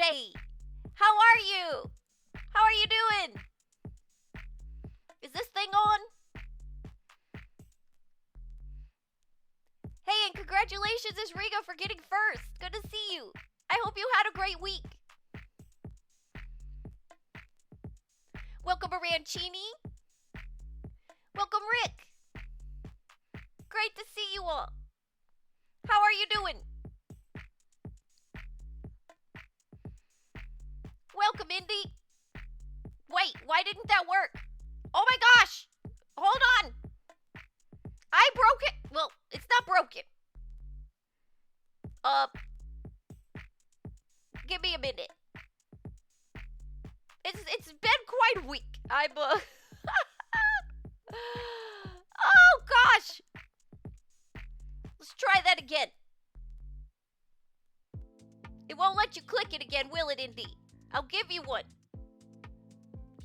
today? How are you? How are you doing? Is this thing on? Hey, and congratulations, Isriga, for getting first. Good to see you. I hope you had a great week. Welcome, Arancini. Welcome, Rick. Great to see you all. How are you doing? Welcome, Indy. Wait, why didn't that work? Oh my gosh! Hold on. I broke it. Well, it's not broken. Give me a minute. It's been quite a week. Oh gosh. Let's try that again. It won't let you click it again, will it, Indy? I'll give you one.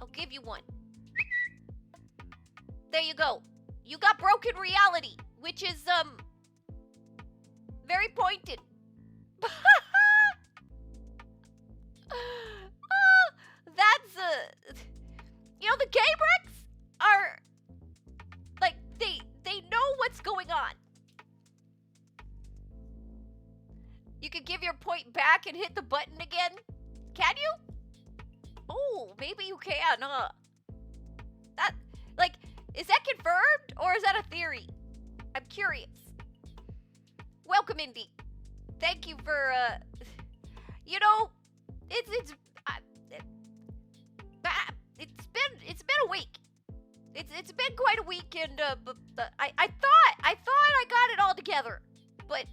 I'll give you one. There you go. You got broken reality, which is, very pointed. That's, you know, the game wrecks are, like, they know what's going on. You could give your point back and hit the button again. Can you? Oh, maybe you can, huh? That, like, is that confirmed or is that a theory? I'm curious. Welcome, Indy. Thank you for, you know, it's been a week. It's been quite a week, and I thought I got it all together, but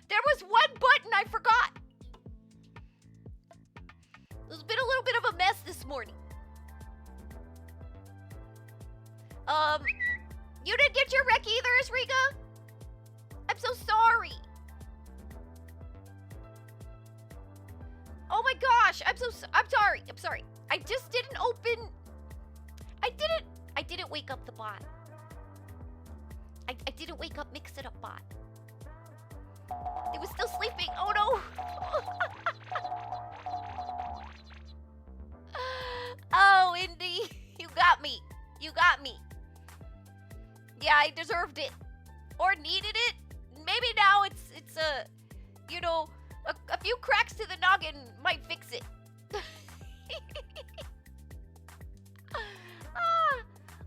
there was one button I forgot. There's been a little bit of a mess this morning. You didn't get your rec either, Isriga? I'm so sorry. Oh my gosh, I'm sorry. I just didn't open. I didn't wake up the bot. I didn't wake up Mix It Up bot. It was still sleeping. Oh no. Oh, Indy, you got me. You got me. Yeah, I deserved it. Or needed it. Maybe now it's you know, a few cracks to the noggin might fix it.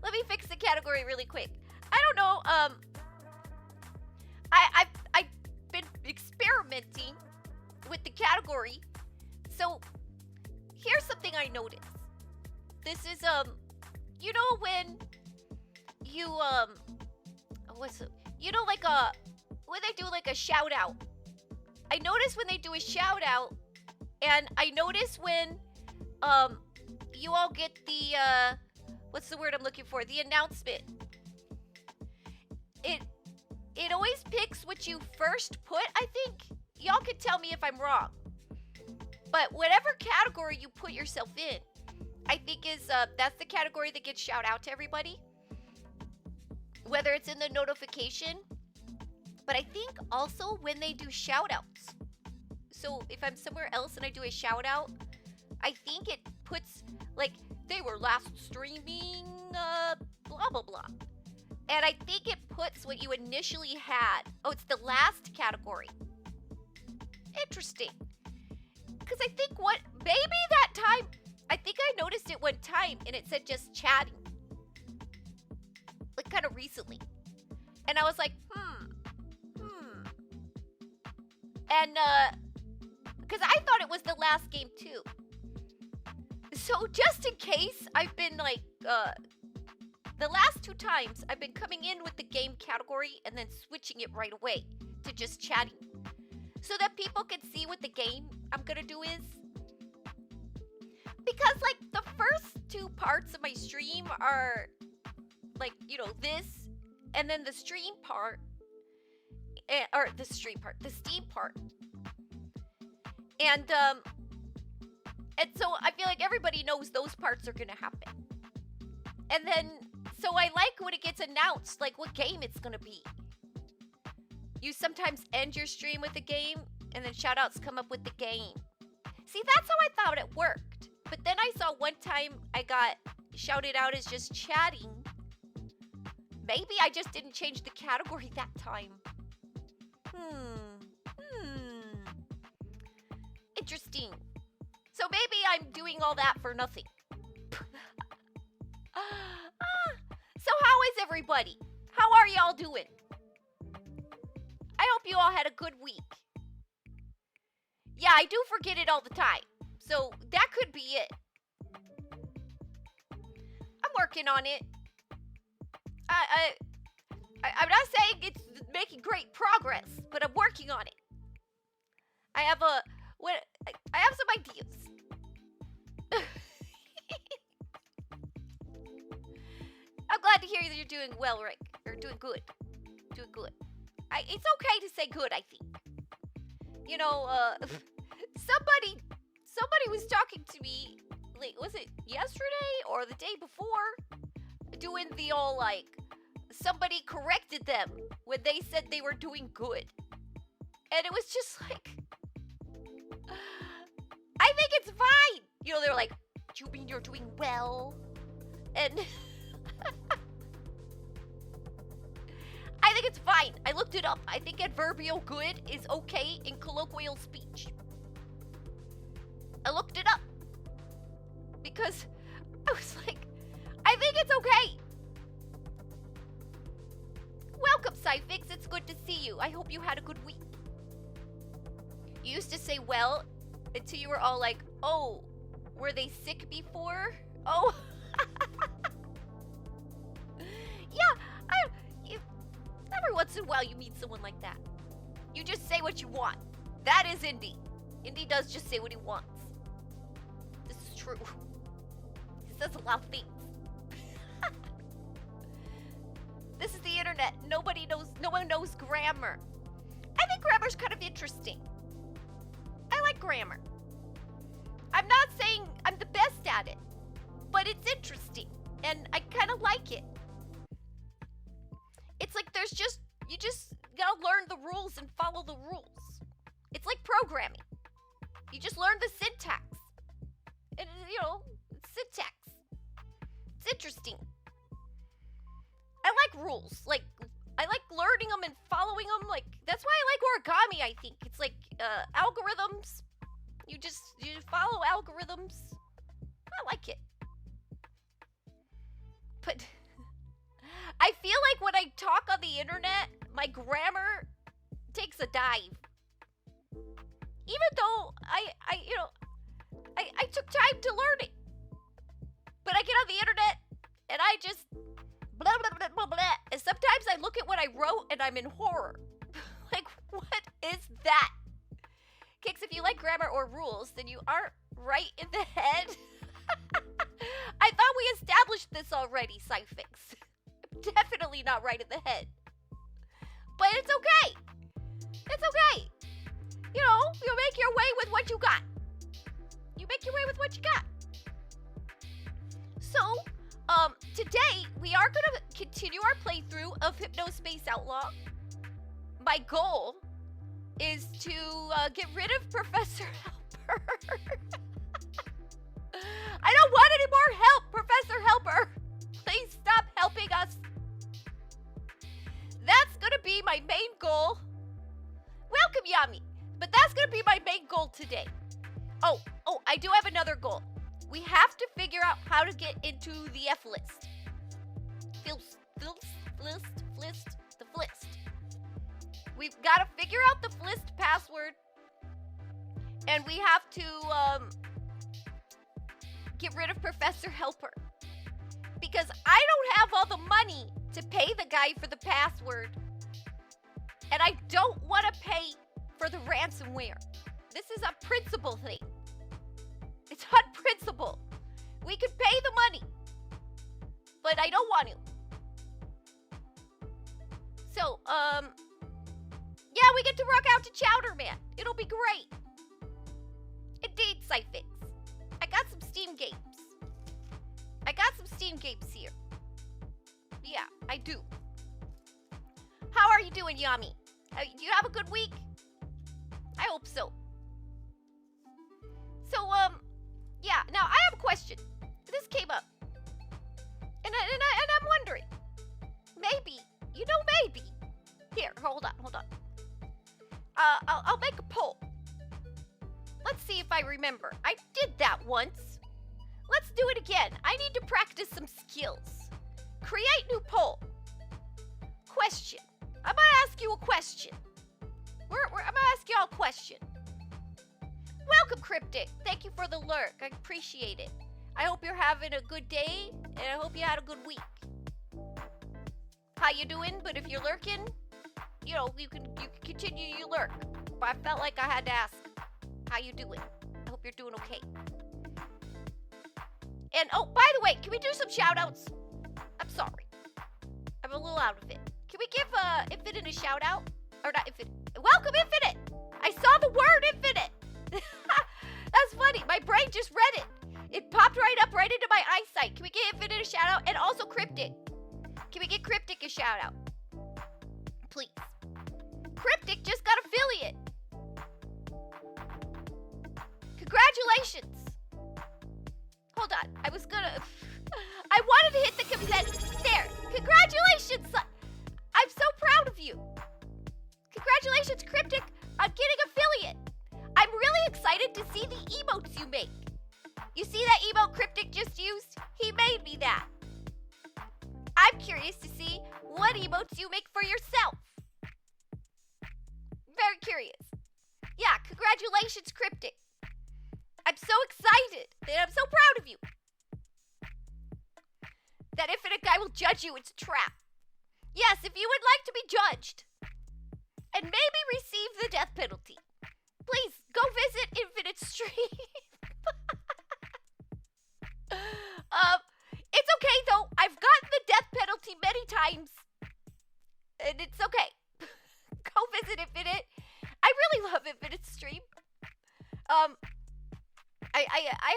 Let me fix the category really quick. I don't know, I've been experimenting with the category. So here's something I noticed. This is you know when you what's it? You know, like when they do like a shout out. I notice when they do a shout out, and I notice when you all get the what's the word I'm looking for? The announcement. It always picks what you first put, I think. Y'all can tell me if I'm wrong. But whatever category you put yourself in, I think is that's the category that gets shout out to everybody. Whether it's in the notification. But I think also when they do shout outs. So if I'm somewhere else and I do a shout out, I think it puts like they were last streaming blah blah blah. And I think it puts what you initially had. Oh, it's the last category. Interesting. Because I think maybe that time, I think I noticed it one time and it said just chatting. Like kind of recently. And I was like, And, because I thought it was the last game too. So just in case, I've been like, the last 2 times, I've been coming in with the game category and then switching it right away to just chatting. So that people can see what the game I'm gonna do is. Because like the first 2 parts of my stream are like, you know, this and then the stream part. Or the stream part, the Steam part. And so I feel like everybody knows those parts are gonna happen. And then, so I like when it gets announced, like what game it's gonna be. You sometimes end your stream with a game, And then shoutouts come up with the game. See, that's how I thought it worked. But then I saw one time I got shouted out as just chatting. Maybe I just didn't change the category that time. Interesting. So maybe I'm doing all that for nothing. So how is everybody? How are y'all doing? I hope you all had a good week. Yeah, I do forget it all the time. So that could be it. I'm working on it. I'm not saying it's making great progress, but I'm working on it. I have some ideas. I'm glad to hear that you're doing well, Rick. Or doing good. Doing good. It's okay to say good, I think. You know, somebody was talking to me, like, was it yesterday or the day before? Doing the all, like, somebody corrected them when they said they were doing good. And it was just like, I think it's fine. You know, they were like, do you mean you're doing well? And I think it's fine. I looked it up. I think adverbial good is okay in colloquial speech. I looked it up. Because I was like, I think it's okay. Welcome, Cyfix. It's good to see you. I hope you had a good week. You used to say well until you were all like, oh, were they sick before? Oh. Yeah, every once in a while you meet someone like that. You just say what you want. That is Indy. Indy does just say what he wants. This is true. He says a lot of things. This is the internet. No one knows grammar. I think grammar's kind of interesting. I like grammar. I'm not saying I'm the best at it, but it's interesting, and I kind of like it. It's like you just gotta learn the rules and follow the rules. It's like programming. You just learn the syntax. And, you know, syntax. It's interesting. I like rules. Like, I like learning them and following them. Like, that's why I like origami, I think. It's like algorithms. You follow algorithms. I like it. But I feel like when I talk on the internet, my grammar takes a dive. Even though I took time to learn it. But I get on the internet and I just blah, blah, blah, blah, blah. And sometimes I look at what I wrote and I'm in horror. Like, what is that? Kix, if you like grammar or rules, then you aren't right in the head. I thought we established this already, Cyfix. I'm definitely not right in the head. But it's okay. It's okay. You know, you make your way with what you got. You make your way with what you got. So, today we are going to continue our playthrough of Hypnospace Outlaw. My goal is to get rid of Professor Helper. I don't want any more help, Professor Helper. Please stop helping us. That's going to be my main goal. Welcome, Yami. But that's going to be my main goal today. Oh, I do have another goal. We have to figure out how to get into the F list. The flist. We've got to figure out the flist password. And we have to get rid of Professor Helper. Because I don't have all the money to pay the guy for the password. And I don't want to pay for the ransomware. This is a principle thing. It's on principle. We could pay the money. But I don't want to. So, yeah, we get to rock out to Chowder Man. It'll be great. Indeed, Cyfix. I got some Steam games. Here. Yeah, I do. How are you doing, Yami? Do you have a good week? I hope so. So, yeah. Now I have a question. This came up, and I'm wondering, maybe, maybe. Here, hold on. I'll make a poll. Let's see if I remember. I did that once. Let's do it again. I need to practice some skills. Create new poll. Question. I'm gonna ask you a question. I'm gonna ask y'all a question. Welcome, Cryptic. Thank you for the lurk. I appreciate it. I hope you're having a good day, and I hope you had a good week. How you doing? But if you're lurking, you can continue your lurk. But I felt like I had to ask, how you doing? I hope you're doing okay. And oh, by the way, can we do some shout-outs? I'm sorry. I'm a little out of it. Can we give Infinite a shout-out? Or not Infinite. Welcome, Infinite! I saw the word Infinite! That's funny. My brain just read it. It popped right up right into my eyesight. Can we give Infinite a shout-out? And also Cryptic. Can we get Cryptic a shout-out? Please. Cryptic just got affiliate. Congratulations. Hold on. I was gonna... I wanted to hit the consent. There. Congratulations, son. I'm so proud of you. Congratulations, Cryptic, on getting affiliate. I'm really excited to see the emotes you make. You see that emote Cryptic just used? He made me that. I'm curious to see what emotes you make for yourself. Very curious. Yeah, congratulations, Cryptic. I'm so excited and I'm so proud of you. That Infinite Guy will judge you. It's a trap. Yes, if you would like to be judged and maybe receive the death penalty, please go visit Infinite's stream. It's okay though. I've gotten the death penalty many times, and it's okay. Go visit Infinite. I really love Infinite's stream. I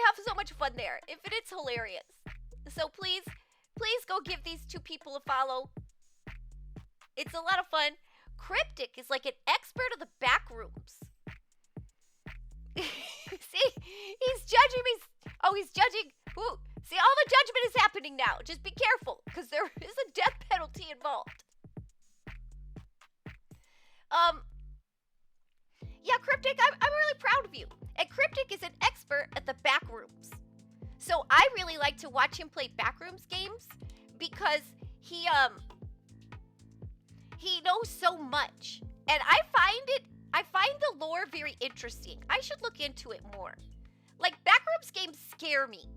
have so much fun there. Infinite's hilarious. So please go give these two people a follow. It's a lot of fun. Cryptic is like an expert of the back rooms. See, he's judging me. Oh, he's judging. Ooh. See, all the judgment is happening now. Just be careful, because there is a death penalty involved. Yeah, Cryptic, I'm really proud of you. And Cryptic is an expert at the back rooms. So I really like to watch him play backrooms games because he knows so much. And I find the lore very interesting. I should look into it more. Like, backrooms games scare me.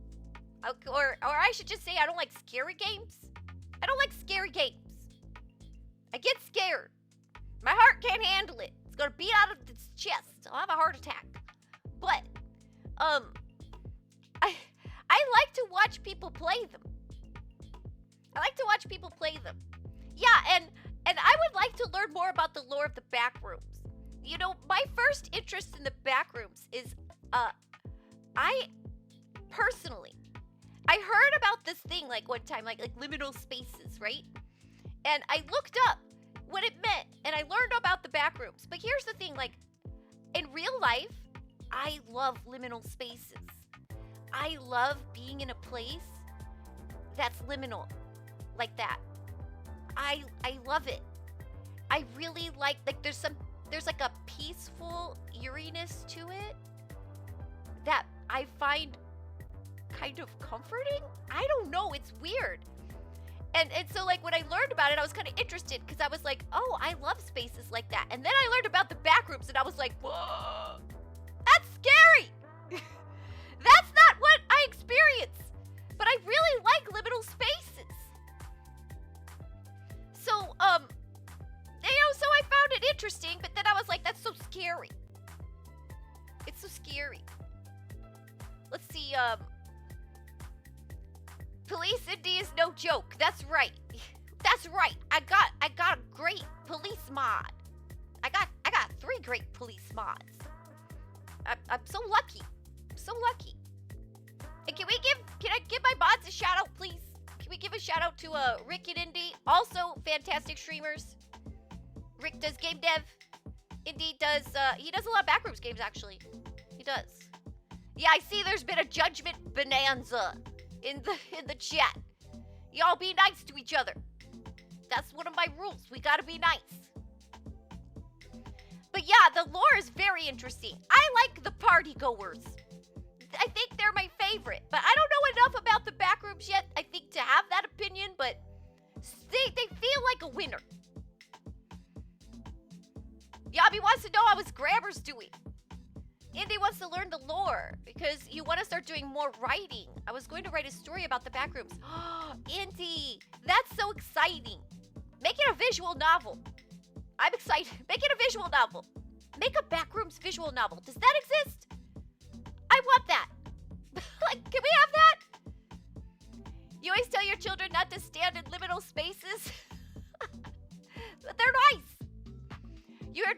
Or I should just say I don't like scary games. I don't like scary games. I get scared. My heart can't handle it. It's gonna beat out of its chest. I'll have a heart attack. But, I like to watch people play them. Yeah, and I would like to learn more about the lore of the backrooms. You know, my first interest in the backrooms is, I heard about this thing, like, one time, like liminal spaces, right? And I looked up what it meant, and I learned about the backrooms. But here's the thing, like, in real life, I love liminal spaces. I love being in a place that's liminal, like that. I love it. I really like there's like a peaceful eeriness to it that I find kind of comforting. I don't know, it's weird. And so, like, when I learned about it, I was kind of interested because I was like, oh, I love spaces like that. And then I learned about the backrooms and I was like, whoa, that's scary. That's not what I experience. But I really like liminal spaces. So, so I found it interesting, but then I was like, that's so scary. It's so scary. Let's see, Police Indie is no joke. That's right. That's right. I got a great police mod. I got 3 great police mods. I'm so lucky. I'm so lucky. And can I give my mods a shout out, please? Can we give a shout out to Rick and Indy? Also fantastic streamers. Rick does game dev. Indy does, he does a lot of backrooms games, actually. He does. Yeah, I see there's been a judgment bonanza in the chat. Y'all be nice to each other. That's one of my rules. We gotta be nice. But yeah, the lore is very interesting. I like the party goers. I think they're my favorite. But I don't know enough about the backrooms yet, I think, to have that opinion. But they feel like a winner. Yami wants to know how his grammar's doing. Indy wants to learn the lore because you want to start doing more writing. I was going to write a story about the backrooms. Indy, that's so exciting. Make it a visual novel. I'm excited. Make it a visual novel. Make a backrooms visual novel. Does that exist? I want that. Like, can we have that? You always tell your children not to stand in liminal spaces. But they're nice. Your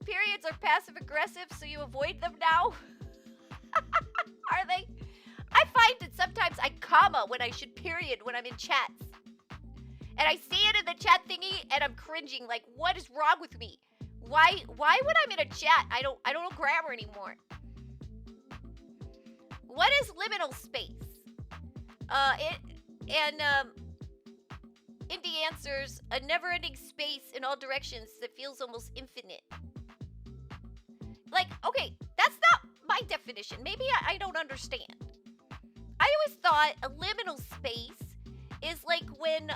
periods are passive aggressive, so you avoid them now. Are they? I find that sometimes I comma when I should period when I'm in chats. And I see it in the chat thingy and I'm cringing like, what is wrong with me? Why when I'm in a chat I don't know grammar anymore? What is liminal space? Indy answers, a never-ending space in all directions that feels almost infinite. Like, okay, that's not my definition. Maybe I don't understand. I always thought a liminal space is like when,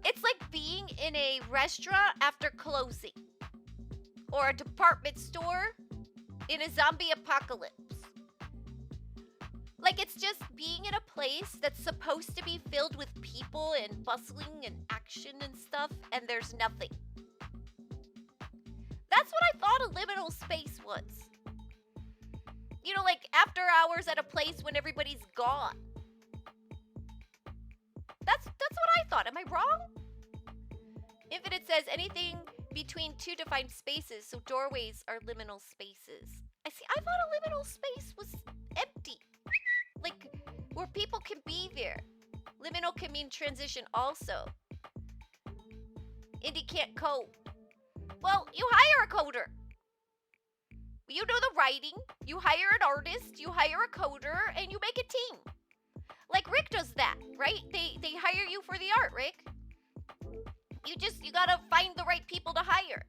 it's like being in a restaurant after closing. Or a department store in a zombie apocalypse. Like, it's just being in a place that's supposed to be filled with people and bustling and action and stuff, and there's nothing. That's what I thought a liminal space was. You know, like after hours at a place when everybody's gone. That's what I thought. Am I wrong? Infinite says anything between two defined spaces, so doorways are liminal spaces. I thought a liminal space was empty. Like, where people can be there. Liminal can mean transition also. Indy can't code. Well, you hire a coder. You do the writing, you hire an artist, you hire a coder, and you make a team. Like Rick does that, right? They hire you for the art, Rick. You gotta find the right people to hire.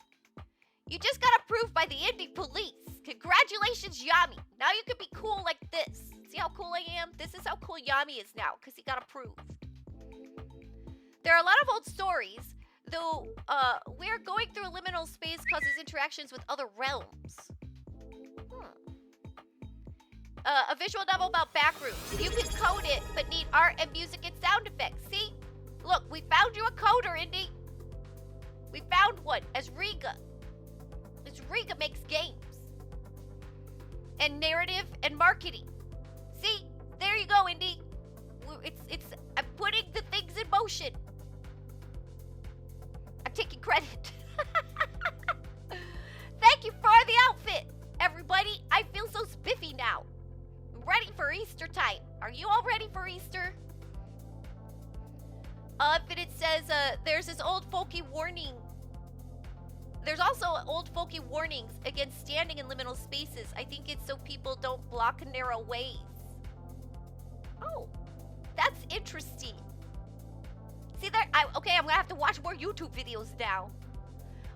You just got approved by the indie police. Congratulations, Yami. Now you can be cool like this. See how cool I am? This is how cool Yami is now, because he got approved. There are a lot of old stories, though we're going through a liminal space causes interactions with other realms. A visual novel about backrooms. You can code it, but need art and music and sound effects. See? Look, we found you a coder, Indy. We found one as Riga. As Riga makes games. And narrative and marketing. See? There you go, Indy. I'm putting the things in motion. I'm taking credit. Thank you for the outfit, everybody. I feel so spiffy now. I'm ready for Easter time. Are you all ready for Easter? Infinite says, there's this old folky warning. There's also old folky warnings against standing in liminal spaces. I think it's so people don't block narrow ways. Oh, that's interesting. See there? Okay, I'm gonna have to watch more YouTube videos now.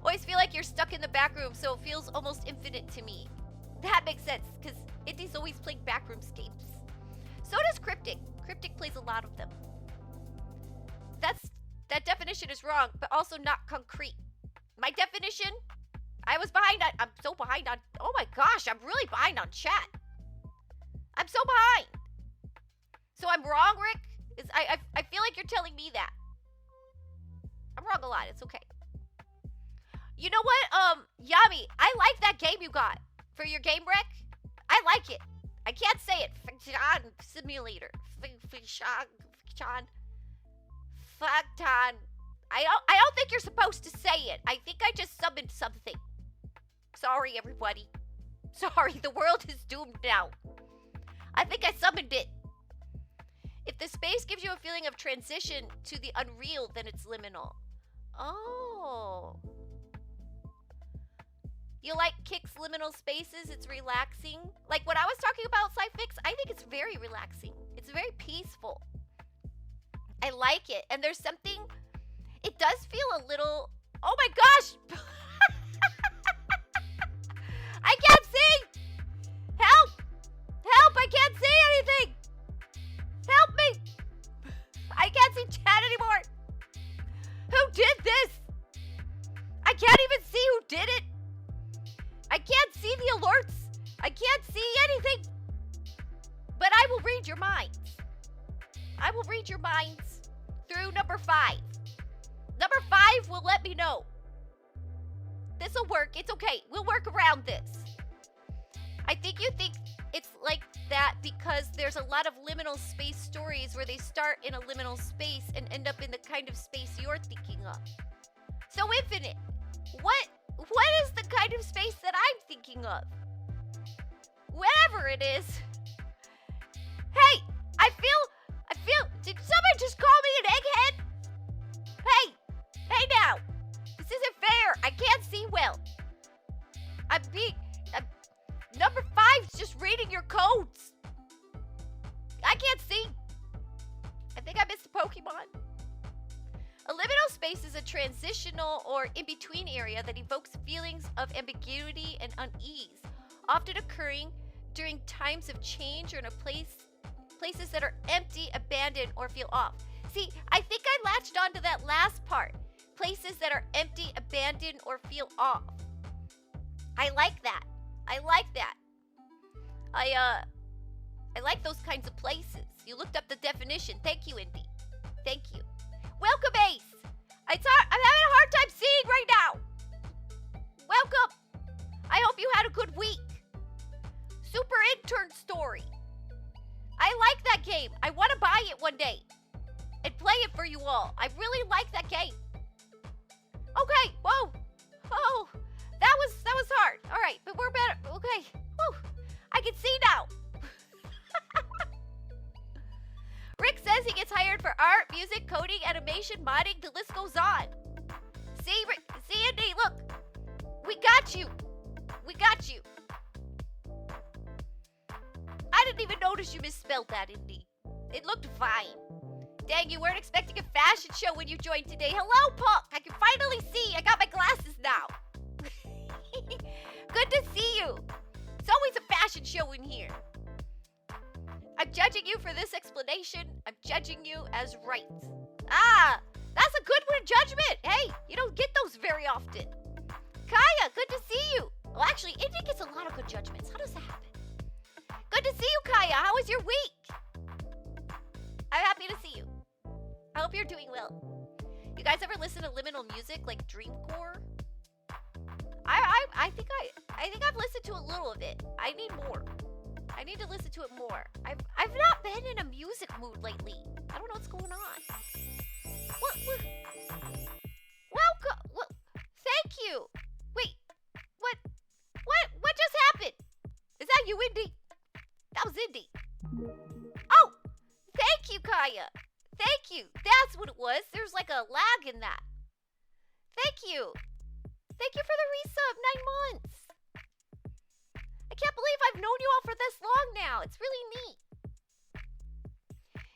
Always feel like you're stuck in the back room, so it feels almost infinite to me. That makes sense, because Indy's always playing backrooms games. So does Cryptic. Cryptic plays a lot of them. That definition is wrong, but also not concrete. My definition, I was behind on, I'm so behind on, oh my gosh, I'm really behind on chat. I'm so behind. So I'm wrong, Rick? I feel like you're telling me that. I'm wrong a lot, it's okay. You know what, Yami, I like that game you got for your game wreck. I like it. I can't say it. Fiction simulator. Fiction. Facton. I don't think you're supposed to say it. I think I just summoned something. Sorry, everybody. Sorry, the world is doomed now. I think I summoned it. If the space gives you a feeling of transition to the unreal, then it's liminal. Oh. You like Kix liminal spaces? It's relaxing. Like when I was talking about Sci-Fix, I think it's very relaxing. It's very peaceful. I like it. And there's something, it does feel a little, oh my gosh! I can't see! Help! Help! I can't see anything! Help me! I can't see chat anymore! Who did this? I can't even see who did it! I can't see the alerts! I can't see anything! But I will read your minds. I will read your minds through number 5. Number 5 will let me know. This'll work. It's okay. We'll work around this. I think you think it's like that because there's a lot of liminal space stories where they start in a liminal space and end up in the kind of space you're thinking of. So Infinite, what is the kind of space that I'm thinking of? Whatever it is. Hey, I feel, did somebody just call me an egghead? Hey now, this isn't fair. I can't see well. Number 5's just reading your codes. I can't see. I think I missed a Pokemon. A liminal space is a transitional or in-between area that evokes feelings of ambiguity and unease, often occurring during times of change or in places that are empty, abandoned, or feel off. See, I think I latched onto that last part. Places that are empty, abandoned, or feel off. I like that. I like that. I like those kinds of places. You looked up the definition. Thank you, Indy. Thank you. Welcome, Ace. I'm having a hard time seeing right now. Welcome. I hope you had a good week. Super Intern Story. I like that game. I want to buy it one day and play it for you all. I really like that game. Okay. Whoa. Oh, that was hard. All right, but we're better. Okay. Whew. I can see now. Rick says he gets hired for art, music, coding, animation, modding. The list goes on. See, Rick, see, Indy, look. We got you. We got you. I didn't even notice you misspelled that, Indy. It looked fine. Dang, you weren't expecting a fashion show when you joined today. Hello, Puck. I can finally see. I got my glasses now. Good to see you. It's always a fashion show in here. I'm judging you for this explanation. I'm judging you as right. Ah, that's a good one, judgment. Hey, you don't get those very often. Kaya, good to see you. Well, actually, Indy gets a lot of good judgments. How does that happen? Good to see you, Kaya. How was your week? I'm happy to see you. I hope you're doing well. You guys ever listen to liminal music like Dreamcore? I think I've listened to a little of it. I need more. I need to listen to it more. I've not been in a music mood lately. I don't know what's going on. What? Welcome. What? Thank you. Wait. What just happened? Is that you, Indy? That was Indy. Oh, thank you, Kaya. Thank you. That's what it was. There's like a lag in that. Thank you. Thank you for the resub. 9 months. I can't believe I've known you all for this long now. It's really neat.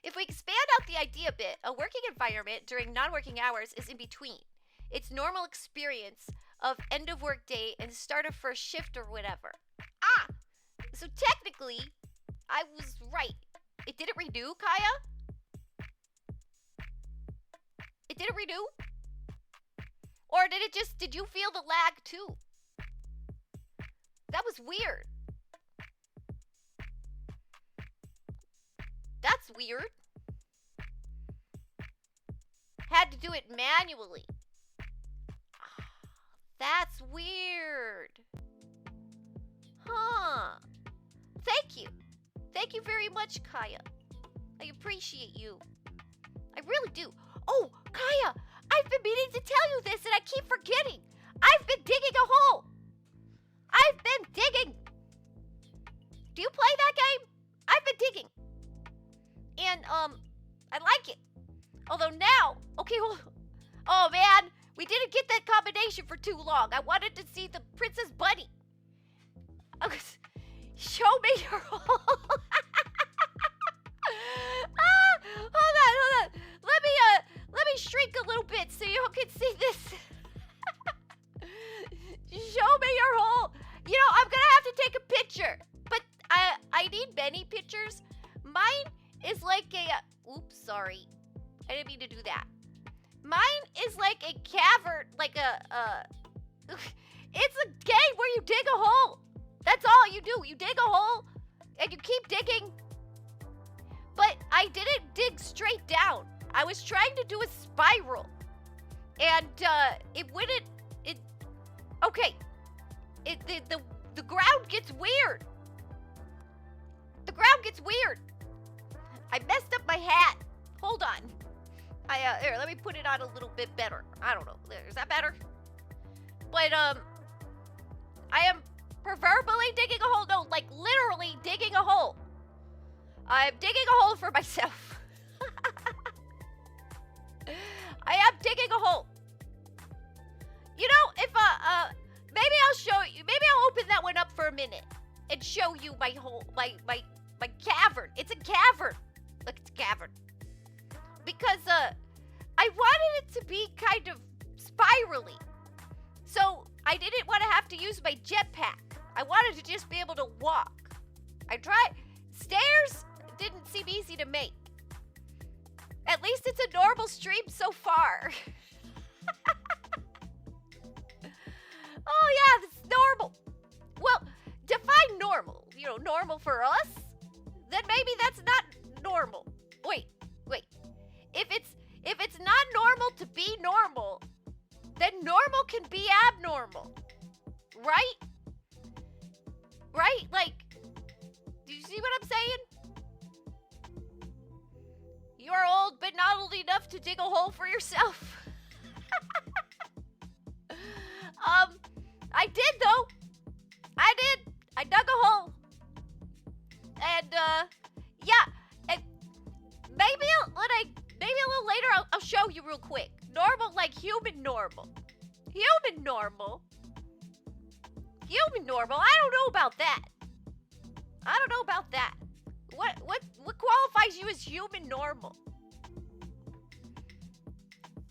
If we expand out the idea a bit, a working environment during non-working hours is in between. It's normal experience of end of work day and start of first shift or whatever. Ah! So technically, I was right. It didn't renew, Kaya? It didn't renew? Or did you feel the lag too? That was weird. That's weird. Had to do it manually. That's weird. Huh. Thank you. Thank you very much, Kaya. I appreciate you. I really do. Oh, Kaya, I've been meaning to tell you this and I keep forgetting. I've been digging a hole. I've been digging. Do you play that game? I've been digging. And, I like it. Although now, okay, well, oh man, We didn't get that combination for too long. I wanted to see the Princess Bunny. Show me your hole. Hold on. Let me shrink a little bit so you can see this. Show me your hole. You know, I'm gonna have to take a picture, but I need many pictures. Mine is like a, oops, sorry. I didn't mean to do that. Mine is like a cavern, like it's a game where you dig a hole. That's all you do. You dig a hole, and you keep digging. But I didn't dig straight down. I was trying to do a spiral, and it wouldn't. Okay. The ground gets weird. The ground gets weird. I messed up my hat. Hold on. Here, let me put it on a little bit better. I don't know. Is that better? But I am proverbially digging a hole. No, like literally digging a hole. I'm digging a hole for myself. I am digging a hole. You know, if maybe I'll show you. Maybe I'll open that one up for a minute and show you my hole, my cavern. It's a cavern. Look, it's a cavern. Because I wanted it to be kind of spirally. So I didn't want to have to use my jetpack. I wanted to just be able to walk. I tried. Stairs didn't seem easy to make. At least it's a normal stream so far. Oh yeah, this is normal. Well, define normal. You know, normal for us? Then maybe that's not normal. Wait. If it's not normal to be normal, then normal can be abnormal. Right? Right? Like, do you see what I'm saying? You are old, but not old enough to dig a hole for yourself. I did though. I did. I dug a hole. And yeah. And maybe a little later I'll show you real quick. Normal, like human normal. Human normal. Human normal. I don't know about that. I don't know about that. What qualifies you as human normal?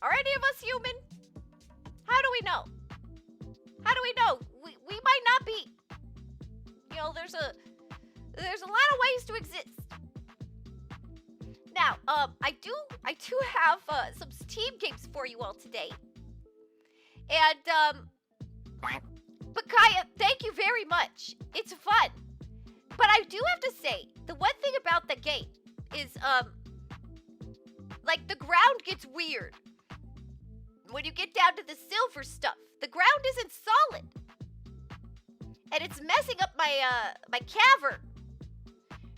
Are any of us human? How do we know? How do we know? We might not be. You know, there's a lot of ways to exist. Now, I do have some Steam games for you all today. And but Kaya, thank you very much. It's fun. But I do have to say, the one thing about the game is like the ground gets weird. When you get down to the silver stuff, the ground isn't solid. And it's messing up my my cavern.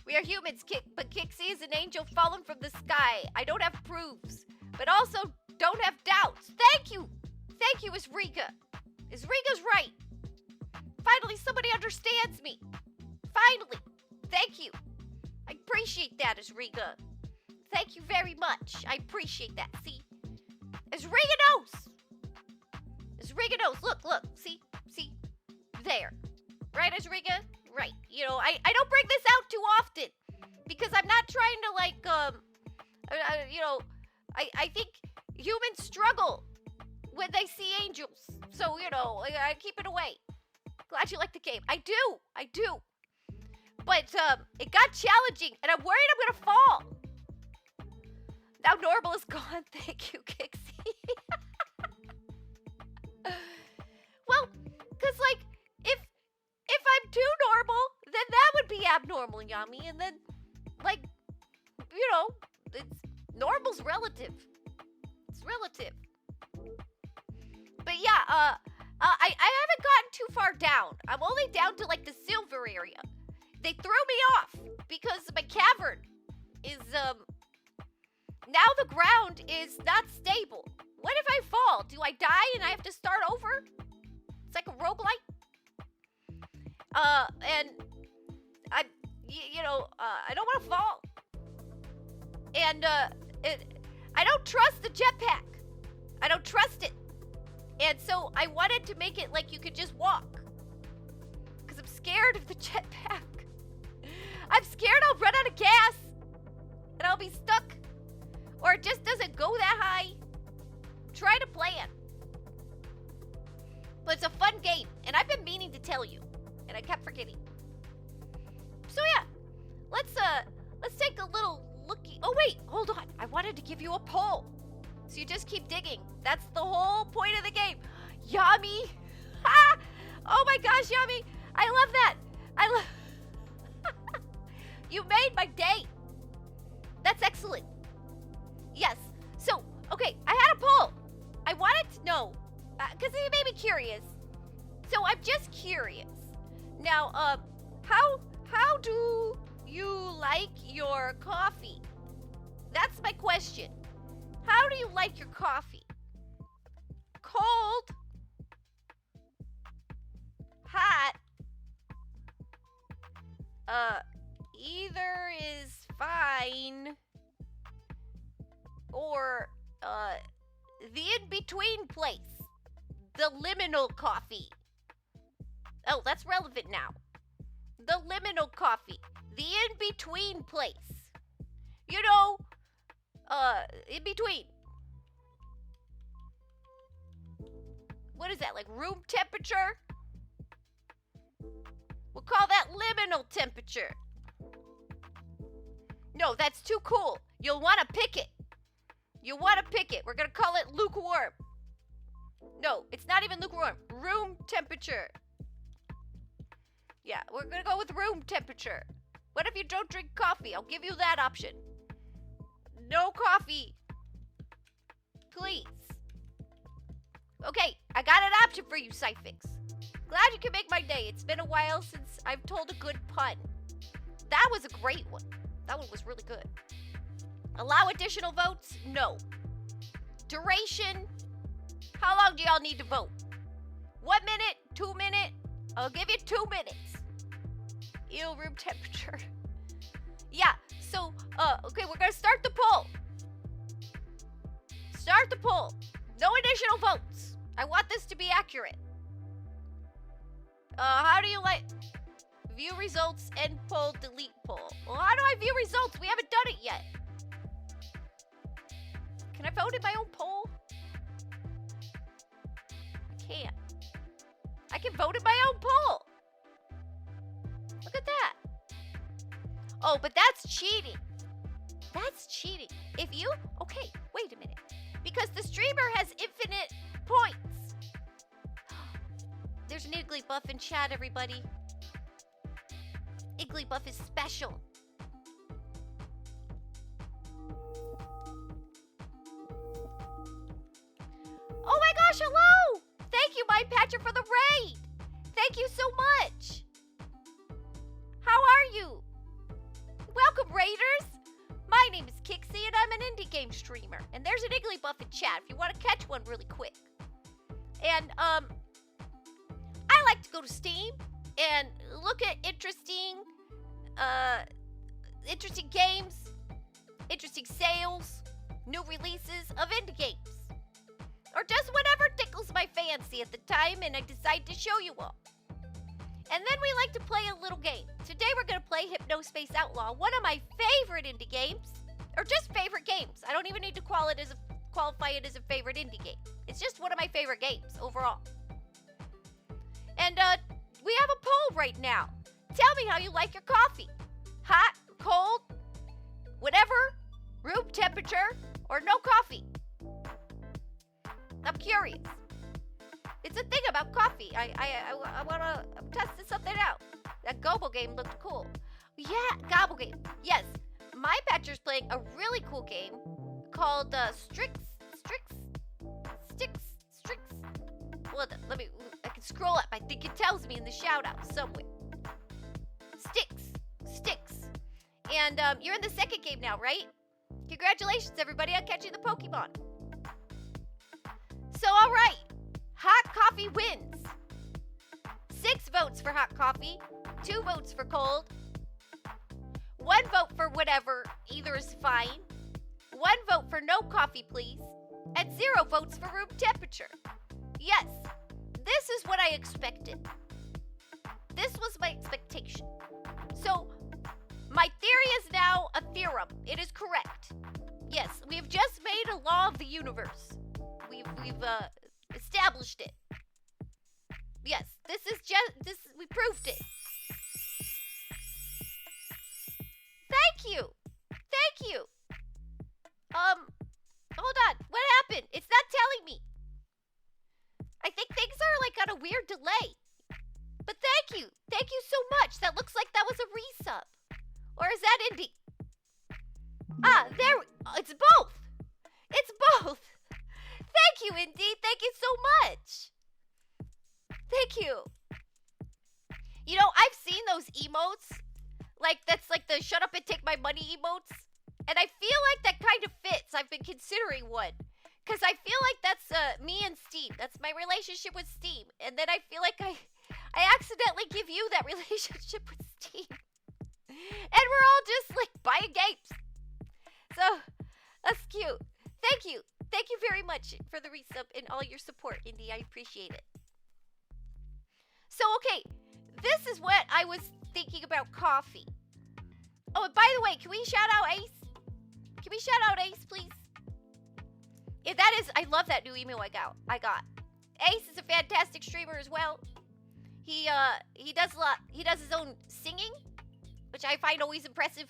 We are humans, but Kixie is an angel fallen from the sky. I don't have proofs, but also don't have doubts. Thank you. Thank you, Isrika. Isrika's right. Finally, somebody understands me. Finally. Thank you. I appreciate that, Isrika. Thank you very much. I appreciate that. See? Isrika knows. Isrika knows. Look. See? There. Right, Isrika? Right. You know, I don't bring this out too often because I'm not trying to like you know, I think humans struggle when they see angels. So, you know, I keep it away. Glad you like the game. I do. But it got challenging and I'm worried I'm gonna fall. Now normal is gone. Thank you, Kixie. Well, cause like if I'm too normal, then that would be abnormal, Yami. And then, like, you know, normal's relative. It's relative. But yeah, I haven't gotten too far down. I'm only down to like the silver area. They threw me off because my cavern is now the ground is not stable. What if I fall? Do I die and I have to start over? It's like a roguelike. And I don't want to fall. And I don't trust the jetpack. I don't trust it. And so I wanted to make it like you could just walk. Because I'm scared of the jetpack. I'm scared I'll run out of gas. And I'll be stuck. Or it just doesn't go that high. Try to plan. But it's a fun game. And I've been meaning to tell you. And I kept forgetting. So yeah. Let's take a little looky. Oh wait, hold on. I wanted to give you a poll. So you just keep digging. That's the whole point of the game. Yummy. Ha! Oh my gosh, Yummy. I love that. I love... You made my day. That's excellent. Yes. So, okay, I had a poll. I wanted to know, because it made me curious. So I'm just curious. Now, how do you like your coffee? That's my question. How do you like your coffee? Cold? Hot? Either is fine. Or, the in-between place. The liminal coffee. Oh, that's relevant now. The liminal coffee. The in-between place. You know, in between. What is that, like room temperature? We'll call that liminal temperature. No, that's too cool. You'll want to pick it. You want to pick it. We're going to call it lukewarm. No, it's not even lukewarm. Room temperature. Yeah, we're going to go with room temperature. What if you don't drink coffee? I'll give you that option. No coffee. Please. Okay, I got an option for you, Cyphix. Glad you can make my day. It's been a while since I've told a good pun. That was a great one. That one was really good. Allow additional votes? No. Duration? How long do y'all need to vote? 1 minute? 2 minutes? I'll give you 2 minutes. Ew, room temperature. Yeah, so, okay, we're gonna start the poll. Start the poll. No additional votes. I want this to be accurate. How do you like... View results, end poll, delete poll. Well, how do I view results? We haven't done it yet. Can I vote in my own poll? I can't. I can vote in my own poll. Look at that. Oh, but that's cheating. That's cheating. If you... Okay, wait a minute. Because the streamer has infinite points. There's an Igglybuff in chat, everybody. Igglybuff is special. Oh my gosh, hello! Thank you, my Patcher, for the raid! Thank you so much! How are you? Welcome, raiders! My name is Kixie, and I'm an indie game streamer. And there's an Igglybuff in chat if you want to catch one really quick. And, I like to go to Steam and look at interesting games, interesting sales, new releases of indie games. Or just whatever tickles my fancy at the time and I decide to show you all. And then we like to play a little game. Today we're going to play Hypnospace Outlaw, one of my favorite indie games. Or just favorite games. I don't even need to qualify it as a favorite indie game. It's just one of my favorite games overall. And we have a poll right now. Tell me how you like your coffee. Hot, cold, whatever, room temperature, or no coffee. I'm curious. It's a thing about coffee. I want to test something out. That Gobble game looked cool. Yeah, Gobble game. Yes, my Patcher's playing a really cool game called Strix. Well, let me. I can scroll up. I think it tells me in the shout out somewhere. Sticks. And you're in the second game now, right? Congratulations, everybody, on catching the Pokemon. So, all right. Hot coffee wins. 6 votes for hot coffee. 2 votes for cold. 1 vote for whatever. Either is fine. 1 vote for no coffee, please. And 0 votes for room temperature. Yes, this is what I expected. This was my expectation. So, my theory is now a theorem. It is correct. Yes, we've just made a law of the universe. We've established it. Yes, we proved it. Thank you. Thank you. Hold on. What happened? It's not telling me. I think things are like on a weird delay. But thank you. Thank you so much. That looks like that was a resub. Or is that indie? Ah, there. It's both. It's both. Thank you, Indy. Thank you so much. Thank you. You know, I've seen those emotes. Like, that's like the shut up and take my money emotes. And I feel like that kind of fits. I've been considering one. Because I feel like that's me and Steam. That's my relationship with Steam. And then I feel like I accidentally give you that relationship with Steam. And we're all just like buying games. So, that's cute. Thank you. Thank you very much for the resub and all your support, Indy. I appreciate it. So, okay. This is what I was thinking about coffee. Oh, and by the way, can we shout out Ace? Can we shout out Ace, please? Yeah, that is, I love that new email I got. Ace is a fantastic streamer as well. He does a lot. He does his own singing, which I find always impressive.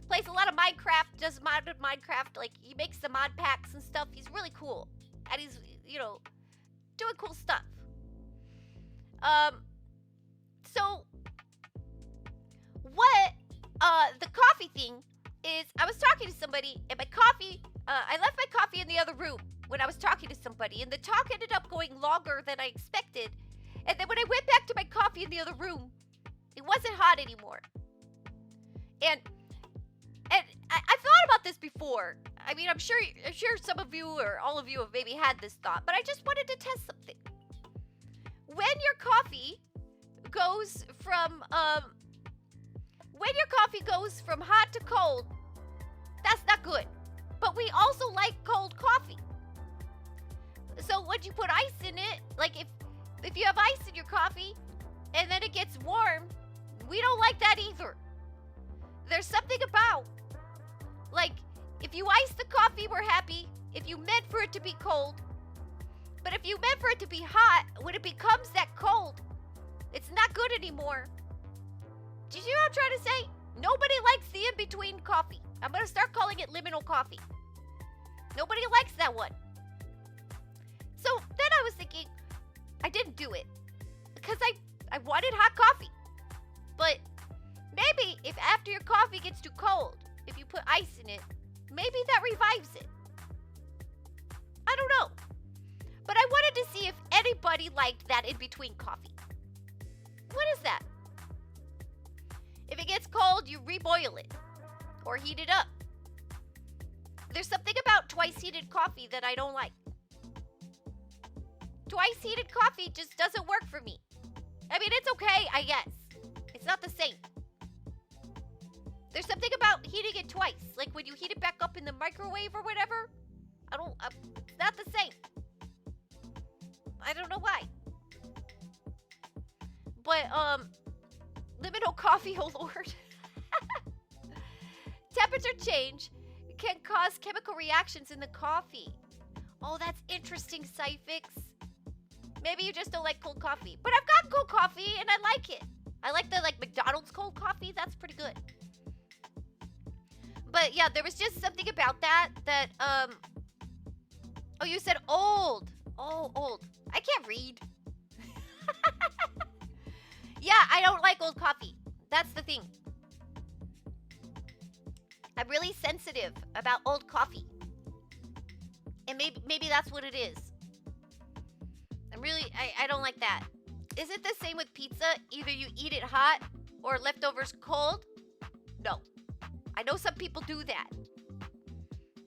Plays a lot of Minecraft, does modded Minecraft. Like, he makes the mod packs and stuff. He's really cool. And he's, you know, doing cool stuff. So, what, the coffee thing is, I was talking to somebody, and my coffee, I left my coffee in the other room when I was talking to somebody, and the talk ended up going longer than I expected. And then when I went back to my coffee in the other room, it wasn't hot anymore. And I thought about this before. I mean, I'm sure some of you or all of you have maybe had this thought, but I just wanted to test something. When your coffee goes from hot to cold, that's not good. But we also like cold coffee. So when you put ice in it, like if you have ice in your coffee and then it gets warm, we don't like that either. There's something about, like, if you ice the coffee, we're happy. If you meant for it to be cold. But if you meant for it to be hot, when it becomes that cold, it's not good anymore. Do you see what I'm trying to say? Nobody likes the in-between coffee. I'm going to start calling it liminal coffee. Nobody likes that one. So then I was thinking, I didn't do it because I wanted hot coffee. But maybe if after your coffee gets too cold, if you put ice in it, maybe that revives it. I don't know. But I wanted to see if anybody liked that in-between coffee. What is that? If it gets cold, you reboil it or heat it up. There's something about twice heated coffee that I don't like. Twice heated coffee just doesn't work for me. I mean, it's okay, I guess. It's not the same. There's something about heating it twice. Like when you heat it back up in the microwave or whatever. It's not the same. I don't know why. But, liminal coffee, oh lord. Temperature change can cause chemical reactions in the coffee. Oh, that's interesting, Cyfix. Maybe you just don't like cold coffee. But I've got cold coffee and I like it. I like the McDonald's cold coffee. That's pretty good. But yeah, there was just something about that. Oh, you said old. Oh, old. I can't read. Yeah, I don't like old coffee. That's the thing. I'm really sensitive about old coffee. And maybe that's what it is. I don't like that. Is it the same with pizza? Either you eat it hot or leftovers cold? No. I know some people do that.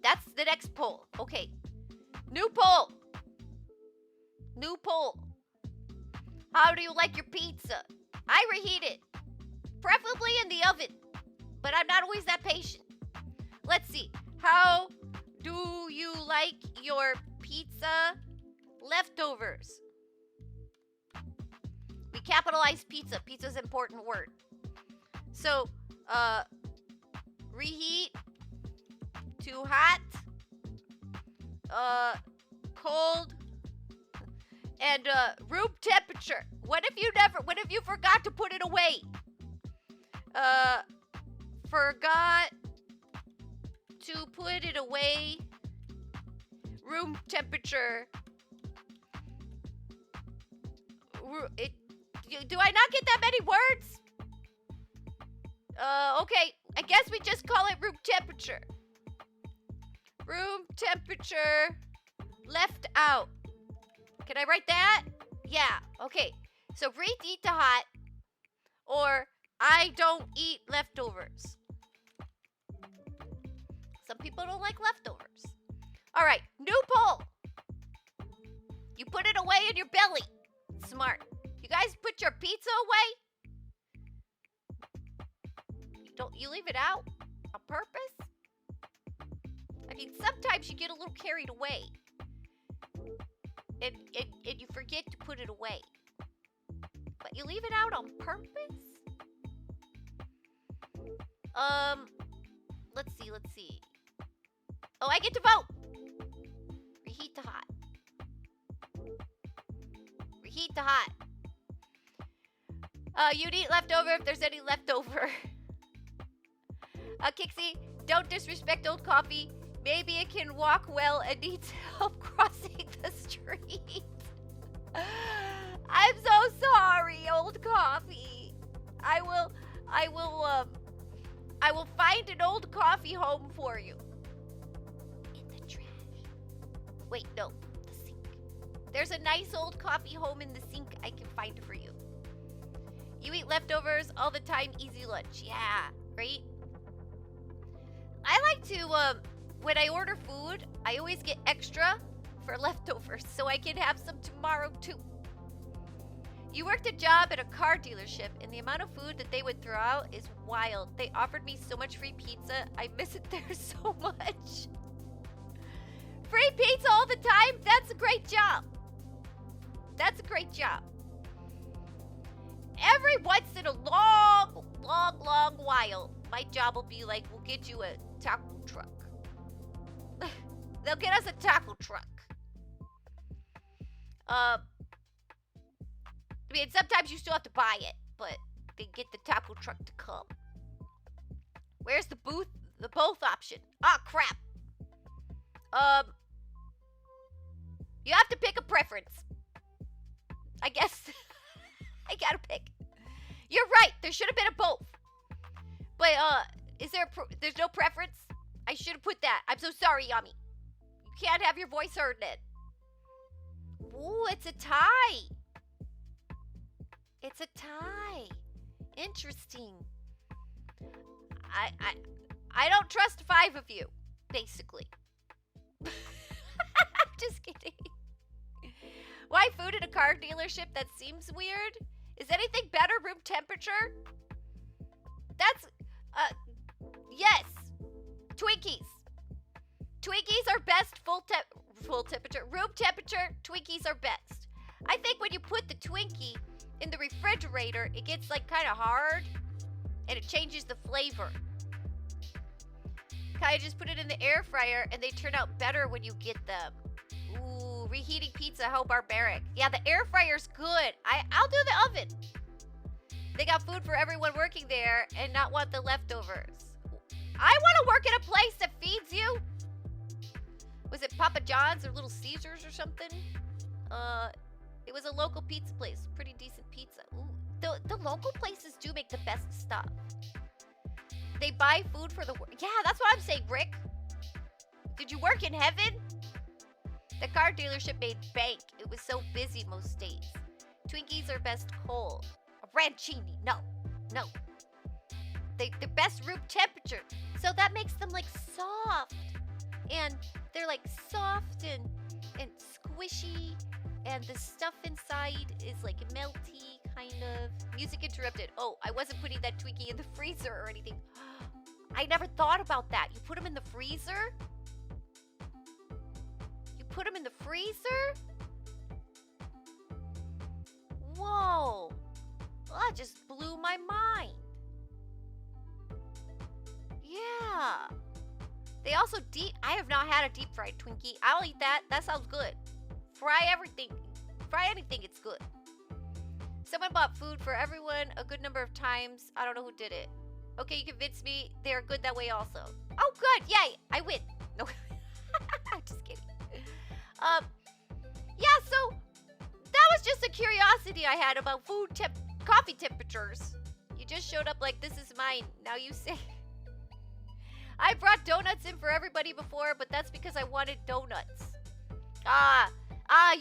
That's the next poll. Okay. New poll. New poll. How do you like your pizza? I reheat it. Preferably in the oven. But I'm not always that patient. Let's see. How do you like your pizza? leftovers. We capitalize pizza. Pizza's an important word. So, reheat, too hot, cold, and room temperature. What if you forgot to put it away? Forgot to put it away. Room temperature. Do I not get that many words? Okay. I guess we just call it room temperature. Room temperature left out. Can I write that? Yeah. Okay. So reheat to hot, or I don't eat leftovers. Some people don't like leftovers. All right. New poll. You put it away in your belly. Smart. You guys put your pizza away? Don't you leave it out on purpose? I mean, sometimes you get a little carried away. And you forget to put it away. But you leave it out on purpose? Let's see. Oh, I get to vote. Reheat to hot. Reheat to hot. You'd eat leftover if there's any leftover. Kixie, don't disrespect old coffee. Maybe it can walk well and needs help crossing the street. I'm so sorry, old coffee. I will find an old coffee home for you. In the trash. Wait, no, the sink. There's a nice old coffee home in the sink I can find for you. You eat leftovers all the time, easy lunch. Yeah, right? I like to, when I order food, I always get extra for leftovers so I can have some tomorrow too. You worked a job at a car dealership, and the amount of food that they would throw out is wild. They offered me so much free pizza. I miss it there so much. Free pizza all the time? That's a great job. That's a great job. Every once in a long while, my job will be like, we'll get you a taco truck. They'll get us a taco truck. I mean, sometimes you still have to buy it, but they get the taco truck to come. Where's the both option? Ah, crap. You have to pick a preference. I guess I gotta pick. You're right. There should have been a both. But is there? There's no preference. I should have put that. I'm so sorry, Yami. You can't have your voice heard then. Ooh, it's a tie. It's a tie. Interesting. I don't trust 5 of you, basically. I'm just kidding. Why food at a car dealership? That seems weird. Is anything better room temperature? That's, yes. Twinkies. Twinkies are best full temperature. Room temperature, Twinkies are best. I think when you put the Twinkie in the refrigerator, it gets like kind of hard and it changes the flavor. Kai just put it in the air fryer and they turn out better when you get them. Ooh, reheating pizza, how barbaric. Yeah, the air fryer's good. I'll do the oven. They got food for everyone working there and not want the leftovers. I want to work at a place that feeds you. Was it Papa John's or Little Caesars or something? It was a local pizza place. Pretty decent pizza. Ooh, the local places do make the best stuff. They buy food for the work. Yeah, that's what I'm saying, Rick. Did you work in heaven? The car dealership made bank. It was so busy most days. Twinkies are best cold. A Rancini, no. They're best room temperature. So that makes them like soft. And they're like soft and squishy. And the stuff inside is like melty, kind of. Music interrupted. Oh, I wasn't putting that Twinkie in the freezer or anything. I never thought about that. You put them in the freezer? You put them in the freezer? just blew my mind. Yeah. They also I have not had a deep fried Twinkie. I'll eat that. That sounds good. Fry everything. Fry anything, it's good. Someone bought food for everyone a good number of times. I don't know who did it. Okay, you convinced me. They're good that way also. Oh, good. Yay. I win. No. I'm just kidding. Yeah, so that was just a curiosity I had about coffee temperatures. You just showed up like, this is mine. Now you say. I brought donuts in for everybody before, but that's because I wanted donuts.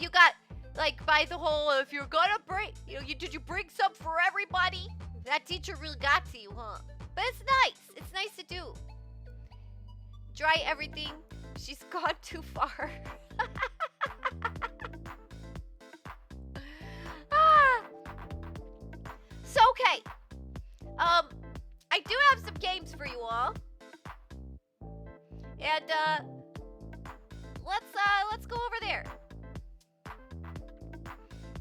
You got, like, by the whole, if you're gonna bring, did you bring some for everybody? That teacher really got to you, huh? But it's nice. It's nice to do. Dry everything. She's gone too far. So, okay. I do have some games for you all. And, let's go over there.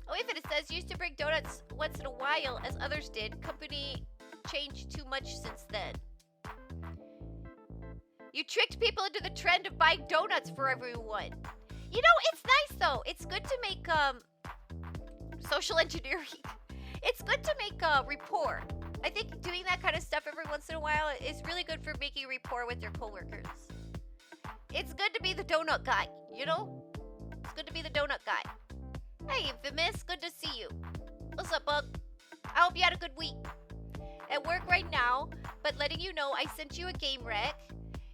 Oh, wait a minute, it says used to bring donuts once in a while, as others did. Company changed too much since then. You tricked people into the trend of buying donuts for everyone. You know, it's nice, though. It's good to make, social engineering. It's good to make, rapport. I think doing that kind of stuff every once in a while is really good for making rapport with your coworkers. It's good to be the donut guy, you know? It's good to be the donut guy. Hey, Infamous, good to see you. What's up, Bug? I hope you had a good week. At work right now, but letting you know I sent you a game rec.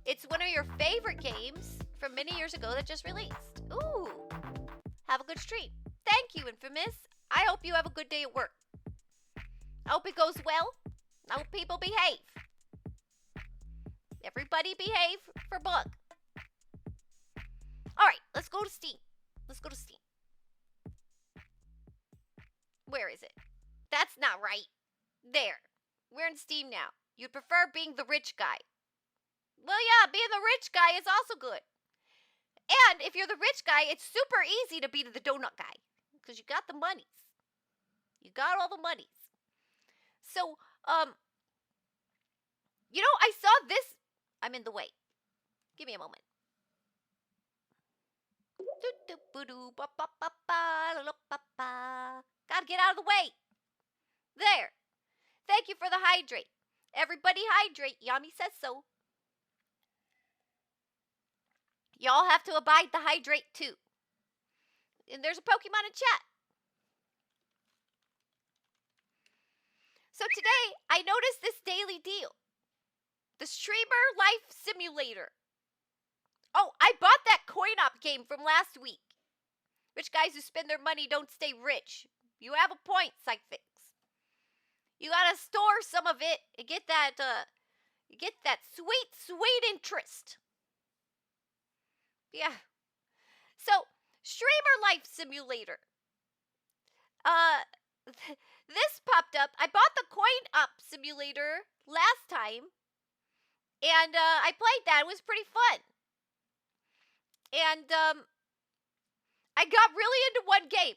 It's one of your favorite games from many years ago that just released. Ooh. Have a good stream. Thank you, Infamous. I hope you have a good day at work. I hope it goes well. I hope people behave. Everybody behave for Bug. Alright, let's go to Steam. Let's go to Steam. Where is it? That's not right. There. We're in Steam now. You'd prefer being the rich guy. Well, yeah, being the rich guy is also good. And if you're the rich guy, it's super easy to be the donut guy. Because you got the monies. You got all the monies. So, you know, I saw this. I'm in the way. Give me a moment. Gotta get out of the way. There. Thank you for the hydrate. Everybody hydrate. Yami says so. Y'all have to abide the hydrate too. And there's a Pokemon in chat. So today, I noticed this daily deal. The Streamer Life Simulator. Oh, I bought that coin-op game from last week. Rich guys who spend their money don't stay rich. You have a point, Psychics. You gotta store some of it and get that sweet, sweet interest. Yeah. So, Streamer Life Simulator. This popped up. I bought the coin-op simulator last time. And, I played that. It was pretty fun. And, I got really into one game.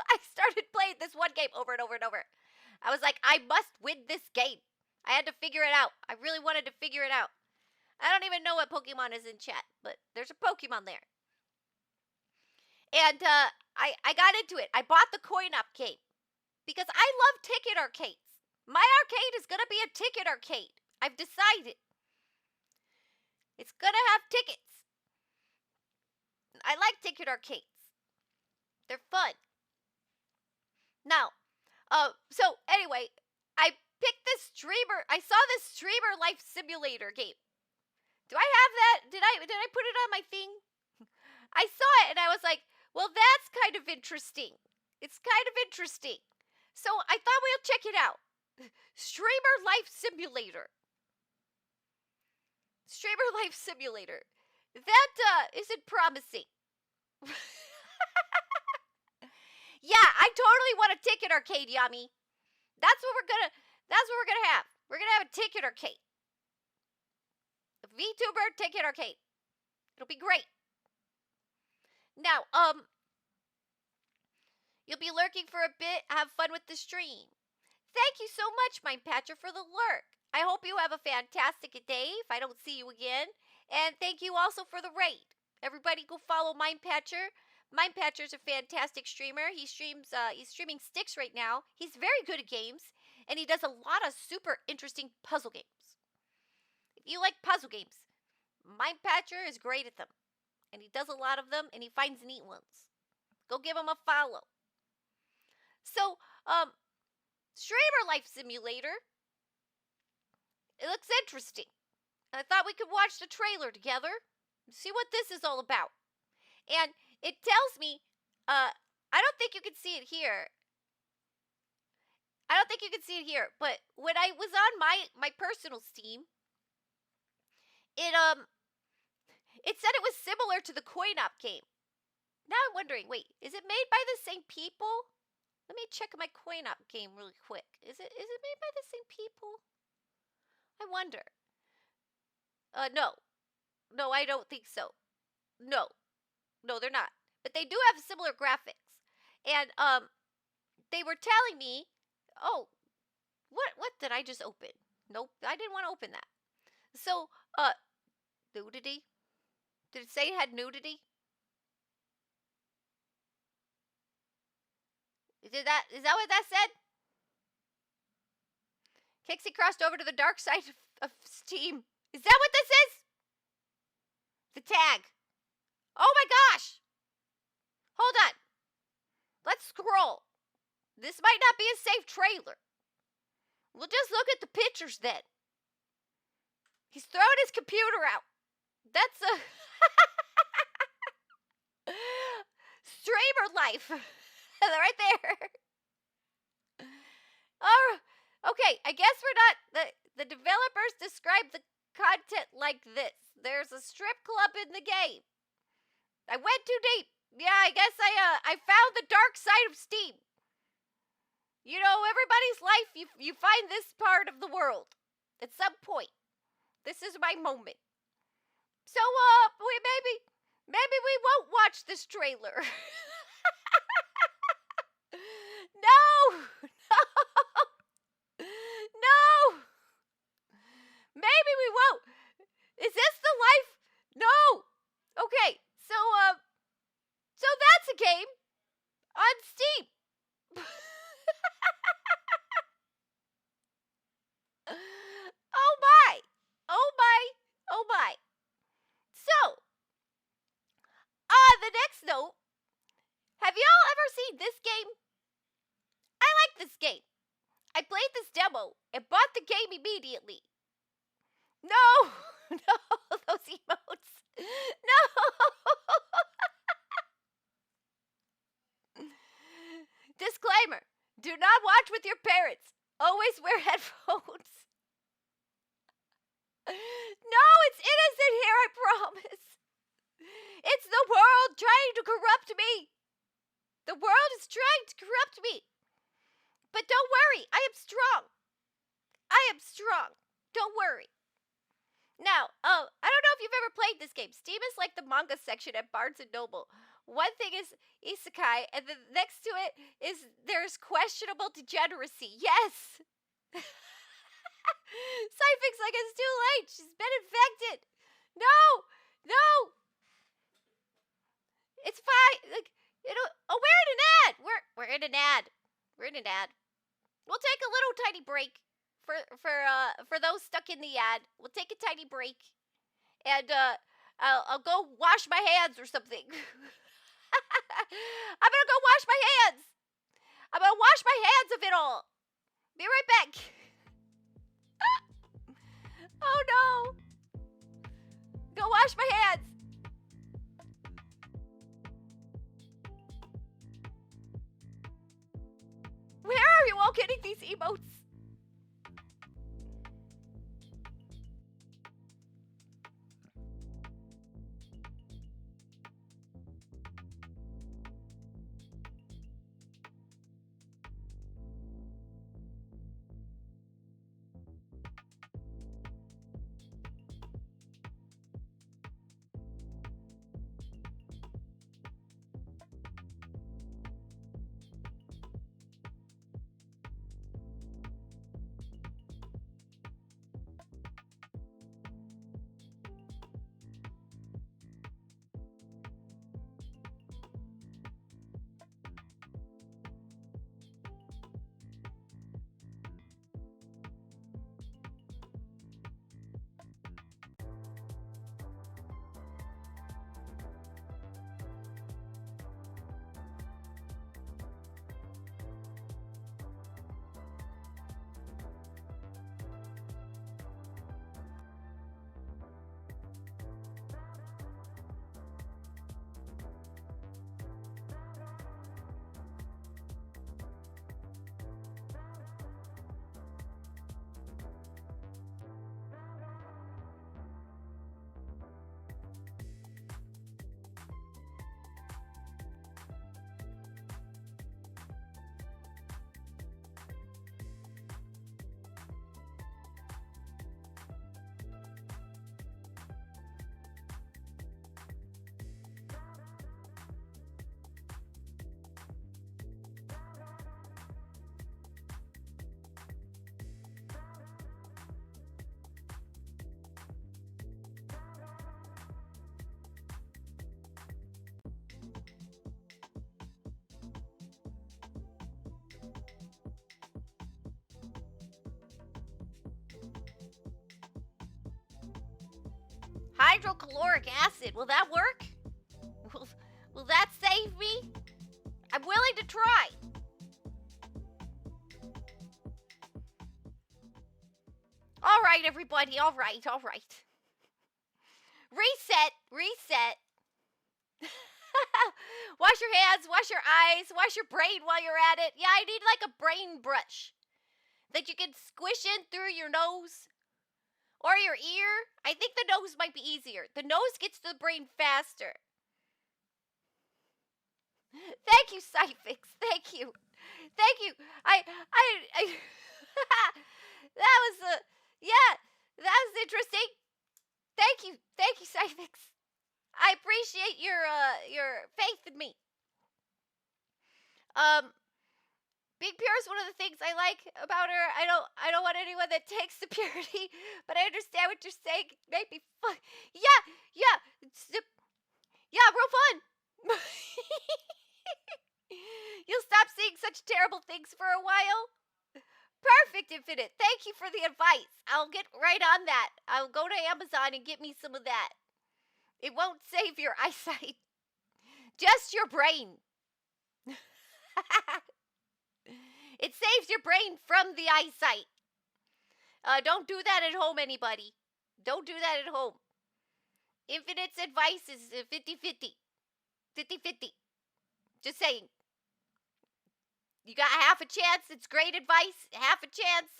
I started playing this one game over and over and over. I was like, I must win this game. I had to figure it out. I really wanted to figure it out. I don't even know what Pokemon is in chat, but there's a Pokemon there. And I got into it. I bought the coin-op game because I love ticket arcades. My arcade is going to be a ticket arcade. I've decided. It's going to have tickets. I like ticket arcades. They're fun. Now, so anyway, I picked this streamer. I saw this Streamer Life Simulator game. Do I have that? Did I put it on my thing? I saw it and I was like, well, that's kind of interesting. It's kind of interesting. So I thought we'll check it out. Streamer Life Simulator. Streamer Life Simulator. That isn't promising. Yeah, I totally want a ticket arcade, Yami. That's what we're gonna have. We're gonna have a ticket arcade. A VTuber ticket arcade. It'll be great. Now, you'll be lurking for a bit. Have fun with the stream. Thank you so much, Mind Patcher, for the lurk. I hope you have a fantastic day if I don't see you again. And thank you also for the raid. Everybody go follow Mind Patcher. Mind Patcher's a fantastic streamer. He's streaming Sticks right now. He's very good at games, and he does a lot of super interesting puzzle games. If you like puzzle games, Mind Patcher is great at them. And he does a lot of them, and he finds neat ones. Go give him a follow. So, Streamer Life Simulator. It looks interesting. I thought we could watch the trailer together and see what this is all about. And it tells me, I don't think you can see it here. I don't think you can see it here, but when I was on my personal Steam, it said it was similar to the Coin Op game. Now I'm wondering, wait, is it made by the same people? Let me check my Coin Op game really quick. Is it made by the same people? I wonder. No. No, I don't think so. No. No, they're not. But they do have similar graphics. And they were telling me, oh, what did I just open? Nope, I didn't want to open that. So, nudity? Did it say it had nudity? Is that what that said? Kixie crossed over to the dark side of Steam. Is that what this is? The tag. Oh my gosh! Hold on. Let's scroll. This might not be a safe trailer. We'll just look at the pictures then. He's throwing his computer out. That's a streamer life. Right there. Okay, I guess we're not... The developers describe the content like this. There's a strip club in the game. I went too deep. Yeah, I guess I found the dark side of Steam. You know, everybody's life, you find this part of the world. At some point. This is my moment. So, maybe we won't watch this trailer. No! No! Maybe we won't. Is this the life? No! Okay, so that's a game on Steam. Oh my! Oh my! Oh my! So, on the next note, have y'all ever seen this game? I like this game. I played this demo and bought the game immediately. No! No, those emotes. No! Disclaimer. Do not watch with your parents. Always wear headphones. No, it's innocent here, I promise. It's the world trying to corrupt me. The world is trying to corrupt me. But don't worry, I am strong. I am strong. Don't worry. Now, I don't know if you've ever played this game. Steam is like the manga section at Barnes & Noble. One thing is isekai, and then next to it is there's questionable degeneracy. Yes! Cyphix like it's too late. She's been infected. No! No! It's fine. Like, we're in an ad. We're in an ad. We're in an ad. We'll take a little tiny break for those stuck in the ad. We'll take a tiny break, and I'll go wash my hands or something. I'm gonna go wash my hands. I'm gonna wash my hands of it all. Be right back. Oh no. Go wash my hands. Where are you all getting these emotes? Hydrochloric acid. Will that work? Will that save me? I'm willing to try. All right, everybody. All right. Reset. Wash your hands, wash your eyes, wash your brain while you're at it. Yeah, I need like a brain brush that you can squish in through your nose or your ear. I think the nose might be easier. The nose gets to the brain faster. Thank you, Cyfix. Thank you. I that was yeah, that was interesting. Thank you, Cyfix. I appreciate your faith in me. Being pure is one of the things I like about her. I don't want anyone that takes the purity, but I understand what you're saying. Make me fun. Yeah, real fun. You'll stop seeing such terrible things for a while. Perfect, Infinite. Thank you for the advice. I'll get right on that. I'll go to Amazon and get me some of that. It won't save your eyesight, just your brain. It saves your brain from the eyesight. Don't do that at home, anybody. Don't do that at home. Infinite's advice is 50-50. 50-50. Just saying. You got half a chance. It's great advice. Half a chance.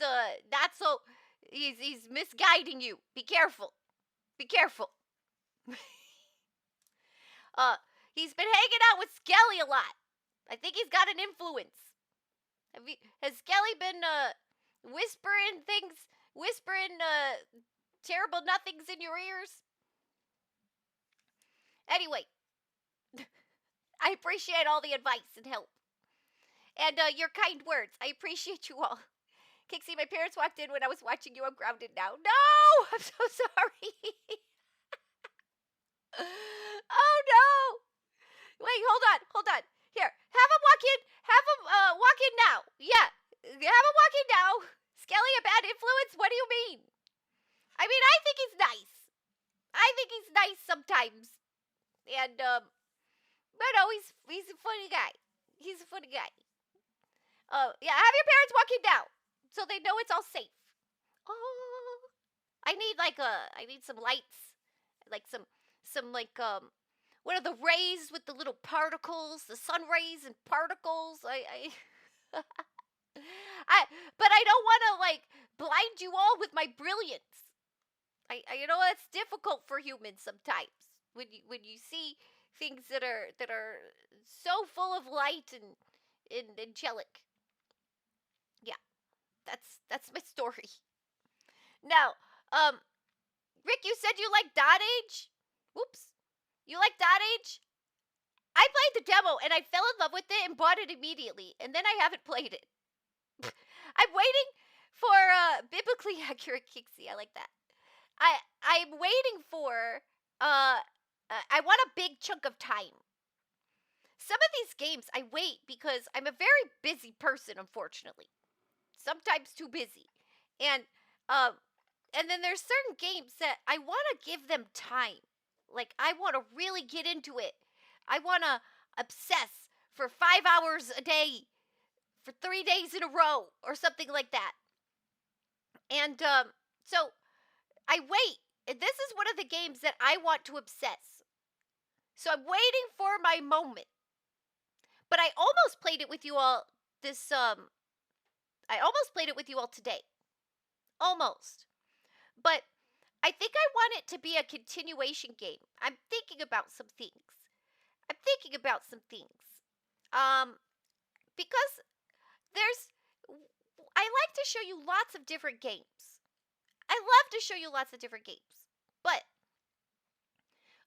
Not so. He's misguiding you. Be careful. Be careful. He's been hanging out with Skelly a lot. I think he's got an influence. Has Skelly been whispering terrible nothings in your ears? Anyway, I appreciate all the advice and help. And your kind words. I appreciate you all. Kixie, my parents walked in when I was watching you. I'm grounded now. No! I'm so sorry. Oh no! Wait, hold on. Here, have him walk in. Have him walk in now. Yeah, have him walk in now. Skelly, a bad influence? What do you mean? I mean, I think he's nice. I think he's nice sometimes. And but no, he's a funny guy. He's a funny guy. Yeah, have your parents walk in now so they know it's all safe. Oh, I need some lights, like some what are the rays with the little particles, the sun rays and particles. I but I don't want to like blind you all with my brilliance. I that's difficult for humans sometimes when you see things that are so full of light and angelic. Yeah, that's my story. Now, Rick, you said you like Dot Age? Whoops. You like Dot Age? I played the demo and I fell in love with it and bought it immediately, and then I haven't played it. I'm waiting for biblically accurate Kixie. I like that. I'm waiting for I want a big chunk of time. Some of these games I wait because I'm a very busy person, unfortunately. Sometimes too busy. And then there's certain games that I want to give them time. Like I want to really get into it. I want to obsess for 5 hours a day for 3 days in a row or something like that. And so I wait. And this is one of the games that I want to obsess. So I'm waiting for my moment. But I almost played it with you all I almost played it with you all today. Almost. But I think I want it to be a continuation game. I'm thinking about some things. Because I like to show you lots of different games. I love to show you lots of different games. But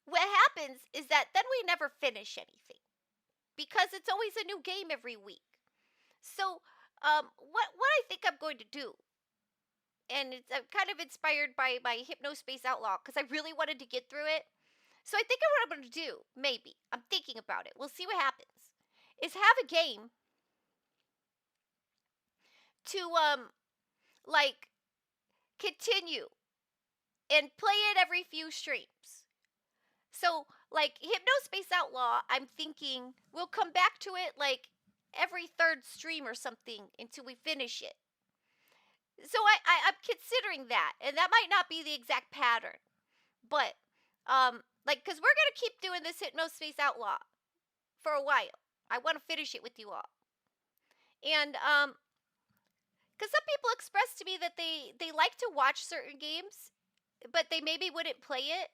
what happens is that then we never finish anything. Because it's always a new game every week. So, what I think I'm going to do, and it's kind of inspired by my Hypnospace Outlaw, because I really wanted to get through it. So I think what I'm going to do, maybe, I'm thinking about it, we'll see what happens, is have a game to, like, continue and play it every few streams. So, like Hypnospace Outlaw, I'm thinking we'll come back to it like every third stream or something until we finish it. So I'm considering that, and that might not be the exact pattern, but like, cause we're gonna keep doing this Hypnospace Outlaw for a while. I want to finish it with you all, and cause some people expressed to me that they like to watch certain games, but they maybe wouldn't play it.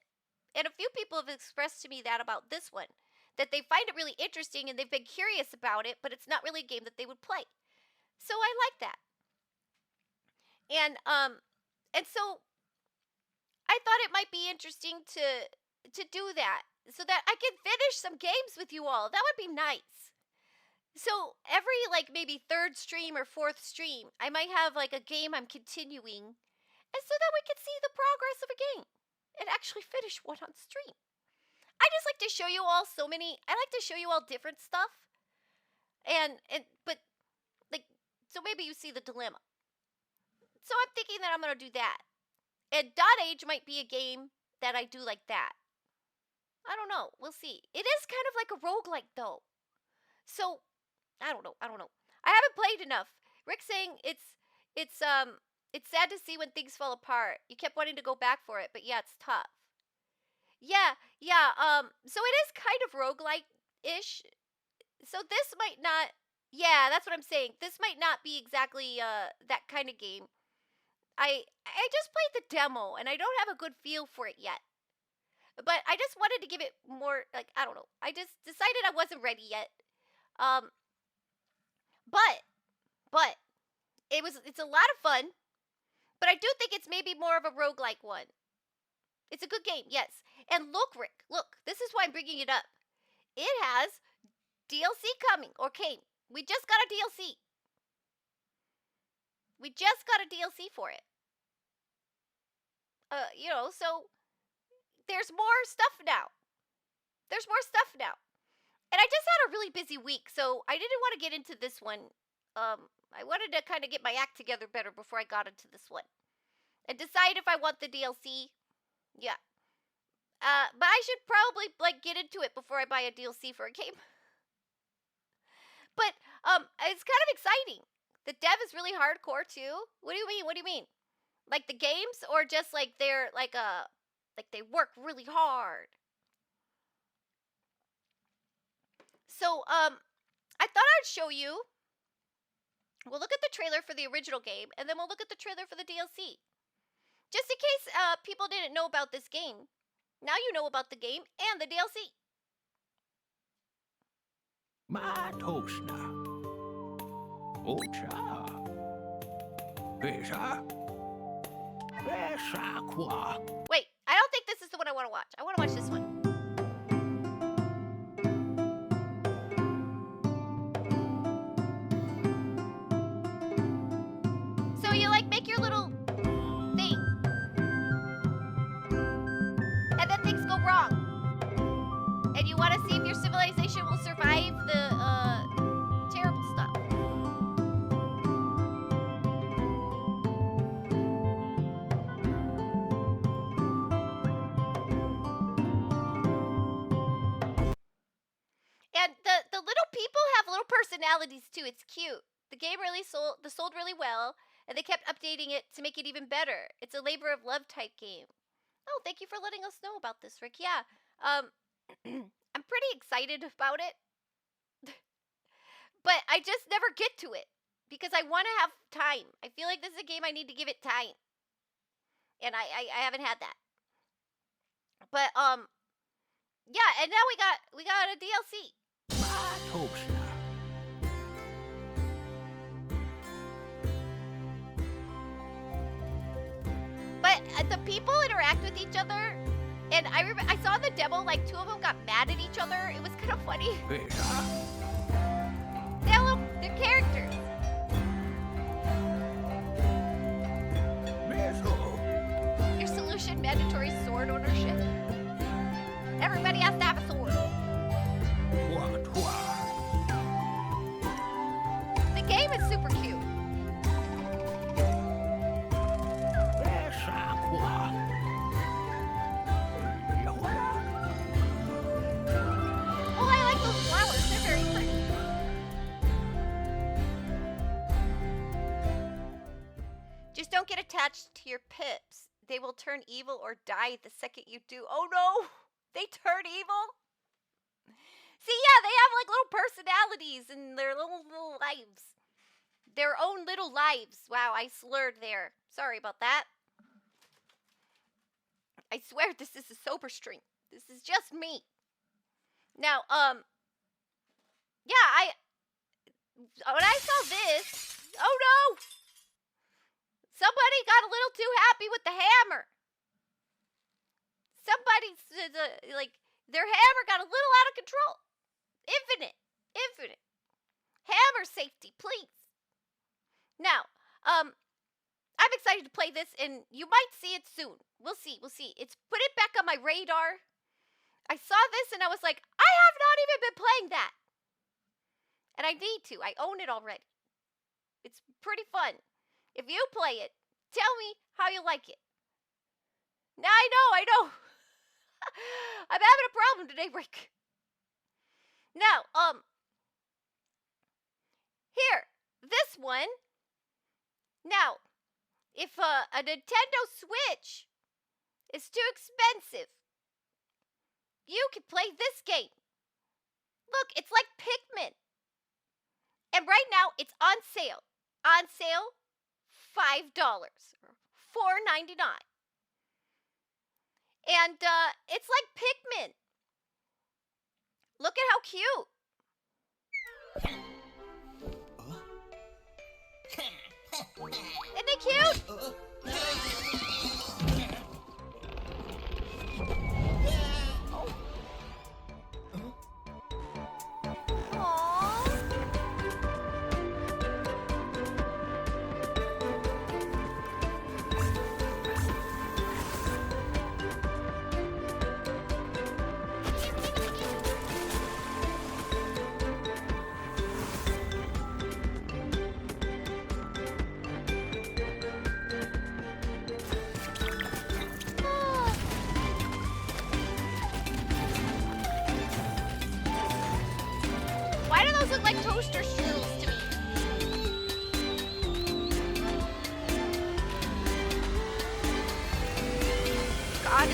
And a few people have expressed to me that about this one, that they find it really interesting and they've been curious about it, but it's not really a game that they would play. So I like that. And so I thought it might be interesting to do that so that I can finish some games with you all. That would be nice. So every like maybe third stream or fourth stream, I might have like a game I'm continuing, and so that we can see the progress of a game and actually finish one on stream. I just like to show you all I like to show you all different stuff. But like, so maybe you see the dilemma. So I'm thinking that I'm going to do that. And Dot Age might be a game that I do like that. I don't know. We'll see. It is kind of like a roguelike though. So, I don't know. I haven't played enough. Rick's saying it's sad to see when things fall apart. You kept wanting to go back for it, but yeah, it's tough. Yeah. So it is kind of roguelike-ish. So this might not, yeah, that's what I'm saying. This might not be exactly that kind of game. I just played the demo, and I don't have a good feel for it yet. But I just wanted to give it more, like, I don't know. I just decided I wasn't ready yet. But it's a lot of fun. But I do think it's maybe more of a roguelike one. It's a good game, yes. And look, Rick, look, this is why I'm bringing it up. It has DLC coming, or came. We just got a DLC. We just got a DLC for it. So there's more stuff now. And I just had a really busy week, so I didn't want to get into this one. I wanted to kind of get my act together better before I got into this one. And decide if I want the DLC. Yeah. But I should probably, like, get into it before I buy a DLC for a game. But, it's kind of exciting. The dev is really hardcore, too. What do you mean? Like, the games? Or just, like, they're, like, they work really hard? So, I thought I'd show you. We'll look at the trailer for the original game, and then we'll look at the trailer for the DLC. Just in case, people didn't know about this game. Now you know about the game and the DLC. Matosna. Ocha. Pesa. Pesaqua. Wait, I don't think this is the one I want to watch. I want to watch this one. So you like make your little thing. And then things go wrong. And you want to see if your civilization will survive the terrible stuff. And the little people have little personalities too. It's cute. The game really sold really well, and they kept updating it to make it even better. It's a labor of love type game. Oh, thank you for letting us know about this, Rick. Yeah, I'm pretty excited about it, but I just never get to it because I want to have time. I feel like this is a game I need to give it time, and I haven't had that. But yeah, and now we got a DLC. Matosna. But the people interact with each other, and I saw in the demo like two of them got mad at each other. It was kind of funny. Pesa. They're characters. Meso. Your solution: mandatory sword ownership. Everybody has to have a sword. Watwa. The game is super cute. Pesaqua. Just don't get attached to your pips. They will turn evil or die the second you do. Oh no! They turn evil? See, yeah, they have like little personalities and their little lives. Their own little lives. Wow, I slurred there. Sorry about that. I swear this is a sober stream. This is just me. Now, yeah, when I saw this, oh no! Somebody got a little too happy with the hammer. Somebody, like, their hammer got a little out of control. Infinite. Hammer safety, please. Now, I'm excited to play this, and you might see it soon. We'll see. It's put it back on my radar. I saw this, and I was like, I have not even been playing that. And I need to. I own it already. It's pretty fun. If you play it, tell me how you like it. Now, I know. I'm having a problem today, Rick. Now, here, this one. Now, if a Nintendo Switch is too expensive, you can play this game. Look, it's like Pikmin. And right now, it's on sale. On sale, $5, $4.99. And it's like Pikmin. Look at how cute. Isn't it cute? Why do those look like toaster strudels to me? God,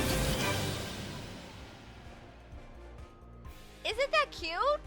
isn't that cute?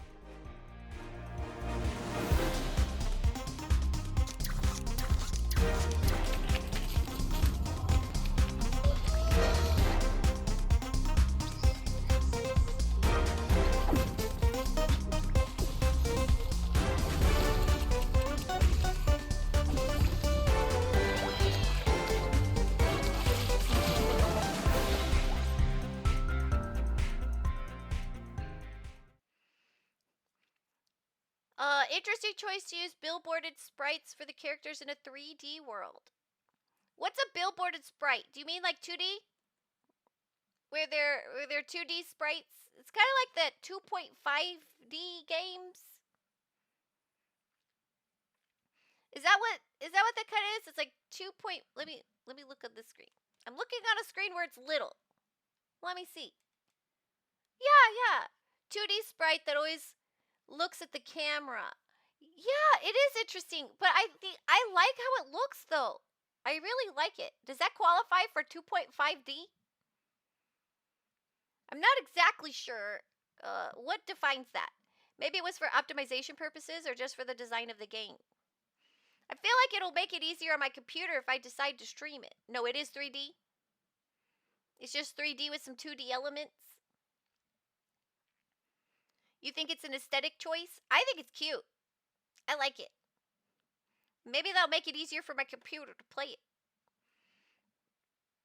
Interesting choice to use billboarded sprites for the characters in a 3D world. What's a billboarded sprite? Do you mean like 2D? Where they're 2D sprites? It's kind of like the 2.5D games. Is that what that kind of is? It's like 2. Let me look at the screen. I'm looking on a screen where it's little. Let me see. Yeah. 2D sprite that always looks at the camera. Yeah, it is interesting, but I like how it looks though. I really like it. Does that qualify for 2.5D? I'm not exactly sure what defines that. Maybe it was for optimization purposes or just for the design of the game. I feel like it'll make it easier on my computer if I decide to stream it. No, it is 3D. It's just 3D with some 2D elements. You think it's an aesthetic choice? I think it's cute. I like it. Maybe that'll make it easier for my computer to play it.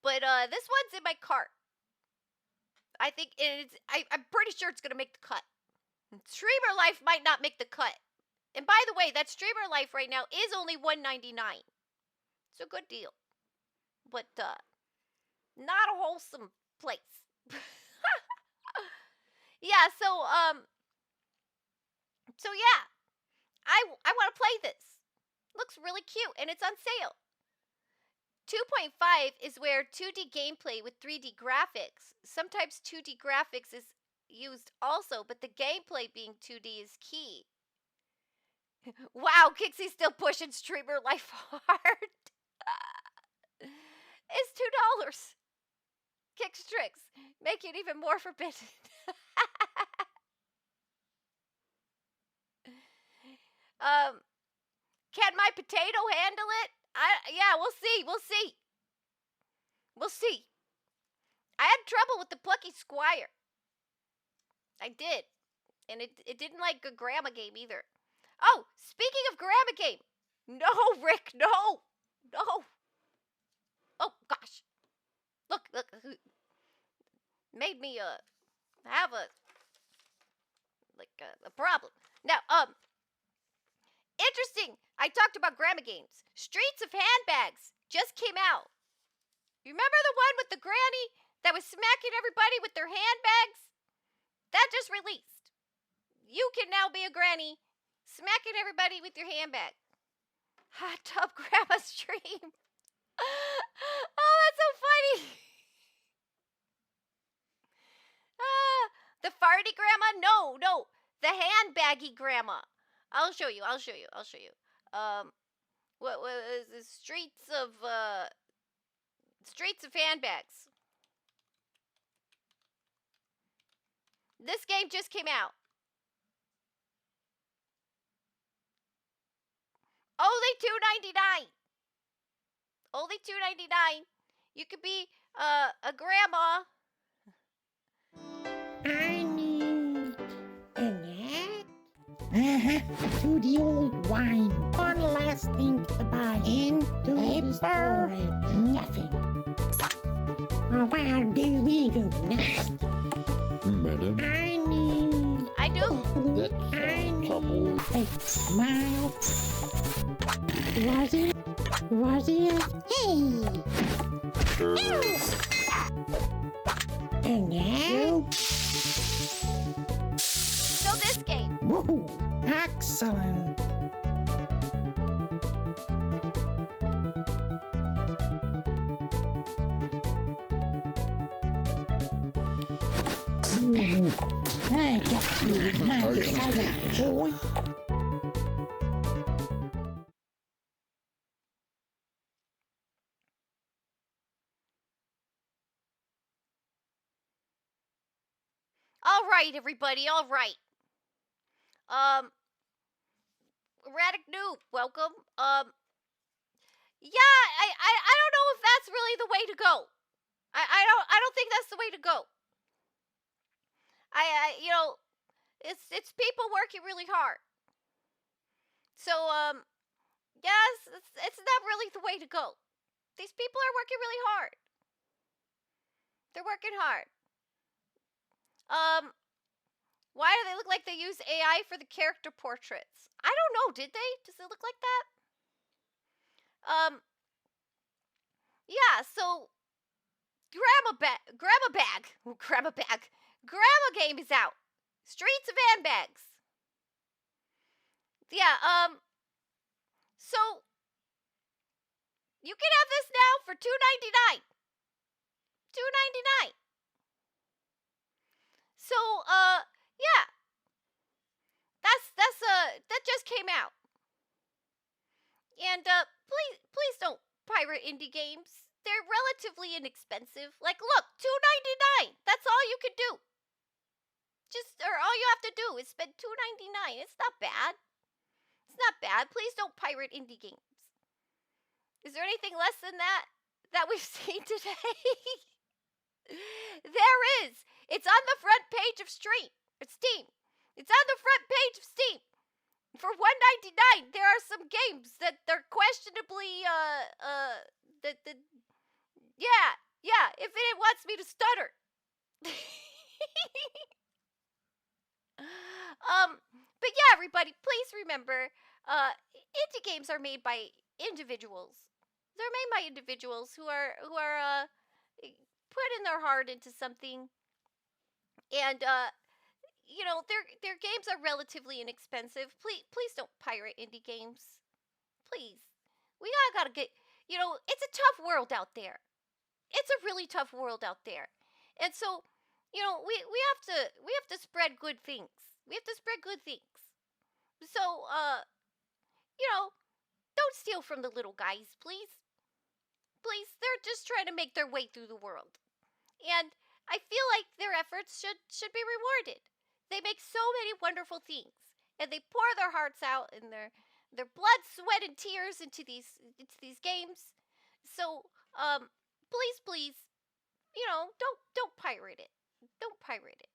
But this one's in my cart. I think I'm pretty sure it's gonna make the cut. Streamer Life might not make the cut. And by the way, that Streamer Life right now is only $1.99. It's a good deal. But not a wholesome place. Yeah, so yeah. I want to play this. Looks really cute and it's on sale. 2.5 is where 2D gameplay with 3D graphics. Sometimes 2D graphics is used also, but the gameplay being 2D is key. Wow, Kixie's still pushing Streamer Life hard. is $2. Kicks tricks make it even more forbidden. Can my potato handle it? Yeah, we'll see. We'll see. We'll see. I had trouble with the plucky squire. I did. And it didn't like a grandma game either. Oh, speaking of grandma game. No, Rick, no. No. Oh gosh. Look. Made me have a problem. Now, interesting. I talked about grandma games. Streets of Handbags just came out. You remember the one with the granny that was smacking everybody with their handbags? That just released. You can now be a granny smacking everybody with your handbag. Hot tub grandma stream. Oh, that's so funny. The farty grandma? No. The handbaggy grandma. I'll show you. What was the streets of handbags? This game just came out. Only $2.99. Only $2.99. You could be a grandma. I need to the old wine. One last thing to buy into the storage. Nothing. Where do we go next? Madam, I need. I do. I need trouble. a smile. Was it? Hey! And now? So this game. Woohoo! Excellent! I got you with my desire, boy. All right, everybody. All right. Erratic Noob, welcome. Yeah, I don't know if that's really the way to go. I don't think that's the way to go. It's people working really hard. So yes, it's not really the way to go. These people are working really hard. They're working hard. Why do they look like they use AI for the character portraits? I don't know, did they? Does it look like that? Yeah, so Grandma game is out. Streets of Handbags. Yeah, so you can have this now for $2.99. $2.99. So, yeah. That just came out. And please don't pirate indie games. They're relatively inexpensive. Like, look, $2.99. That's all you can do. All you have to do is spend $2.99. It's not bad. It's not bad. Please don't pirate indie games. Is there anything less than that we've seen today? There is. It's on the front page of Steam. It's on the front page of Steam. For $1.99, there are some games that they're questionably yeah, if it wants me to stutter. But yeah, everybody, please remember, indie games are made by individuals. They're made by individuals who are putting their heart into something, and their games are relatively inexpensive. Please don't pirate indie games. Please, we gotta get. It's a tough world out there. It's a really tough world out there, and so we have to spread good things. We have to spread good things. So don't steal from the little guys, please. please, they're just trying to make their way through the world. And I feel like their efforts should be rewarded. They make so many wonderful things, and they pour their hearts out and their blood, sweat, and tears into these games. So, please, don't pirate it. Don't pirate it.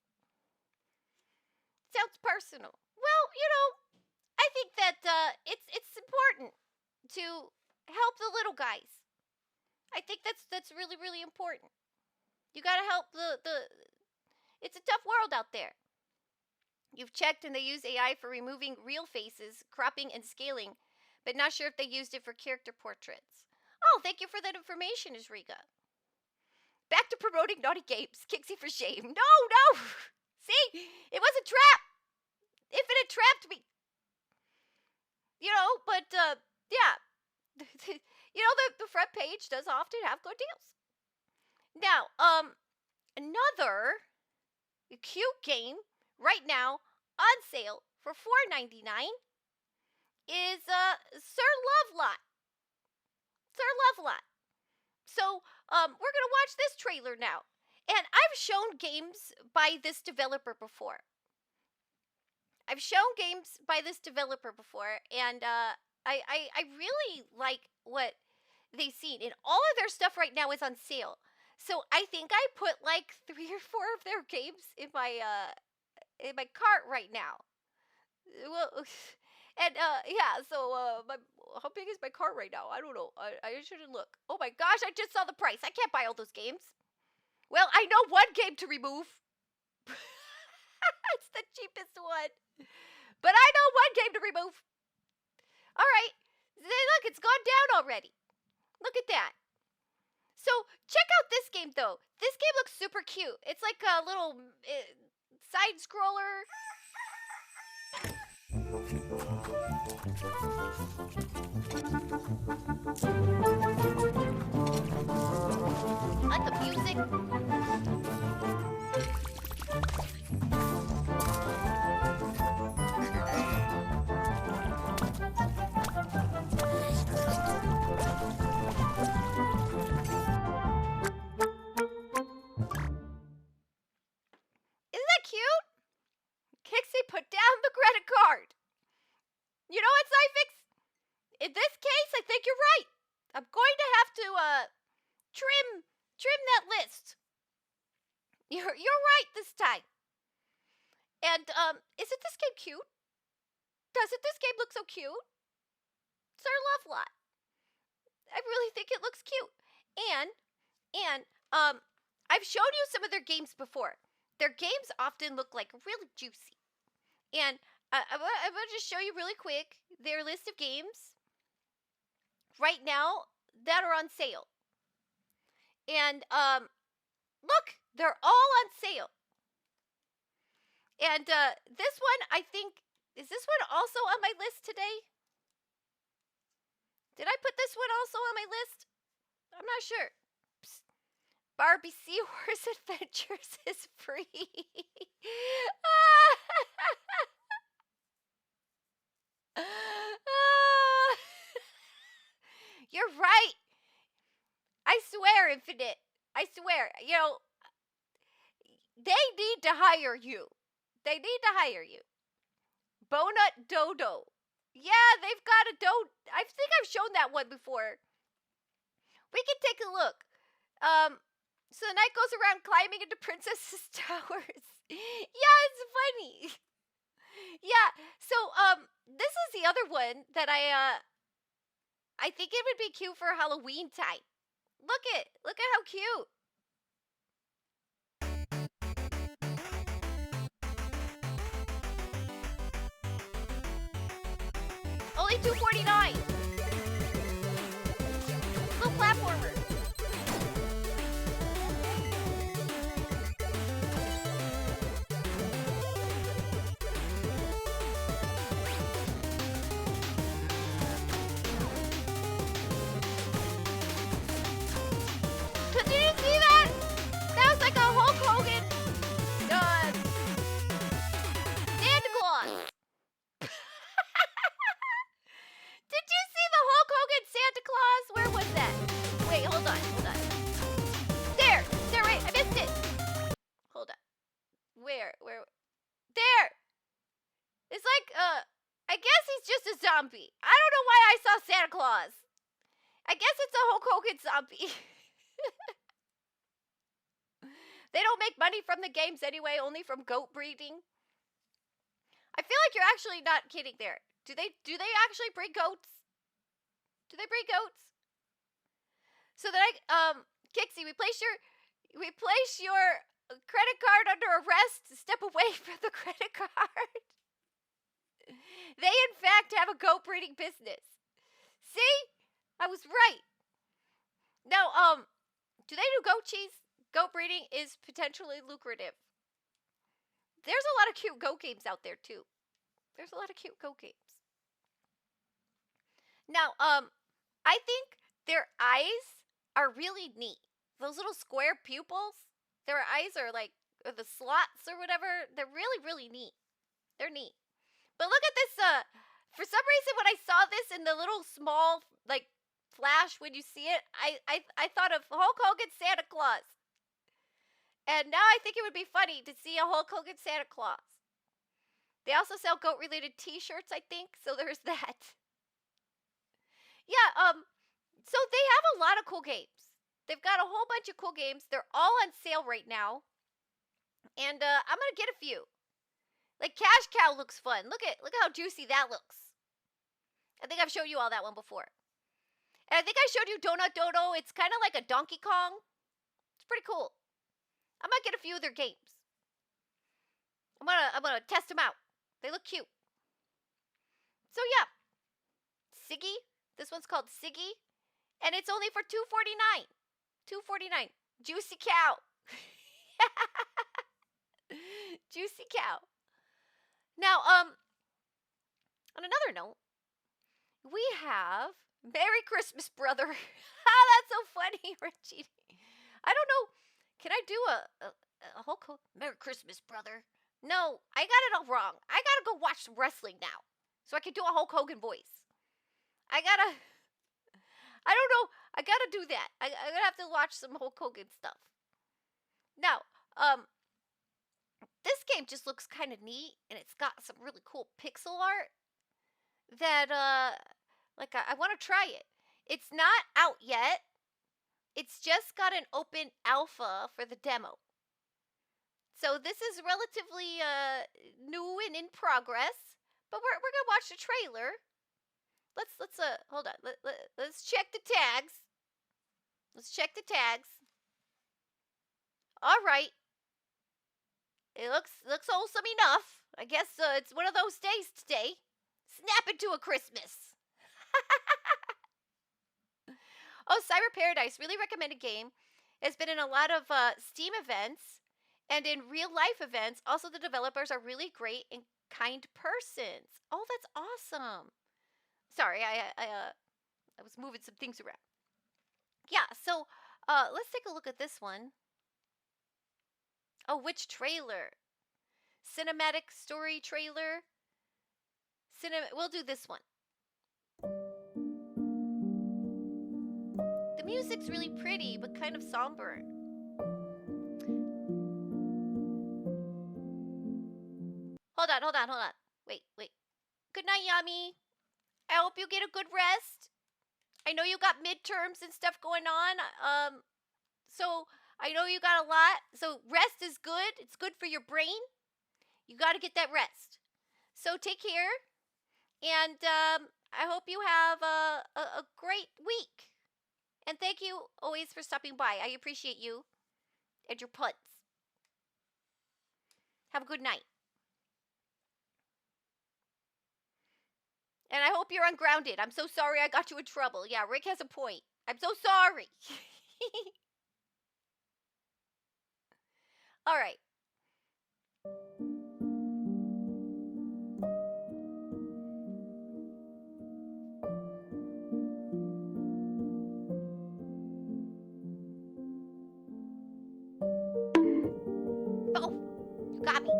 Sounds personal. Well, I think that it's important to help the little guys. I think that's really, really important. You gotta help the. It's a tough world out there. You've checked and they use AI for removing real faces, cropping and scaling, but not sure if they used it for character portraits. Oh, thank you for that information, Isriga. Back to promoting naughty games. Kixie for shame. No! See? It was a trap! Infinite trapped me! But, yeah. The front page does often have good deals. Now, another cute game right now on sale for $4.99 is Sir Lovelot. Sir Lovelot. So, we're gonna watch this trailer now. And I've shown games by this developer before. And I really like what they've seen. And all of their stuff right now is on sale. So I think I put like 3 or 4 of their games in my cart right now. Well, and yeah, so how big is my cart right now? I don't know. I shouldn't look. Oh my gosh, I just saw the price. I can't buy all those games. Well, I know one game to remove. It's the cheapest one. But I know one game to remove. All right. Look, it's gone down already. Look at that. So, check out this game, though. This game looks super cute. It's like a little side scroller. I like the music. Isn't that cute? Kixie, put down the credit card. You know what, Cyfix? In this case, I think you're right. I'm going to have to trim that list. You're right this time. And isn't this game cute? Doesn't this game look so cute? Sir Lovelot. I really think it looks cute. And I've shown you some of their games before. Their games often look like really juicy. And I'm going to just show you really quick their list of games right now that are on sale. And look, they're all on sale. And this one, I think, is this one also on my list today? Did I put this one also on my list? I'm not sure. Psst. Barbie Seahorse Adventures is free. You're right. I swear, Infinite. I swear. They need to hire you. Bonut Dodo. Yeah, they've got a dodo. I think I've shown that one before. We can take a look. So the knight goes around climbing into princesses' towers. Yeah, it's funny. Yeah, so this is the other one that I think it would be cute for Halloween time. Look at how cute. Only $2.49. Little platformer. Did you see that? That was like a Hulk Hogan Santa Claus. Did you zombie. I don't know why I saw Santa Claus. I guess it's a Hulk Hogan zombie. They don't make money from the games anyway, only from goat breeding. I feel like you're actually not kidding there. Do they actually breed goats? Do they breed goats? So that Kixie, we place your credit card under arrest. Step away from the credit card. They in fact have a goat breeding business. See? I was right. Now, do they do goat cheese? Goat breeding is potentially lucrative. There's a lot of cute goat games out there too. There's a lot of cute goat games. Now, I think their eyes are really neat. Those little square pupils, their eyes are like the slots or whatever. They're really, really neat. They're neat. But look at this. For some reason, when I saw this in the little small like flash, when you see it, I thought of Hulk Hogan Santa Claus. And now I think it would be funny to see a Hulk Hogan Santa Claus. They also sell goat-related t-shirts, I think, so there's that. Yeah, so they have a lot of cool games. They've got a whole bunch of cool games. They're all on sale right now. And I'm going to get a few. Like Cash Cow looks fun. Look how juicy that looks. I think I've showed you all that one before. And I think I showed you Donut Dodo. It's kind of like a Donkey Kong. It's pretty cool. I might get a few of their games. I'm gonna test them out. They look cute. So yeah, Siggy. This one's called Siggy, and it's only for $2.49. $2.49. Juicy cow. Juicy cow. Now, on another note, we have Merry Christmas, brother. Ah, that's so funny, Richie. I don't know. Can I do a Hulk Hogan? Merry Christmas, brother. No, I got it all wrong. I gotta go watch some wrestling now, so I can do a Hulk Hogan voice. I don't know. I gotta do that. I'm gonna have to watch some Hulk Hogan stuff. Now, this game just looks kind of neat, and it's got some really cool pixel art that, I want to try it. It's not out yet. It's just got an open alpha for the demo. So this is relatively new and in progress, but we're going to watch the trailer. Let's hold on. Let's check the tags. Let's check the tags. All right. It looks wholesome enough. I guess it's one of those days today. Snap into a Christmas. Oh, Cyber Paradise, really recommended game. It's been in a lot of Steam events and in real life events. Also, the developers are really great and kind persons. Oh, that's awesome. Sorry, I was moving some things around. Yeah, so let's take a look at this one. Oh, which trailer? Cinematic story trailer. We'll do this one. The music's really pretty, but kind of somber. Hold on. Wait. Good night, Yami. I hope you get a good rest. I know you got midterms and stuff going on. So I know you got a lot. So rest is good. It's good for your brain. You got to get that rest. So take care. And I hope you have a great week. And thank you always for stopping by. I appreciate you and your puns. Have a good night. And I hope you're ungrounded. I'm so sorry I got you in trouble. Yeah, Rick has a point. I'm so sorry. All right. Oh, you got me.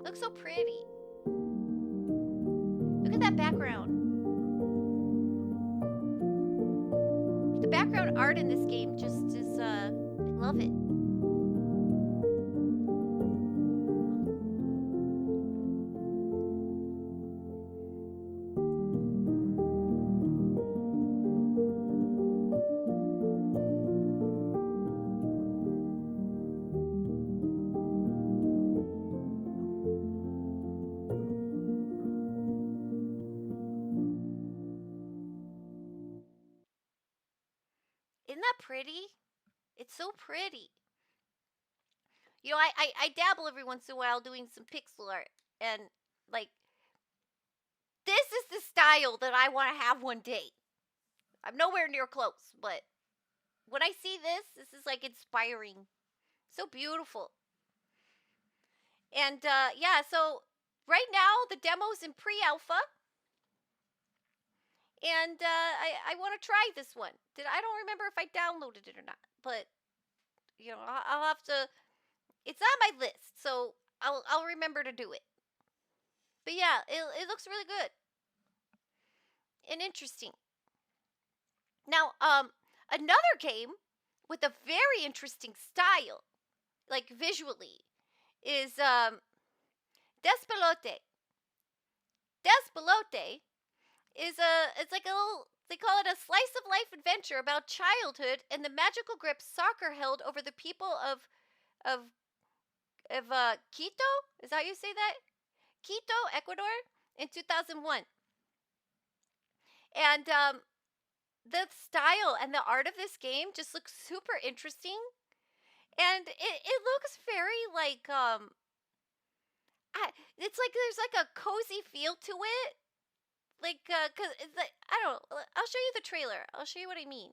Looks so pretty. Look at that background. The background art in this game just is, I love it. that pretty? It's so pretty. You know, I dabble every once in a while doing some pixel art, and like this is the style that I want to have one day. I'm nowhere near close, but when I see this is like inspiring. So beautiful. And yeah, so right now the demo's in pre-alpha, and I want to try this one. I don't remember if I downloaded it or not, but you know, I'll have to. It's on my list, so I'll remember to do it. But yeah, it looks really good and interesting. Now, another game with a very interesting style, like visually, is Despelote. Despelote is it's like a little, they call it a slice of life adventure about childhood and the magical grip soccer held over the people of Quito. Is that how you say that? Quito, Ecuador, in 2001. And the style and the art of this game just looks super interesting, and it looks very like it's like there's like a cozy feel to it, like cause it's like, I don't know. I'll show you the trailer. I'll show you what I mean.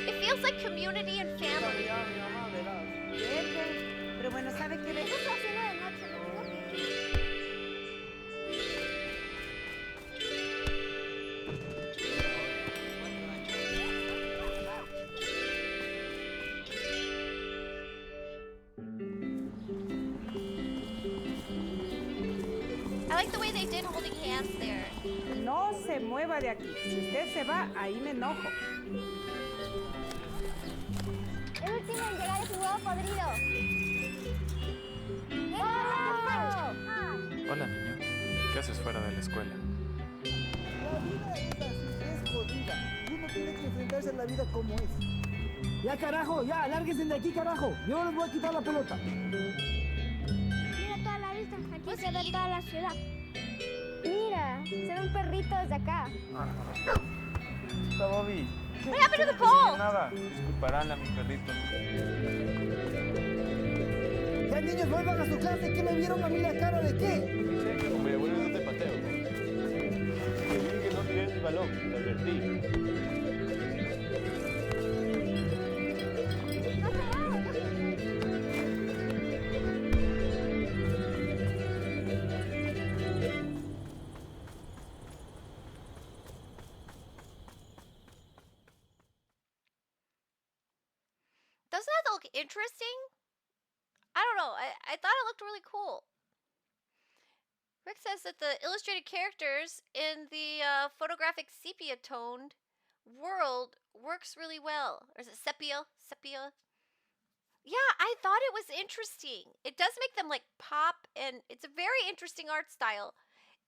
It feels like community and family. Pero bueno, ¿sabe qué? Eso está haciendo de noche, ¿no? I like the way they did holding hands there. No se mueva de aquí. Si usted se va, ahí me enojo. El último en llegar es un huevo podrido. Hola, niño. ¿Qué haces fuera de la escuela? La vida es así, es jodida. Y uno tiene que enfrentarse a la vida como es. Ya, carajo, ya, lárguense de aquí, carajo. Yo les voy a quitar la pelota. Mira toda la vista, aquí se ve toda la ciudad. Mira, se ve un perrito desde acá. Está Bobby. What happened to the ball? Nada. Disculparán a mi perrito. Ya, niños, vuelvan a su clase. ¿Qué me vieron a mí la cara de qué? Hombre, bueno, no te pateo. Te dije que no tires el balón. Te advertí. Doesn't that look interesting? I don't know. I thought it looked really cool. Rick says that the illustrated characters in the photographic sepia-toned world works really well. Or is it sepia? Sepia? Yeah, I thought it was interesting. It does make them like pop, and it's a very interesting art style.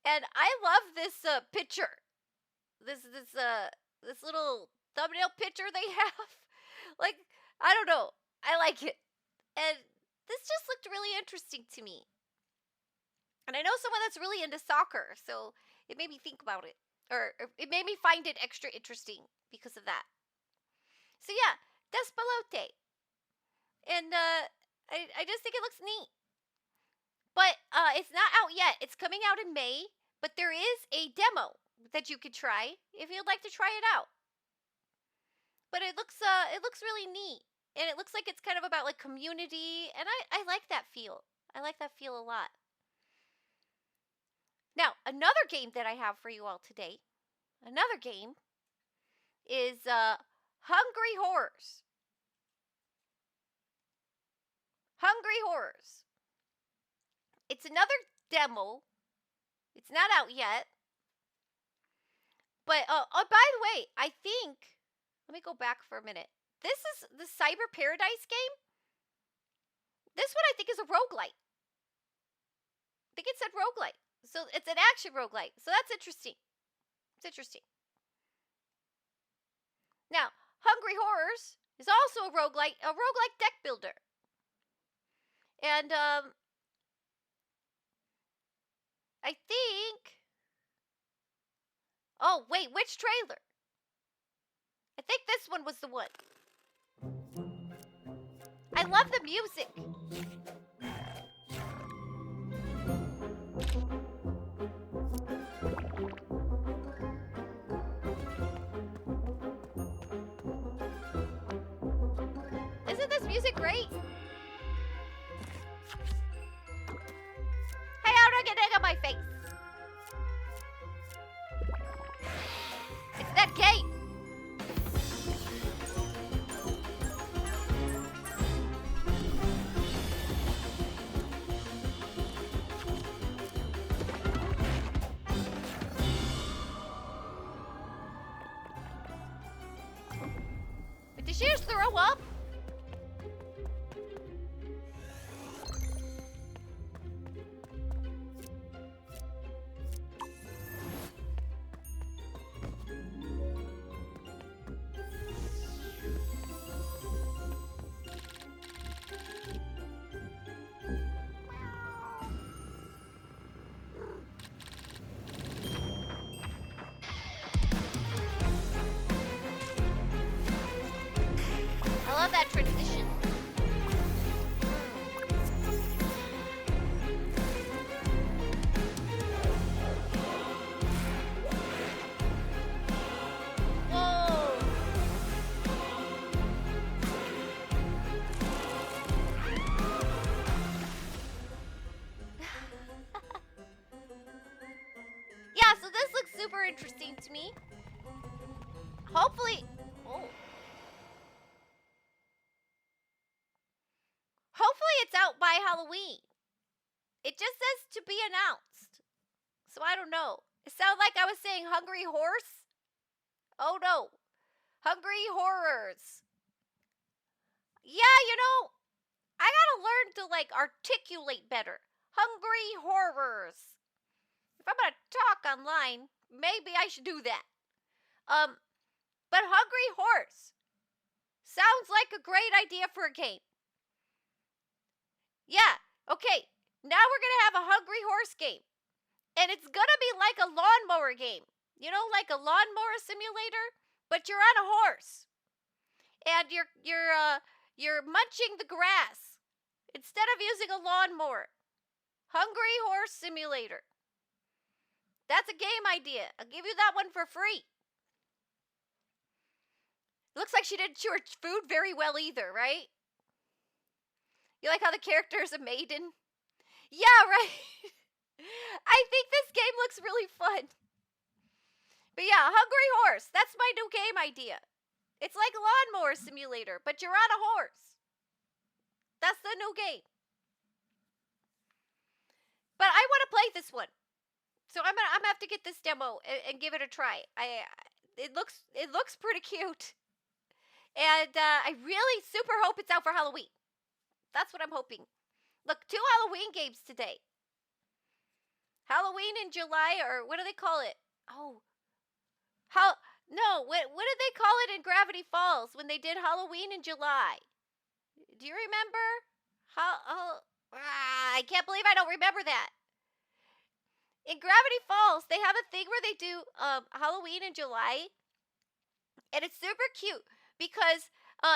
And I love this picture. This little thumbnail picture they have. Like, I don't know. I like it. And this just looked really interesting to me. And I know someone that's really into soccer, so it made me think about it. Or it made me find it extra interesting because of that. So yeah, Despelote. And I just think it looks neat. But it's not out yet. It's coming out in May. But there is a demo that you could try if you'd like to try it out. But it looks really neat. And it looks like it's kind of about like community, and I like that feel. I like that feel a lot. Now, another game that I have for you all today, another game is Hungry Horrors. Hungry Horrors. It's another demo. It's not out yet. But oh, by the way, I think, let me go back for a minute. This is the Cyber Paradise game. This one I think is a roguelite. I think it said roguelite. So it's an action roguelite. So that's interesting. It's interesting. Now, Hungry Horrors is also a roguelite deck builder. And I think. Oh, wait, which trailer? I think this one was the one. I love the music. Isn't this music great? Hey, how do I get egg on my face? It's that game. Did she just throw up? I love that transition. Whoa. Yeah, so this looks super interesting to me. Hopefully, oh. Hopefully it's out by Halloween. It just says to be announced. So I don't know. It sounded like I was saying hungry horse. Oh no. Hungry horrors. Yeah, you know, I gotta learn to like articulate better. Hungry horrors. If I'm gonna talk online, maybe I should do that. But hungry horse sounds like a great idea for a game. Yeah, okay. Now we're gonna have a hungry horse game. And it's gonna be like a lawnmower game. You know, like a lawnmower simulator, but you're on a horse. And you're munching the grass instead of using a lawnmower. Hungry horse simulator. That's a game idea. I'll give you that one for free. Looks like she didn't chew her food very well either, right? You like how the character is a maiden? Yeah, right? I think this game looks really fun. But yeah, Hungry Horse. That's my new game idea. It's like a lawnmower simulator, but you're on a horse. That's the new game. But I want to play this one. So I'm gonna have to get this demo and give it a try. It looks pretty cute. And I really super hope it's out for Halloween. That's what I'm hoping. Look, 2 Halloween games today. Halloween in July, or what do they call it? Oh. What did they call it in Gravity Falls when they did Halloween in July? Do you remember? I can't believe I don't remember that. In Gravity Falls, they have a thing where they do Halloween in July. And it's super cute because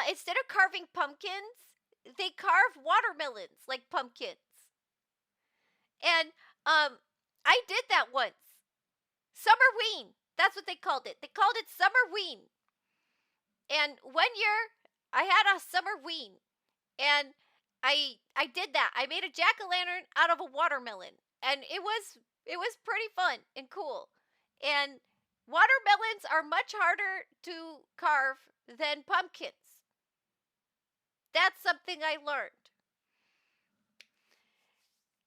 instead of carving pumpkins, they carve watermelons like pumpkins. And I did that once. Summerween. That's what they called it. They called it Summerween. And one year, I had a Summerween. And I did that. I made a jack-o'-lantern out of a watermelon. And it was pretty fun and cool. And watermelons are much harder to carve than pumpkins. That's something I learned.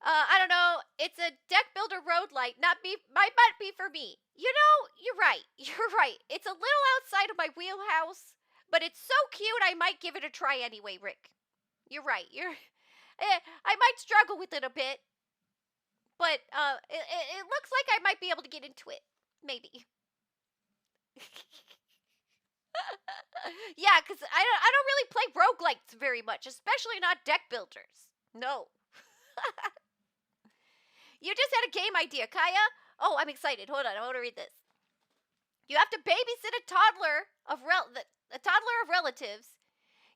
I don't know. It's a deck builder road light. Might not be for me. You know, you're right. You're right. It's a little outside of my wheelhouse, but it's so cute. I might give it a try anyway, Rick. You're right. I might struggle with it a bit, but it looks like I might be able to get into it. Maybe. Yeah, because I don't really play roguelites very much, especially not deck builders. No. You just had a game idea, Kaya. Oh, I'm excited. Hold on, I want to read this. You have to babysit a toddler of relatives.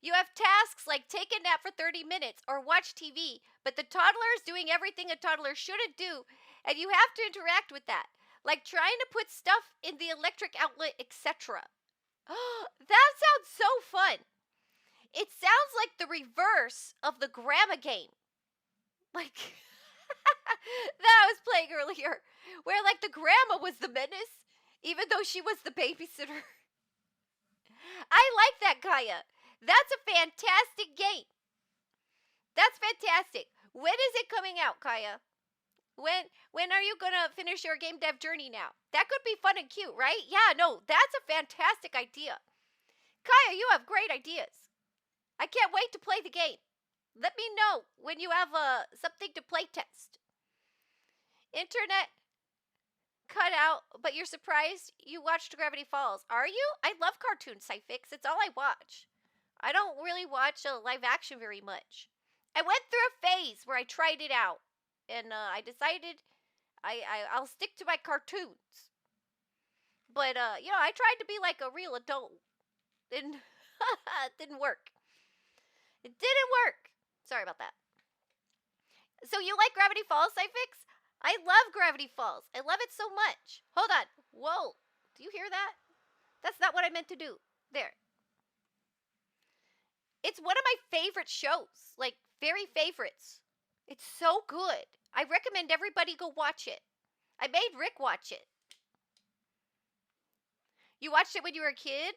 You have tasks like take a nap for 30 minutes or watch TV, but the toddler is doing everything a toddler shouldn't do, and you have to interact with that, like trying to put stuff in the electric outlet, etc. That sounds so fun. It sounds like the reverse of the grandma game. Like that I was playing earlier, where like the grandma was the menace, even though she was the babysitter. I like that, Kaya. That's a fantastic game. That's fantastic. When is it coming out, Kaya? When are you gonna finish your game dev journey now? That could be fun and cute, right? Yeah, no, that's a fantastic idea. Kaya, you have great ideas. I can't wait to play the game. Let me know when you have something to play test. Internet cut out, but you're surprised you watched Gravity Falls. Are you? I love cartoons, Cyfix. It's all I watch. I don't really watch live action very much. I went through a phase where I tried it out, and I decided I'll stick to my cartoons. But you know, I tried to be like a real adult, and it didn't work. It didn't work. Sorry about that. So you like Gravity Falls, Cyfix? I love Gravity Falls. I love it so much. Hold on. Whoa. Do you hear that? That's not what I meant to do. There. It's one of my favorite shows. Like, very favorites. It's so good. I recommend everybody go watch it. I made Rick watch it. You watched it when you were a kid?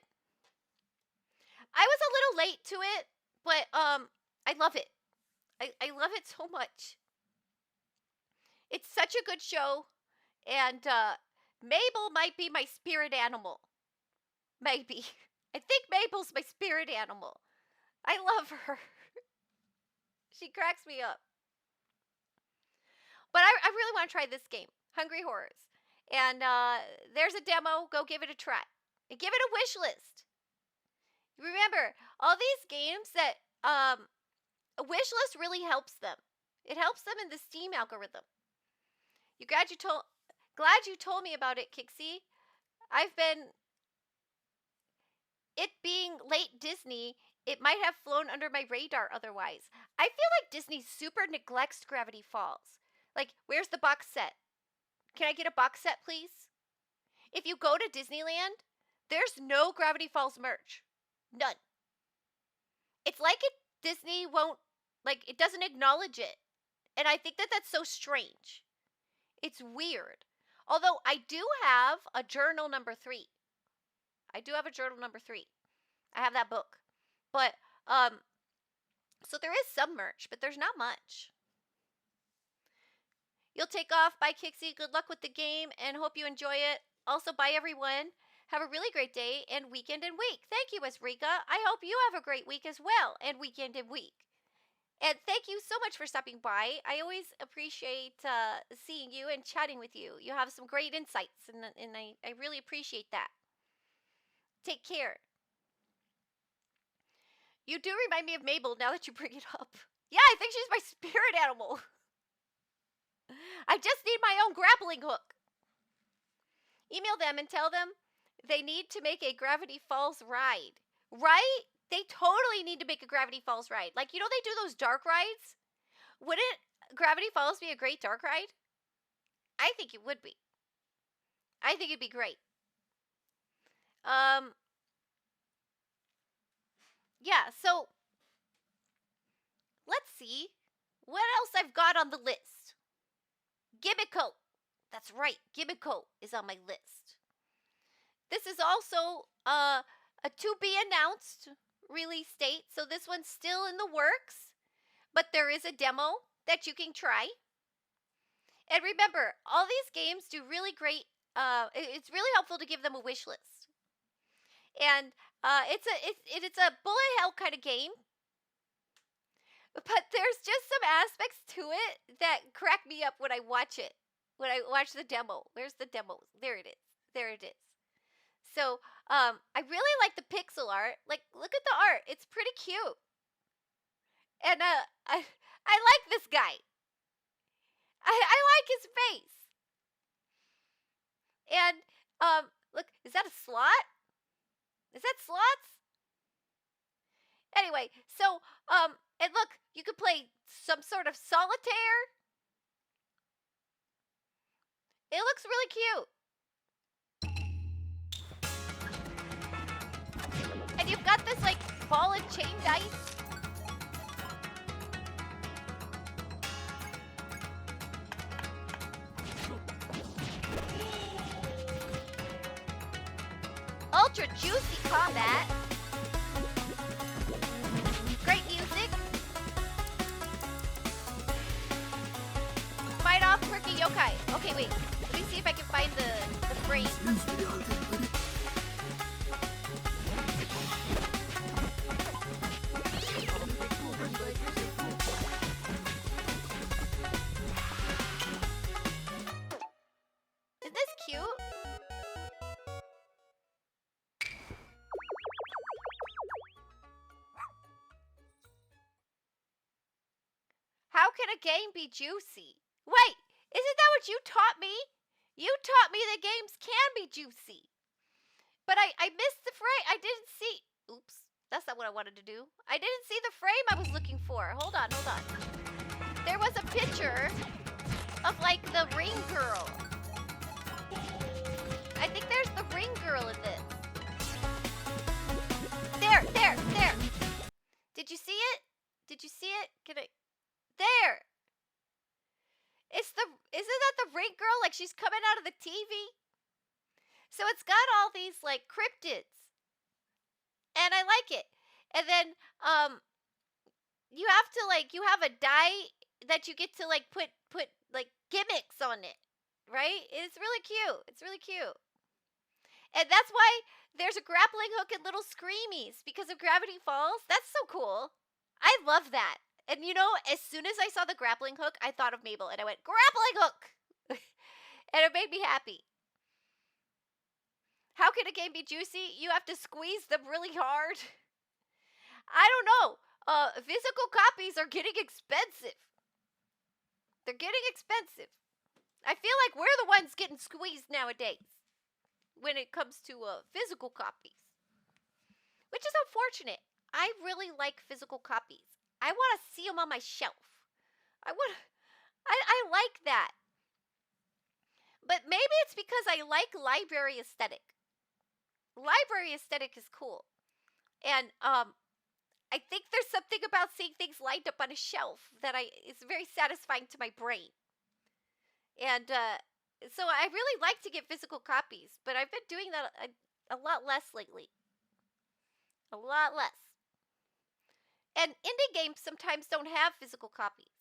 I was a little late to it, but I love it. I love it so much. It's such a good show, and Mabel might be my spirit animal. Maybe. I think Mabel's my spirit animal. I love her. She cracks me up. But I really want to try this game, Hungry Horrors. And there's a demo. Go give it a try. And give it a wish list. Remember, all these games that a wish list really helps them. It helps them in the Steam algorithm. Glad you told me about it, Kixie. It being late Disney, it might have flown under my radar otherwise. I feel like Disney super neglects Gravity Falls. Like, where's the box set? Can I get a box set, please? If you go to Disneyland, there's no Gravity Falls merch. None. It's like Disney won't, like, it doesn't acknowledge it. And I think that that's so strange. It's weird. Although I do have a journal number 3. I have that book. But, so there is some merch, but there's not much. You'll take off. Bye, Kixie. Good luck with the game and hope you enjoy it. Also, bye, everyone. Have a really great day and weekend and week. Thank you, Esrika. I hope you have a great week as well and weekend and week. And thank you so much for stopping by. I always appreciate seeing you and chatting with you. You have some great insights, and I really appreciate that. Take care. You do remind me of Mabel now that you bring it up. Yeah, I think she's my spirit animal. I just need my own grappling hook. Email them and tell them they need to make a Gravity Falls ride. Right? They totally need to make a Gravity Falls ride. Like, you know they do those dark rides? Wouldn't Gravity Falls be a great dark ride? I think it would be. I think it'd be great. Yeah, so let's see what else I've got on the list. Gimmico. That's right, Gimmico is on my list. This is also a to be announced release date, so this one's still in the works, but there is a demo that you can try. And remember, all these games do really great. It's really helpful to give them a wish list. And it's a bullet hell kind of game, but there's just some aspects to it that crack me up when I watch it. When I watch the demo. Where's the demo? There it is. There it is. So, I really like the pixel art. Like, look at the art. It's pretty cute. And I like this guy. I like his face. And look, is that a slot? Is that slots? Anyway, so and look, you could play some sort of solitaire. It looks really cute. And you've got this like ball and chain dice. Ultra juicy combat. Great music. Fight off quirky yokai. Okay, wait. Let me see if I can find the frame. Isn't this cute? How can a game be juicy? Wait, isn't that what you taught me? You taught me that games can be juicy. But I missed the frame. I didn't see. Oops, that's not what I wanted to do. I didn't see the frame I was looking for. Hold on, hold on. There was a picture of like the ring girl. I think there's the ring girl in this. There. Did you see it? Did you see it? Can I? There. Isn't that the ring girl? Like she's coming out of the TV. So it's got all these like cryptids, and I like it. And then you have to like you have a die that you get to like put like gimmicks on it, right? It's really cute. It's really cute. And that's why there's a grappling hook and little screamies because of Gravity Falls. That's so cool. I love that. And you know, as soon as I saw the grappling hook, I thought of Mabel and I went, grappling hook! And it made me happy. How can a game be juicy? You have to squeeze them really hard. I don't know. Physical copies are getting expensive. They're getting expensive. I feel like we're the ones getting squeezed nowadays when it comes to physical copies. Which is unfortunate. I really like physical copies. I want to see them on my shelf. I like that. But maybe it's because I like library aesthetic. Library aesthetic is cool. And I think there's something about seeing things lined up on a shelf that is very satisfying to my brain. And so I really like to get physical copies, but I've been doing that a lot less lately. A lot less. And indie games sometimes don't have physical copies.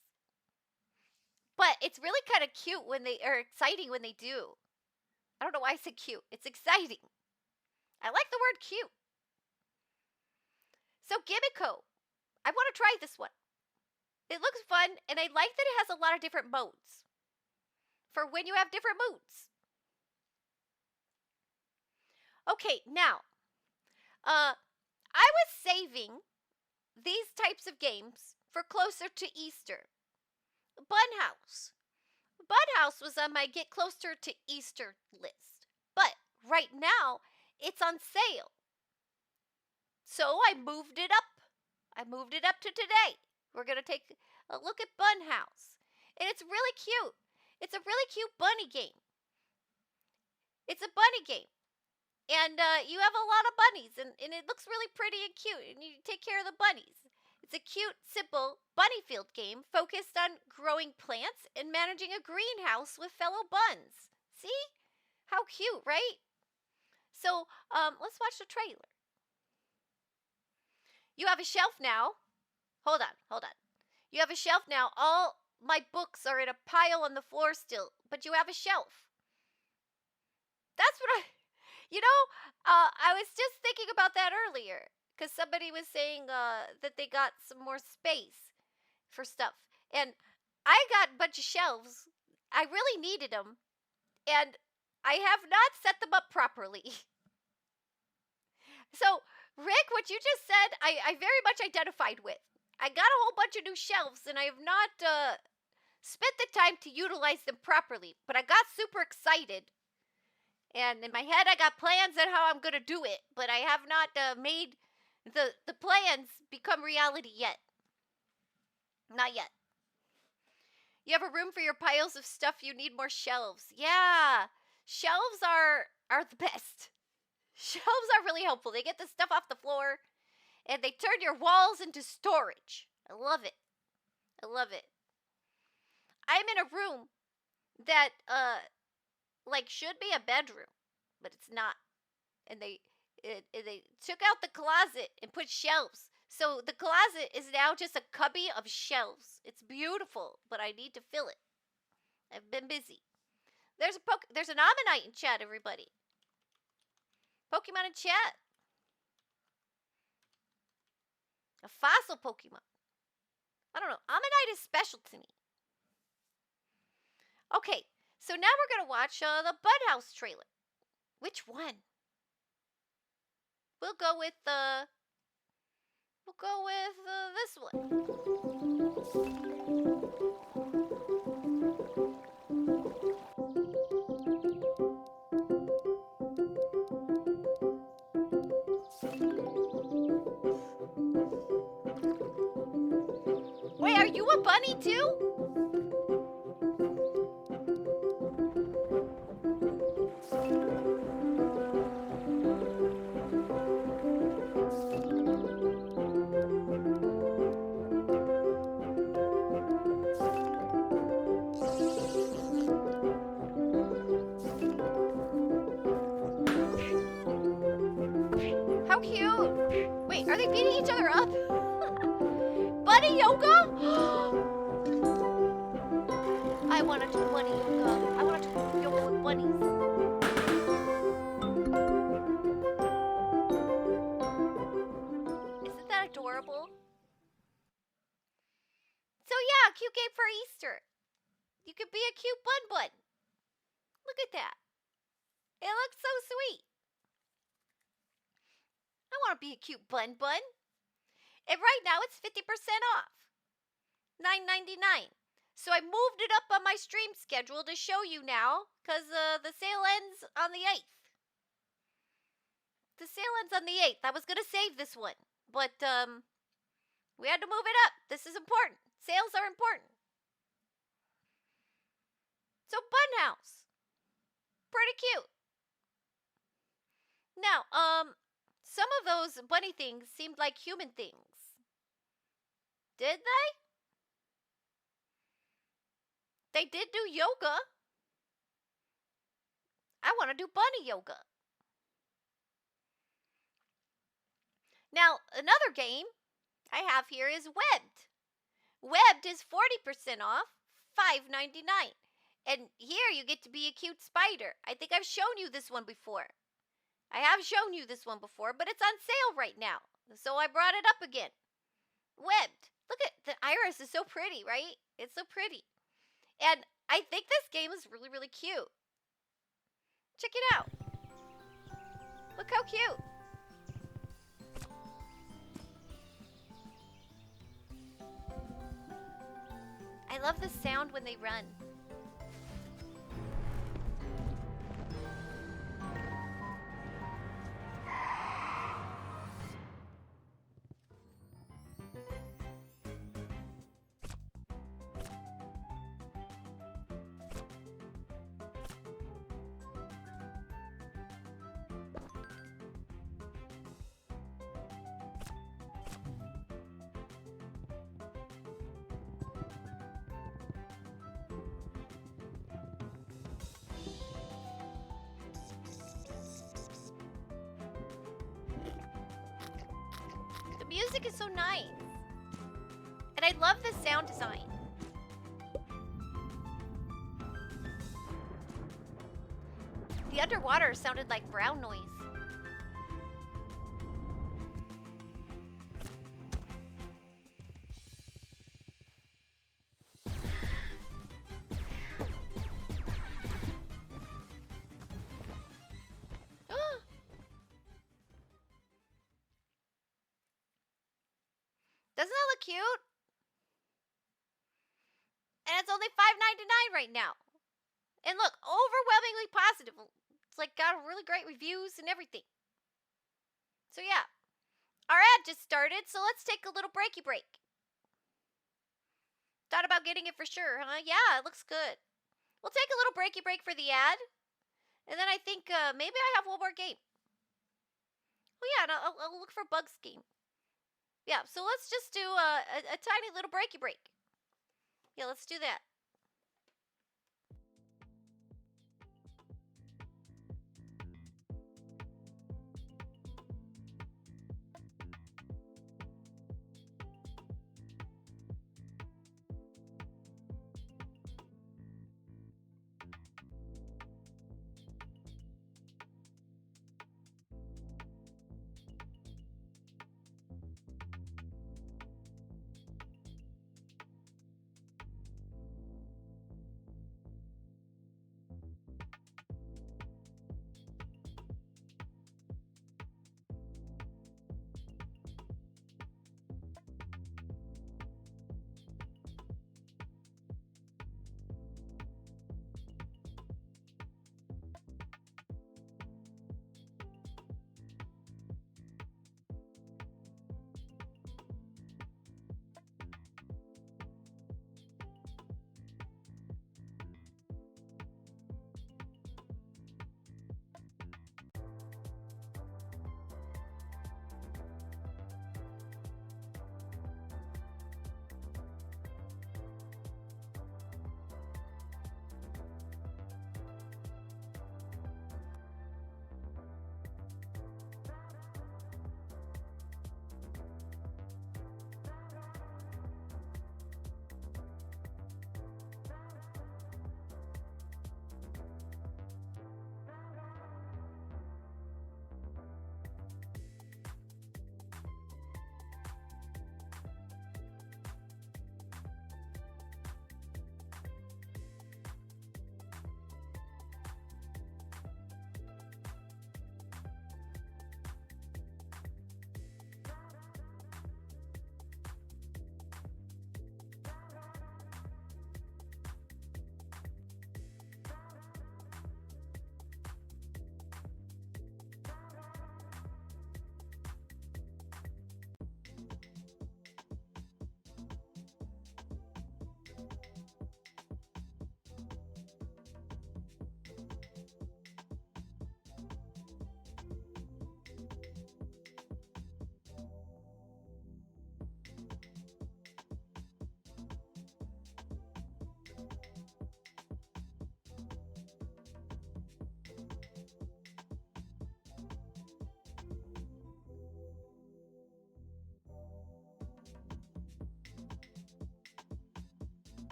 But it's really kind of cute when they are exciting when they do. I don't know why I said cute. It's exciting. I like the word cute. So Gimmico. I want to try this one. It looks fun, and I like that it has a lot of different modes for when you have different moods. Okay, now, I was saving these types of games for closer to Easter. Bunhouse. Bunhouse was on my get closer to Easter list. But right now, it's on sale. So I moved it up. I moved it up to today. We're going to take a look at Bunhouse. And it's really cute. It's a really cute bunny game. It's a bunny game. And you have a lot of bunnies. And it looks really pretty and cute. And you take care of the bunnies. It's a cute, simple bunny field game focused on growing plants and managing a greenhouse with fellow buns. See? How cute, right? So, let's watch the trailer. You have a shelf now. Hold on. You have a shelf now. All my books are in a pile on the floor still, but you have a shelf. That's what I was just thinking about that earlier. Because somebody was saying that they got some more space for stuff. And I got a bunch of shelves. I really needed them. And I have not set them up properly. So, Rick, what you just said, I very much identified with. I got a whole bunch of new shelves, and I have not spent the time to utilize them properly, but I got super excited. And in my head, I got plans on how I'm going to do it, but I have not made the plans become reality yet. Not yet. You have a room for your piles of stuff. You need more shelves. Yeah. Shelves are the best. Shelves are really helpful. They get the stuff off the floor and they turn your walls into storage. I love it. I love it. I'm in a room that like should be a bedroom, but it's not. And they took out the closet and put shelves. So the closet is now just a cubby of shelves. It's beautiful, but I need to fill it. I've been busy. There's an Ammonite in chat, everybody. Pokemon in chat. A fossil Pokemon. I don't know. Ammonite is special to me. Okay, so now we're gonna watch the Budhouse trailer. Which one? We'll go with this one. Wait, are you a bunny too? How cute! Wait, are they beating each other up? Bunny yoga? I want to do bunny yoga. I want to do yoga with bunnies. Isn't that adorable? So yeah, cute game for Easter. You could be a cute bun. Look at that. It looks so sweet. I want to be a cute bun. And right now it's 50% off. $9.99. So I moved it up on my stream schedule to show you now, because the sale ends on the 8th. The sale ends on the 8th. I was going to save this one, but we had to move it up. This is important. Sales are important. So Bunhouse. Pretty cute. Now, some of those bunny things seemed like human things. Did they? They did do yoga. I want to do bunny yoga. Now, another game I have here is Webbed. Webbed is 40% off, $5.99. And here you get to be a cute spider. I think I've shown you this one before. I have shown you this one before, but it's on sale right now. So I brought it up again. Webbed. Look at the iris is so pretty, right? It's so pretty. And I think this game is really, really cute. Check it out. Look how cute. I love the sound when they run. Music is so nice. And I love the sound design. The underwater sounded like brown noise. Doesn't that look cute? And it's only $5.99 right now. And look, overwhelmingly positive. It's like got really great reviews and everything. So yeah, our ad just started, so let's take a little breaky break. Thought about getting it for sure, huh? Yeah, it looks good. We'll take a little breaky break for the ad, and then I think maybe I have one more game. Oh yeah, and I'll look for Bugs game. Yeah, so let's just do a tiny little breaky break. Yeah, let's do that.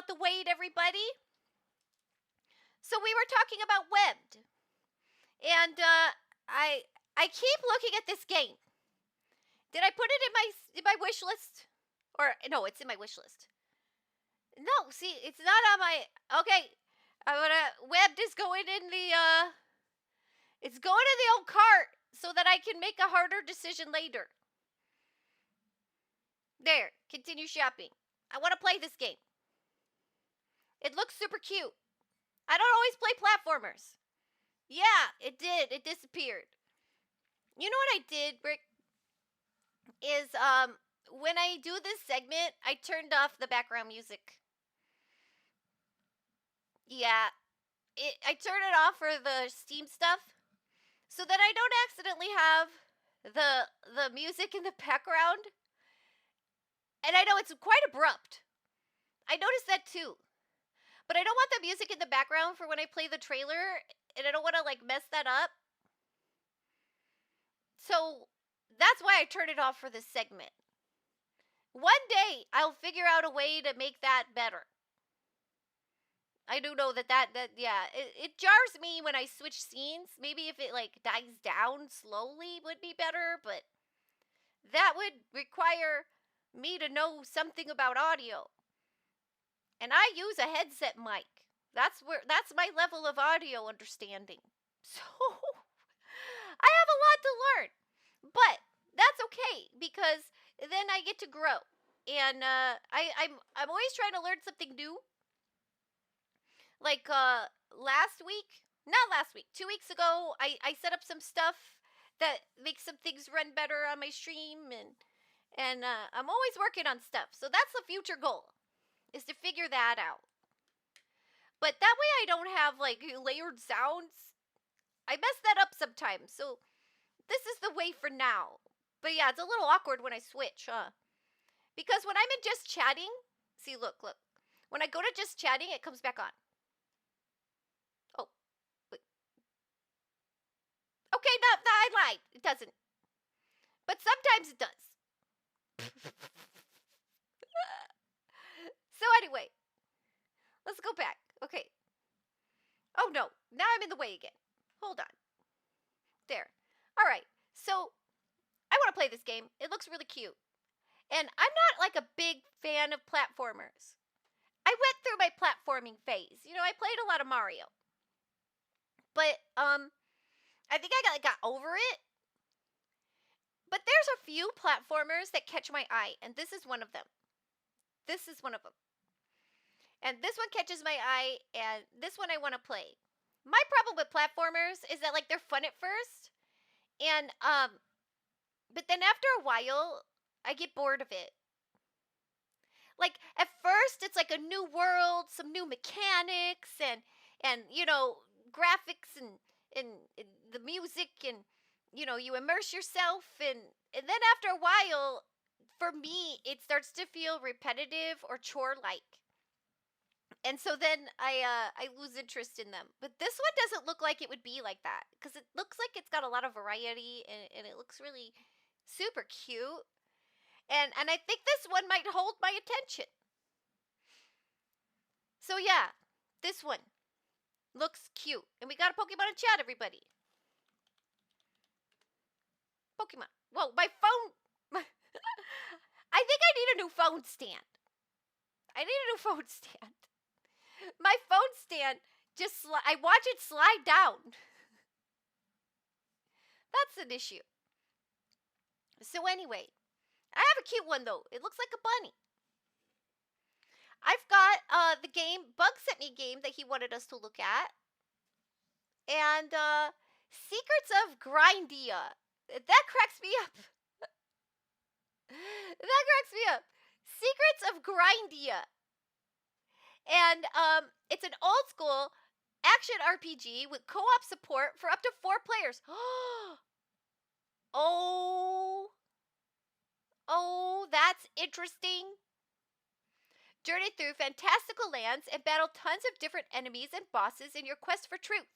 the wait, everybody. So we were talking about Webbed. And I keep looking at this game. Did I put it in my wish list? Or no, it's in my wish list. No, see, it's not on my. Okay, Webbed is going in the it's going in the old cart so that I can make a harder decision later. There, continue shopping. I want to play this game. It looks super cute. I don't always play platformers. Yeah, it did. It disappeared. You know what I did, Rick? Is when I do this segment, I turned off the background music. Yeah, I turn it off for the Steam stuff, so that I don't accidentally have the music in the background. And I know it's quite abrupt. I noticed that too. But I don't want the music in the background for when I play the trailer, and I don't want to like mess that up. So that's why I turned it off for this segment. One day I'll figure out a way to make that better. I do know that yeah, it jars me when I switch scenes. Maybe if it like dies down slowly would be better, but that would require me to know something about audio. And I use a headset mic. That's my level of audio understanding. So I have a lot to learn. But that's okay because then I get to grow. And I'm always trying to learn something new. Like last week, not last week, 2 weeks ago, I set up some stuff that makes some things run better on my stream, and I'm always working on stuff. So that's the future goal, is to figure that out. But that way I don't have like layered sounds. I mess that up sometimes. So this is the way for now. But yeah, it's a little awkward when I switch, huh? Because when I'm in just chatting, see, look. When I go to just chatting, it comes back on. Oh, wait. Okay, no, I lied. It doesn't. But sometimes it does. So anyway, let's go back. Okay. Oh no, now I'm in the way again. Hold on. There. All right. So I want to play this game. It looks really cute. And I'm not like a big fan of platformers. I went through my platforming phase. You know, I played a lot of Mario. But I think I got over it. But there's a few platformers that catch my eye, and this is one of them. This is one of them. And this one catches my eye, and this one I want to play. My problem with platformers is that like they're fun at first, and but then after a while, I get bored of it. Like at first, it's like a new world, some new mechanics, and you know, graphics and the music, and you know, you immerse yourself, and then after a while, for me, it starts to feel repetitive or chore-like. And so then I lose interest in them. But this one doesn't look like it would be like that, because it looks like it's got a lot of variety, and it looks really super cute. And I think this one might hold my attention. So yeah, this one looks cute. And we got a Pokemon in chat, everybody. Pokemon. Whoa, my phone. I think I need a new phone stand. I need a new phone stand. My phone stand just I watch it slide down. That's an issue. So anyway, I have a cute one though. It looks like a bunny. I've got the game, Bug sent me a game that he wanted us to look at. And Secrets of Grindia. That cracks me up. That cracks me up. Secrets of Grindia. And it's an old school action RPG with co-op support for up to 4 players. Oh, that's interesting. Journey through fantastical lands and battle tons of different enemies and bosses in your quest for truth,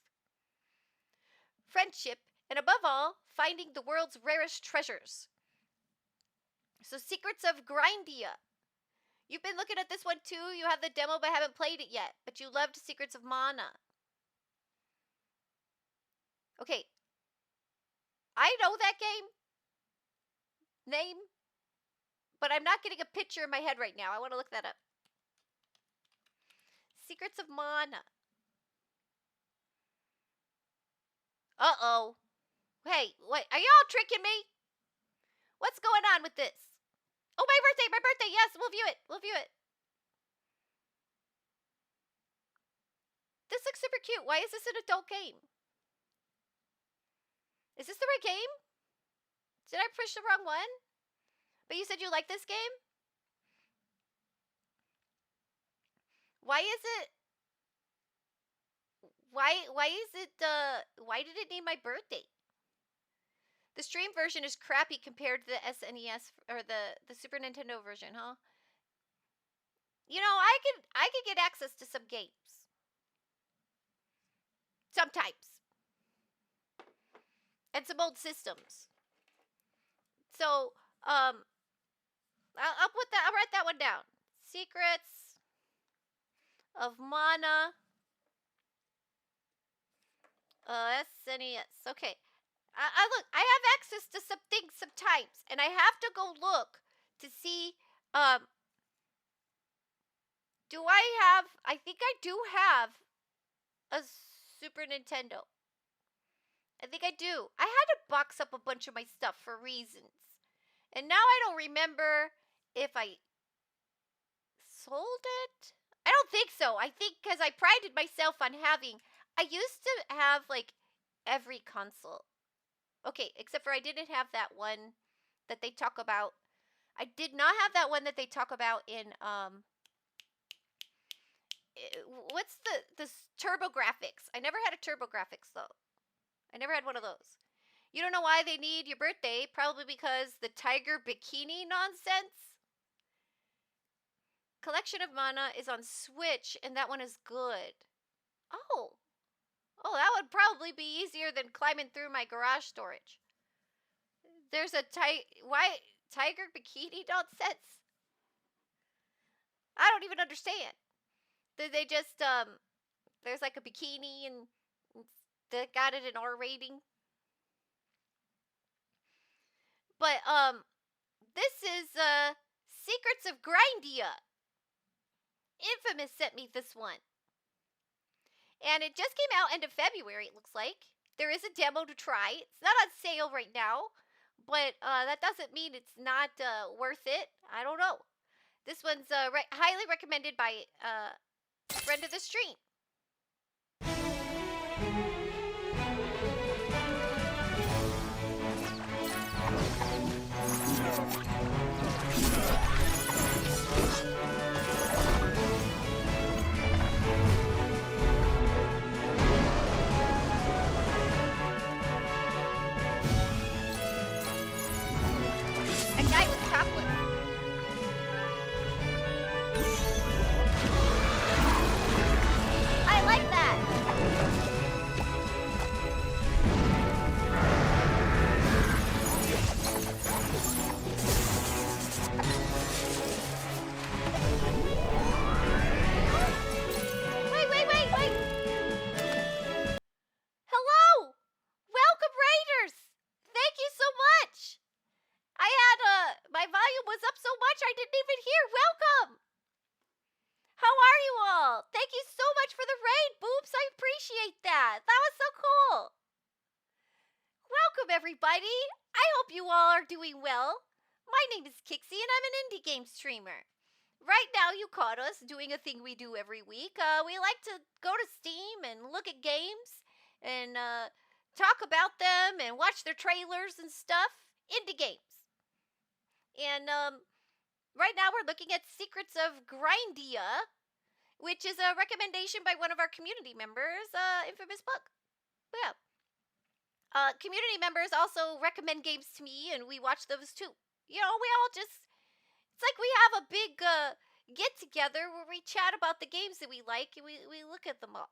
friendship, and above all, finding the world's rarest treasures. So, Secrets of Grindia. You've been looking at this one too. You have the demo but haven't played it yet. But you loved Secrets of Mana. Okay. I know that game name, but I'm not getting a picture in my head right now. I want to look that up. Secrets of Mana. Uh-oh. Hey, wait, are y'all tricking me? What's going on with this? Oh, my birthday, yes, we'll view it. This looks super cute. Why is this an adult game? Is this the right game? Did I push the wrong one? But you said you like this game? Why is it... Why did it need my birthday? The stream version is crappy compared to the SNES or the Super Nintendo version, huh? You know, I could get access to some games. Sometimes. And some old systems. So, I'll write that one down. Secrets of Mana. SNES. Okay. I look, I have access to some things sometimes, and I have to go look to see, do I have, I think I do have a Super Nintendo. I think I do. I had to box up a bunch of my stuff for reasons. And now I don't remember if I sold it. I don't think so. I think because I prided myself on having, I used to have like every console. Okay, except for I didn't have that one that they talk about. I did not have that one that they talk about in, what's the TurboGrafx? I never had a TurboGrafx though. I never had one of those. You don't know why they need your birthday? Probably because the tiger bikini nonsense. Collection of Mana is on Switch, and that one is good. Oh. Oh, that would probably be easier than climbing through my garage storage. There's a tiger bikini nonsense? I don't even understand. They just, there's like a bikini and they got it an R rating. But, this is, Secrets of Grindia. Infamous sent me this one. And it just came out end of February, it looks like. There is a demo to try. It's not on sale right now, but that doesn't mean it's not worth it. I don't know. This one's highly recommended by a friend of the stream. A guy with chocolate. I like that. Wait. Hello! Welcome, Raiders! Thank you so much! I had, my volume was up so much I didn't even hear. Welcome! How are you all? Thank you so much for the raid, Boops. I appreciate that. That was so cool. Welcome, everybody. I hope you all are doing well. My name is Kixie, and I'm an indie game streamer. Right now, you caught us doing a thing we do every week. We like to go to Steam and look at games and talk about them and watch their trailers and stuff. Indie games. And right now we're looking at Secrets of Grindia, which is a recommendation by one of our community members, Infamous Book. Yeah. Community members also recommend games to me, and we watch those too. You know, we all just, it's like we have a big get-together where we chat about the games that we like, and we look at them all.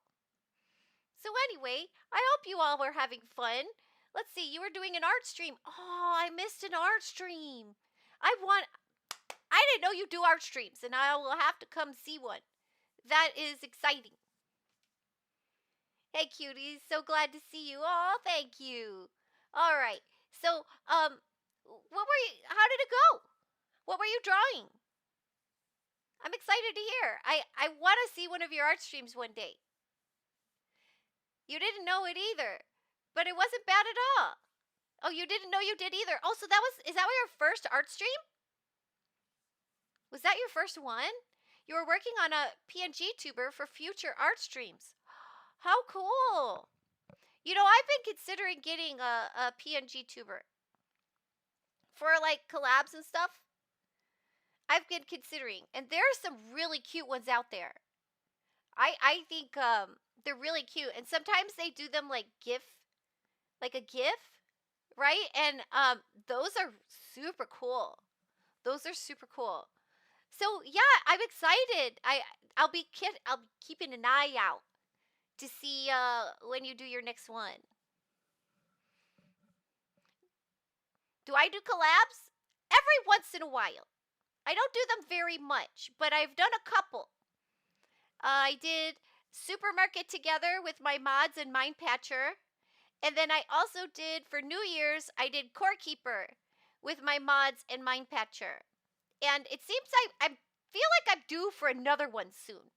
So anyway, I hope you all were having fun. Let's see, you were doing an art stream. Oh, I missed an art stream. I didn't know you do art streams, and I will have to come see one. That is exciting. Hey, cuties. So glad to see you. Oh, thank you. All right. So, how did it go? What were you drawing? I'm excited to hear. I want to see one of your art streams one day. You didn't know it either, but it wasn't bad at all. Oh, you didn't know you did either. Oh, so is that your first art stream? Was that your first one? You were working on a PNG tuber for future art streams. How cool. You know, I've been considering getting a PNG tuber for like collabs and stuff. I've been considering, and there are some really cute ones out there. I think they're really cute, and sometimes they do them like a GIF, right? And those are super cool. Those are super cool. So yeah, I'm excited. I'll be keeping an eye out to see when you do your next one. Do I do collabs? Every once in a while. I don't do them very much, but I've done a couple. I did Supermarket Together with my mods and Mind Patcher. And then I also did, for New Year's, I did Core Keeper with my mods and Mind Patcher. And it seems I feel like I'm due for another one soon.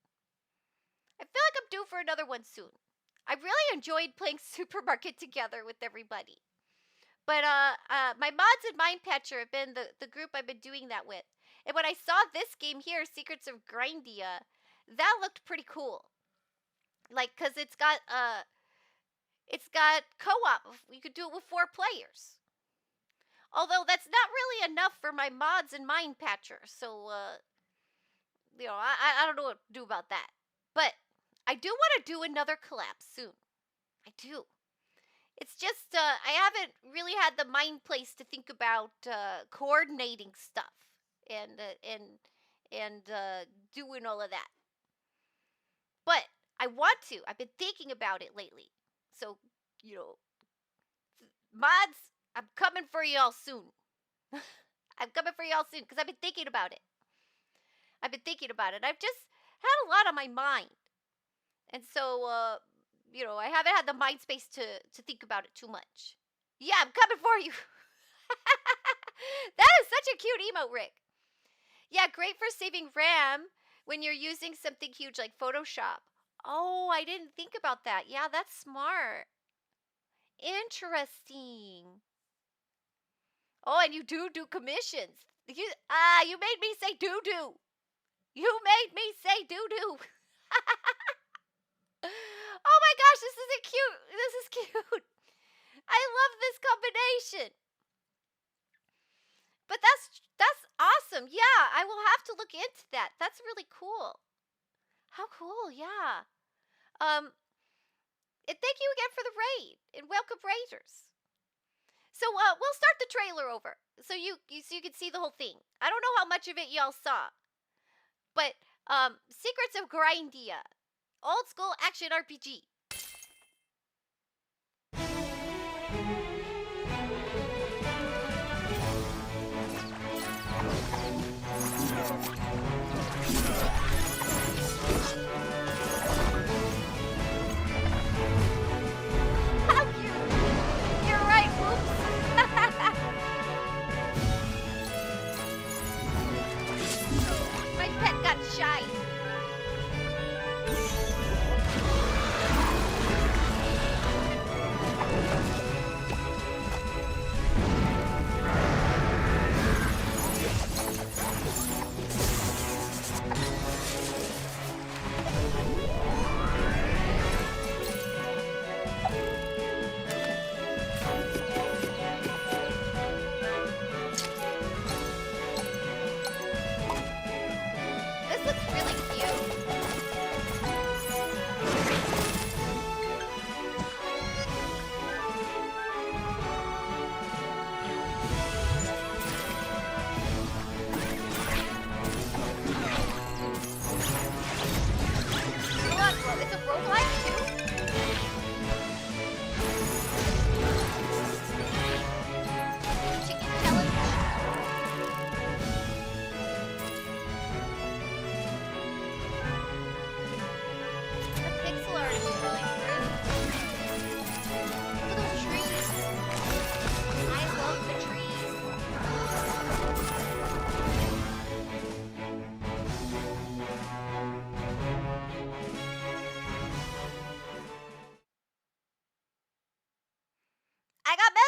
I really enjoyed playing Supermarket Together with everybody. But my mods and Mind Patcher have been the group I've been doing that with. And when I saw this game here, Secrets of Grindia, that looked pretty cool. Like, cause it's got co-op. You could do it with 4 players. Although that's not really enough for my mods and Mind Patcher. So, you know, I don't know what to do about that. But I do want to do another collab soon. I do. It's just I haven't really had the mind place to think about coordinating stuff and doing all of that. But I want to. I've been thinking about it lately. So, you know, mods, I'm coming for y'all soon. Because I've been thinking about it. I've just had a lot on my mind. And so, you know, I haven't had the mind space to think about it too much. Yeah, I'm coming for you. That is such a cute emote, Rick. Yeah, great for saving RAM when you're using something huge like Photoshop. Oh, I didn't think about that. Yeah, that's smart. Interesting. Oh, and you do commissions. You made me say doo-doo. You made me say doo-doo. Oh my gosh, this is cute. I love this combination. But that's awesome. Yeah, I will have to look into that. That's really cool. How cool, yeah. And thank you again for the raid, and welcome raiders. So we'll start the trailer over so you can see the whole thing. I don't know how much of it y'all saw, but Secrets of Grindia, old school action RPG. How cute! You're right, whoops. My pet got shy.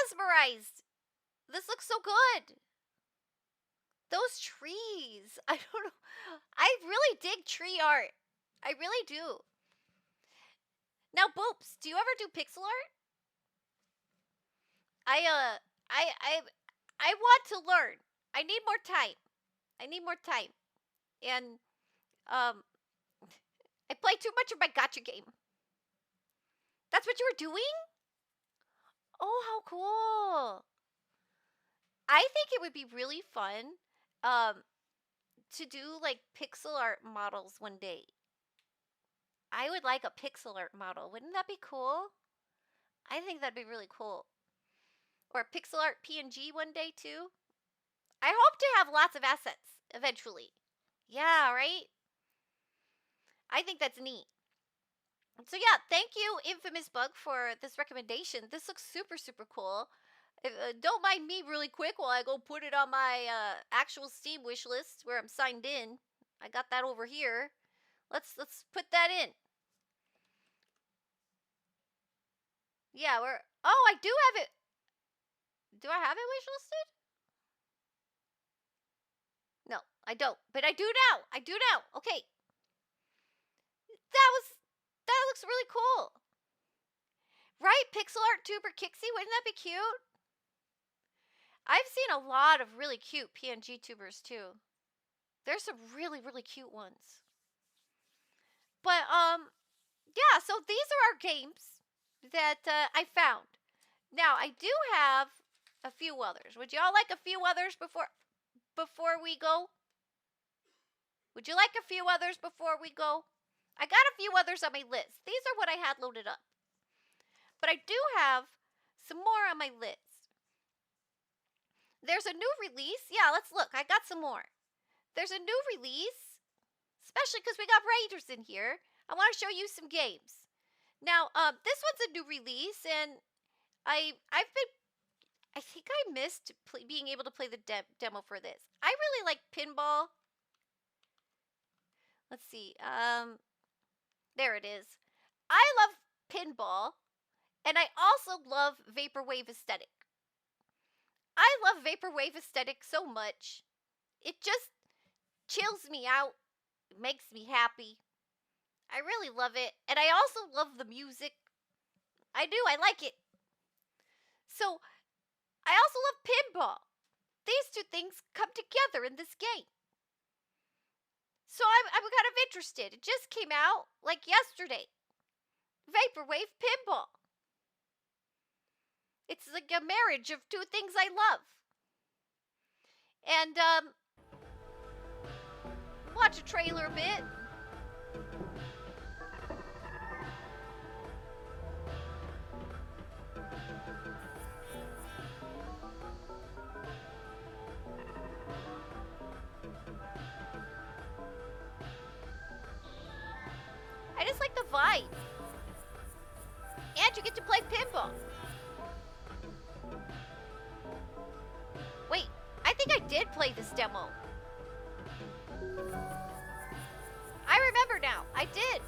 mesmerized. This looks so good. Those trees. I don't know. I really dig tree art. I really do. Now, Boops, do you ever do pixel art? I want to learn. I need more time. And I play too much of my gotcha game. That's what you were doing? Oh, how cool. I think it would be really fun to do like pixel art models one day. I would like a pixel art model. Wouldn't that be cool? I think that'd be really cool. Or a pixel art PNG one day too. I hope to have lots of assets eventually. Yeah, right? I think that's neat. So yeah, thank you, Infamous Bug, for this recommendation. This looks super, super cool. Don't mind me really quick while I go put it on my actual Steam wish list where I'm signed in. I got that over here. Let's put that in. Yeah, oh, I do have it. Do I have it wish listed? No, I don't. But I do now. Okay. That looks really cool. Right? Pixel art tuber Kixie, wouldn't that be cute? I've seen a lot of really cute PNG tubers too. There's some really, really cute ones. But yeah, so these are our games that I found. Now, I do have a few others. Would y'all like a few others before we go? Would you like a few others before we go? I got a few others on my list. These are what I had loaded up. But I do have some more on my list. There's a new release. Yeah, let's look. I got some more. There's a new release, especially because we got Raiders in here. I want to show you some games. Now, this one's a new release, and I think I missed being able to play the demo for this. I really like pinball. Let's see. There it is. I love pinball, and I also love vaporwave aesthetic. I love vaporwave aesthetic so much. It just chills me out. It makes me happy. I really love it, and I also love the music. I do. I like it. So, I also love pinball. These two things come together in this game. So I'm kind of interested. It just came out like yesterday. Vaporwave pinball. It's like a marriage of two things I love. And watch a trailer a bit. I just like the vibe. And you get to play pinball. Wait, I think I did play this demo. I remember now. I did.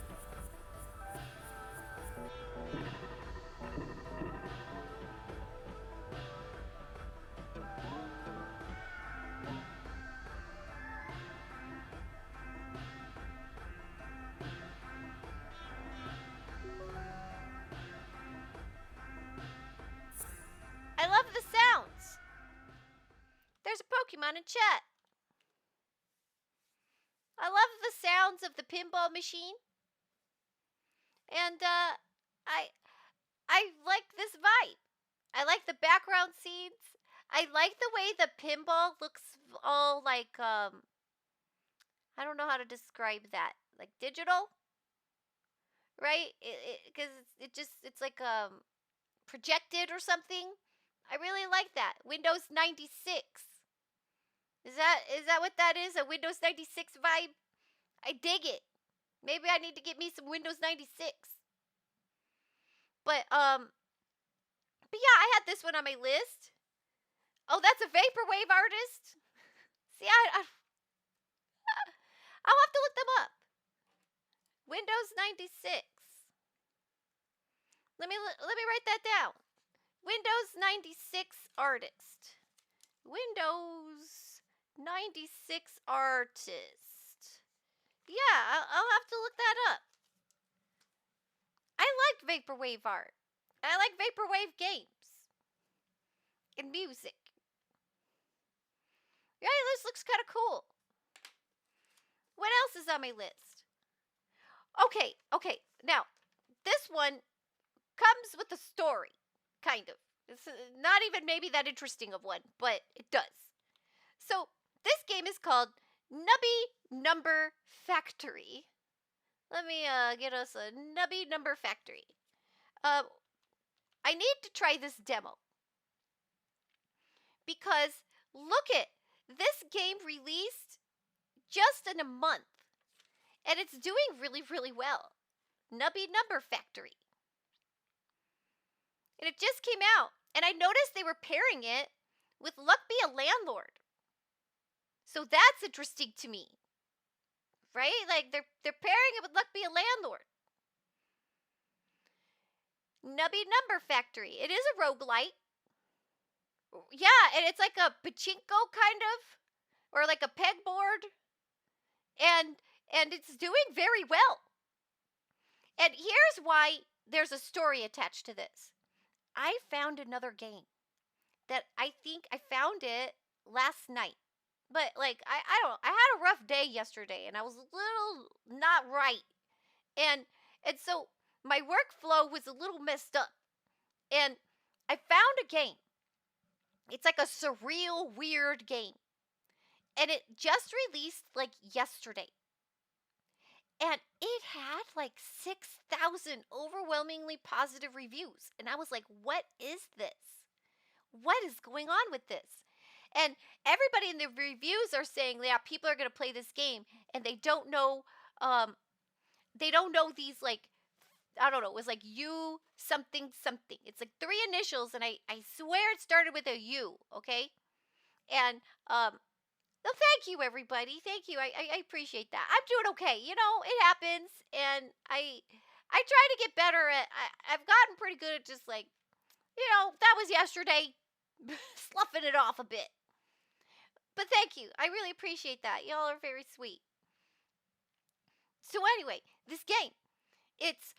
I love the sounds. There's a Pokemon in chat. I love the sounds of the pinball machine. And I like this vibe. I like the background scenes. I like the way the pinball looks all like I don't know how to describe that. Like digital? Right? Because it's like projected or something. I really like that. Windows 96. Is that what that is? A Windows 96 vibe? I dig it. Maybe I need to get me some Windows 96. But yeah, I had this one on my list. Oh, that's a vaporwave artist. See, I'll have to look them up. Windows 96. Let me write that down. Windows 96 artist. Windows 96 artist. Yeah, I'll have to look that up. I like vaporwave art. I like vaporwave games. And music. Yeah, this looks kind of cool. What else is on my list? Okay. Now, this one comes with a story, kind of. It's not even maybe that interesting of one, but it does. So, this game is called Nubby Number Factory. Let me get us a Nubby Number Factory. I need to try this demo. Because, look it, this game released just in a month. And it's doing really, really well. Nubby Number Factory. And it just came out. And I noticed they were pairing it with Luck Be a Landlord. So that's interesting to me. Right? Like, they're pairing it with Luck Be a Landlord. Nubby Number Factory. It is a roguelite. Yeah, and it's like a pachinko kind of. Or like a pegboard. And it's doing very well. And here's why there's a story attached to this. I found another game that I think I found it last night. But like I had a rough day yesterday and I was a little not right. And so my workflow was a little messed up. And I found a game. It's like a surreal weird game. And it just released like yesterday. And it had like 6,000 overwhelmingly positive reviews. And I was like, what is this? What is going on with this? And everybody in the reviews are saying, yeah, people are going to play this game. And they don't know these like, I don't know, it was like U something something. It's like 3 initials. And I swear it started with a U, okay? And, well, thank you, everybody. Thank you. I appreciate that. I'm doing okay. You know, it happens. And I try to get better at, I've gotten pretty good at just like, you know, that was yesterday. Sloughing it off a bit. But thank you. I really appreciate that. Y'all are very sweet. So anyway, this game. It's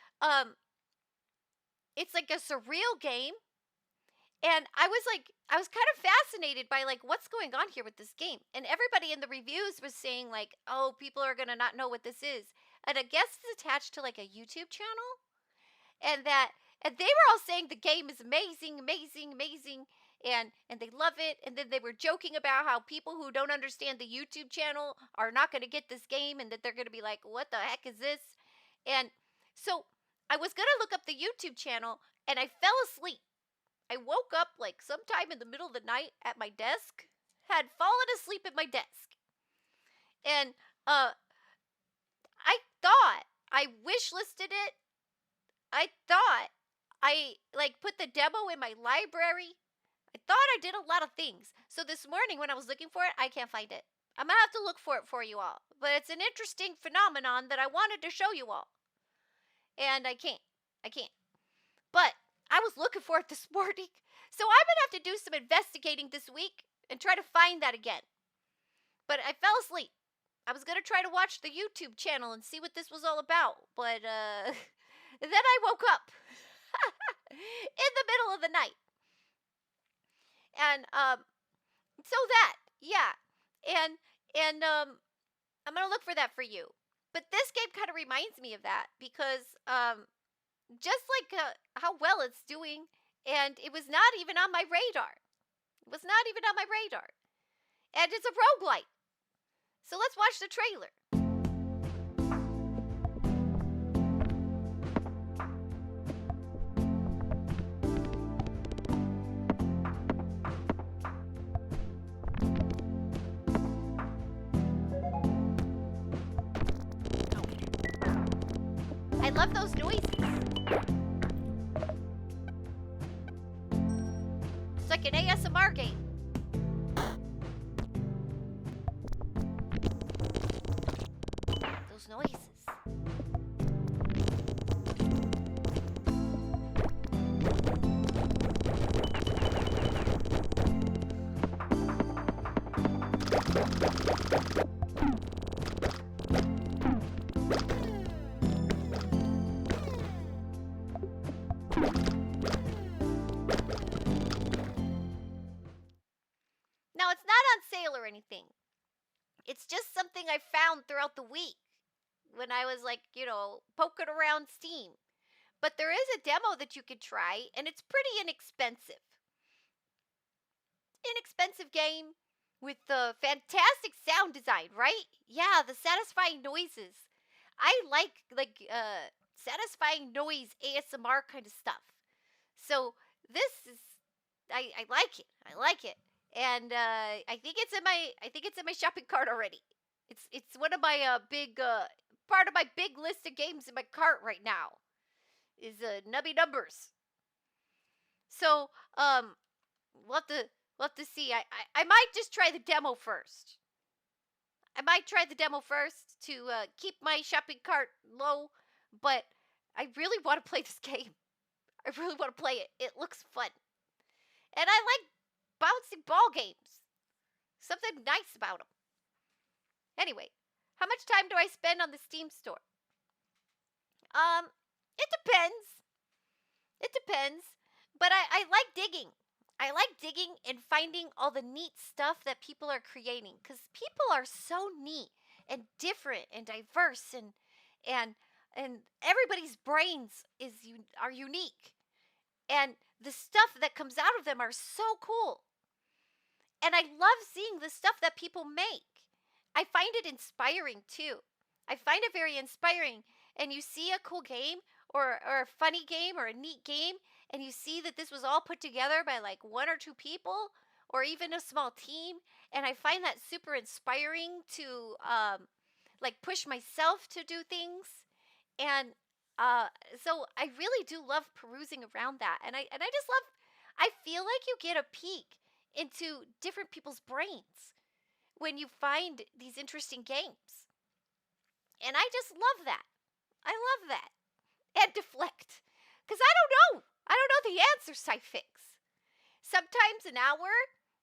like a surreal game. And I was kind of fascinated by like what's going on here with this game. And everybody in the reviews was saying like, oh, people are going to not know what this is. And I guess it's attached to like a YouTube channel. And they were all saying the game is amazing, amazing, amazing. And they love it. And then they were joking about how people who don't understand the YouTube channel are not going to get this game. And that they're going to be like, what the heck is this? And so I was going to look up the YouTube channel and I fell asleep. I woke up like sometime in the middle of the night at my desk, had fallen asleep at my desk. And I thought I wishlisted it. I thought I like put the demo in my library. I thought I did a lot of things. So this morning when I was looking for it, I can't find it. I'm going to have to look for it for you all. But it's an interesting phenomenon that I wanted to show you all. And I can't. But I was looking for it this morning. So I'm going to have to do some investigating this week and try to find that again. But I fell asleep. I was going to try to watch the YouTube channel and see what this was all about. But then I woke up in the middle of the night. And so that, yeah. And I'm going to look for that for you. But this game kind of reminds me of that because just like how well it's doing, and it was not even on my radar. It was not even on my radar. And it's a roguelite. So let's watch the trailer. I love those noises. It's like an ASMR game. Those noises. Now, it's not on sale or anything. It's just something I found throughout the week when I was like, poking around Steam. But there is a demo that you could try, and it's pretty inexpensive. Inexpensive game with the fantastic sound design, right? Yeah, the satisfying noises. I like satisfying noise ASMR kind of stuff. So this is I like it. I like it. And I think it's in my shopping cart already. It's one of my big part of my big list of games in my cart right now is Nubby Numbers. So we'll have to see. I might just try the demo first. I might try the demo first to keep my shopping cart low, but I really want to play this game. I really want to play it. It looks fun. And I like bouncy ball games. Something nice about them. Anyway, how much time do I spend on the Steam store? It depends. It depends. But I like digging. I like digging and finding all the neat stuff that people are creating. Because people are so neat and different and diverse and everybody's brains are unique. And the stuff that comes out of them are so cool. And I love seeing the stuff that people make. I find it inspiring too. I find it very inspiring. And you see a cool game or a funny game or a neat game, and you see that this was all put together by like one or two people or even a small team. And I find that super inspiring to like push myself to do things. And so I really do love perusing around that. And I just love, I feel like you get a peek into different people's brains when you find these interesting games. And I just love that. I love that. And deflect. Because I don't know. I don't know the answer, Cyfix. Sometimes an hour,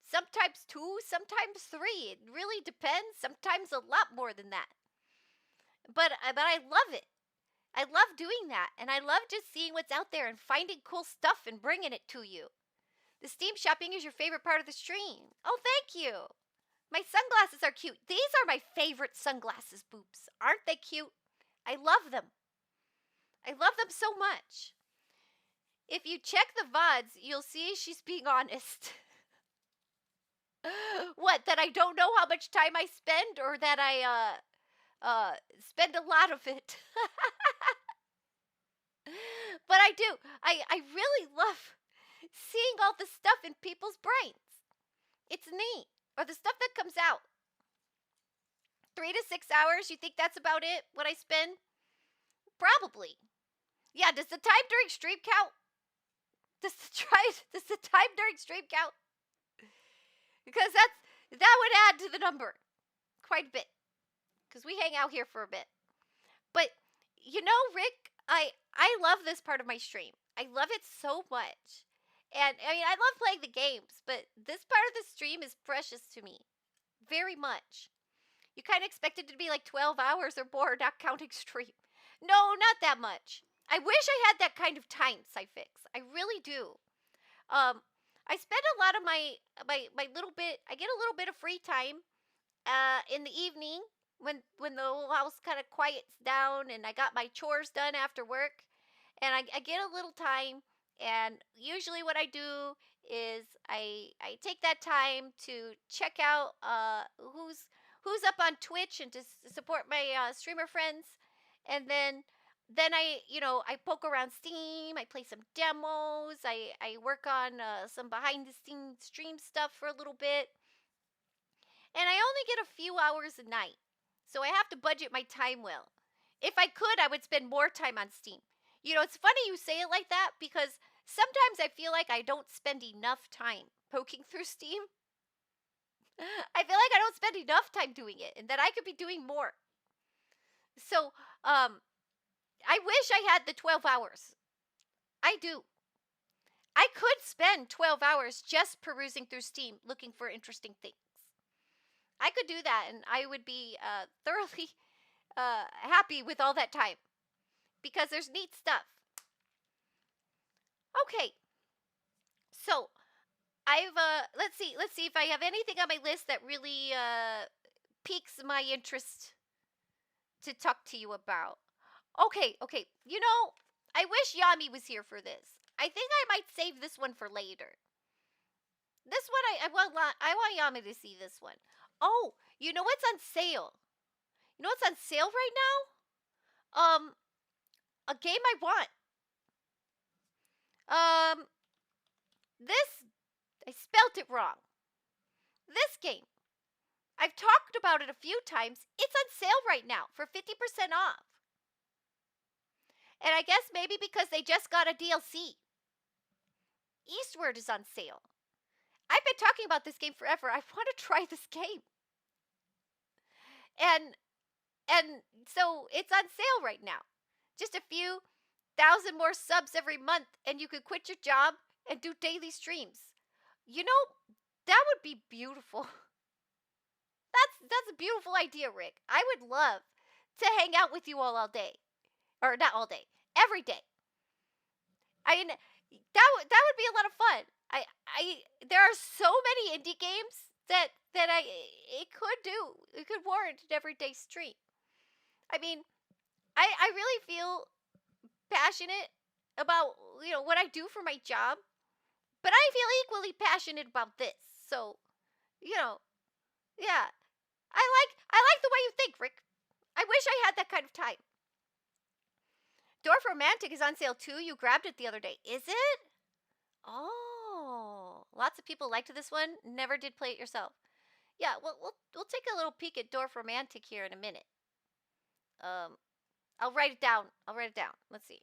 sometimes 2, sometimes 3. It really depends. Sometimes a lot more than that. But I love it. I love doing that. And I love just seeing what's out there and finding cool stuff and bringing it to you. The Steam shopping is your favorite part of the stream. Oh, thank you. My sunglasses are cute. These are my favorite sunglasses, Boops. Aren't they cute? I love them. I love them so much. If you check the VODs, you'll see she's being honest. What, that I don't know how much time I spend or that I spend a lot of it? But I do. I really love seeing all the stuff in people's brains. It's neat. Or the stuff that comes out. 3 to 6 hours, you think that's about it, what I spend? Probably. Yeah, does the time during stream count? Does the time during stream count? Because that would add to the number quite a bit. Because we hang out here for a bit. But, Rick, I love this part of my stream. I love it so much. And, I love playing the games, but this part of the stream is precious to me. Very much. You kind of expect it to be like 12 hours or more, not counting stream. No, not that much. I wish I had that kind of time, Cyfix. I really do. I spend a lot of my little bit, I get a little bit of free time in the evening when the whole house kind of quiets down and I got my chores done after work. And I get a little time. And usually what I do is I take that time to check out who's up on Twitch and to support my streamer friends. And then I poke around Steam, I play some demos, I work on some behind the scenes stream stuff for a little bit. And I only get a few hours a night. So I have to budget my time well. If I could, I would spend more time on Steam. It's funny you say it like that because sometimes I feel like I don't spend enough time poking through Steam. I feel like I don't spend enough time doing it and that I could be doing more. So, I wish I had the 12 hours. I do. I could spend 12 hours just perusing through Steam looking for interesting things. I could do that, and I would be thoroughly happy with all that time because there's neat stuff. Okay, so I've let's see if I have anything on my list that really piques my interest to talk to you about. Okay, you know, I wish Yami was here for this. I think I might save this one for later. This one I want Yami to see this one. Oh, you know what's on sale? You know what's on sale right now? A game I want. This I spelt it wrong. This game. I've talked about it a few times. It's on sale right now for 50% off. And I guess maybe because they just got a DLC. Eastward is on sale. I've been talking about this game forever. I want to try this game. And so it's on sale right now. Just a few thousand more subs every month and you could quit your job and do daily streams. You know, that would be beautiful. That's a beautiful idea, Rick. I would love to hang out with you all day. Or not all day. Every day. I mean, that would be a lot of fun. There are so many indie games that it could warrant an everyday stream. I mean, I really feel passionate about, you know, what I do for my job, but I feel equally passionate about this. So, you know, yeah. I like the way you think, Rick. I wish I had that kind of time. Dwarf Romantic is on sale too. You grabbed it the other day. Is it? Oh, lots of people liked this one. Never did play it yourself. Yeah, we'll take a little peek at Dwarf Romantic here in a minute. I'll write it down. Let's see.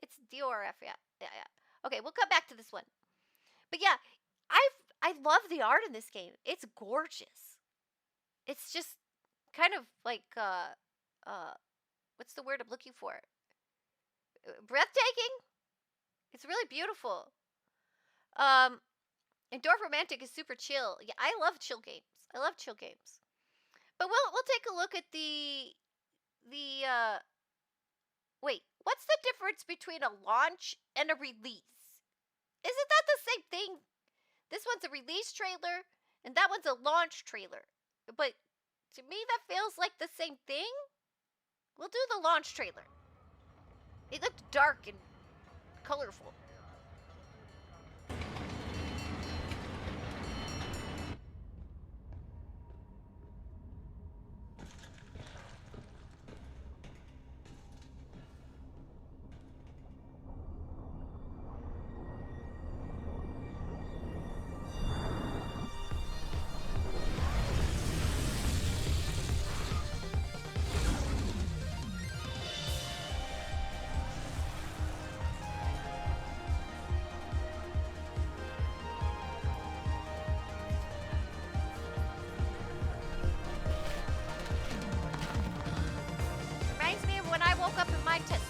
It's DORF. Yeah. Okay, we'll come back to this one. But yeah, I love the art in this game. It's gorgeous. It's just kind of like what's the word I'm looking for? Breathtaking. It's really beautiful. And Dwarf Romantic is super chill. Yeah, I love chill games. But we'll take a look at the wait, what's the difference between a launch and a release? Isn't that the same thing? This one's a release trailer and that one's a launch trailer. But to me that feels like the same thing. We'll do the launch trailer. It looked dark and colorful. Reminds me of when I woke up in my test.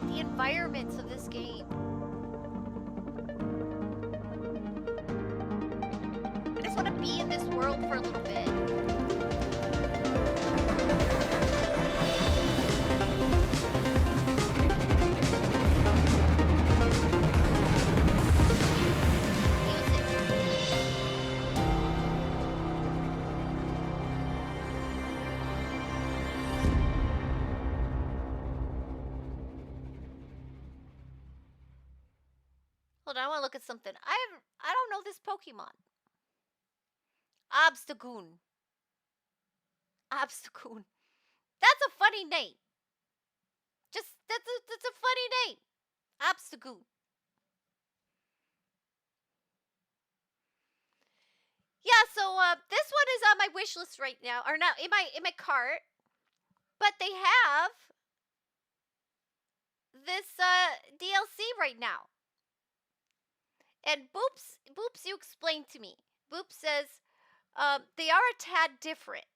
The environments of this game. I just want to be in this world for a little bit. Hold on, I want to look at something. I don't know this Pokemon. Obstagoon. Obstagoon. That's a funny name. That's a funny name. Obstagoon. Yeah, so this one is on my wish list right now, or not in my cart. But they have this DLC right now. And Boops, you explained to me. Boops says they are a tad different.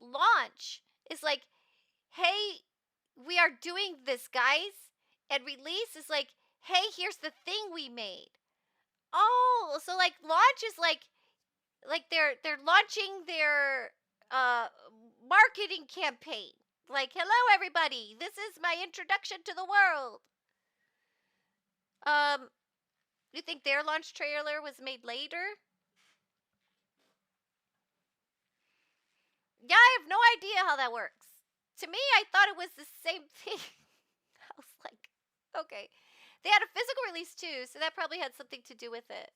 Launch is like, hey, we are doing this, guys. And release is like, hey, here's the thing we made. Oh, so like launch is like they're launching their marketing campaign. Like, hello everybody, this is my introduction to the world. You think their launch trailer was made later? Yeah, I have no idea how that works. To me, I thought it was the same thing. I was like, okay. They had a physical release too, so that probably had something to do with it.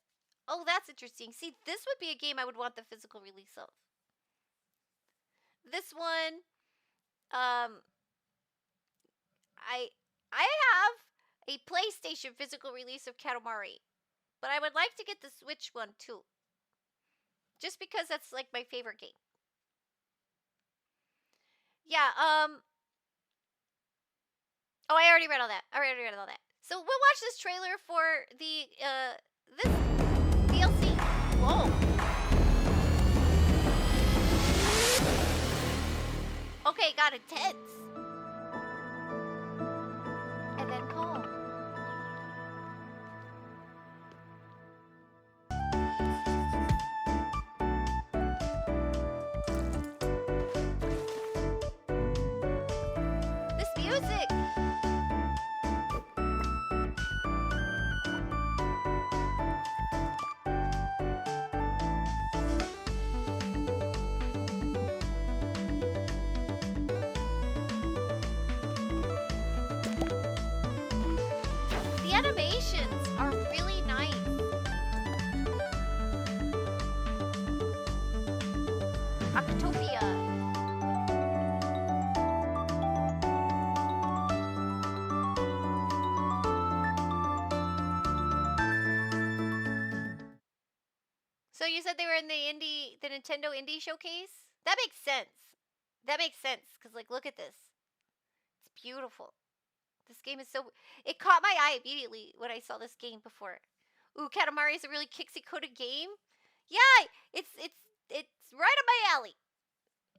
Oh, that's interesting. See, this would be a game I would want the physical release of. This one, I have a PlayStation physical release of Katamari, but I would like to get the Switch one too. Just because that's like my favorite game. Yeah, oh, I already read all that. So we'll watch this trailer for the this DLC. Whoa. Okay, got intense. And then calm. This music. The animations are really nice. Octopia. So you said they were in the Nintendo Indie Showcase? That makes sense. Cause like, look at this. It's beautiful. This game is so. It caught my eye immediately when I saw this game before. Ooh, Katamari is a really Kixie coded game. Yeah, it's right up my alley.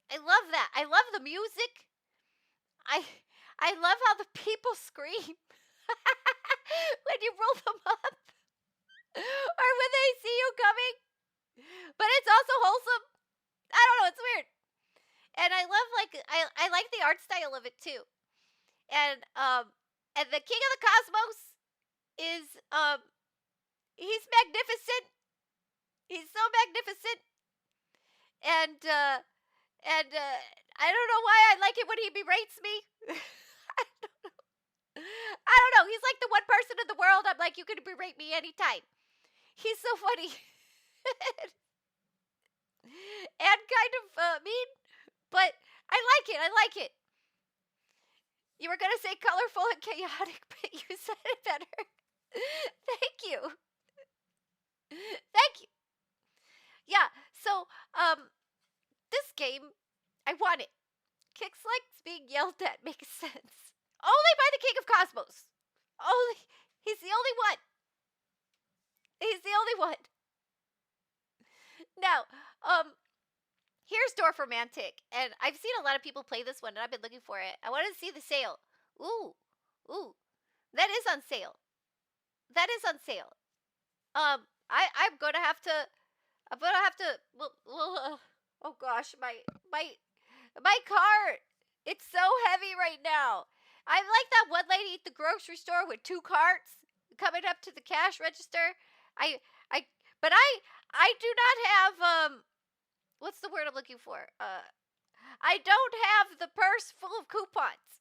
I love that. I love the music. I love how the people scream when you roll them up or when they see you coming. But it's also wholesome. I don't know, it's weird. And I love I like the art style of it too. And the King of the Cosmos is he's magnificent. He's so magnificent. And I don't know why I like it when he berates me. I don't know. He's like the one person in the world I'm like, you can berate me anytime. He's so funny. And kind of mean, but I like it. You were gonna say colorful and chaotic, but you said it better. Thank you. Yeah, so this game, I want it. Kix likes being yelled at makes sense. Only by the King of Cosmos. He's the only one. Now, here's Dwarf Romantic, and I've seen a lot of people play this one, and I've been looking for it. I wanted to see the sale. Ooh, that is on sale. I'm gonna have to. Well, oh gosh, my cart. It's so heavy right now. I'm like that one lady at the grocery store with 2 carts coming up to the cash register. But I do not have what's the word I'm looking for? I don't have the purse full of coupons.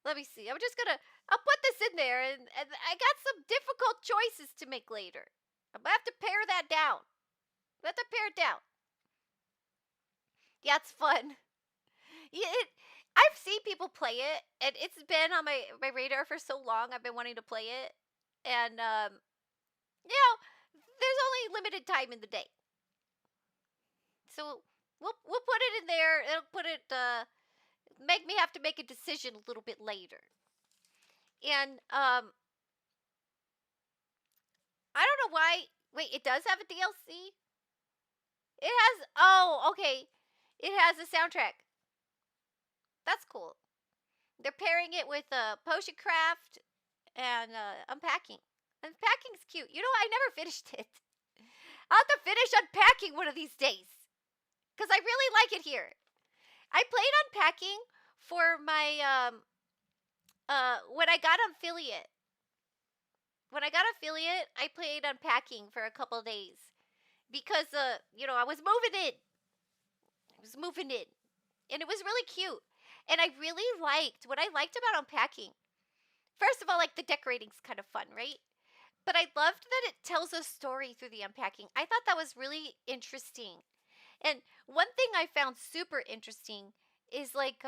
Let me see. I'll put this in there, and I got some difficult choices to make later. I'm gonna have to pare that down. Yeah, it's fun. Yeah, I've seen people play it, and it's been on my radar for so long. I've been wanting to play it, and there's only limited time in the day. So We'll put it in there. It'll put it make me have to make a decision a little bit later. And I don't know why. Wait, it does have a DLC? It has, oh, okay. It has a soundtrack. That's cool. They're pairing it with potion craft and unpacking. Unpacking's cute. You know, I never finished it. I'll have to finish unpacking one of these days. Because I really like it here. I played unpacking for my, when I got affiliate. When I got affiliate, I played unpacking for a couple days. Because, you know, I was moving in. And it was really cute. And I really liked, what I liked about unpacking. First of all, like, the decorating's kind of fun, right? But I loved that it tells a story through the unpacking. I thought that was really interesting. And one thing I found super interesting is, like,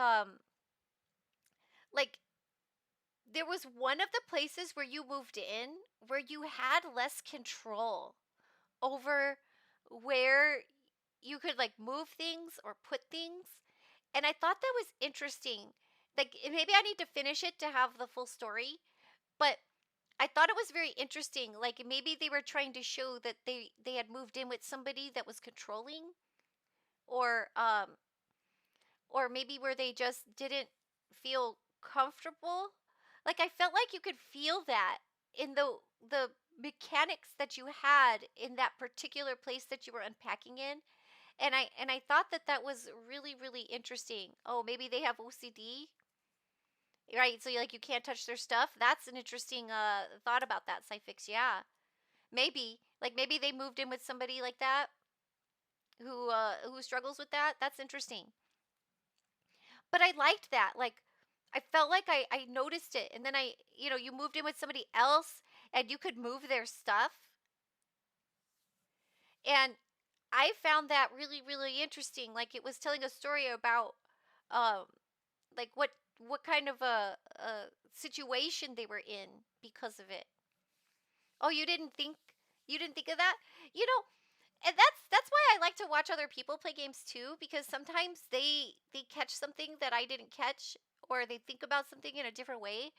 there was one of the places where you moved in where you had less control over where you could, like, move things or put things. And I thought that was interesting. Like, maybe I need to finish it to have the full story. But I thought it was very interesting. Like, maybe they were trying to show that they had moved in with somebody that was controlling. Or maybe where they just didn't feel comfortable. Like, I felt like you could feel that in the mechanics that you had in that particular place that you were unpacking in. And I thought that was really, really interesting. Oh, maybe they have OCD, right? So like you can't touch their stuff. That's an interesting thought about that, Cyfix. Yeah, maybe they moved in with somebody like that who struggles with that. That's interesting. But I liked that. Like, I felt like I noticed it, and then you moved in with somebody else, and you could move their stuff, and I found that really, really interesting. Like, it was telling a story about, like what kind of a situation they were in because of it. Oh, you didn't think of that? You know, and that's why I like to watch other people play games too, because sometimes they catch something that I didn't catch, or they think about something in a different way.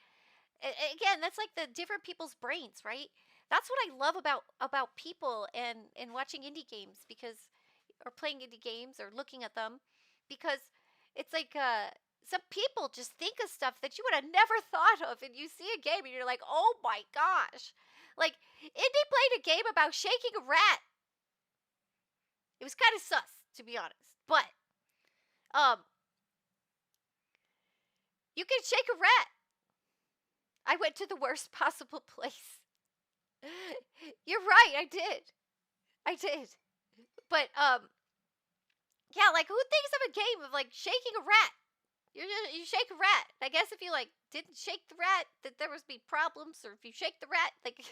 Again, that's like the different people's brains, right? That's what I love about people and watching indie games, because, or playing indie games or looking at them, because it's like some people just think of stuff that you would have never thought of, and you see a game and you're like, oh my gosh. Like, Indy played a game about shaking a rat. It was kind of sus, to be honest, but you can shake a rat. I went to the worst possible place. You're right, I did. But yeah, like, who thinks of a game of like shaking a rat? You shake a rat. I guess if you like didn't shake the rat, that there must be problems, or if you shake the rat, like,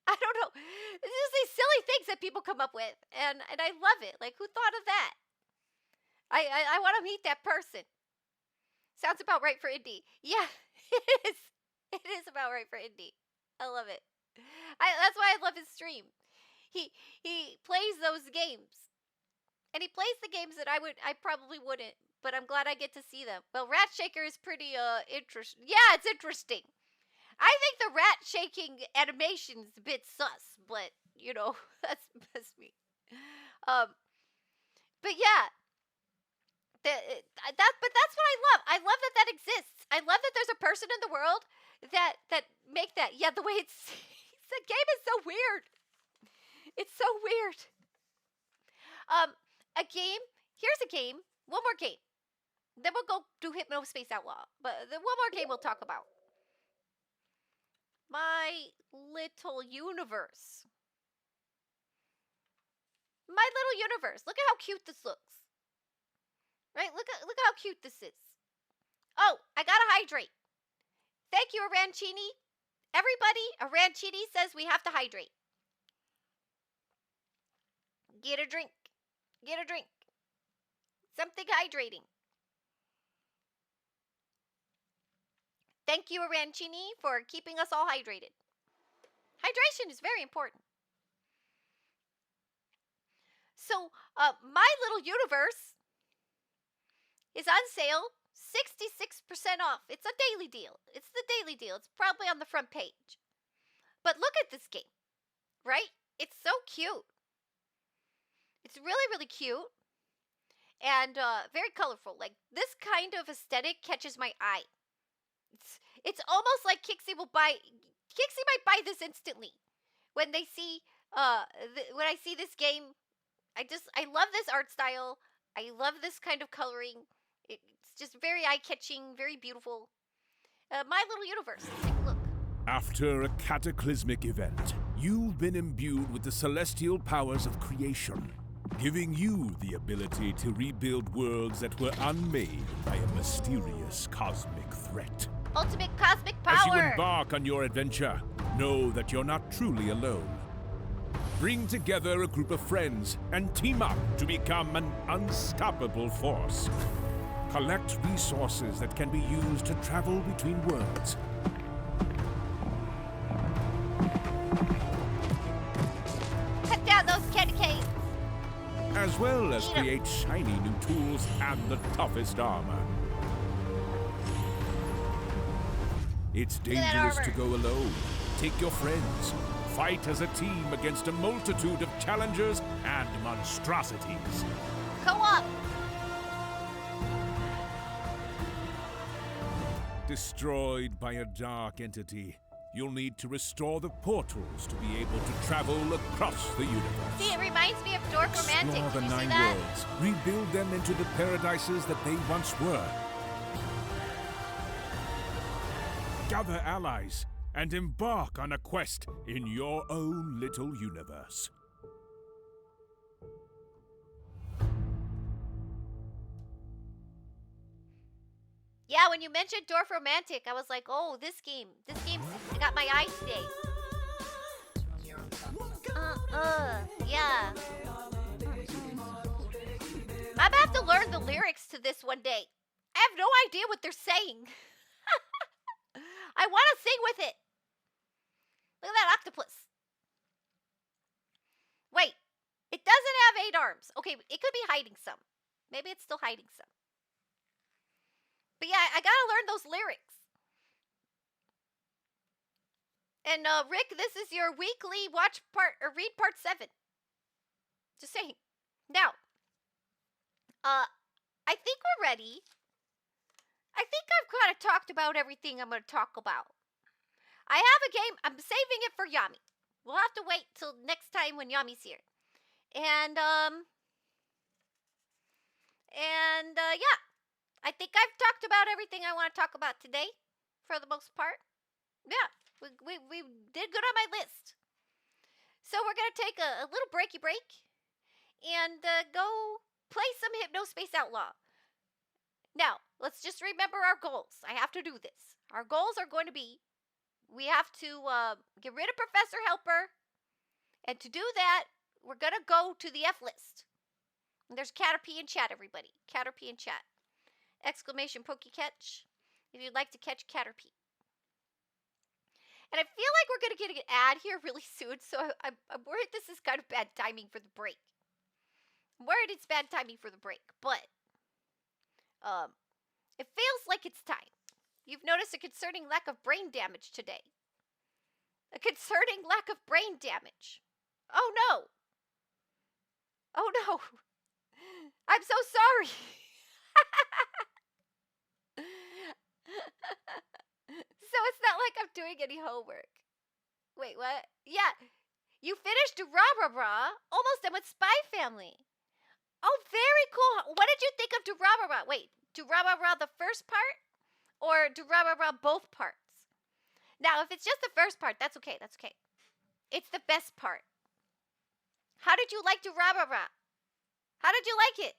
I don't know. It's just these silly things that people come up with, and I love it. Like, who thought of that? I want to meet that person. Sounds about right for Indy. Yeah, it is. It is about right for Indy. I love it. That's why I love his stream. He plays those games, and he plays the games that I probably wouldn't. But I'm glad I get to see them. Well, Rat Shaker is pretty interesting. Yeah, it's interesting. I think the rat shaking animation's a bit sus, but you know, that's me. But yeah, but that's what I love. I love that exists. I love that there's a person in the world that make that. Yeah, the way it's the game is so weird. It's so weird. A game. Here's a game. One more game. Then we'll go do Hypnospace Outlaw. But one more game we'll talk about. My Little Universe. My Little Universe. Look at how cute this looks. Right? Look how cute this is. Oh, I gotta hydrate. Thank you, Arancini. Everybody, Arancini says we have to hydrate. Get a drink. Get a drink. Something hydrating. Thank you, Arancini, for keeping us all hydrated. Hydration is very important. So, My Little Universe is on sale, 66% off. It's a daily deal. It's the daily deal. It's probably on the front page. But look at this game, right? It's so cute. It's really, really cute. And very colorful. Like, this kind of aesthetic catches my eye. It's almost like Kixie might buy this instantly when they see when I see this game. I love this art style. I love this kind of coloring. It's just very eye-catching, very beautiful. My Little Universe. Let's take a look. After a cataclysmic event, you've been imbued with the celestial powers of creation, giving you the ability to rebuild worlds that were unmade by a mysterious cosmic threat. Ultimate cosmic power. As you embark on your adventure, know that you're not truly alone. Bring together a group of friends and team up to become an unstoppable force. Collect resources that can be used to travel between worlds. Cut down those candy canes. As well as Eat 'em. create shiny new tools and the toughest armor. It's that dangerous to armor. go alone. Take your friends. Fight as a team against a multitude of challengers and monstrosities. Co-op. Destroyed by a dark entity, you'll need to restore the portals to be able to travel across the universe. See, it reminds me of Dork Romantic. Explore the Did you see 9 that? worlds. Rebuild them into the paradises that they once were. Gather allies and embark on a quest in your own little universe. Yeah, when you mentioned Dork Romantic, I was like, oh, this game got my eye today. Yeah. I'm gonna have to learn the lyrics to this one day. I have no idea what they're saying. I want to sing with it. Look at that octopus. Wait, it doesn't have 8 arms. Okay, it could be hiding some. Maybe it's still hiding some. But yeah, I gotta learn those lyrics. And Rick, this is your weekly read part 7. Just saying. Now, I think we're ready. I think I've kind of talked about everything I'm going to talk about. I have a game. I'm saving it for Yami. We'll have to wait till next time when Yami's here. And yeah. I think I've talked about everything I want to talk about today, for the most part. Yeah, we did good on my list. So we're going to take a little break and go play some Hypnospace Outlaw. Now, let's just remember our goals. I have to do this. Our goals are going to be, we have to get rid of Professor Helper. And to do that, we're going to go to the F list. And there's Caterpie in chat, everybody. Caterpie in chat. Exclamation Pokecatch if you'd like to catch Caterpie. And I feel like we're going to get an ad here really soon, so I'm worried this is kind of bad timing for the break. I'm worried it's bad timing for the break, but it feels like it's time. You've noticed a concerning lack of brain damage today. A concerning lack of brain damage. Oh no. Oh no. I'm so sorry. So it's not like I'm doing any homework. Wait, what? Yeah. You finished Durarara. Almost done with Spy Family. Oh, very cool. What did you think of Durarara? Wait, Durarara the first part? Or Durarara both parts? Now, if it's just the first part, that's okay. That's okay. It's the best part. How did you like Durarara? How did you like it?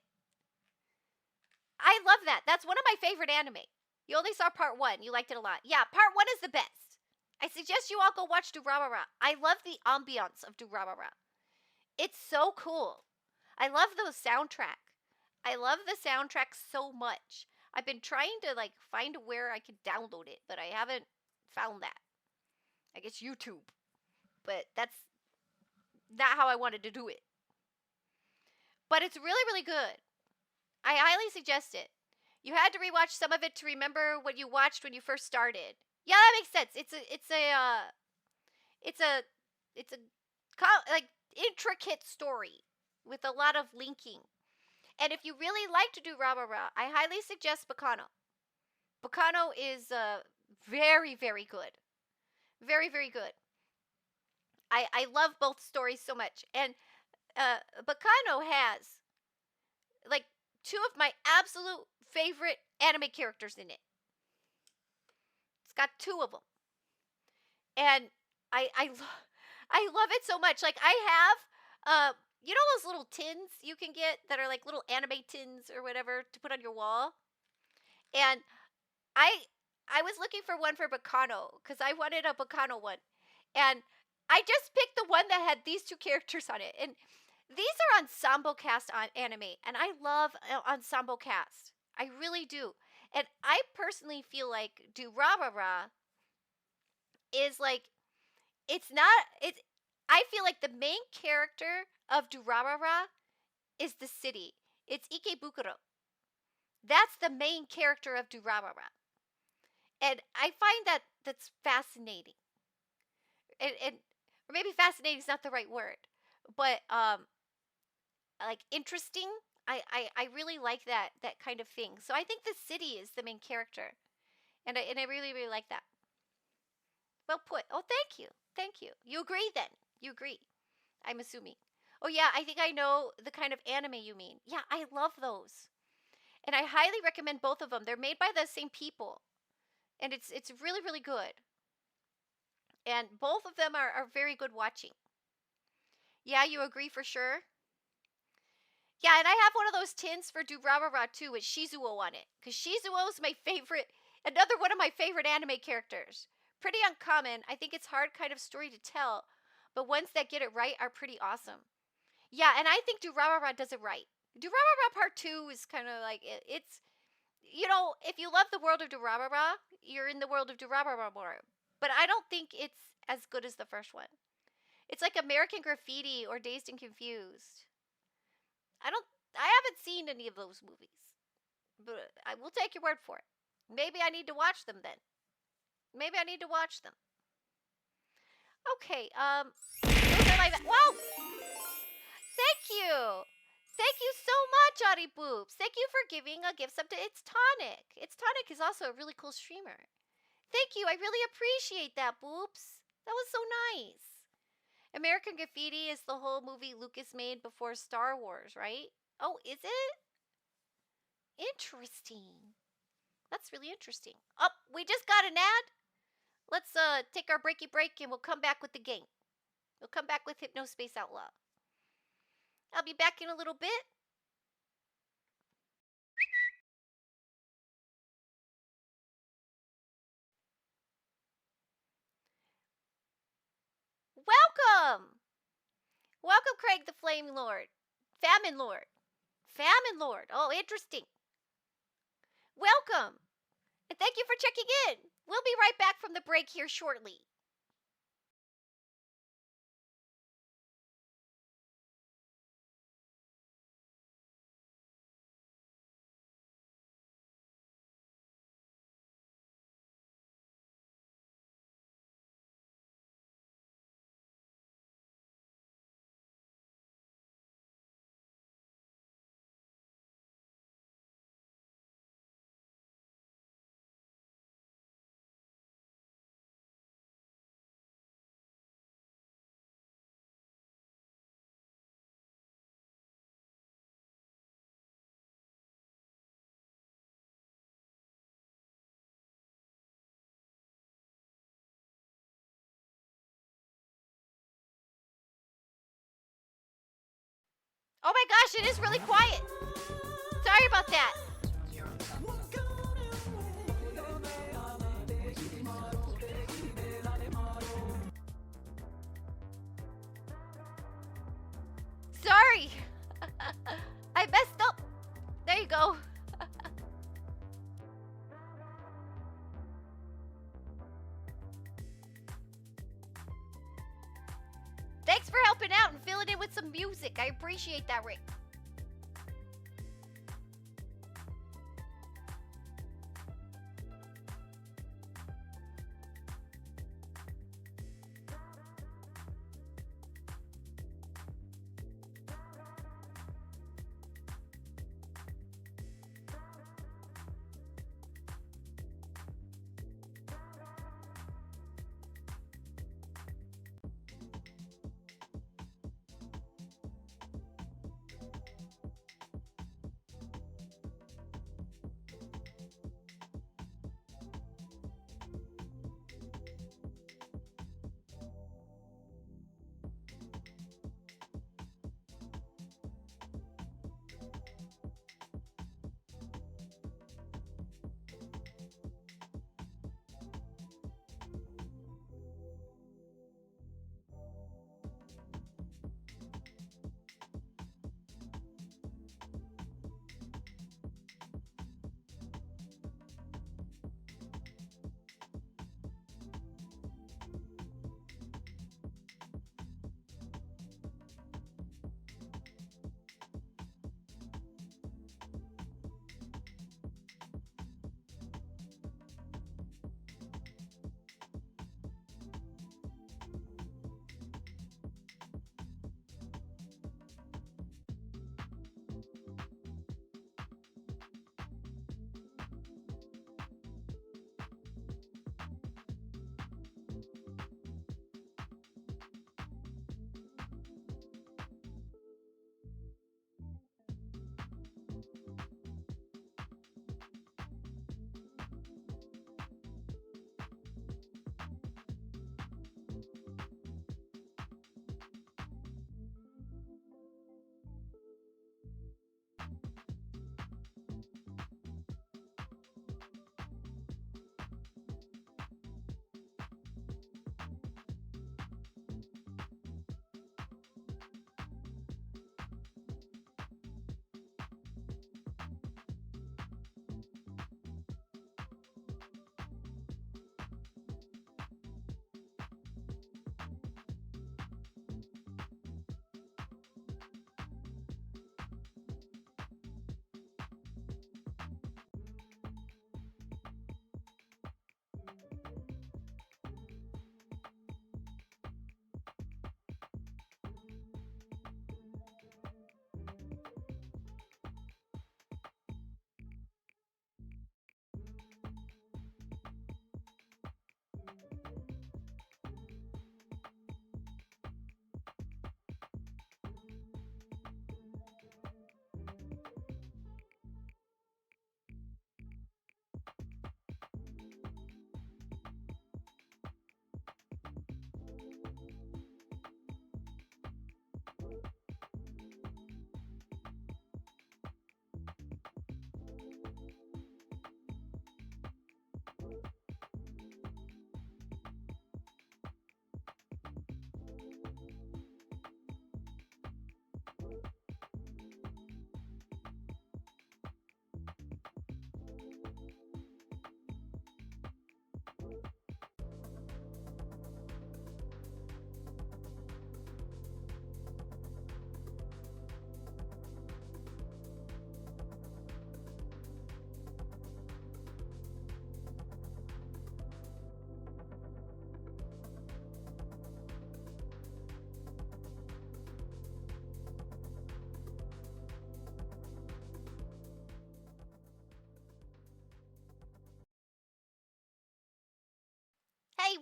I love that. That's one of my favorite anime. You only saw part 1. You liked it a lot. Yeah, part 1 is the best. I suggest you all go watch Durarara. I love the ambiance of Durarara. It's so cool. I love the soundtrack. I love the soundtrack so much. I've been trying to find where I can download it, but I haven't found that. I guess YouTube. But that's not how I wanted to do it. But it's really, really good. I highly suggest it. You had to rewatch some of it to remember what you watched when you first started. Yeah, that makes sense. It's a like intricate story with a lot of linking. And if you really like to do rah rah rah, I highly suggest Bacano. Bacano is very, very good. Very, very good. I love both stories so much. And Bacano has like two of my absolute favorite anime characters in it. It's got two of them. And I love it so much. Like I have you know those little tins you can get that are like little anime tins or whatever to put on your wall? And I was looking for one for Bacano because I wanted a Bacano one. And I just picked the one that had these two characters on it. And these are Ensemble Cast on anime. And I love Ensemble Cast. I really do. And I personally feel like Durarara is like, I feel like the main character of Durarara is the city. It's Ikebukuro. That's the main character of Durarara. And I find that's fascinating. And or maybe fascinating is not the right word, but like interesting. I really like that kind of thing. So I think the city is the main character, and I really, really like that. Well put. Oh, thank you. Thank you. You agree then? You agree? I'm assuming. Oh yeah, I think I know the kind of anime you mean. Yeah, I love those, and I highly recommend both of them. They're made by the same people, and it's really, really good. And both of them are very good watching. Yeah, you agree for sure? Yeah, and I have one of those tins for Durarara too with Shizuo on it. Because Shizuo is my favorite, another one of my favorite anime characters. Pretty uncommon. I think it's hard kind of story to tell. But ones that get it right are pretty awesome. Yeah, and I think Durarara does it right. Durarara Part 2 is kind of like, it's, you know, if you love the world of Durarara, you're in the world of Durarara more. But I don't think it's as good as the first one. It's like American Graffiti or Dazed and Confused. I haven't seen any of those movies. But I will take your word for it. Maybe I need to watch them then. Maybe I need to watch them. Okay, those are my wow! Thank you! Thank you so much, Audie Boobs. Thank you for giving a gift sub to It's Tonic. It's Tonic is also a really cool streamer. Thank you. I really appreciate that, Boobs. That was so nice. American Graffiti is the whole movie Lucas made before Star Wars, right? Oh, is it? Interesting. That's really interesting. Oh, we just got an ad. Let's take our breaky break and we'll come back with the game. We'll come back with Hypnospace Outlaw. I'll be back in a little bit. Welcome! Welcome, Craig the Flame Lord. Famine Lord. Famine Lord. Oh, interesting. Welcome. And thank you for checking in. We'll be right back from the break here shortly. Oh my gosh, it is really quiet. Sorry about that. Sorry. I messed up. There you go. Thanks for helping out and filling in with some music. I appreciate that, Rick.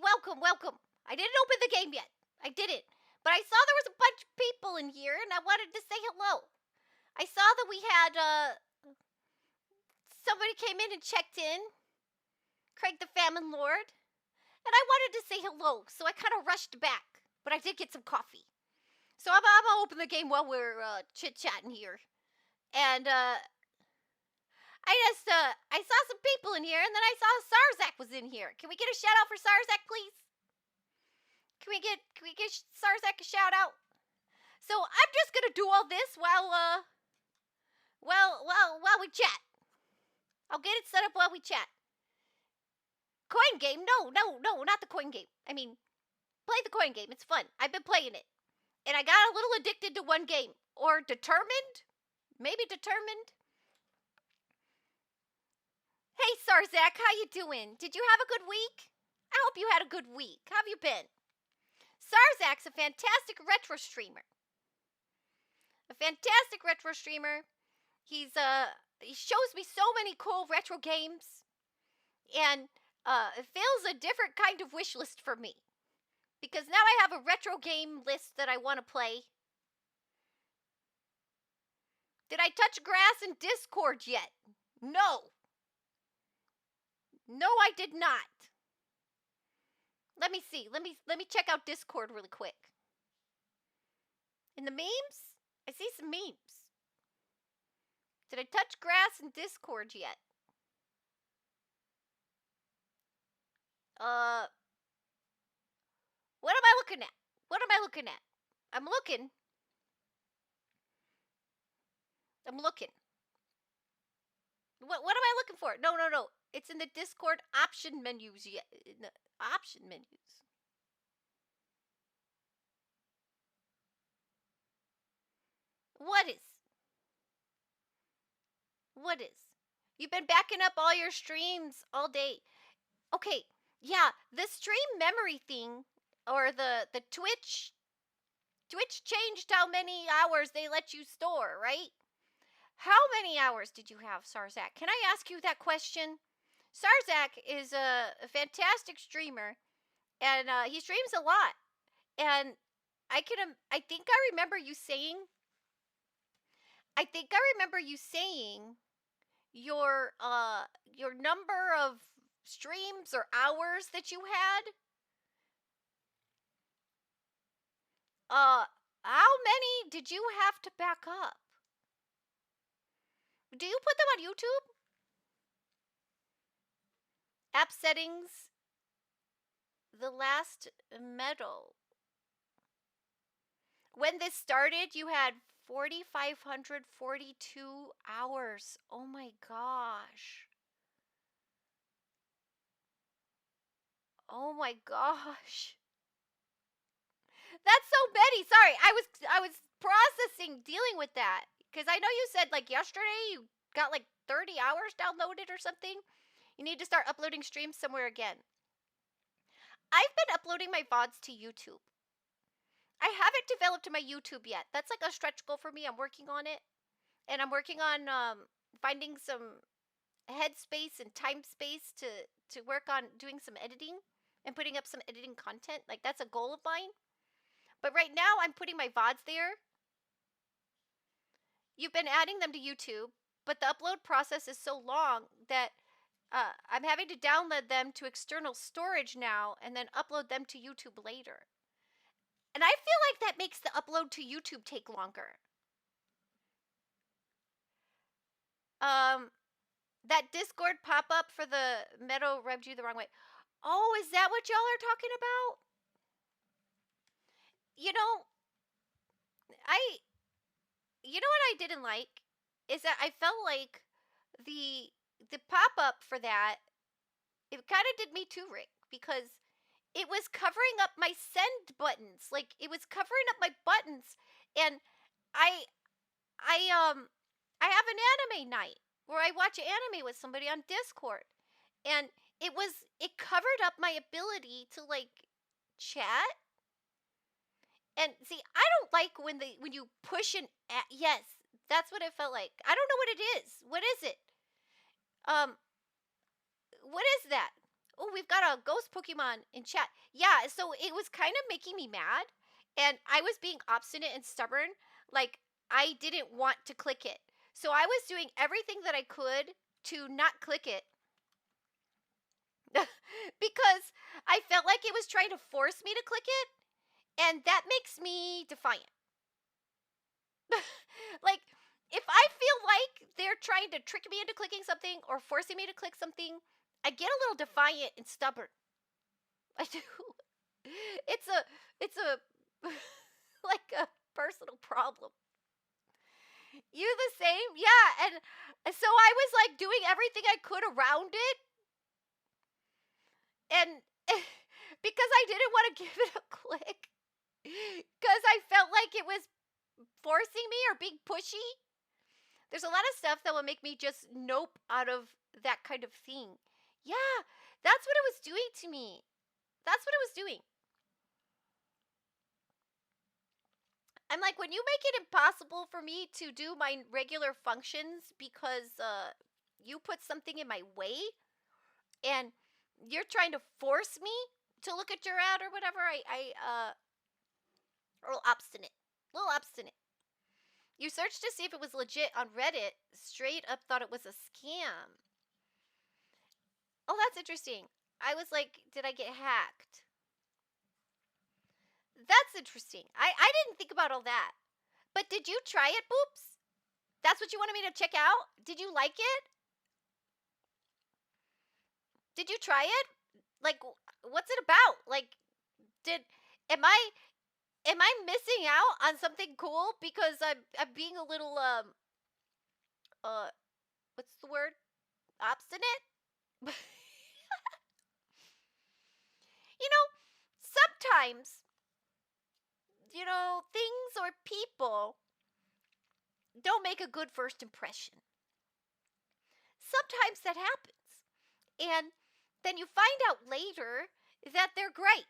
welcome, welcome. I didn't open the game yet. I didn't. But I saw there was a bunch of people in here, and I wanted to say hello. I saw that we had, somebody came in and checked in. Craig the Famine Lord. And I wanted to say hello, so I kind of rushed back. But I did get some coffee. So I'm gonna open the game while we're, chit-chatting here. And, I saw some people in here, and then I saw Sarzak was in here. Can we get a shout out for Sarzak, please? Can we get Sarzak a shout out? So I'm just gonna do all this while we chat. I'll get it set up while we chat. Coin game? No, not the coin game. I mean, play the coin game. It's fun. I've been playing it. And I got a little addicted to one game. Or determined? Maybe determined? Hey, Sarzak, how you doing? Did you have a good week? I hope you had a good week. How have you been? Sarzak's a fantastic retro streamer. He shows me so many cool retro games. And it fills a different kind of wish list for me. Because now I have a retro game list that I want to play. Did I touch grass in Discord yet? No. No, I did not. Let me see. Let me check out Discord really quick. In the memes? I see some memes. Did I touch grass in Discord yet? What am I looking at? I'm looking. What am I looking for? No. It's in the Discord option menus yet. In the option menus. What is? You've been backing up all your streams all day. Okay, yeah, the stream memory thing, or the Twitch changed how many hours they let you store, right? How many hours did you have, Sarzak? Can I ask you that question? Sarzak is a fantastic streamer, and he streams a lot. And I think I remember you saying your number of streams or hours that you had. How many did you have to back up? Do you put them on YouTube? App settings. The last medal. When this started, you had 4,542 hours. Oh my gosh. Oh my gosh. That's so many. Sorry, I was processing dealing with that. Because I know you said, like, yesterday you got, like, 30 hours downloaded or something. You need to start uploading streams somewhere again. I've been uploading my VODs to YouTube. I haven't developed my YouTube yet. That's, like, a stretch goal for me. I'm working on it. And I'm working on finding some headspace and time space to work on doing some editing and putting up some editing content. Like, that's a goal of mine. But right now, I'm putting my VODs there. You've been adding them to YouTube, but the upload process is so long that I'm having to download them to external storage now and then upload them to YouTube later. And I feel like that makes the upload to YouTube take longer. That Discord pop-up for the Meadow rubbed you the wrong way. Oh, is that what y'all are talking about? You know what I didn't like is that I felt like the pop-up for that, it kind of did me too, Rick, because it was covering up my send buttons. Like, it was covering up my buttons, and I have an anime night where I watch anime with somebody on Discord, and it covered up my ability to, like, chat. And see, I don't like when you push an yes, that's what it felt like. I don't know what it is. What is it? What is that? Oh, we've got a ghost Pokemon in chat. Yeah, so it was kind of making me mad. And I was being obstinate and stubborn. Like, I didn't want to click it. So I was doing everything that I could to not click it. Because I felt like it was trying to force me to click it. And that makes me defiant. Like, if I feel like they're trying to trick me into clicking something or forcing me to click something, I get a little defiant and stubborn. I do. It's a like a personal problem. You the same? Yeah, and so I was like doing everything I could around it. And because I didn't want to give it a click. Because I felt like it was forcing me or being pushy. There's a lot of stuff that will make me just nope out of that kind of thing. Yeah, that's what it was doing to me. That's what it was doing. I'm like, when you make it impossible for me to do my regular functions because you put something in my way and you're trying to force me to look at your ad or whatever, a little obstinate. A little obstinate. You searched to see if it was legit on Reddit. Straight up thought it was a scam. Oh, that's interesting. I was like, did I get hacked? That's interesting. I didn't think about all that. But did you try it, Boops? That's what you wanted me to check out? Did you like it? Did you try it? Like, what's it about? Like, am I missing out on something cool because I'm being a little what's the word? Obstinate? You know, sometimes, things or people don't make a good first impression. Sometimes that happens. And then you find out later that they're great.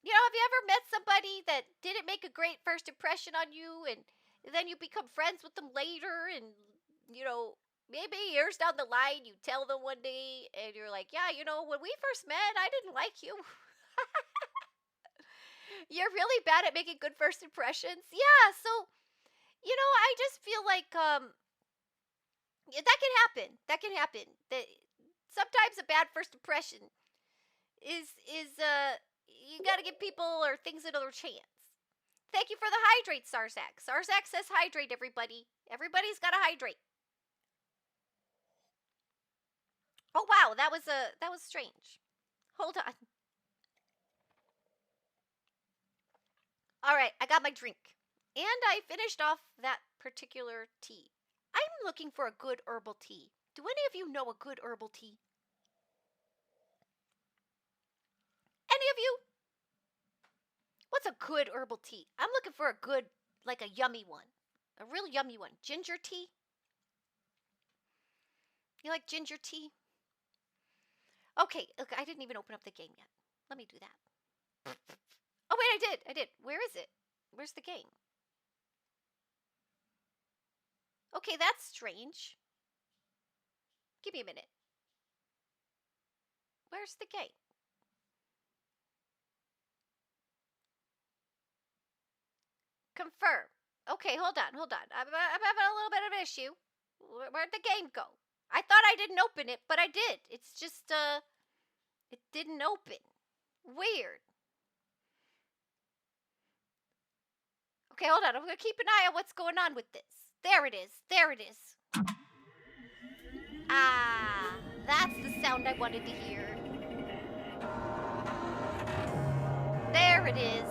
Have you ever met somebody that didn't make a great first impression on you and then you become friends with them later and, maybe years down the line you tell them one day and you're like, yeah, when we first met, I didn't like you. You're really bad at making good first impressions. Yeah, so, I just feel like that can happen. That can happen. Sometimes a bad first impression is you got to give people or things another chance. Thank you for the hydrate, Sarzak. Sarzak says hydrate, everybody. Everybody's got to hydrate. Oh wow, that was strange. Hold on. All right, I got my drink. And I finished off that particular tea. I'm looking for a good herbal tea. Do any of you know a good herbal tea? Any of you? What's a good herbal tea? I'm looking for a good, like a yummy one. A real yummy one. Ginger tea? You like ginger tea? Okay, look, I didn't even open up the game yet. Let me do that. Oh, wait, I did. Where is it? Where's the game? Okay, that's strange. Give me a minute. Where's the game? Confirm. Okay, hold on. I'm having a little bit of an issue. Where'd the game go? I thought I didn't open it, but I did. It's just, it didn't open. Weird. Okay, hold on. I'm going to keep an eye on what's going on with this. There it is. Ah, that's the sound I wanted to hear. There it is.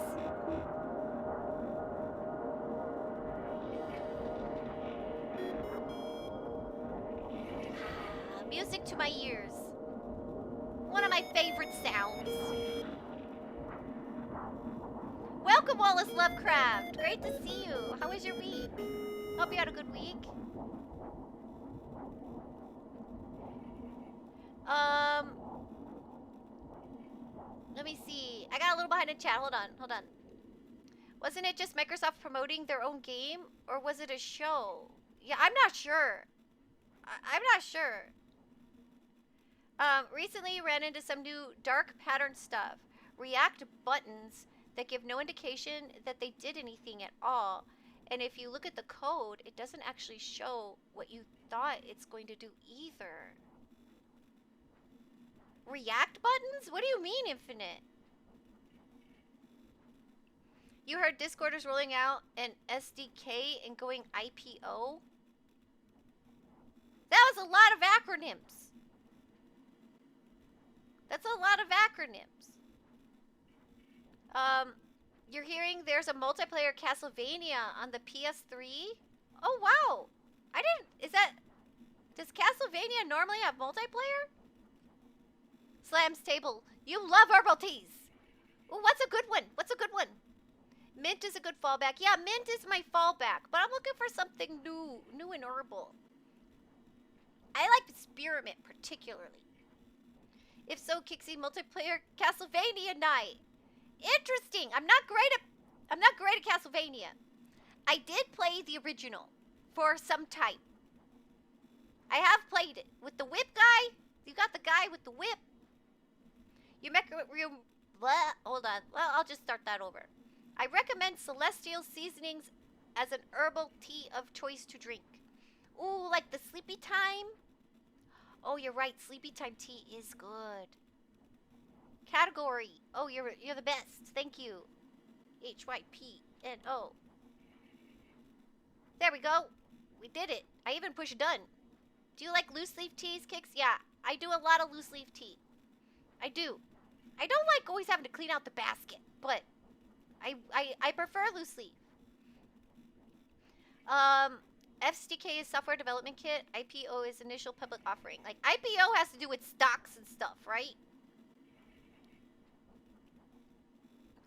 Music to my ears. One of my favorite sounds. Welcome, Wallace Lovecraft. Great to see you. How was your week? Hope you had a good week. Let me see. I got a little behind in chat. Hold on. Wasn't it just Microsoft promoting their own game? Or was it a show? Yeah, I'm not sure. I'm not sure. Recently ran into some new dark pattern stuff. React buttons that give no indication that they did anything at all. And if you look at the code, it doesn't actually show what you thought it's going to do either. React buttons? What do you mean, Infinite? You heard Discord is rolling out an SDK and going IPO? That was a lot of acronyms. That's a lot of acronyms. You're hearing there's a multiplayer Castlevania on the PS3? Oh, wow. Does Castlevania normally have multiplayer? Slam's table. You love herbal teas. Ooh, what's a good one? What's a good one? Mint is a good fallback. Yeah, mint is my fallback, but I'm looking for something new and herbal. I like spearmint particularly. If so, Kixie multiplayer Castlevania night. Interesting. I'm not great at Castlevania. I did play the original for some time. I have played it with the whip guy. You got the guy with the whip. Hold on. Well, I'll just start that over. I recommend celestial seasonings as an herbal tea of choice to drink. Ooh, like the sleepy time. Oh, you're right. Sleepy time tea is good. Category. Oh, you're the best. Thank you. HYPNO. There we go. We did it. I even pushed done. Do you like loose leaf teas, Kix? Yeah, I do a lot of loose leaf tea. I do. I don't like always having to clean out the basket, but I prefer loose leaf. SDK is software development kit. IPO is initial public offering. Like, IPO has to do with stocks and stuff, right?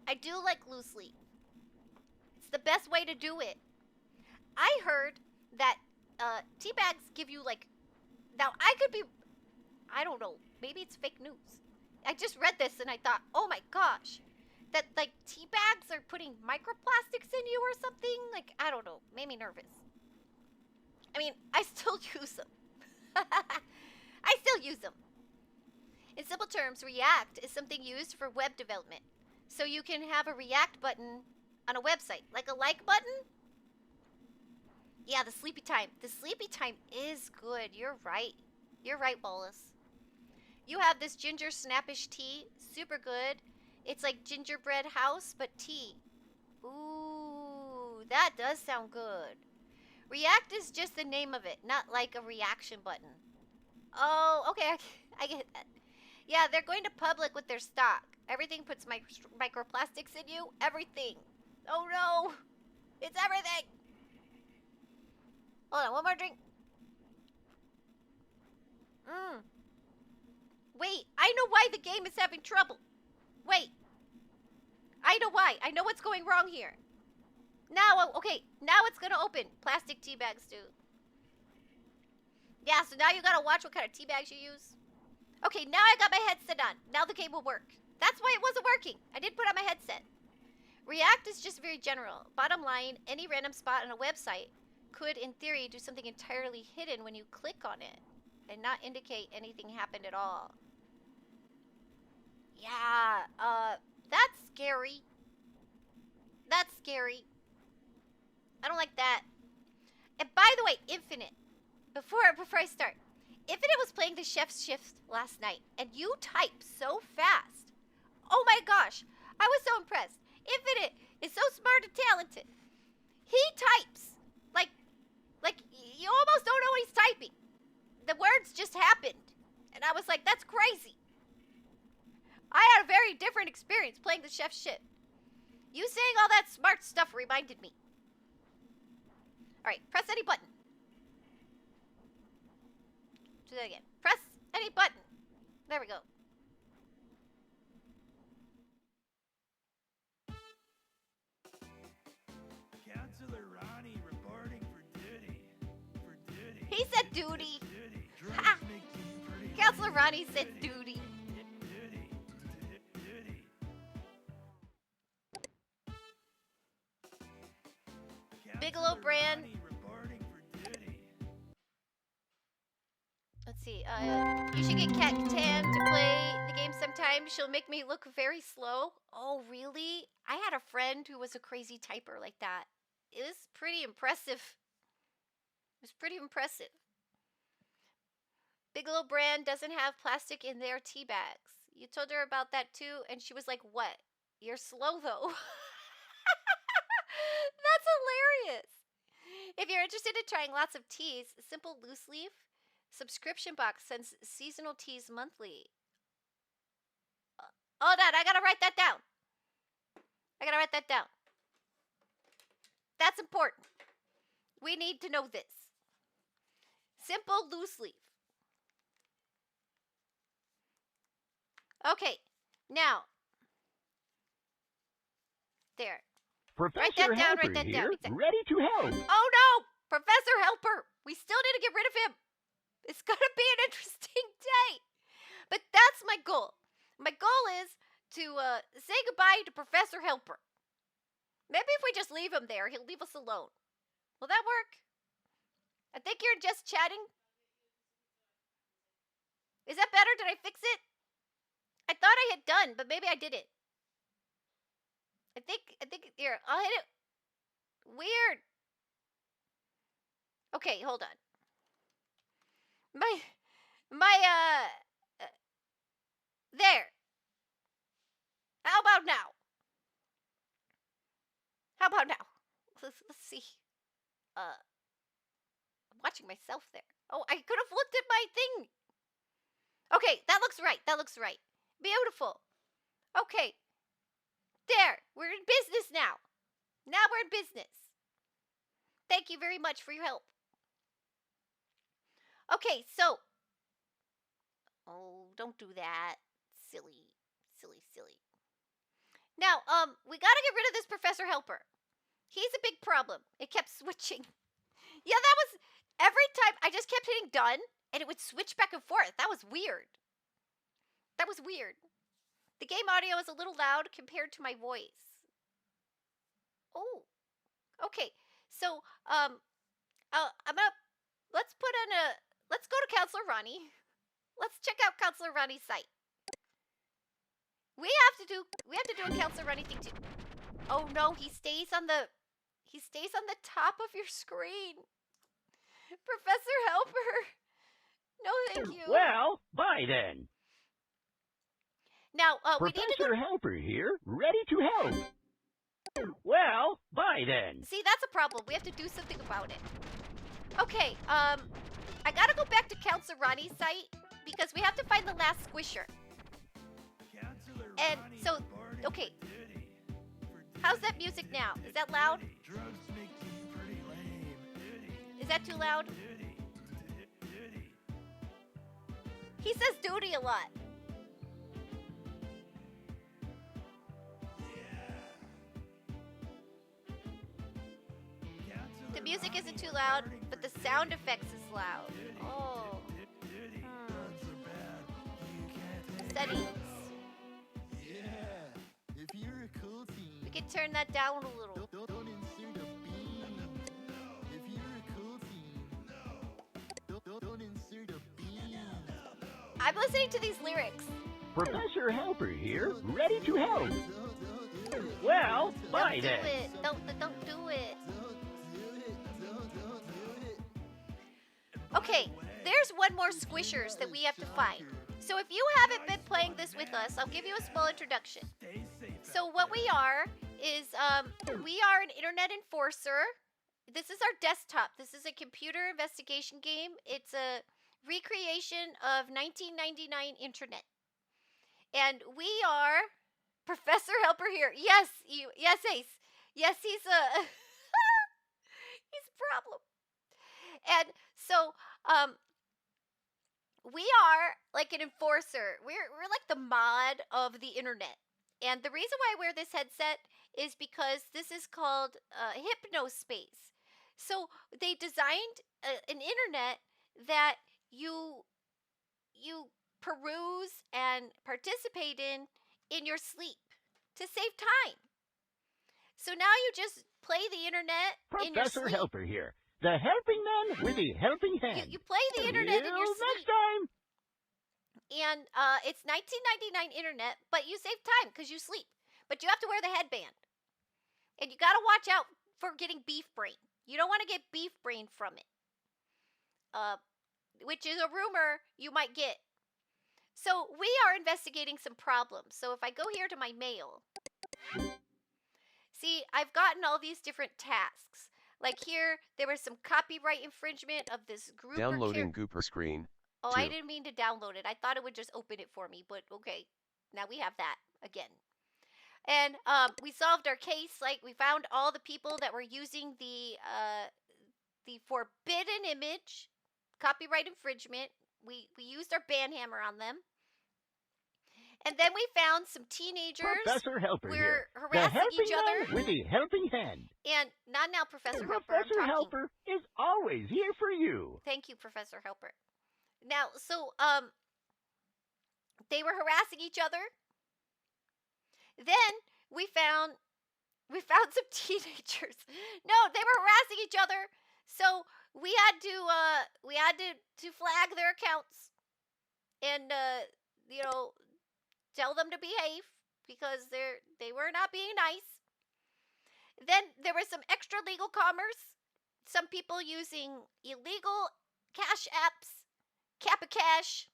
I do like loose leaf. It's the best way to do it. I heard that tea bags give you, like... Now, I don't know. Maybe it's fake news. I just read this and I thought, oh my gosh. That, like, tea bags are putting microplastics in you or something? Like, I don't know. Made me nervous. I mean, I still use them. I still use them. In simple terms, React is something used for web development. So you can have a React button on a website. Like a like button? Yeah, the sleepy time. The sleepy time is good. You're right. You're right, Bolus. You have this ginger snappish tea. Super good. It's like gingerbread house, but tea. Ooh, that does sound good. React is just the name of it, not like a reaction button. Oh, okay, I get that. Yeah, they're going to public with their stock. Everything puts microplastics in you. Everything. Oh no, it's everything. Hold on, one more drink. Wait, I know why the game is having trouble. Wait. I know why. I know what's going wrong here. Now, okay, now it's gonna open. Plastic tea bags do. Yeah, so now you gotta watch what kind of tea bags you use. Okay, now I got my headset on. Now the game will work. That's why it wasn't working. I didn't put on my headset. React is just very general. Bottom line, any random spot on a website could, in theory, do something entirely hidden when you click on it and not indicate anything happened at all. Yeah, that's scary. That's scary. I don't like that. And by the way, Infinite, before I start, Infinite was playing the Chef's Shift last night, and you type so fast. Oh my gosh, I was so impressed. Infinite is so smart and talented. He types like you almost don't know what he's typing. The words just happened, and I was like, that's crazy. I had a very different experience playing the Chef's Shift. You saying all that smart stuff reminded me. Alright, press any button. Do that again. Press any button. There we go. Counselor Ronnie reporting for duty. For duty. He said duty. Duty. Ha! Drugs make you pretty. Counselor Ronnie said duty. Duty. Bigelow brand. Ronnie reporting for duty. Let's see. You should get Cat Catan to play the game sometime. She'll make me look very slow. Oh, really? I had a friend who was a crazy typer like that. It was pretty impressive. It was pretty impressive. Bigelow brand doesn't have plastic in their tea bags. You told her about that too, and she was like, "What? You're slow though." That's hilarious. If you're interested in trying lots of teas, a simple loose leaf subscription box sends seasonal teas monthly. Hold on, I gotta write that down. That's important. We need to know this. Simple loose leaf. Okay, now. There. Professor Helper here, ready to help. Oh no! Professor Helper! We still need to get rid of him. It's gonna be an interesting day. But that's my goal. My goal is to say goodbye to Professor Helper. Maybe if we just leave him there, he'll leave us alone. Will that work? I think you're just chatting. Is that better? Did I fix it? I thought I had done, but maybe I didn't. I think here, I'll hit it. Weird. Okay, hold on. There. How about now? Let's see. I'm watching myself there. Oh, I could have looked at my thing. Okay, that looks right. Beautiful. Okay. There. We're in business now. Now we're in business. Thank you very much for your help. Okay, so. Oh, don't do that. Silly. Now, we gotta get rid of this Professor Helper. He's a big problem. It kept switching. Yeah, that was every time I just kept hitting done and it would switch back and forth. That was weird. The game audio is a little loud compared to my voice. Oh. Okay. So, let's go to Counselor Ronnie. Let's check out Counselor Ronnie's site. We have to do a Counselor Ronnie thing too. Oh no, he stays on the top of your screen. Professor Helper. No, thank you. Well, bye then. Now, we need to Professor Helper here, ready to help. Well, bye then. See, that's a problem. We have to do something about it. Okay, I gotta go back to Counselor Ronnie's site because we have to find the last squisher. And so, okay. How's that music now? Is that loud? Is that too loud? He says duty a lot. The music isn't too loud, but the sound effects is loud. Oh. Settings. We can turn that down a little. I'm listening to these lyrics. Professor Helper here, ready to help. Well, bye then. Don't do it. Okay, there's one more squishers that we have to find. So if you haven't been playing this with us, I'll give you a small introduction. So what we are is, we are an internet enforcer. This is our desktop. This is a computer investigation game. It's a recreation of 1999 internet. And we are Professor Helper here. Yes, Ace. Yes, he's a he's a problem. And so, we are like an enforcer. We're like the mod of the internet. And the reason why I wear this headset is because this is called Hypnospace. So they designed an internet that you peruse and participate in your sleep to save time. So now you just play the internet in your Professor sleep. Helper here. The helping man with the helping hand. You play the internet in your Till sleep. next time. And it's $19.99 internet, but you save time because you sleep. But you have to wear the headband. And you got to watch out for getting beef brain. You don't want to get beef brain from it. Which is a rumor you might get. So we are investigating some problems. So if I go here to my mail, see, I've gotten all these different tasks. Like here, there was some copyright infringement of this group. Downloading Gooper screen. Oh, 2. I didn't mean to download it. I thought it would just open it for me, but okay. Now we have that again. And we solved our case. Like, we found all the people that were using the forbidden image, copyright infringement. We used our ban hammer on them. And then we found some teenagers Professor Helper were here. harassing the helping each other. man with the helping hand. And not now, Professor Helper. I'm Professor talking. Helper is always here for you. Thank you, Professor Helper. Now, so they were harassing each other. Then we found some teenagers. No, they were harassing each other. So we had to flag their accounts and tell them to behave because they were not being nice. Then there was some extra legal commerce. Some people using illegal cash apps, Kappa Cash,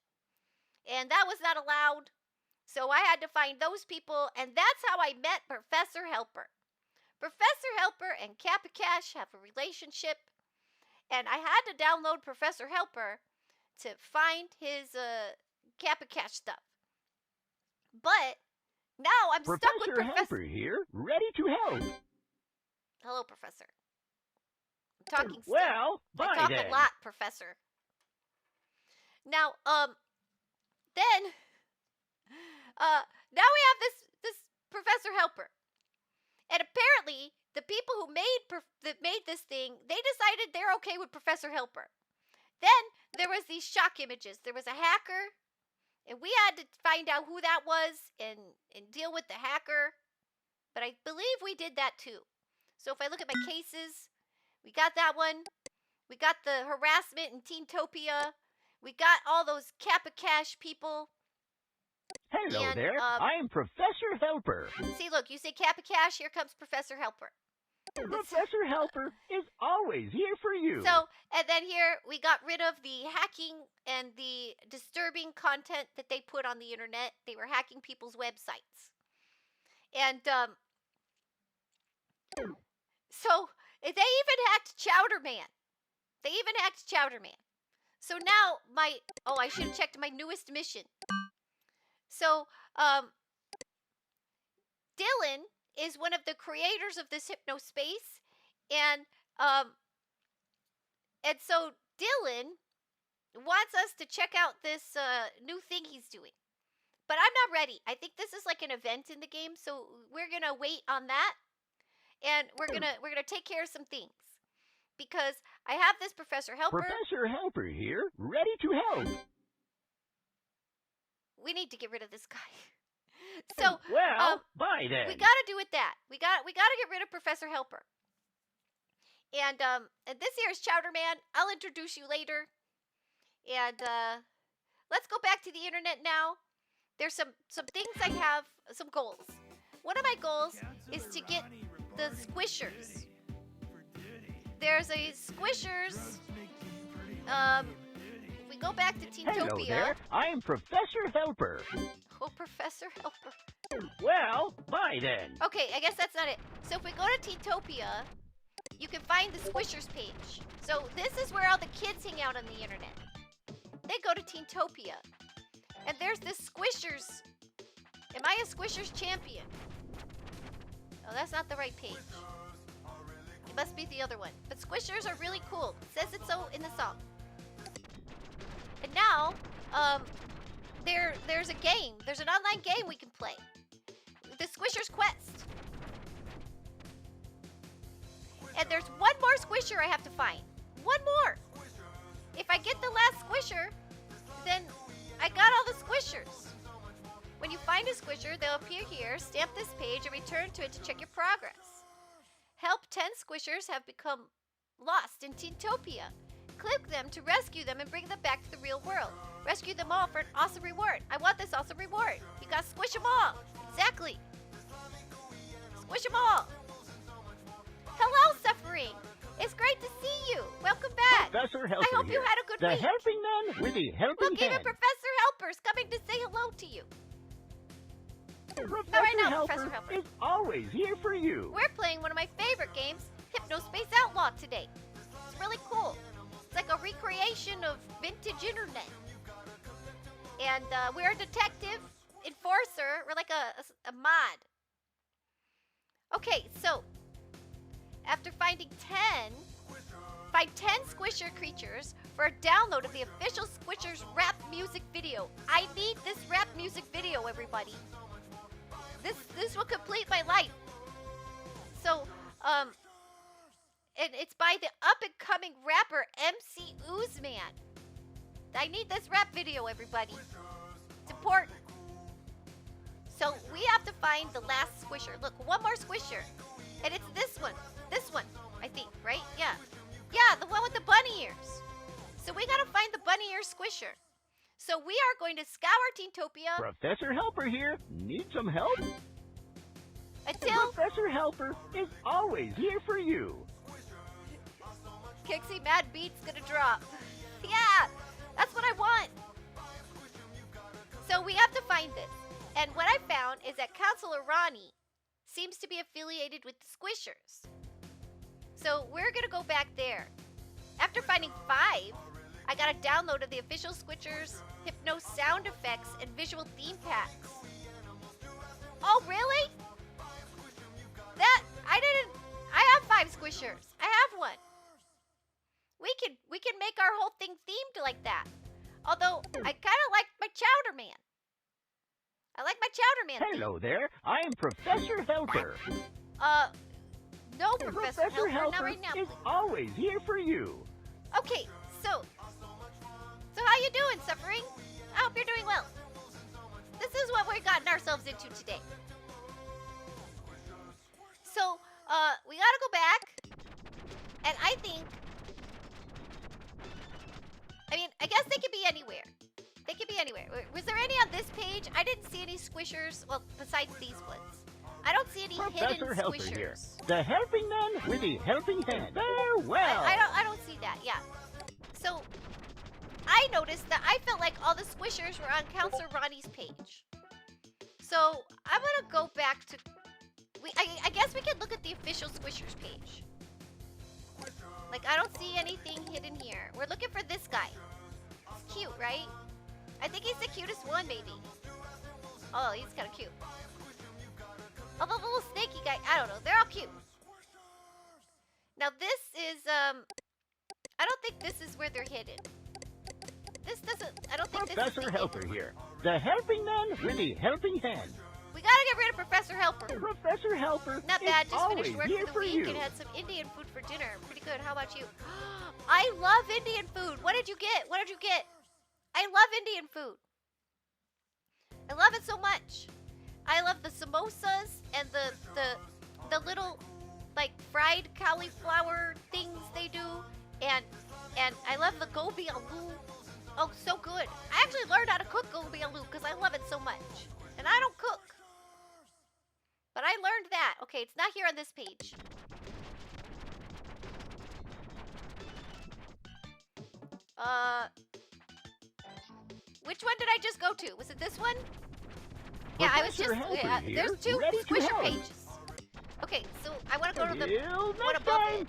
and that was not allowed. So I had to find those people, and that's how I met Professor Helper. Professor Helper and Kappa Cash have a relationship, and I had to download Professor Helper to find his Kappa Cash stuff. But now I'm stuck with Professor Helper here, ready to help. Hello, Professor. I'm talking still. Well, I bye talk then. a lot, Professor. Now, then, now we have this Professor Helper, and apparently the people who made this thing, they decided they're okay with Professor Helper. Then there was these shock images. There was a hacker, and we had to find out who that was and deal with the hacker. But I believe we did that too. So if I look at my cases, we got that one. We got the harassment in Teentopia. We got all those Kappa Cash people. Hello And, there, I'm Professor Helper. See, look, you say Kappa Cash, here comes Professor Helper. Professor Helper is always here for you. So, and then here we got rid of the hacking and the disturbing content that they put on the internet. They were hacking people's websites. And, so they even hacked Chowder Man. So now I should have checked my newest mission. So, Dylan is one of the creators of this Hypnospace, and so Dylan wants us to check out this new thing he's doing. But I'm not ready. I think this is like an event in the game, so we're gonna wait on that, and we're gonna take care of some things. Because I have this Professor Helper. Professor Helper here, ready to help. We need to get rid of this guy. So, well, bye then. We gotta do it that. We gotta get rid of Professor Helper. And this here is Chowder Man. I'll introduce you later. And let's go back to the internet now. There's some things I have, some goals. One of my goals is to get the squishers. There's a squishers. If we go back to Teentopia. Hello there, I'm Professor Helper. Oh, Professor Helper. Well, bye then. Okay, I guess that's not it. So if we go to Teentopia, you can find the squishers page. So this is where all the kids hang out on the internet. They go to Teentopia. And there's this squishers. Am I a squishers champion? Oh, that's not the right page. It must be the other one. But squishers are really cool. It says it so in the song. And now, there's a game. There's an online game we can play. The Squishers Quest. And there's one more squisher I have to find. One more. If I get the last squisher, then I got all the squishers. When you find a squisher, they'll appear here. Stamp this page and return to it to check your progress. Help 10 squishers have become lost in Teentopia. Click them to rescue them and bring them back to the real world. Rescue them all for an awesome reward. I want this awesome reward. You gotta squish them all. Exactly. Squish them all. Hello, Suffering. It's great to see you. Welcome back. Professor Helper I hope here. you had a good The week. helping man with the helping Look, even hand. Professor Helper's coming to say hello to you. Professor, All right, now, Helper Professor Helper. is always here for you. We're playing one of my favorite games, Hypnospace Outlaw, today. It's really cool. It's like a recreation of vintage internet. And we're a detective, enforcer. We're like a mod. Okay, so after finding 10 Squisher creatures for a download of the official Squishers rap music video. I need this rap music video, everybody. This will complete my life. So, and it's by the up-and-coming rapper MC Oozman. I need this rap video, everybody. It's important. So we have to find the last Squisher. Look, one more Squisher. And it's this one. This one, I think, right? Yeah. Yeah, the one with the bunny ears. So we gotta find the bunny ear Squisher. So we are going to scour Teentopia Professor Helper here. Need some help? until Professor Helper is always here for you. Kixie Mad Beat's gonna drop. Yeah, that's what I want. So we have to find this. And what I found is that Counselor Ronnie seems to be affiliated with the Squishers. So we're gonna go back there. After finding 5, I got a download of the official Squishers Hypno sound effects and visual theme packs. Oh, really? I have 5 Squishers. I have one. We can make our whole thing themed like that. Although I kind of like my Chowder Man. I like my Chowder Man. Hello there. I'm Professor Helper. No, Professor Helper, not Helper right now. is always here for you. Okay, so how you doing, Suffering? I hope you're doing well. This is what we've gotten ourselves into today. So, we gotta go back, and I guess they could be anywhere. They could be anywhere. Was there any on this page? I didn't see any Squishers, well, besides these ones. I don't see any Professor hidden Helper Squishers. here. The helping man with the helping hand. Farewell. I don't see that, yeah. So, I noticed that I felt like all the Squishers were on Counselor Ronnie's page. So, I'm gonna go back to... I guess we can look at the official Squishers page. Like, I don't see anything hidden here. We're looking for this guy. He's cute, right? I think he's the cutest one, maybe. Oh, he's kind of cute. Oh, the little snaky guy. I don't know. They're all cute. Now, this is, I don't think this is where they're hidden. This doesn't... I don't think Professor this is Helper here. The helping man with the helping hand. We gotta get rid of Professor Helper. Professor Helper Not is bad. Just always finished work here for the for week you. and had some Indian food for dinner. Pretty good. How about you? I love Indian food. What did you get? What did you get? I love Indian food. I love it so much. I love the samosas and the little like fried cauliflower things they do, and I love the gobi aloo. Oh, so good. I actually learned how to cook gobi aloo because I love it so much, and I don't cook. But I learned that. Okay, it's not here on this page. Which one did I just go to? Was it this one? Yeah, I was just... Professor Helper Yeah, here, there's 2 ready to Squisher help. pages. Okay, so I want to go to the Until one next above time.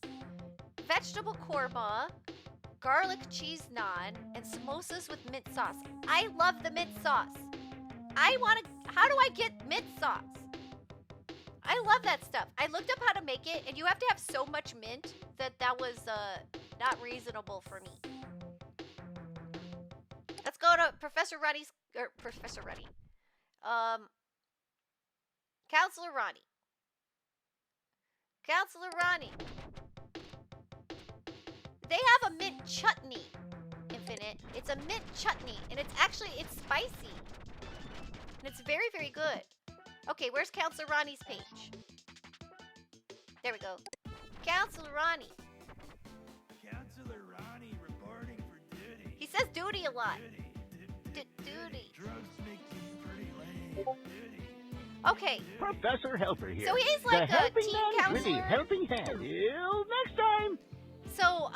it. Vegetable korma, garlic cheese naan, and samosas with mint sauce. I love the mint sauce. I want to... How do I get mint sauce? I love that stuff. I looked up how to make it, and you have to have so much mint that was not reasonable for me. Let's go to Professor Ronnie's... Professor Ronnie. Counselor Ronnie. Counselor Ronnie. They have a mint chutney, Infinite. It's a mint chutney, and it's spicy. And it's very, very good. Okay, where's Counselor Ronnie's page? There we go. Counselor Ronnie. Counselor Ronnie reporting for duty. He says duty a lot. Duty. Drugs make you pretty lame. Duty. Okay. Professor Helper here. So he's like the a helping teen man with counselor. the helping hand. Till next time. So,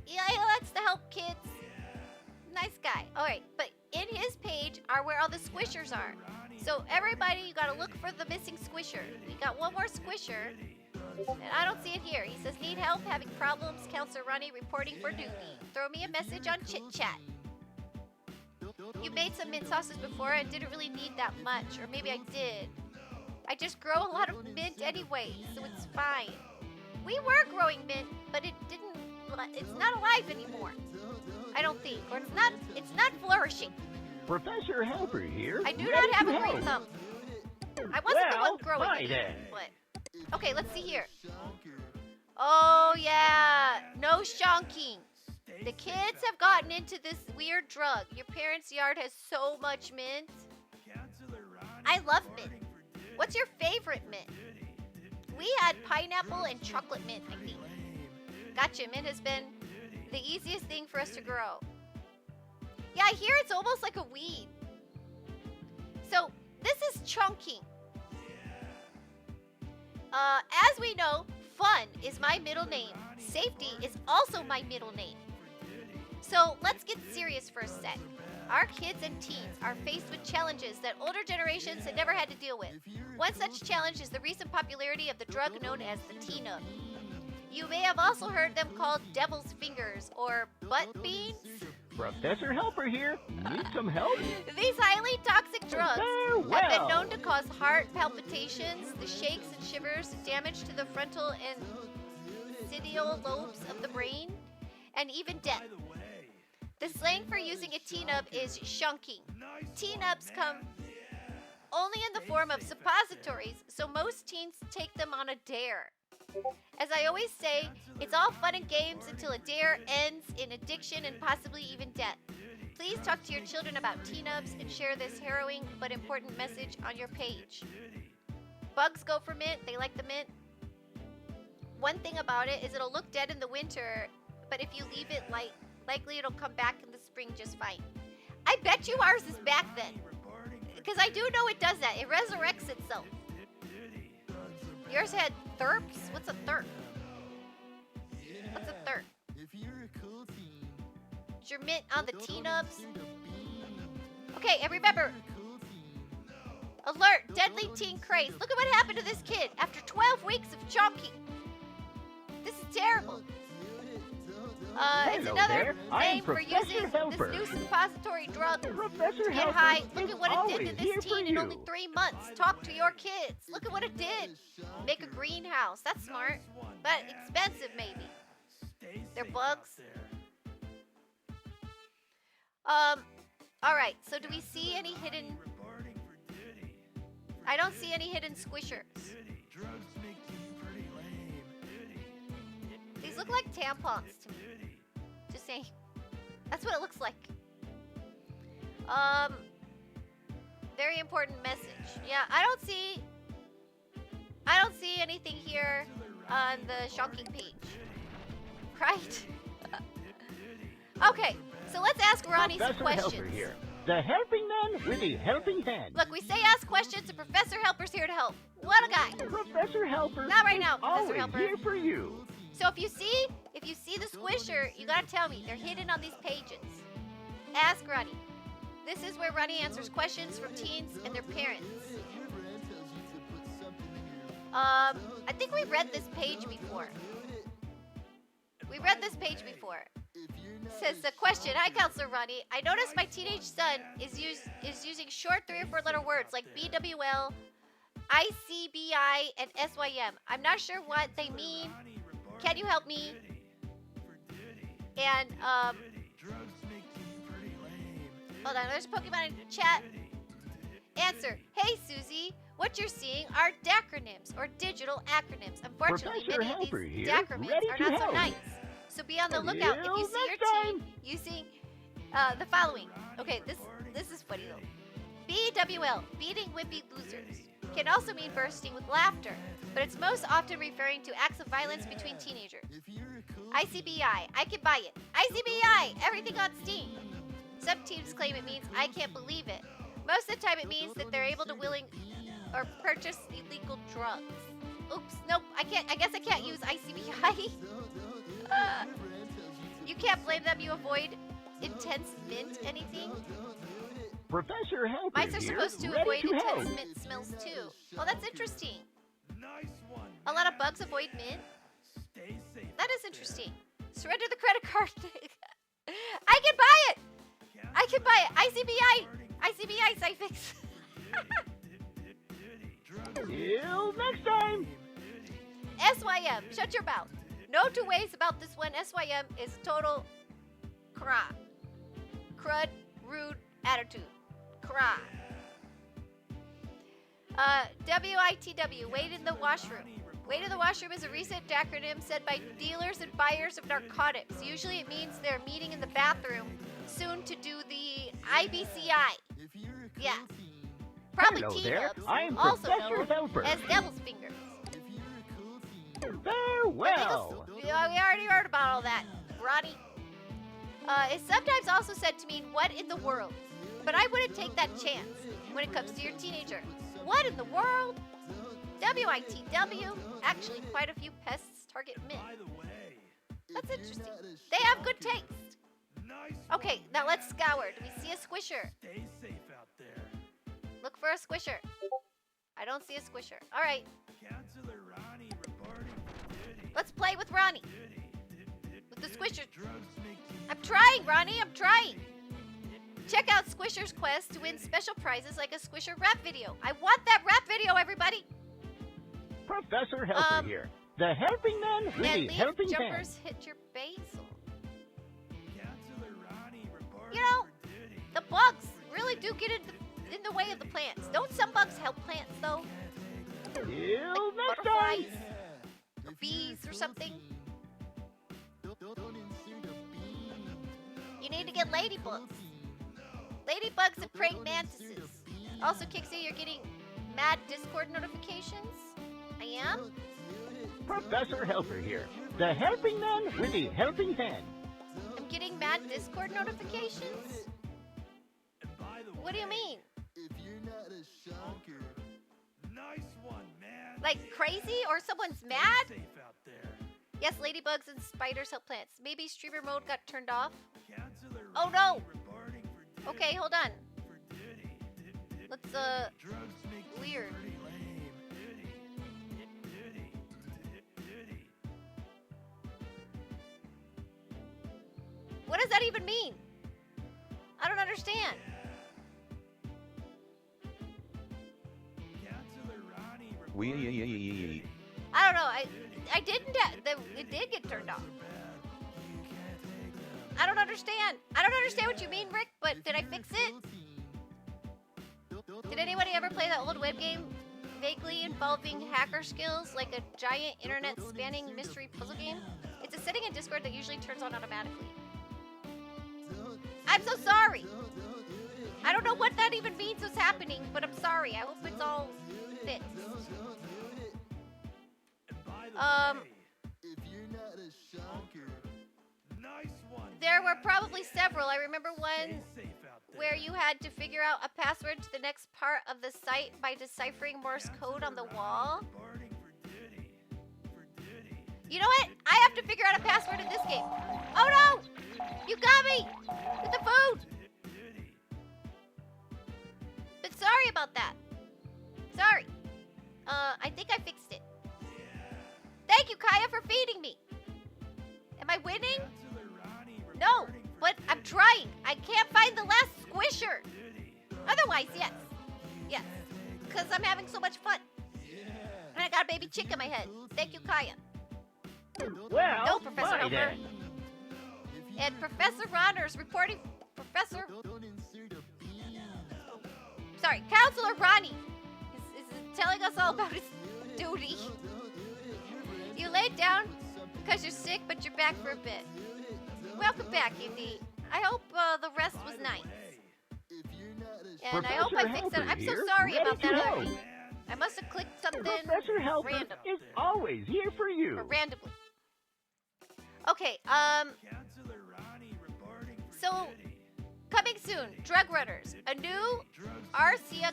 yeah, he likes to help kids. Nice guy. All right, but in his page are where all the squishers are. So everybody, you gotta look for the missing squisher. We got one more squisher, and I don't see it here. He says, need help, having problems, Counselor Ronnie reporting for duty. Throw me a message on Chit Chat. You made some mint sauces before and didn't really need that much, or maybe I did. I just grow a lot of mint anyway, so it's fine. We were growing mint, but it's not alive anymore. I don't think, or it's not flourishing. Professor Helper here. I do ready not have to a green help. thumb. I wasn't the Well, one growing hi it. there. But okay, let's see here. Oh yeah, no shonking. The kids have gotten into this weird drug. Your parents' yard has so much mint. I love mint. What's your favorite mint? We had pineapple and chocolate mint, I think. Gotcha, mint has been the easiest thing for us to grow. Yeah, I hear it's almost like a weed. So, this is chunking. As we know, fun is my middle name. Safety is also my middle name. So, let's get serious for a sec. Our kids and teens are faced with challenges that older generations had never had to deal with. One such challenge is the recent popularity of the drug known as the T-Nub. You may have also heard them called devil's fingers or butt beans. Professor Helper here. Need some help? These highly toxic drugs have been Farewell. known to cause heart palpitations, the shakes and shivers, damage to the frontal and citial lobes of the brain, and even death. The slang for using a T-nub is shunking. T-nubs come only in the form of suppositories, so most teens take them on a dare. As I always say, it's all fun and games until a dare ends in addiction and possibly even death. Please talk to your children about T-nubs and share this harrowing but important message on your page. Bugs go for mint. They like the mint. One thing about it is it'll look dead in the winter, but if you leave it likely it'll come back in the spring just fine. I bet you ours is back then. Because I do know it does that. It resurrects itself. Yours had thirps? What's a thirp? What's a thirp? Is your mint on the T-nubs? Okay, and remember, alert, deadly teen craze. Look at what happened to this kid after 12 weeks of chunking. This is terrible. It's Hello another there. I am name for Professor using Helper. this new suppository drug Professor to get Helper high. Look is at what it did always to here this for teen in you. only 3 months. Talk to your kids. Look at what it did. Make a greenhouse. That's smart. But expensive, maybe. They're bugs. Alright, so do we see any hidden... I don't see any hidden squishers. These look like tampons to me. Just saying. That's what it looks like. Very important message. Yeah, I don't see anything here on the shocking page. Right? Okay, so let's ask Ronnie some Professor Helper questions. here. The helping man with the helping hand. Look, we say ask questions and Professor Helper's here to help. What a guy. Professor Helper Not right is now, Professor always Helper. here for you. So if you see the squisher, you gotta tell me. They're hidden on these pages. Ask Ronnie. This is where Ronnie answers questions from teens and their parents. I think we read this page before. Says the question. Hi, Counselor Ronnie. I noticed my teenage son is using short 3 or 4 letter words like BWL, ICBI, and SYM. I'm not sure what they mean. Can you help me? And hold on. There's a Pokemon in chat. Answer. Hey, Susie. What you're seeing are dacronyms or digital acronyms. Unfortunately, Professor many of Helper these here, dacronyms ready are to not so help. nice. So be on the lookout if you see your teen using the following. Okay, this is funny though. BWL, beating wimpy losers. can also mean bursting with laughter, but it's most often referring to acts of violence between teenagers. ICBI, I can buy it. ICBI, everything on Steam. Some teams claim it means I can't believe it. Most of the time it means that they're able to willing or purchase illegal drugs. Oops, nope, I guess I can't use ICBI. You can't blame them, you avoid intense mint anything. Professor Helper Mice are here, supposed to ready avoid to intense help. mint smells too. Oh, that's interesting. Nice one. A lot of bugs avoid mint. Stay safe. That is interesting. Surrender the credit card. I can buy it. I can buy it. ICBI Cyfix. Till next time. SYM, shut your mouth. No two ways about this one. SYM is total crap. Crud, rude attitude. Crap. WITW, wait in the washroom. Wait in the washroom is a recent acronym said by dealers and buyers of narcotics. Usually it means they're meeting in the bathroom soon to do the IBCI. Yeah. Probably Hello team there. ups, I'm also Professor known Helper. as Devil's Fingers. Farewell. We already heard about all that, Ronnie. It's sometimes also said to mean what in the world, but I wouldn't take that chance when it comes to your teenager. What in the world? WITW. Actually, quite a few pests target men. By the way, That's interesting. They have good taste. nice. Okay, now let's scour. Do we see a squisher? Stay safe out there. Look for a squisher. I don't see a squisher. All right, Counselor Ronnie reporting for duty. let's play with Ronnie. Duty. With the squisher. Drugs make you I'm trying, Ronnie. I'm trying. Check out Squisher's quest to win special prizes like a Squisher rap video. I want that rap video, everybody. Professor Helper here. The helping man with And the leaf helping hand. jumpers hit your basil. Counselor Ronnie reporting You know, for duty. the bugs really do get in the way of the plants. Don't some bugs help plants, though? Till next Butterflies time. or bees or something? You need to get ladybugs. Ladybugs and praying mantises. Also, Kixie, you're getting mad Discord notifications? I am? Professor Helper here. The helping man with the helping hand. I'm getting mad Discord notifications? And by the What do you mean? nice one, man. Like crazy or someone's mad? Safe out there. Yes, ladybugs and spiders help plants. Maybe streamer mode got turned off. Counselor Oh no! reporting for duty. Okay, hold on. For duty. Let's, Drugs make you weird. pretty lame. Duty. Duty. What does that even mean? I don't understand. Counselor Ronnie Wee. I don't know. I didn't. It did get turned off. I don't understand. I don't understand what you mean, Rick. But did I fix it? Did anybody ever play that old web game vaguely involving hacker skills, like a giant internet-spanning mystery puzzle game? It's a setting in Discord that usually turns on automatically. I'm so sorry. I don't know what that even means what's happening, but I'm sorry. I hope it's all fixed. Nice one. There were probably several. I remember one Safe out there. where you had to figure out a password to the next part of the site by deciphering Morse code on the wall. Reporting for duty. For duty. You know what? I have to figure out a password in this game. Oh no! You got me! With the food! Duty. But sorry about that. Sorry. I think I fixed it. Thank you, Kaya, for feeding me. Am I winning? Counselor Ronnie No, reporting for but I'm trying. I can't find the last squisher. duty. Otherwise, yes. Yes. Because I'm having so much fun. And I got a baby chick in my head. Thank you, Kaya. Well, No, Professor bye Helper. then. And Professor Ronners reporting. Professor. Sorry, Counselor Ronnie is telling us all about his duty. You laid down because you're sick, but you're back for a bit. Welcome back, Indy. I hope the rest was nice. And I hope I Professor fixed it. Helper I'm so here, sorry ready about to that help. other game. I must have clicked something Professor Helper random. is always here for Or you. randomly. Okay, Counselor Ronnie reporting for so duty. coming soon, Drug Runners, a new RCA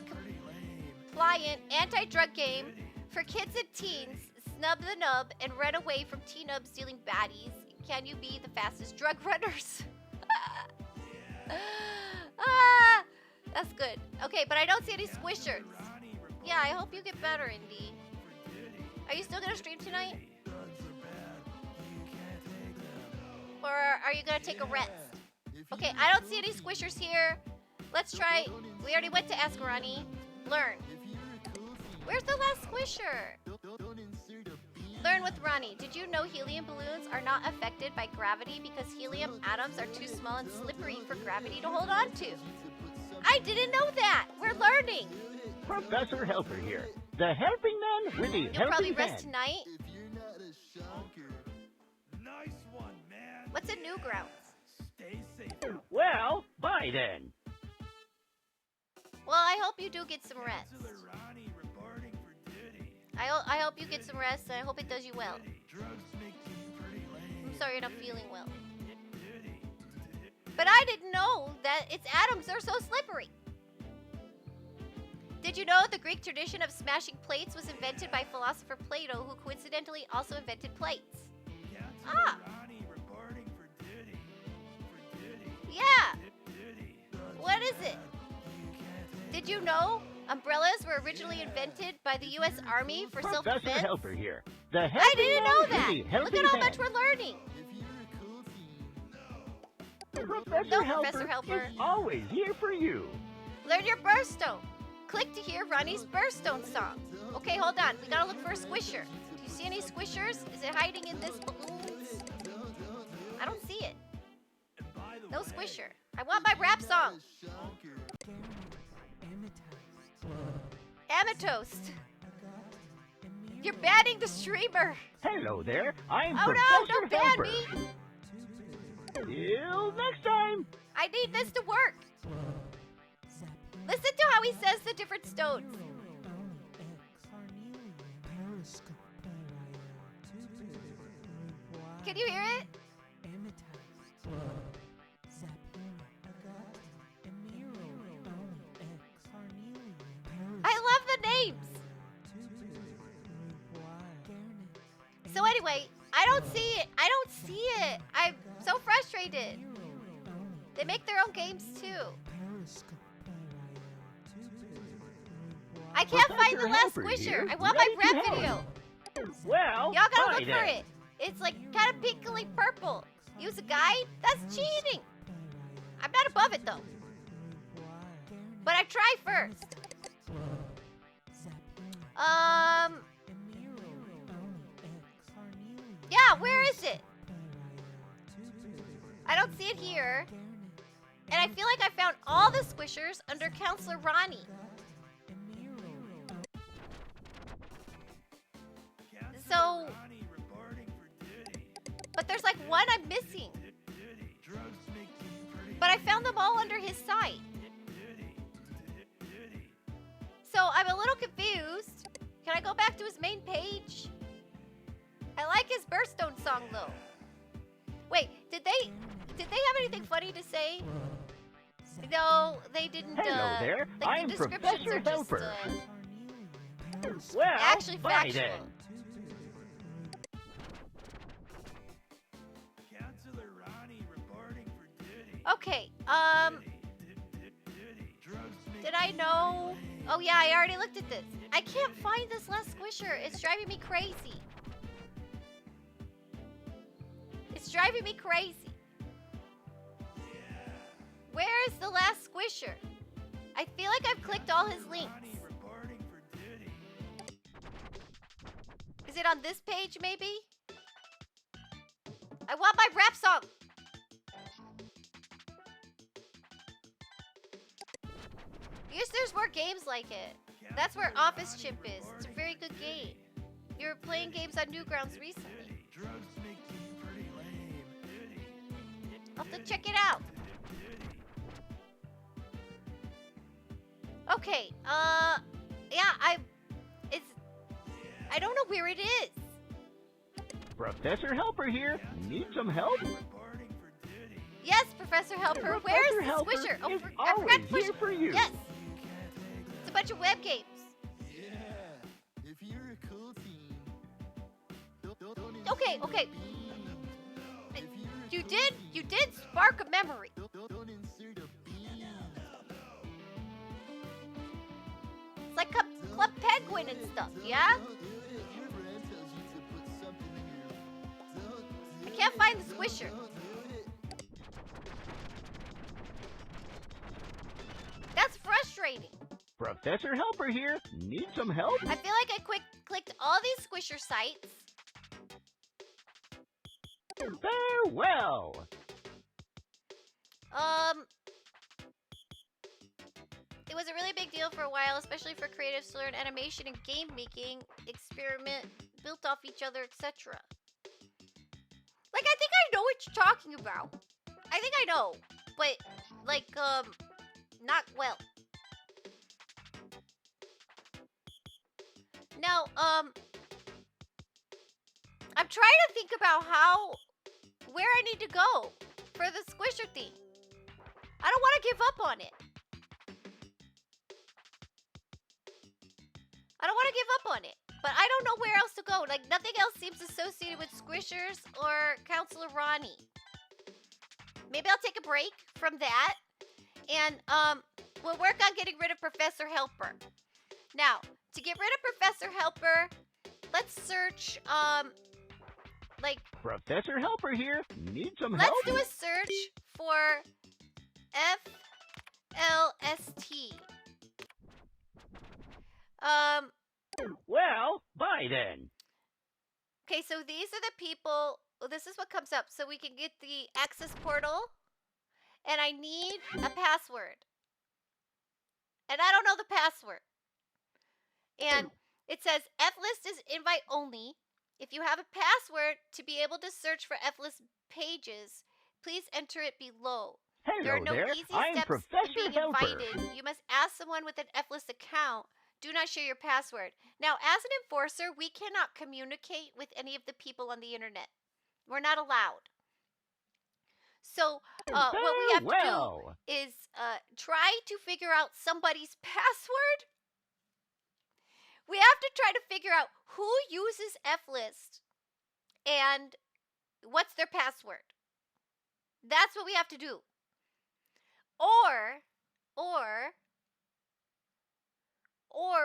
compliant anti-drug game for kids and teens. Snub the nub and run away from T-nubs stealing baddies. Can you be the fastest drug runners? Ah, that's good. Okay, but I don't see any squishers. Yeah, I hope you get better, Indy. Are you still gonna stream tonight? Or are you gonna take a rest? Okay, I don't see any squishers here. Let's try. We already went to Askarani. Learn. Where's the last squisher? Learn with Ronnie. Did you know helium balloons are not affected by gravity because helium atoms are too small and slippery for gravity to hold on to? I didn't know that. We're learning. Professor Helper here. The helping man with the You'll probably helping rest hand. tonight. Nice one, man. What's a Newgrounds? Stay safe. Well, bye then. Well, I hope you do get some rest. Counselor Ronnie reporting for duty. I hope you get some rest, and I hope it does you well. Drugs make you pretty lame. I'm sorry you're not feeling well. But I didn't know that its atoms are so slippery. Did you know the Greek tradition of smashing plates was invented by philosopher Plato, who coincidentally also invented plates? Ah, Ronnie reporting for duty. For duty. yeah. Duty. What is it? Did you know umbrellas were originally invented by the U.S. Army for Professor self-defense? Helper here. The I helping didn't man know with that. the Look helping at how hand. much we're learning. Professor No, Helper Professor Helper. is always here for you. Learn your birthstone. Click to hear Ronnie's birthstone song. Okay, hold on. We gotta look for a squisher. Do you see any squishers? Is it hiding in this balloons? I don't see it. No squisher. I want my rap song. Amethyst. You're banning the streamer. Hello there. I'm Oh Professor no, don't ban Helper. me. Till next time. I need this to work. Listen to how he says the different stones. Can you hear it? I love the names. So anyway, I don't see it. I don't see it. I'm so frustrated. They make their own games too. I can't find the Professor last Helper squisher. here, I want my ready to rap help. video. Well, Y'all gotta bye look for then. it. It's like kind of pinkly purple. Use a guide? That's cheating. I'm not above it though. But I try first. Yeah, where is it? I don't see it here. And I feel like I found all the squishers under Counselor Ronnie. So, but there's like one I'm missing. But I found them all under his site. So I'm a little confused. Can I go back to his main page? I like his birthstone song though. Wait, did they have anything funny to say? No, they didn't. Hello there. Like I'm the descriptions Professor are just Helper. Well, actually bye factual. then. Counselor Ronnie reporting for duty. Okay, did I know? Oh yeah, I already looked at this. I can't find this last squisher. It's driving me crazy. It's driving me crazy. Where is the last squisher? I feel like I've clicked all his links. Is it on this page, maybe? I want my rap song. I guess there's more games like it. That's where Office Chimp is. It's a very good game. You were playing games on Newgrounds recently. I'll have to check it out. Okay, yeah, I don't know where it is. Professor Helper here. Need some help? Yes, Professor Helper. Where is the Helper squisher? Oh, is I forgot to always push. here for you. Yes. It's a bunch of web games. If you're a cool team. Okay, okay. You did spark a memory. Don't insert a bean. It's like Club Penguin and stuff, yeah? Your brand tells you to put something in your. I can't find the squisher. That's frustrating. Professor Helper here. Need some help? I feel like I clicked all these squisher sites. Farewell. It was a really big deal for a while, especially for creatives to learn animation and game making, experiment, built off each other, etc. Like, I think I know what you're talking about. I think I know, but, like, not well. Now, I'm trying to think about where I need to go for the squisher thing. I don't want to give up on it. I don't want to give up on it, but I don't know where else to go. Like, nothing else seems associated with squishers or Counselor Ronnie. Maybe I'll take a break from that, and we'll work on getting rid of Professor Helper. Now, to get rid of Professor Helper, let's search, like... Professor Helper here. Need some Let's help? do a search for FLST. Well, bye then. Okay, so these are the people. Well, this is what comes up. So we can get the access portal. And I need a password. And I don't know the password. And it says F-list is invite only. If you have a password to be able to search for F-list pages, please enter it below. There are Hello no there. easy I'm steps in Professor being Helper. invited. You must ask someone with an F-list account. Do not share your password. Now, as an enforcer, we cannot communicate with any of the people on the internet. We're not allowed. So, what we have to do is try to figure out somebody's password. We have to try to figure out who uses F-list and what's their password. That's what we have to do. Or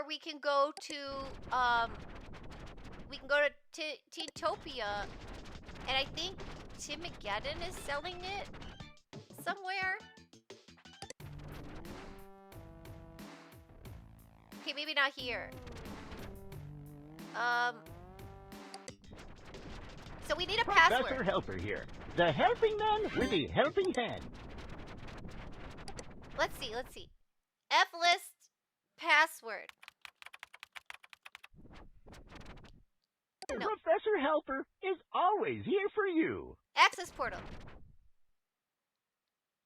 we can go to Teentopia, and I think Timigeddon is selling it somewhere. Okay, maybe not here. So we need a password. Professor Helper here. The helping man with the helping hand. Let's see. F-list password. No. Professor Helper is always here for you. Access portal.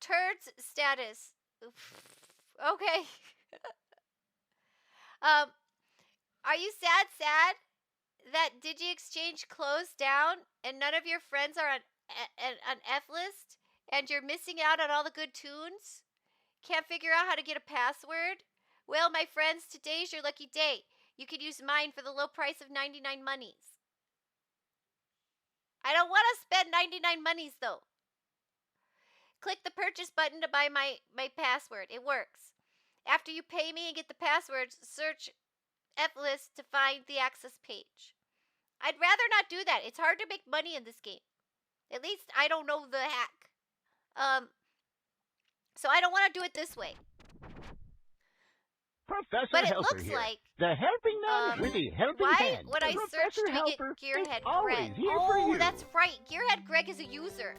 Turds status. Okay. Are you sad that DigiExchange closed down and none of your friends are on F-list and you're missing out on all the good tunes? Can't figure out how to get a password? Well, my friends, today's your lucky day. You can use mine for the low price of 99 monies. I don't want to spend 99 monies, though. Click the purchase button to buy my password. It works. After you pay me and get the password, search F-list to find the access page. I'd rather not do that. It's hard to make money in this game. At least I don't know the hack. So I don't want to do it this way. Professor But it Helper looks here. like The helping man with the helping hand. when I Professor searched we Helper get Gearhead is always Greg. here for Oh, you. that's right. Gearhead Greg is a user.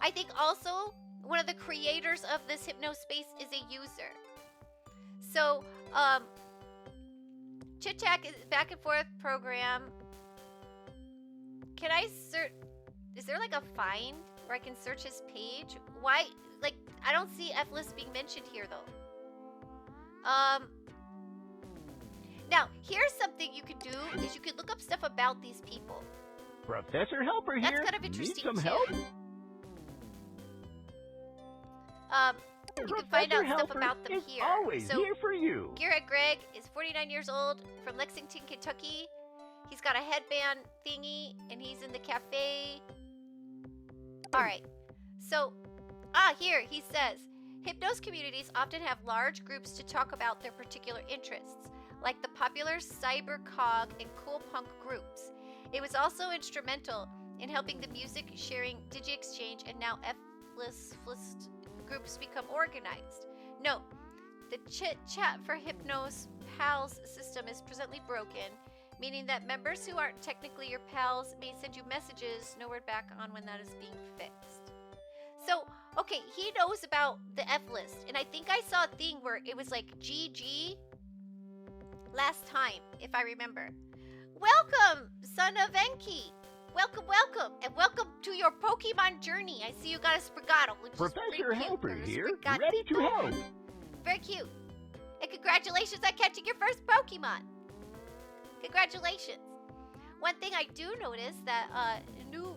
I think also one of the creators of this Hypnospace is a user. So, Chit Chat is back and forth program. Can I search? Is there like a find where I can search his page? Why? Like, I don't see F-list being mentioned here though. Now, here's something you could do, is you could look up stuff about these people. Professor Helper That's here. kind of Need interesting, some too. help? You can find out Professor stuff Helper about them is here. always So, here for you. Gearhead Greg is 49 years old, from Lexington, Kentucky. He's got a headband thingy, and he's in the cafe. Alright, so, here, he says, Hypnos communities often have large groups to talk about their particular interests, like the popular cybercog and cool punk groups. It was also instrumental in helping the music sharing digi-exchange and now F-list groups become organized. Note, the chit-chat for Hypnos pals system is presently broken, meaning that members who aren't technically your pals may send you messages, no word back on when that is being fixed. So, okay, he knows about the F-list, and I think I saw a thing where it was like GG last time, if I remember. Welcome, son of Enki! Welcome, welcome, and welcome to your Pokemon journey. I see you got a Sprigato, which is Professor pretty cute. Helper Or a here, Sprigatito. ready to help. Very cute. And congratulations on catching your first Pokemon. Congratulations. One thing I do notice that new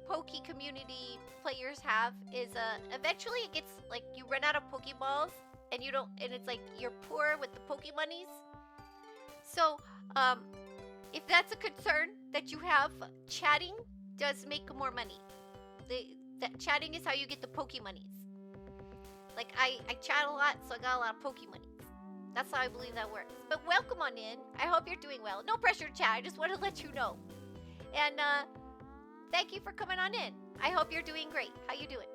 Poke community players have is eventually it gets like you run out of Pokeballs and you don't, and it's like you're poor with the Pokemonies. So if that's a concern that you have, chatting does make more money. That chatting is how you get the Pokemonies. Like I chat a lot, so I got a lot of Pokemonies. That's how I believe that works. But welcome on in. I hope you're doing well. No pressure to chat. I just wanted to let you know. And thank you for coming on in. I hope you're doing great. How you doing?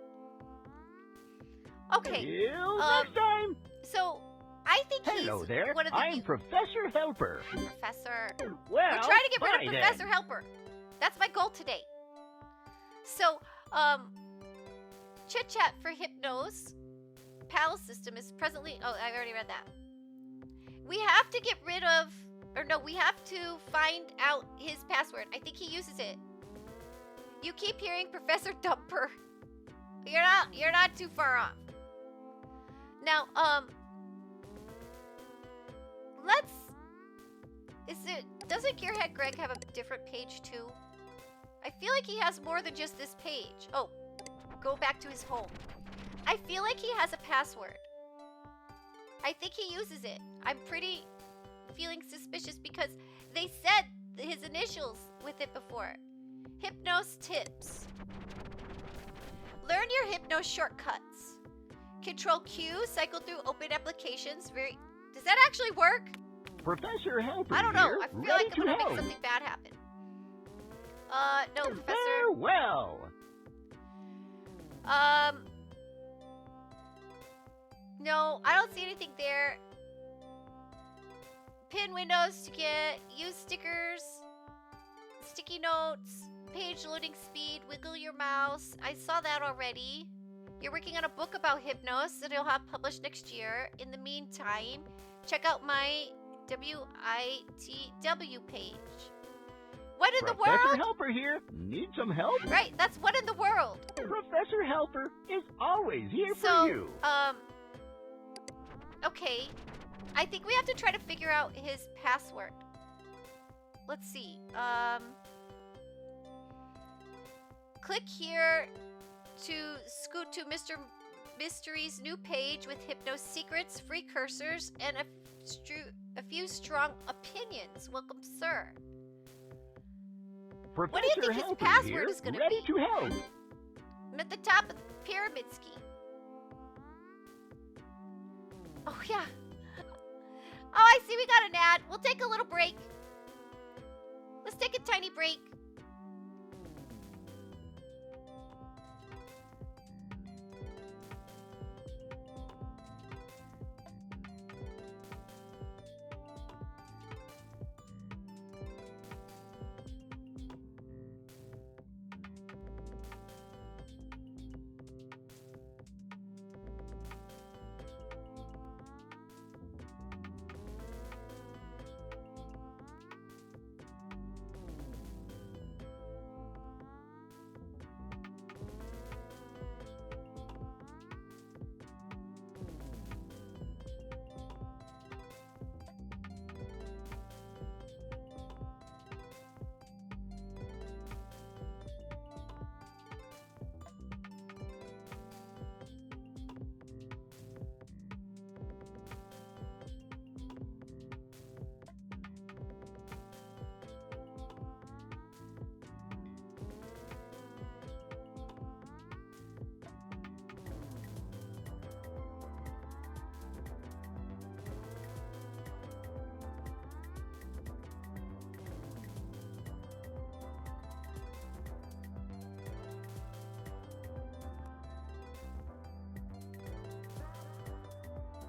Okay. Till next time. So I think Hello he's there. one of the I'm Professor Helper. Professor. Well, We're trying to get rid bye of then. Professor Helper. That's my goal today. So, chit chat for Hypnos PAL system is presently. Oh, I already read that. We have to get rid of, or no, we have to find out his password. I think he uses it. You keep hearing Professor Dumper. You're not too far off. Now, doesn't Gearhead Greg have a different page too? I feel like he has more than just this page. Oh, go back to his home. I feel like he has a password. I think he uses it. I'm pretty feeling suspicious because they said his initials with it before. Hypnos tips. Learn your Hypnos shortcuts. Control Q, cycle through open applications. Does that actually work? Professor Helper I don't know. here, I feel ready like I'm to gonna help. make something bad happen. No, Professor. Farewell. No, I don't see anything there. Pin windows to get, use stickers, sticky notes, page loading speed, wiggle your mouse. I saw that already. You're working on a book about Hypnos that you'll have published next year. In the meantime, check out my WITW page. What in the Professor world? Helper here. Need some help? Right, that's what in the world. Professor Helper is always here So, for you. Okay. I think we have to try to figure out his password. Let's see. Click here to scoot to Mr. Mystery's new page with Hypnos secrets, free cursors, and a few strong opinions. Welcome, sir. Professor What do you think his Helper password here, is gonna ready be? to help. I'm at the top of the pyramid scheme. Oh, yeah. Oh, I see we got an ad. We'll take a little break. Let's take a tiny break.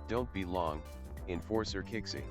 Don't be long, Enforcer Kixie.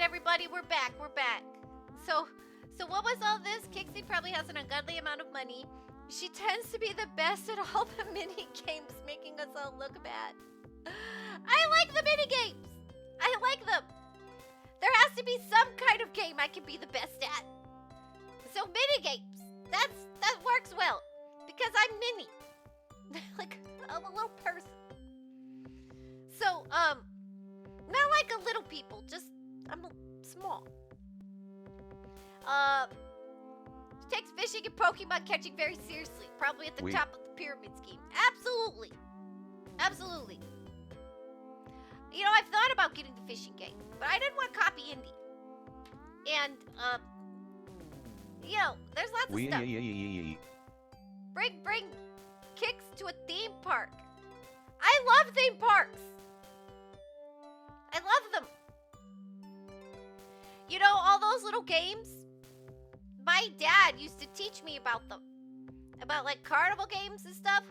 Everybody, we're back. So what was all this? Kixie probably has an ungodly amount of money. She tends to be the best at all the mini games, making us all look bad. I like the mini games. I like them. There has to be some kind of game I can be the best at. So mini games. That works well because I'm mini. Like I'm a little person. So not like a little people. Just I'm small. Takes fishing and Pokemon catching very seriously. Probably at the top of the pyramid scheme. Absolutely. Absolutely. You know, I've thought about getting the fishing game, but I didn't want to copy indie. And, you know, there's lots of stuff. Bring Kicks to a theme park. I love theme parks. I love them. You know, all those little games, my dad used to teach me about them. About, like, carnival games and stuff.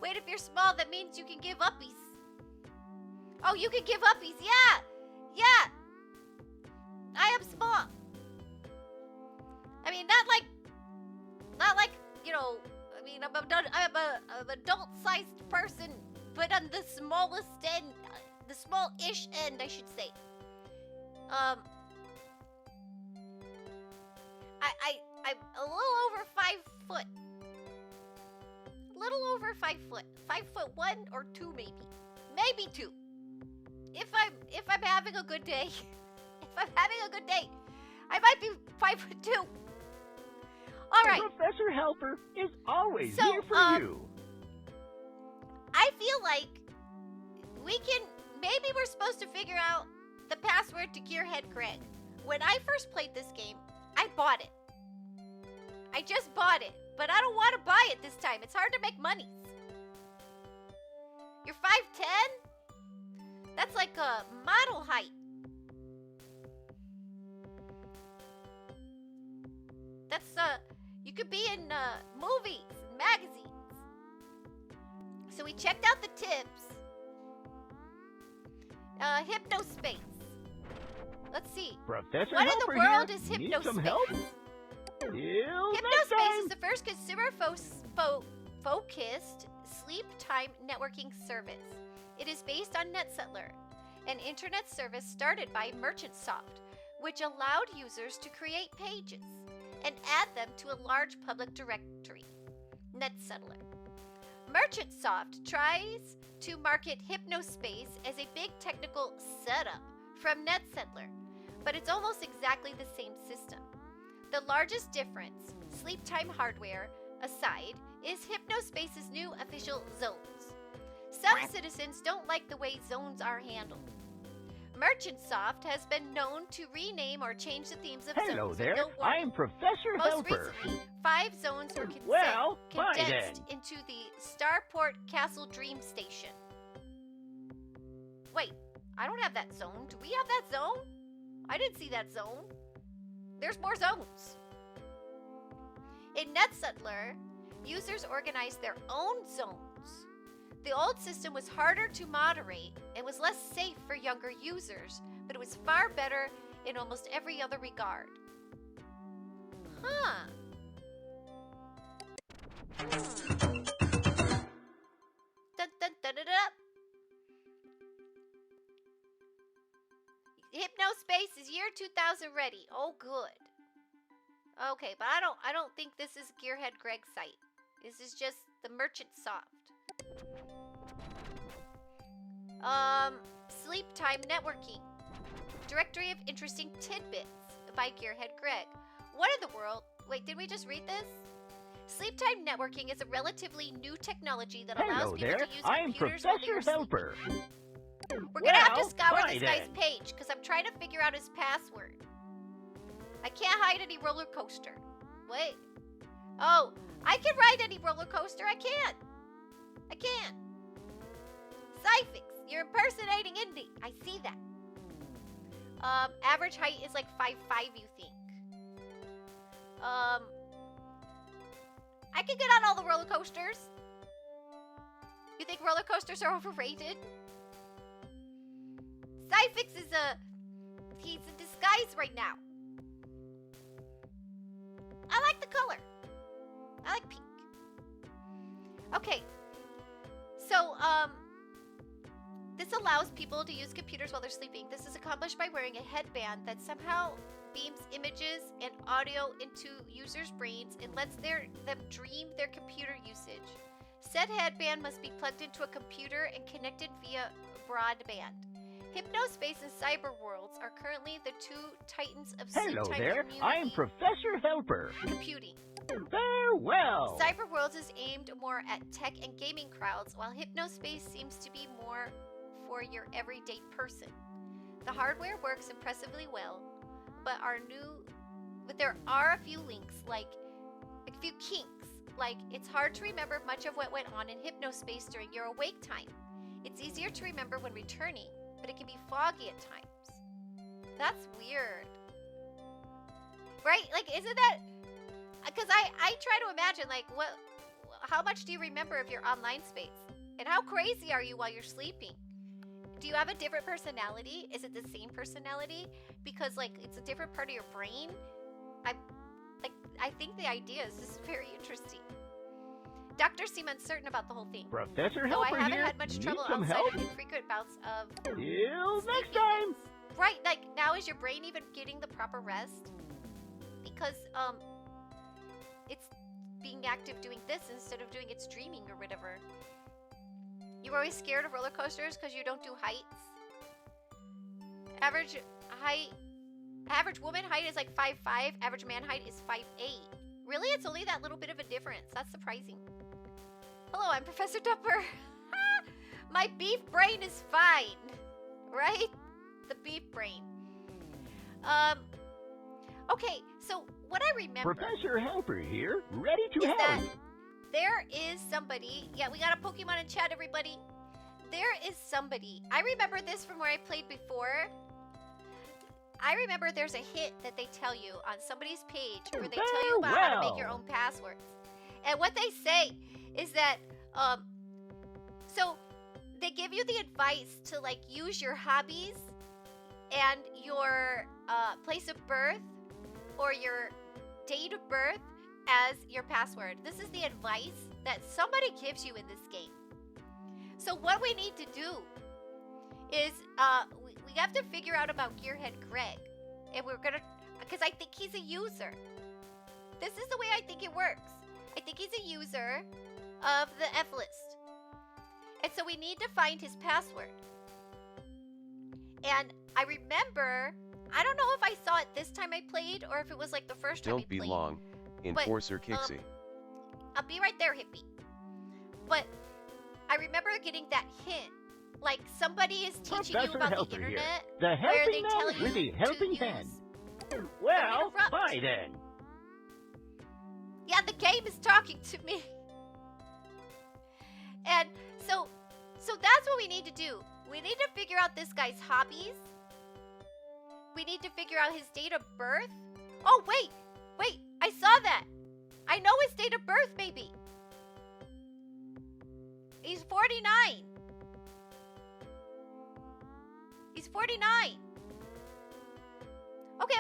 Wait, if you're small, that means you can give uppies. Oh, you can give uppies. Yeah. Yeah. I am small. I mean, not like, you know, I mean, I'm an adult-sized person, but on the smallest end, the small-ish end, I should say. I'm a little over 5 foot. A little over 5 foot. 5'1" or 2 maybe. Maybe 2. If I'm having a good day. If I'm having a good day, I might be 5'2". All right. The Professor Helper is always So, here for you. I feel like maybe we're supposed to figure out the password to Gearhead Greg. When I first played this game, I bought it. I just bought it, but I don't want to buy it this time. It's hard to make monies. You're 5'10"? That's like a model height. That's, you could be in, movies and magazines. So we checked out the tips. Hypnospace. Let's see. Professor What in Helper the world here. is Need some Hypnospace? help? Till next Hypnospace time. is the first consumer-focused sleep time networking service. It is based on NetSettler, an internet service started by MerchantSoft, which allowed users to create pages and add them to a large public directory, NetSettler. Merchant Soft tries to market Hypnospace as a big technical setup from NetSettler, but it's almost exactly the same system. The largest difference, sleep time hardware aside, is Hypnospace's new official zones. Some citizens don't like the way zones are handled. Merchant Soft has been known to rename or change the themes of zones. Hello with there, no warning. I'm Professor Most Helper. recently, 5 zones were Well, fine condensed then. into the Starport Castle Dream Station. Wait, I don't have that zone. Do we have that zone? I didn't see that zone. There's more zones. In NetSettler, users organized their own zones. The old system was harder to moderate and was less safe for younger users, but it was far better in almost every other regard. Huh. Dun, dun, dun, dun, dun. Hypnospace is year 2000 ready. Oh, good. Okay, but I don't think this is Gearhead Greg's site. This is just the Merchant Soft. Sleep time networking. Directory of interesting tidbits by Gearhead Greg. What in the world? Wait, did we just read this? Sleep time networking is a relatively new technology that allows Hello people there, to use I'm computers while they Professor are Helper. sleeping. We're gonna have to Well, scour fine this guy's then. page because I'm trying to figure out his password. I can't hide any roller coaster. Wait. Oh, I can ride any roller coaster. I can't. I can't. Cyphix, you're impersonating Indy. I see that. Average height is like 5'5", you think. I can get on all the roller coasters. You think roller coasters are overrated? Cyphix is he's in disguise right now. I like the color. I like pink. Okay. So, this allows people to use computers while they're sleeping. This is accomplished by wearing a headband that somehow beams images and audio into users' brains and lets them dream their computer usage. Said headband must be plugged into a computer and connected via broadband. Hypnospace and Cyberworlds are currently the 2 titans of Hello sleep time there, community I'm Professor Helper. computing. Farewell. Cyberworlds is aimed more at tech and gaming crowds, while Hypnospace seems to be more for your everyday person. The hardware works impressively well, but there are a few links, like a few kinks, like it's hard to remember much of what went on in Hypnospace during your awake time. It's easier to remember when returning, but it can be foggy at times. That's weird. Right? Like, isn't that... Because I try to imagine, like, how much do you remember of your online space? And how crazy are you while you're sleeping? Do you have a different personality? Is it the same personality? Because, like, it's a different part of your brain? I think the idea is just very interesting. Doctors seem uncertain about the whole thing. Professor Though I Helper haven't here. had much Need trouble some outside help? of infrequent bouts of Till next sleepiness. time. Right, like, now is your brain even getting the proper rest? Because, it's being active doing this instead of doing its dreaming or whatever. You're always scared of roller coasters because you don't do heights? Average woman height is like 5'5", average man height is 5'8". Really? It's only that little bit of a difference. That's surprising. Hello, I'm Professor Dumper. My beef brain is fine. Right? The beef brain. Okay, so what I remember... Professor Helper here, ready to is help. that there is somebody... Yeah, we got a Pokemon in chat, everybody. There is somebody... I remember this from where I played before. I remember there's a hint that they tell you on somebody's page where they tell you about how to make your own passwords. And what they say is that... So, they give you the advice to, like, use your hobbies and your place of birth or your date of birth as your password. This is the advice that somebody gives you in this game. So what we need to do is we have to figure out about Gearhead Greg. And we're gonna, because I think he's a user. This is the way I think it works. I think he's a user of the F list. And so we need to find his password. And I remember, I don't know if I saw it this time I played or if it was like the first time I Don't be played. long. Enforcer Kixie. I'll be right there, hippie. But I remember getting that hint. Like somebody is teaching you Professor about the Helper internet. here. The where helping they man tell you with the helping to hand. use Well, interrupt. bye then. Yeah, the game is talking to me. And so that's what we need to do. We need to figure out this guy's hobbies. We need to figure out his date of birth. Oh, wait, I saw that. I know his date of birth, maybe. He's 49. He's 49. Okay.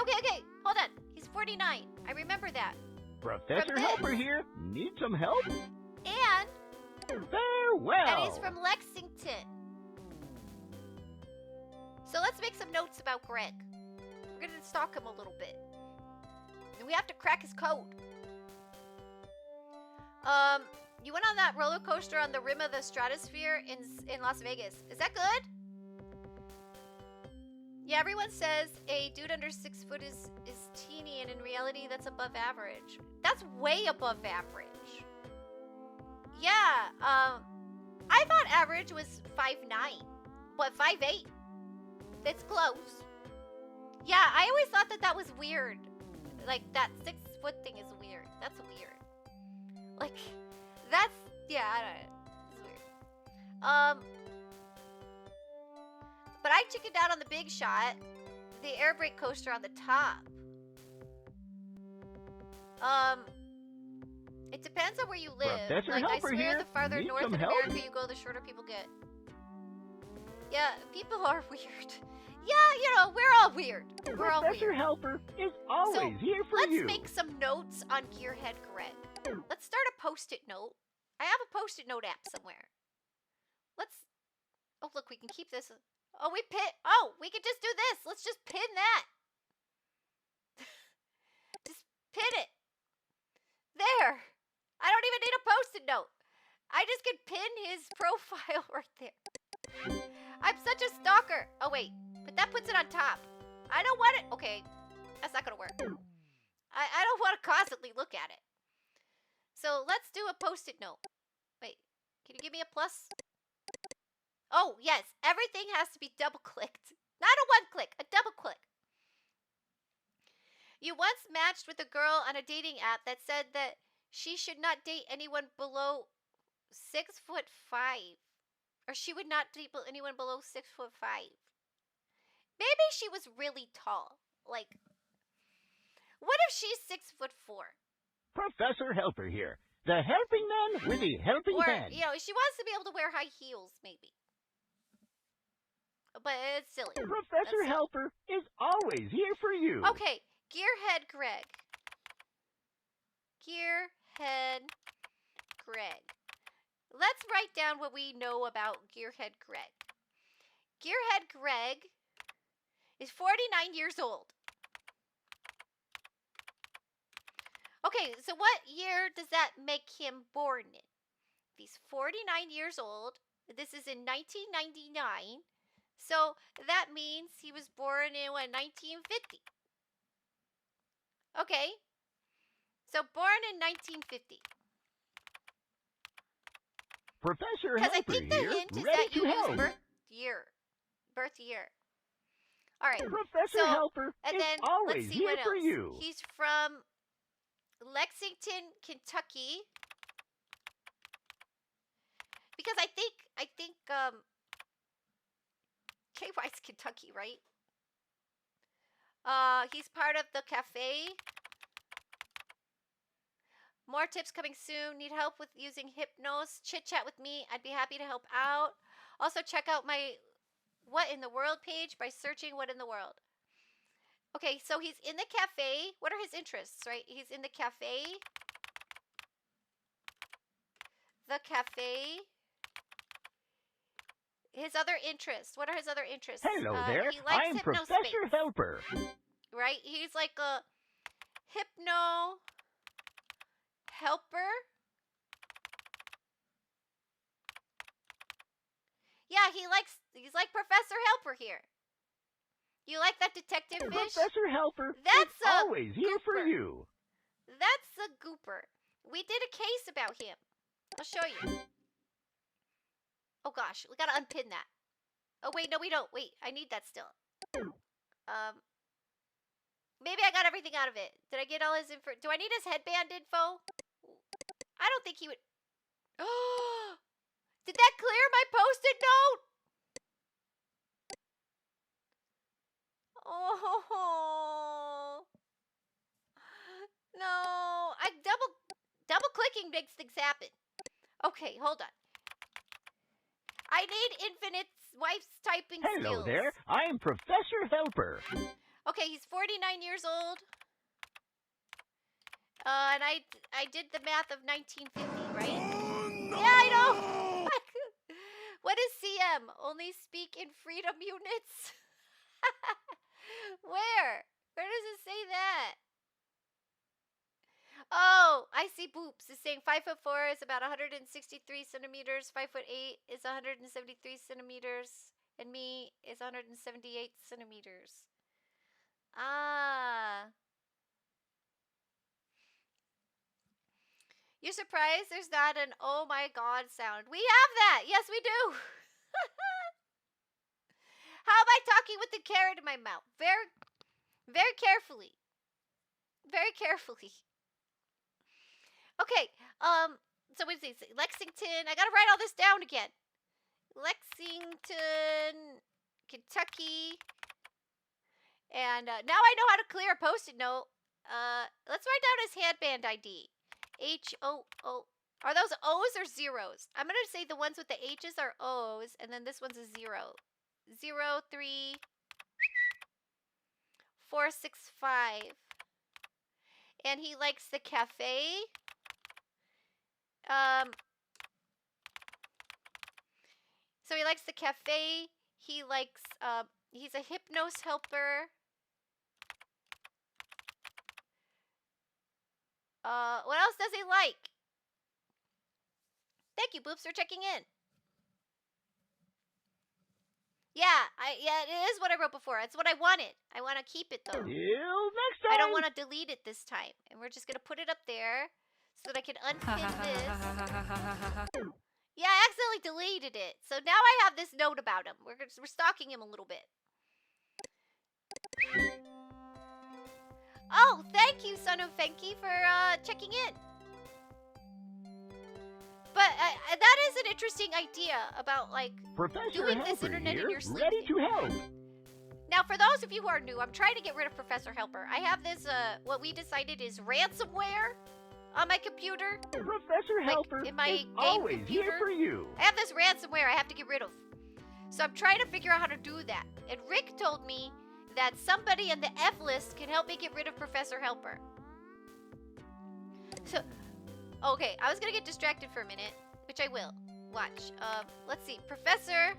Hold on. He's 49. I remember that. Professor this. Helper here. Need some help? And Farewell. And he's from Lexington. So let's make some notes about Greg. We're gonna stalk him a little bit. And we have to crack his code. You went on that roller coaster on the rim of the stratosphere in Las Vegas. Is that good? Yeah, everyone says a dude under 6 foot is teeny, and in reality that's above average. That's way above average. Yeah, I thought average was 5'9", but 5'8". That's close. Yeah, I always thought that was weird. Like, that 6 foot thing is weird. That's weird. Like, that's, yeah, I don't know. It's weird. But I chickened out on the big shot. The air brake coaster on the top. It depends on where you live. Professor Like, I Helper swear here. the farther Need north some in help? America you go, the shorter people get. Yeah, people are weird. Yeah, you know, we're all weird. We're all Professor weird. Helper is always here for Let's you. make some notes on Gearhead Greg. Let's start a post-it note. I have a post-it note app somewhere. Oh, look, we can keep this. Oh, we can just do this. Let's just pin that. Just pin it. There. I don't even need a post-it note. I just can pin his profile right there. I'm such a stalker. Oh, wait. But that puts it on top. I don't want it. Okay. That's not going to work. I don't want to constantly look at it. So let's do a post-it note. Wait. Can you give me a plus? Oh, yes. Everything has to be double-clicked. Not a one-click. A double-click. You once matched with a girl on a dating app that said that she should not date anyone below 6'5". Or she would not date anyone below 6'5". Maybe she was really tall. Like, what if she's 6'4"? Professor Helper here. The helping man with the helping Or, hand. you know, she wants to be able to wear high heels, maybe. But it's silly. Professor Helper is always here for you. Okay, Gearhead Greg. Gearhead Greg. Let's write down what we know about Gearhead Greg. Gearhead Greg is 49 years old. Okay, so what year does that make him born in? He's 49 years old. This is in 1999. So that means he was born in, 1950? Okay. So born in 1950. Professor Because I Helper think the here, hint is ready that to you help. use birth year. All right. Professor so, Helper and is then, always let's see here what for else. you. He's from Lexington, Kentucky. Because I think KY's Kentucky, right? He's part of the cafe. More tips coming soon. Need help with using Hypnos? Chit chat with me. I'd be happy to help out. Also check out my What in the World page by searching What in the World. Okay, so he's in the cafe. What are his interests, right? He's in the cafe. The cafe. His other interests. What are his other interests? Hello there. He likes I'm Hypnospace. Professor Helper. Right? He's like a hypno helper. he's like Professor Helper here. You like that detective fish? Professor Helper That's is always here for Gooper. you. That's a gooper. We did a case about him. I'll show you. Oh gosh, we gotta unpin that. Oh wait, no we don't. Wait, I need that still. Maybe I got everything out of it. Did I get all his info? Do I need his headband info? I don't think he would. Oh, did that clear my post-it note? Oh no! I double clicking makes things happen. Okay, hold on. I need Infinite's wife's typing Hello skills. there, I'm Professor Helper. Okay, he's 49 years old. And I did the math of 1950, right? Oh, no! Yeah, I know. What is CM? Only speak in freedom units? Where? Where does it say that? Oh, I see boops. It's saying 5'4" is about 163 centimeters. 5'8" is 173 centimeters. And me is 178 centimeters. Ah. You're surprised there's not an oh my god sound. We have that. Yes, we do. How am I talking with the carrot in my mouth? Very, very carefully. Very carefully. Okay, so what is this? Lexington. I gotta write all this down again. Lexington, Kentucky. And now I know how to clear a post-it note. Let's write down his headband ID. H-O-O. Are those O's or zeros? I'm going to say the ones with the H's are O's, and then this one's a 0. 0, 3, 4, 6, 5. And he likes the cafe. So he likes the cafe. He likes, he's a hypnos helper. What else does he like? Thank you, Boops, for checking in. Yeah, it is what I wrote before. It's what I wanted. I want to keep it, though. Till next time. I don't want to delete it this time. And we're just going to put it up there so that I can unpin this. Yeah, I accidentally deleted it. So now I have this note about him. We're stalking him a little bit. Oh, thank you, Son of Fenki, for checking in. But that is an interesting idea about, like, Professor doing this Helper internet here, in your sleep. ready to help. Now, for those of you who are new, I'm trying to get rid of Professor Helper. I have this, what we decided is ransomware on my computer. Professor Helper in my is game always computer. here for you. I have this ransomware I have to get rid of. So I'm trying to figure out how to do that. And Rick told me that somebody in the F list can help me get rid of Professor Helper. So, okay, I was gonna get distracted for a minute, which I will. Watch. Let's see. Professor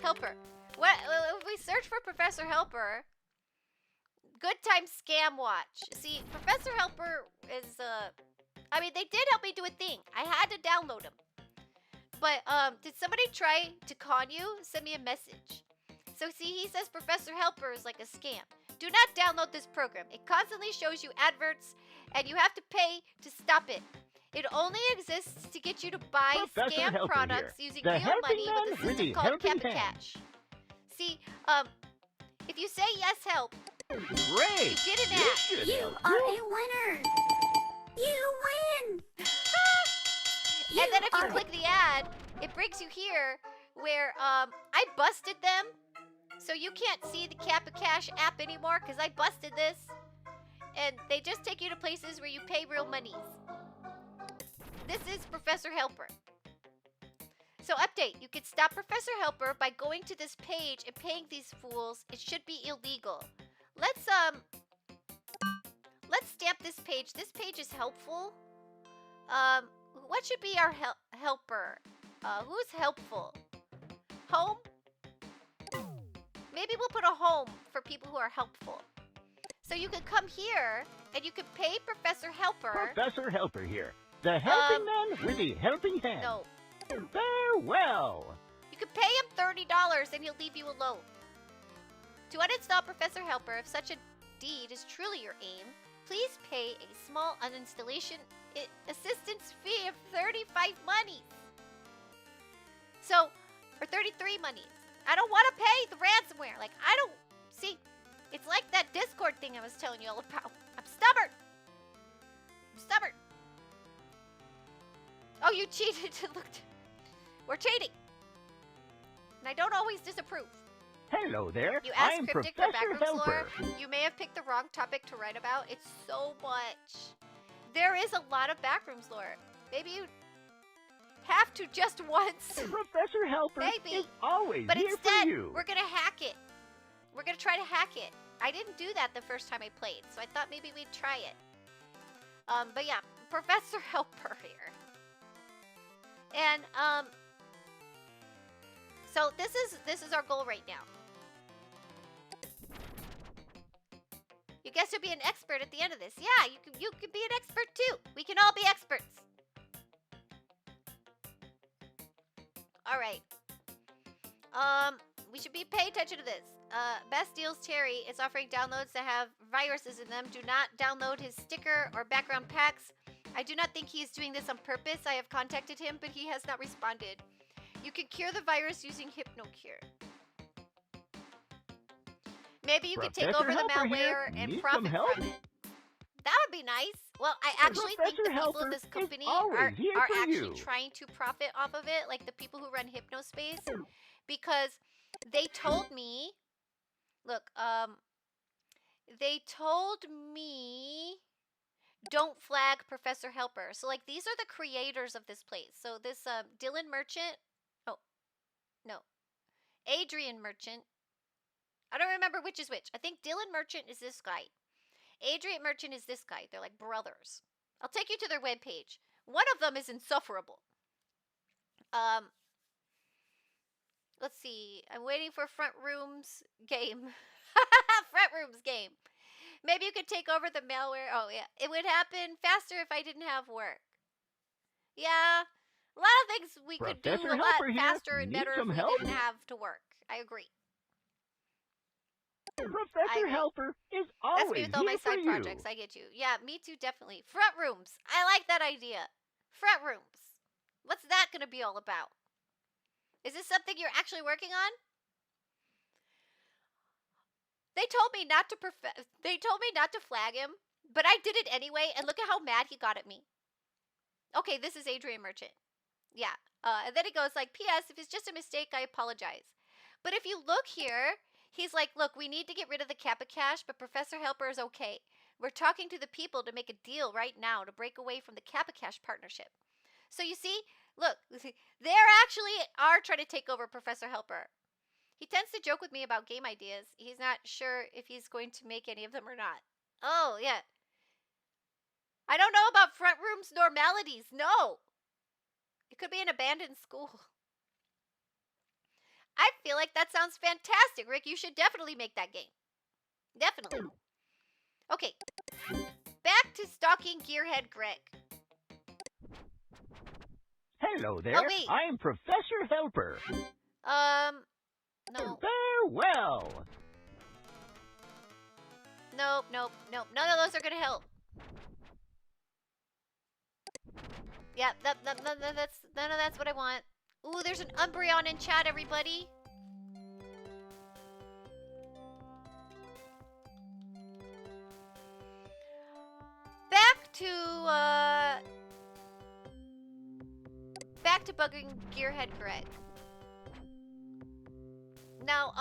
Helper. What if we search for Professor Helper? Good time scam watch. See, Professor Helper is I mean, they did help me do a thing. I had to download them. But did somebody try to con you? Send me a message. So see, he says Professor Helper is like a scam. Do not download this program. It constantly shows you adverts, and you have to pay to stop it. It only exists to get you to buy Professor scam Helper products here, using the real helping money man with a with system the called helping Kappa hand. Cash. See, if you say yes, help, Great. you get an This ad. should You help are you. a winner. You win. And then if you click the ad, it brings you here where I busted them. So you can't see the Kappa Cash app anymore because I busted this. And they just take you to places where you pay real monies. This is Professor Helper. So update, you can stop Professor Helper by going to this page and paying these fools. It should be illegal. Let's stamp this page. This page is helpful. What should be our helper? Who's helpful? Home? Maybe we'll put a home for people who are helpful. So you can come here and you can pay Professor Helper. Professor Helper here, the helping man with the helping hand. No. Farewell! You can pay him $30 and he'll leave you alone. To uninstall Professor Helper, if such a deed is truly your aim, please pay a small uninstallation assistance fee of 35 monies. So, or 33 monies. I don't want to pay the ransomware. Like, I don't, see, it's like that Discord thing I was telling you all about. I'm stubborn. I'm stubborn. Oh, you cheated. We're cheating. And I don't always disapprove. Hello there. You asked I'm Cryptic for Professor backrooms lore. Helper. You may have picked the wrong topic to write about. It's so much. There is a lot of backrooms lore. Maybe you have to just once. Professor Helper Maybe. is always But here instead, for you. we're gonna hack it. We're gonna try to hack it. I didn't do that the first time I played, so I thought maybe we'd try it. But yeah, Professor Helper here. And so this is our goal right now. You guess you'll be an expert at the end of this. Yeah, you can be an expert too. We can all be experts. All right. We should be paying attention to this. Best Deals Terry is offering downloads that have viruses in them. Do not download his sticker or background packs. I do not think he is doing this on purpose. I have contacted him, but he has not responded. You can cure the virus using HypnoCure. Maybe you could take over the malware and profit from it. That would be nice. Well, I actually think the people in this company are actually trying to profit off of it, like the people who run Hypnospace, because they told me, look, they told me don't flag Professor Helper. So like these are the creators of this place. So this Dylan Merchant, oh, no, Adrian Merchant. I don't remember which is which. I think Dylan Merchant is this guy. Adrian Merchant is this guy. They're like brothers. I'll take you to their webpage. One of them is insufferable. Let's see. I'm waiting for Front Room's game. Front Room's game. Maybe you could take over the malware. Oh, yeah. It would happen faster if I didn't have work. Yeah. A lot of things we could do a lot faster and better if we didn't have to work. I agree. Professor Helper is always That's me with all my side projects. I get you. Yeah, me too, definitely. Front rooms. I like that idea. Front rooms. What's that going to be all about? Is this something you're actually working on? They told me not to flag him, but I did it anyway, and look at how mad he got at me. Okay, this is Adrian Merchant. Yeah. And then he goes like, P.S. If it's just a mistake, I apologize. But if you look here, he's like, look, we need to get rid of the Kappa Cash, but Professor Helper is okay. We're talking to the people to make a deal right now to break away from the Kappa Cash partnership. So you see, look, they actually are trying to take over Professor Helper. He tends to joke with me about game ideas. He's not sure if he's going to make any of them or not. Oh, yeah. I don't know about Front Room's normalities. No. It could be an abandoned school. I feel like that sounds fantastic, Rick. You should definitely make that game. Definitely. Okay. Back to stalking Gearhead Greg. Hello there. Oh, wait. I'm Professor Helper. No. Farewell. Nope. None of those are gonna help. Yeah, none of that's what I want. Ooh, there's an Umbreon in chat, everybody. Back to bugging Gearhead Greg. Now,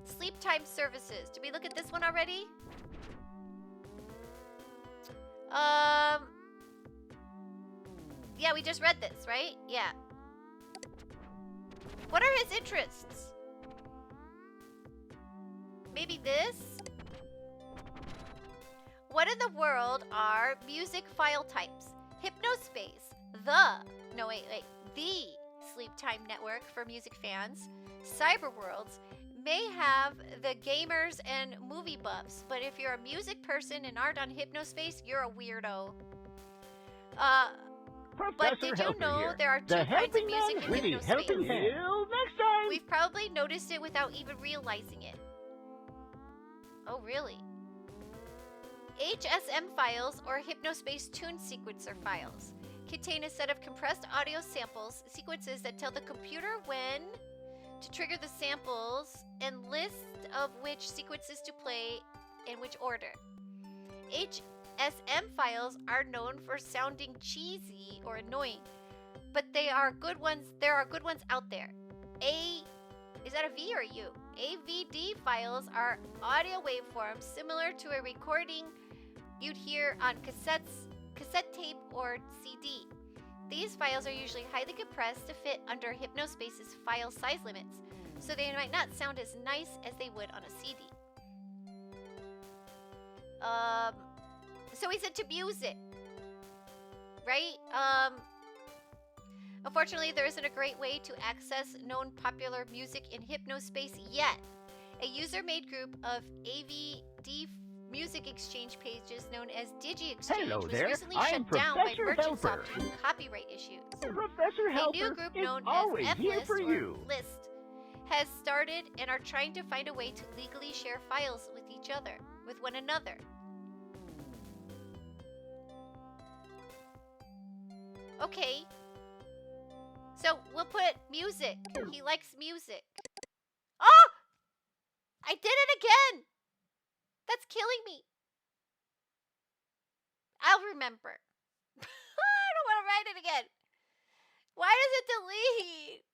sleep time services. Did we look at this one already? Yeah, we just read this, right? Yeah. What are his interests? Maybe this? What in the world are music file types? Hypnospace, the sleep time network for music fans. Cyberworlds may have the gamers and movie buffs, but if you're a music person and aren't on Hypnospace, you're a weirdo. But did you know there are two kinds of music in Hypnospace? Till next time. We've probably noticed it without even realizing it. Oh, really? HSM files, or Hypnospace Tune Sequencer files, contain a set of compressed audio samples, sequences that tell the computer when to trigger the samples, and list of which sequences to play in which order. HSM files are known for sounding cheesy or annoying, but there are good ones out there. Is that a V or a U? AVD files are audio waveforms similar to a recording you'd hear on cassette tape or CD. These files are usually highly compressed to fit under Hypnospace's file size limits, so they might not sound as nice as they would on a CD. So he's into music, right? Unfortunately, there isn't a great way to access known popular music in Hypnospace yet. A user-made group of AVD music exchange pages known as Digi Exchange was recently shut down by Merchantsoft due to copyright issues. Professor Helper a new group is known always as here FList for or you. List has started and are trying to find a way to legally share files with one another. Okay. So we'll put music. He likes music. Oh! I did it again! That's killing me. I'll remember. I don't want to write it again. Why does it delete?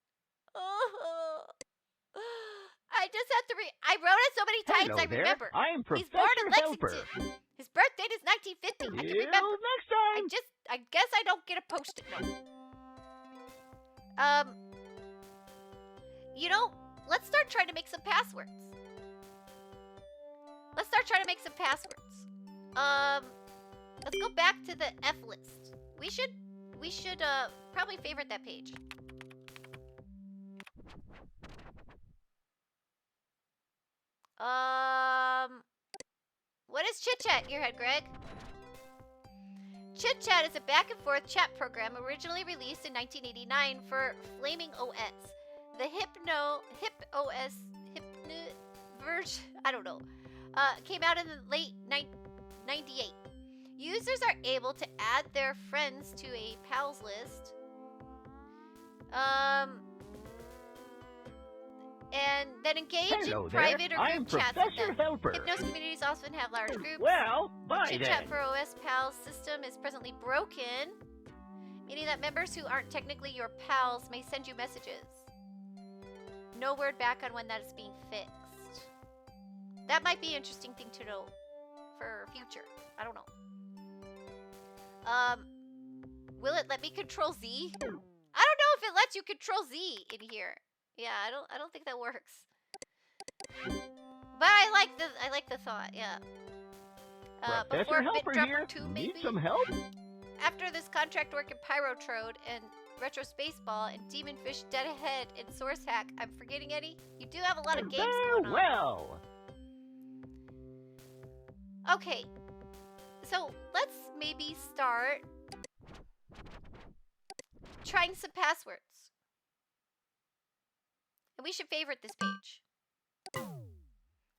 Oh. I just have to I wrote it so many times I remember. I'm He's born in Professor Helper. Lexington. His birth date is 1950. I can remember. Next time. I guess I don't get a post-it note. You know, let's start trying to make some passwords. Let's go back to the F list. We should probably favorite that page. What is Chit Chat, Gearhead Greg? Chit Chat is a back and forth chat program originally released in 1989 for Flaming OS. The HipOS version, I don't know, came out in the late 98. Users are able to add their friends to a pals list. And then engage in private or group chats with them. Hypnos communities often have large groups. Well, bye The then. Chit Chat for OS pals system is presently broken, meaning that members who aren't technically your pals may send you messages. No word back on when that is being fixed. That might be an interesting thing to know for future. I don't know. Will it let me control Z? I don't know if it lets you control Z in here. Yeah, I don't think that works. But I like the thought, yeah. Professor Before Helper BitDropper here. 2 Need maybe? some help? After this contract work in Pyrotrode and Retro Spaceball and Demonfish Dead Ahead and Source Hack, I'm forgetting any? You do have a lot of games going on. Well. Okay. So let's maybe start trying some passwords. And we should favorite this page.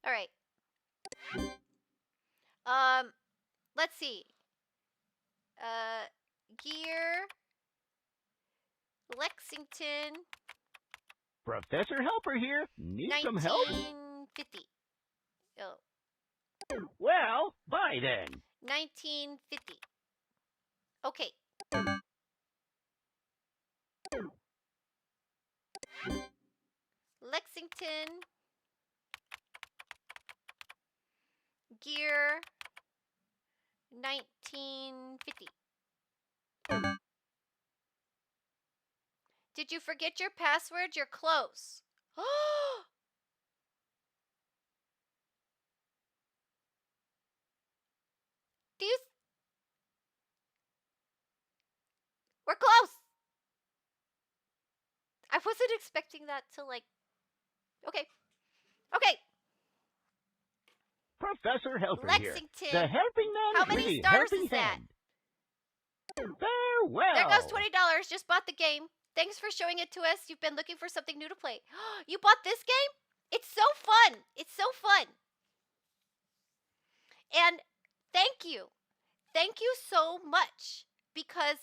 Alright. Let's see. Gear. Lexington. Professor Helper here. Need some help? 1950. Oh. Well, bye then. 1950. Okay. Lexington. Gear. 1950. Did you forget your password? You're close. Do you... We're close! I wasn't expecting that to, like... Okay. Okay. Professor Helper Lexington. here. The helping man How with many the stars helping is that? hand. Very Farewell. There goes $20. Just bought the game. Thanks for showing it to us. You've been looking for something new to play. You bought this game? It's so fun. It's so fun. And thank you. Thank you so much. Because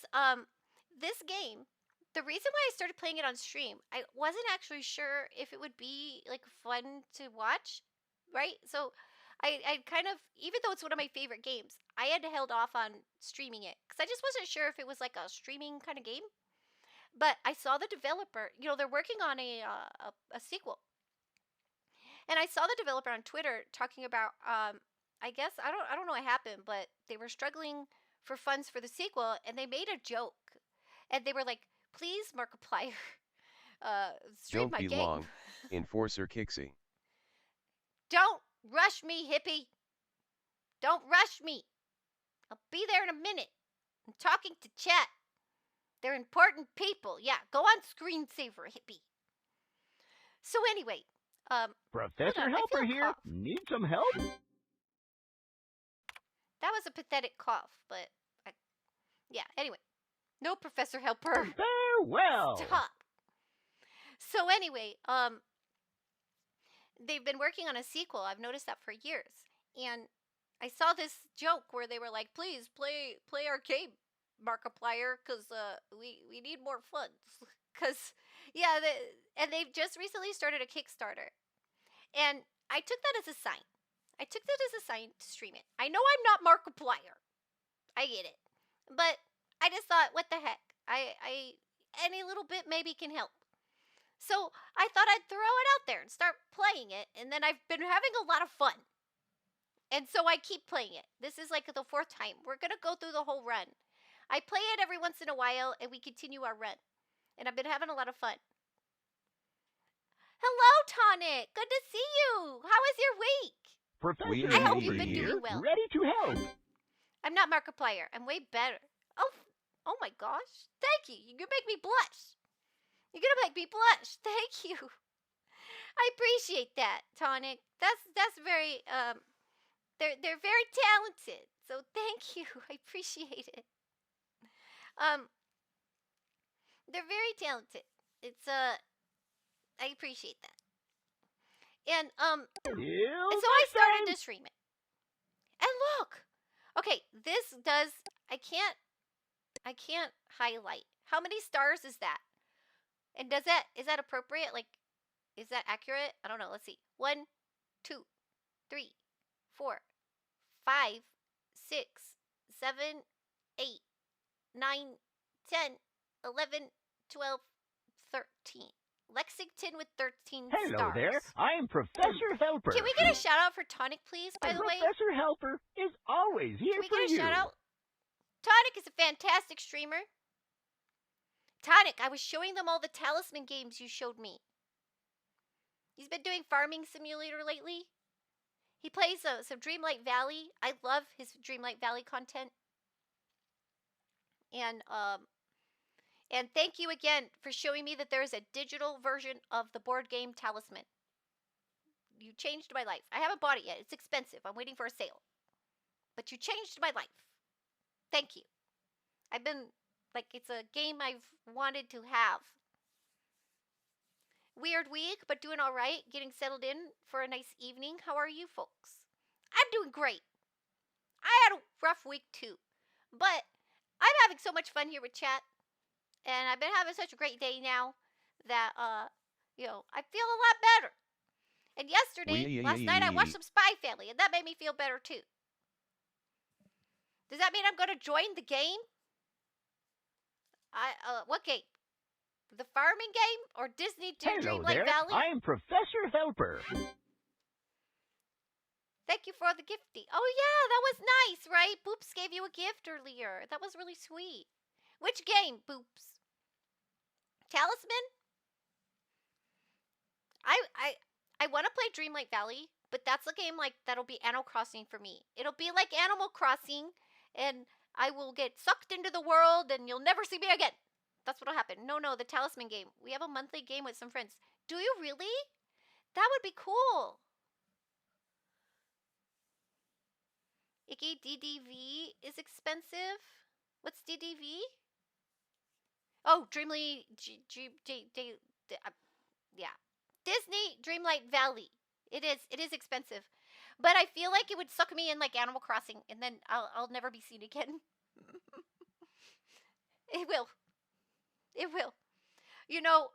this game, the reason why I started playing it on stream, I wasn't actually sure if it would be like fun to watch, right? So I kind of, even though it's one of my favorite games, I had held off on streaming it because I just wasn't sure if it was like a streaming kind of game. But I saw the developer, you know, they're working on a sequel. And I saw the developer on Twitter talking about, I guess, I don't know what happened, but they were struggling for funds for the sequel, and they made a joke. And they were like, please, Markiplier, stream Don't my be game. long, Enforcer Kixie. Don't rush me, hippie. Don't rush me. I'll be there in a minute. I'm talking to chat. They're important people. Yeah, go on screensaver, hippie. So anyway, Professor hold on, I Helper feel a here. cough. Need some help? That was a pathetic cough, but yeah, anyway. No Professor Helper. Farewell. Stop. So anyway, they've been working on a sequel. I've noticed that for years. And I saw this joke where they were like, please play our game, Markiplier, because we need more funds. Because, yeah, and they've just recently started a Kickstarter. And I took that as a sign. I took that as a sign to stream it. I know I'm not Markiplier. I get it. But I just thought, what the heck? I any little bit maybe can help. So I thought I'd throw it out there and start playing it. And then I've been having a lot of fun. And so I keep playing it. This is like the 4th time. We're going to go through the whole run. I play it every once in a while, and we continue our run. And I've been having a lot of fun. Hello, Tonic. Good to see you. How was your week? Professor I hope Helper you've been here. doing well. Ready to help. I'm not Markiplier. I'm way better. Oh my gosh. Thank you. You're going to make me blush. You're going to make me blush. Thank you. I appreciate that, Tonic. That's very, they're very talented. So thank you. I appreciate it. They're very talented. It's, I appreciate that. And, so I started to stream it. And look. Okay, this does, I can't highlight. How many stars is that? And is that appropriate? Like, is that accurate? I don't know. Let's see. 1, 2, 3, 4, 5, 6, 7, 8, 9, 10, 11, 12, 13. Lexington with 13 Hello stars. there. I'm Professor Helper. Can we get a shout out for Tonic, please, by the way? Professor Helper is always here Can we for get a you. shout out? Tonic is a fantastic streamer. Tonic, I was showing them all the talisman games you showed me. He's been doing Farming Simulator lately. He plays some Dreamlight Valley. I love his Dreamlight Valley content. And thank you again for showing me that there is a digital version of the board game Talisman. You changed my life. I haven't bought it yet. It's expensive. I'm waiting for a sale. But you changed my life. Thank you. I've been, like, it's a game I've wanted to have. Weird week, but doing all right. Getting settled in for a nice evening. How are you folks? I'm doing great. I had a rough week too. But I'm having so much fun here with chat. And I've been having such a great day now that, you know, I feel a lot better. And yesterday, last night, I watched some Spy Family, and that made me feel better too. Does that mean I'm going to join the game? What game? The farming game or Disney Hello Dreamlight there. Valley? I'm Professor Helper. Thank you for the gifty. Oh yeah, that was nice, right? Boops gave you a gift earlier. That was really sweet. Which game, Boops? Talisman? I want to play Dreamlight Valley, but that's a game like that'll be Animal Crossing for me. It'll be like Animal Crossing, and I will get sucked into the world, and you'll never see me again. That's what'll happen. No, the Talisman game. We have a monthly game with some friends. Do you really? That would be cool. Icky DDV is expensive. What's DDV? Oh, yeah. Disney Dreamlight Valley. It is expensive. But I feel like it would suck me in like Animal Crossing, and then I'll never be seen again. It will. It will. You know,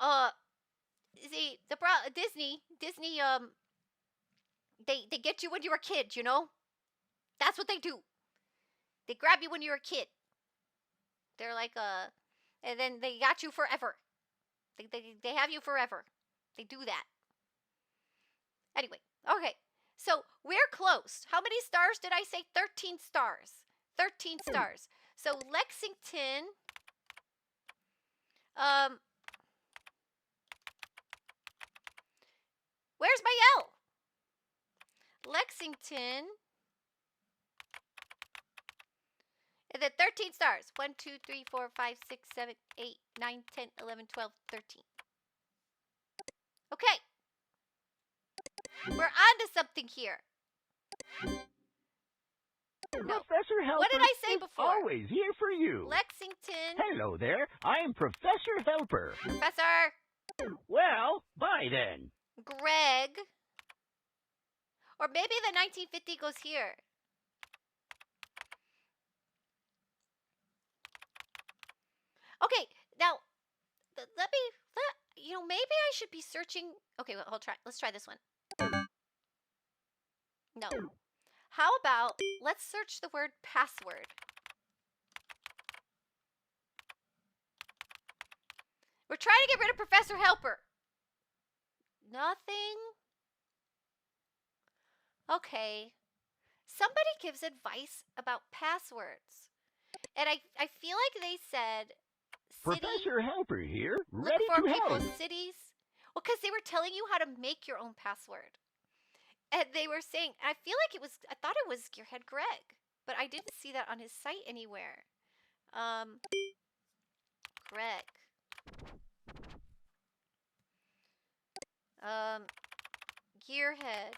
see, Disney, they get you when you're a kid, you know? That's what they do. They grab you when you're a kid. They're like, and then they got you forever. They have you forever. They do that. Anyway, okay. So we're close. How many stars did I say? 13 stars. 13 stars. So Lexington. Where's my L? Lexington. And then 13 stars. 1, 2, 3, 4, 5, 6, 7, 8, 9, 10, 11, 12, 13. Okay. We're on to something here. No. Professor Helper What did I say is before? always here for you. Lexington. Hello there. I am Professor Helper. Professor. Well, bye then. Greg. Or maybe the 1950 goes here. Okay, now maybe I should be searching. Okay, well, let's try this one. No. How about let's search the word password. We're trying to get rid of Professor Helper. Nothing. Okay. Somebody gives advice about passwords. And I feel like they said city. Professor Helper here, Look ready for to help. people's cities. Well, because they were telling you how to make your own password. And they were saying, I feel like I thought it was Gearhead Greg, but I didn't see that on his site anywhere. Greg. Gearhead.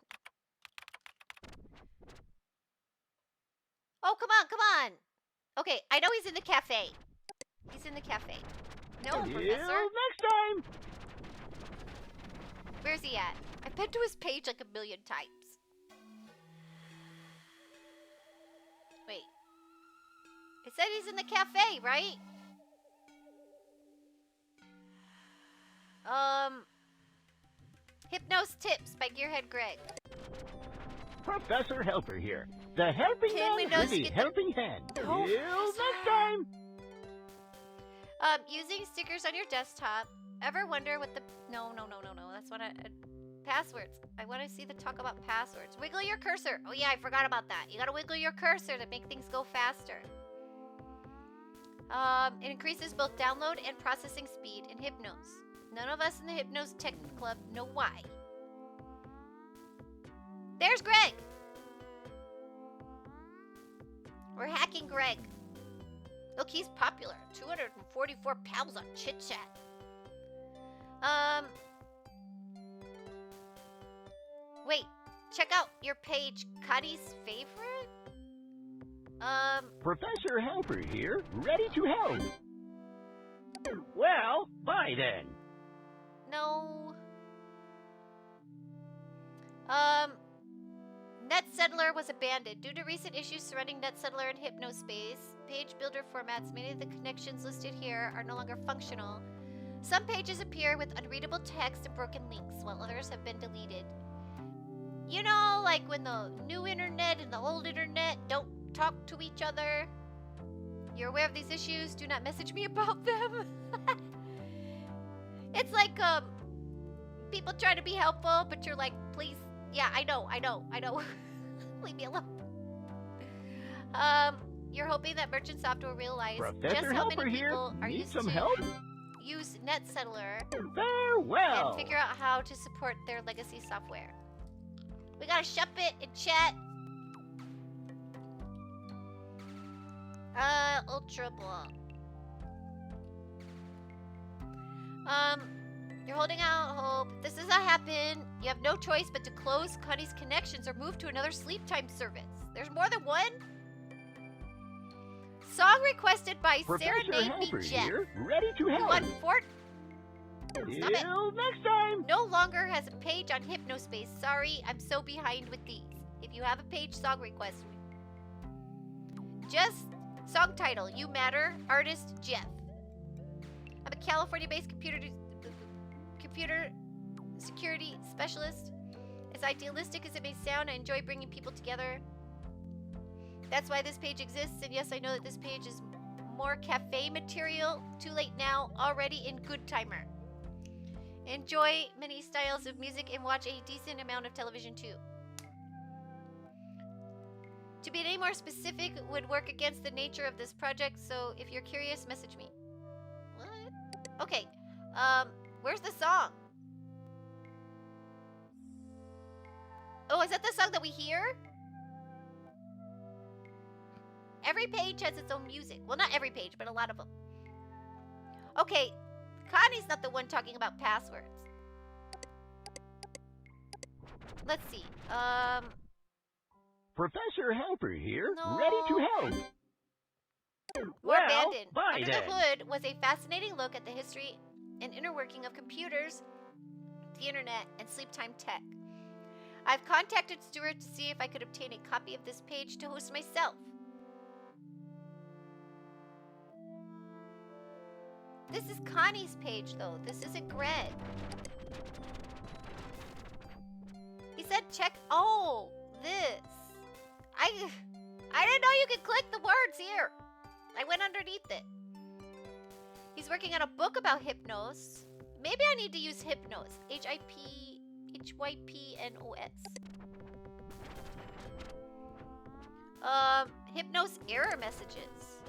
Oh, come on. Okay, I know he's in the cafe. He's in the cafe. No, Till Professor. next time. Where's he at? I've been to his page like a million times. Wait. It said he's in the cafe, right? Hypnos Tips by Gearhead Greg. Professor Helper here. The helping Can we hand know with the skip- helping hand. Oh, Till next time. Using stickers on your desktop. Ever wonder what the... No. That's what passwords. I want to see the talk about passwords. Wiggle your cursor. Oh yeah, I forgot about that. You gotta wiggle your cursor to make things go faster. It increases both download and processing speed in Hypnos. None of us in the Hypnos Tech Club know why. There's Greg! We're hacking Greg. Look, he's popular. 244 pounds on Chit Chat. Wait. Check out your page, Cuddy's favorite? Professor Helper here, ready to help. Well, bye then. No. NetSettler was abandoned. Due to recent issues surrounding NetSettler and Hypnospace, page builder formats, many of the connections listed here are no longer functional. Some pages appear with unreadable text and broken links, while others have been deleted. You know, like when the new internet and the old internet don't talk to each other. You're aware of these issues? Do not message me about them. It's like, people try to be helpful, but you're like, please, yeah, I know. Leave me alone. You're hoping that Merchant Soft will realize Professor just how Helper many here. people are Need used some to help? use NetSettler Farewell. and figure out how to support their legacy software. We gotta shop it in chat. Ultra Ball. You're holding out hope. If this does not happen, you have no choice but to close Cuddy's connections or move to another sleep time service. There's more than one? Song requested by Professor Serenade Helper Me Jeff. here, ready to Who help. on Fort Stop it. Till next time. No longer has a page on Hypnospace. Sorry, I'm so behind with these. If you have a page, song request. Just song title, You Matter, artist Jeff. I'm a California-based computer security specialist. As idealistic as it may sound, I enjoy bringing people together. That's why this page exists, and yes, I know that this page is more cafe material. Too late now, already in good timer. Enjoy many styles of music and watch a decent amount of television too. To be any more specific would work against the nature of this project, so if you're curious, message me. What? Okay, where's the song? Oh, is that the song that we hear? Every page has its own music. Well, not every page, but a lot of them. Okay, Connie's not the one talking about passwords. Let's see. Professor Helper here, No. ready to help. More Well, abandoned. bye Under then. the Hood was a fascinating look at the history and inner working of computers, the internet, and sleep time tech. I've contacted Stuart to see if I could obtain a copy of this page to host myself. This is Connie's page, though. This isn't Greg. He said check... Oh, this. I didn't know you could click the words here. I went underneath it. He's working on a book about hypnos. Maybe I need to use hypnos. Hypnos. Hypnos error messages.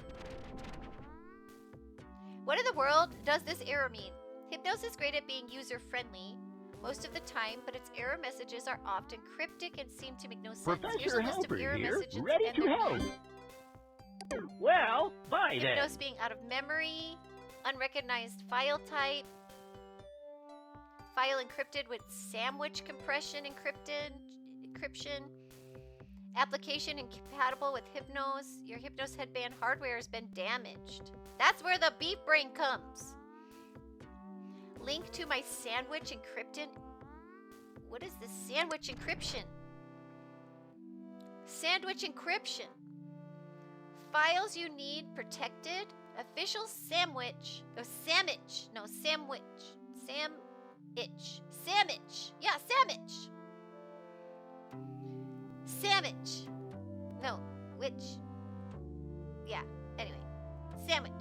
What in the world does this error mean? Hypnos is great at being user-friendly most of the time, but its error messages are often cryptic and seem to make no sense. Here's Professor a list Helper of error here, messages ready and to their help. meaning. Well, bye then. Hypnos being out of memory, unrecognized file type, file encrypted with sandwich compression encryption, application incompatible with Hypnos. Your Hypnos headband hardware has been damaged. That's where the beef brain comes. Link to my sandwich encryption. What is this sandwich encryption? Sandwich encryption. Files you need protected. Official sandwich. Oh, sandwich. No, sandwich. Sandwich. Yeah, sandwich. Sandwich. No, which? Yeah, anyway. Sandwich.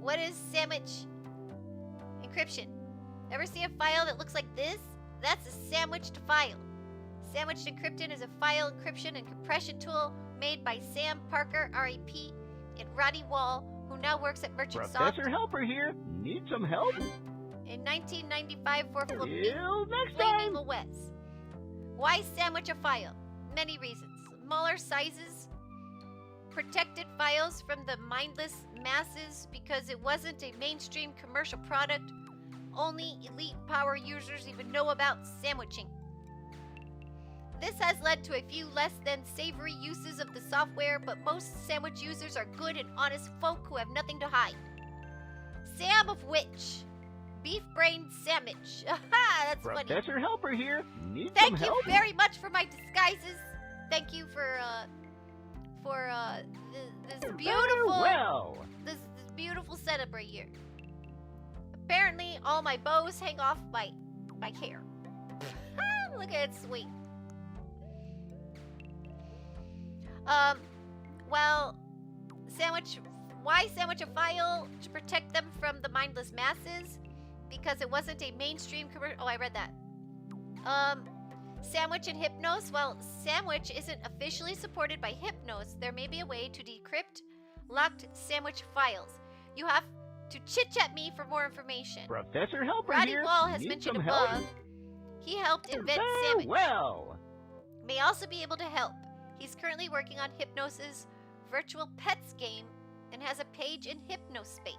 What is sandwich encryption? Ever see a file that looks like this? That's a sandwiched file. Sandwiched encryption is a file encryption and compression tool made by Sam Parker, R.I.P., and Roddy Wall, who now works at Merchant Soft. Professor Helper here, need some help? In 1995 for Till next Flaming time. West. Why sandwich a file? Many reasons. Smaller sizes protected files from the mindless masses because it wasn't a mainstream commercial product. Only elite power users even know about sandwiching. This has led to a few less than savory uses of the software, but most sandwich users are good and honest folk who have nothing to hide. Sam of which? Beef brain sandwich. Aha, that's funny. Professor Helper here, need some Thank you help? very much for my disguises. Thank you for this beautiful this beautiful setup right here. Apparently, all my bows hang off my hair. Look at it swing. Well, why sandwich a file? To protect them from the mindless masses. Because it wasn't a mainstream commercial. Oh, I read that. Sandwich and Hypnos. Well, Sandwich isn't officially supported by Hypnos. There may be a way to decrypt locked sandwich files. You have to chit-chat me for more information. Professor Helper Roddy here, Wall has need mentioned some above. help? He helped invent Very Sandwich. well. May also be able to help. He's currently working on Hypnos's virtual pets game and has a page in Hypnospace.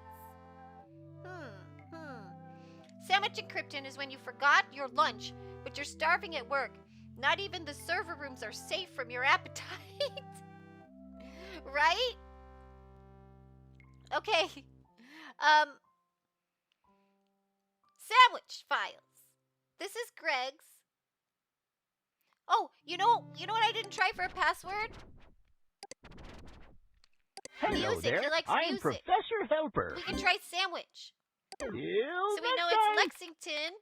Sandwich encryption is when you forgot your lunch, but you're starving at work. Not even the server rooms are safe from your appetite. Right? Okay. Sandwich files. This is Greg's. Oh, you know what I didn't try for a password? Hello Music. there. He likes I'm music. Professor Helper. We can try sandwich. Till So we know next it's time. Lexington.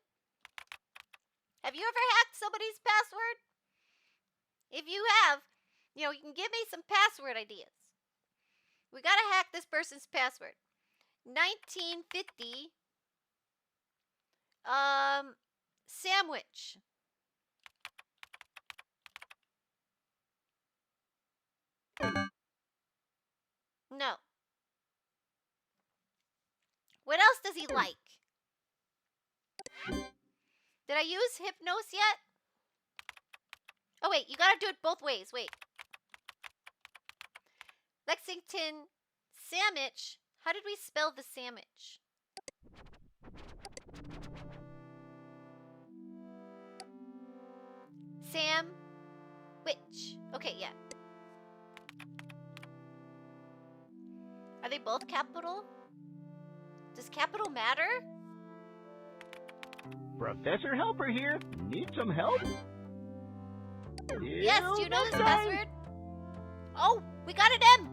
Have you ever hacked somebody's password? If you have, you can give me some password ideas. We gotta hack this person's password. 1950. Sandwich. No. What else does he like? Did I use Hypnos yet? Oh, wait. You gotta do it both ways. Wait. Lexington sandwich. How did we spell the sandwich? Witch. Okay, yeah. Are they both capital? Does capital matter? Professor Helper here. Need some help? Yes, do you know this Till next time. password? Oh, we got an M.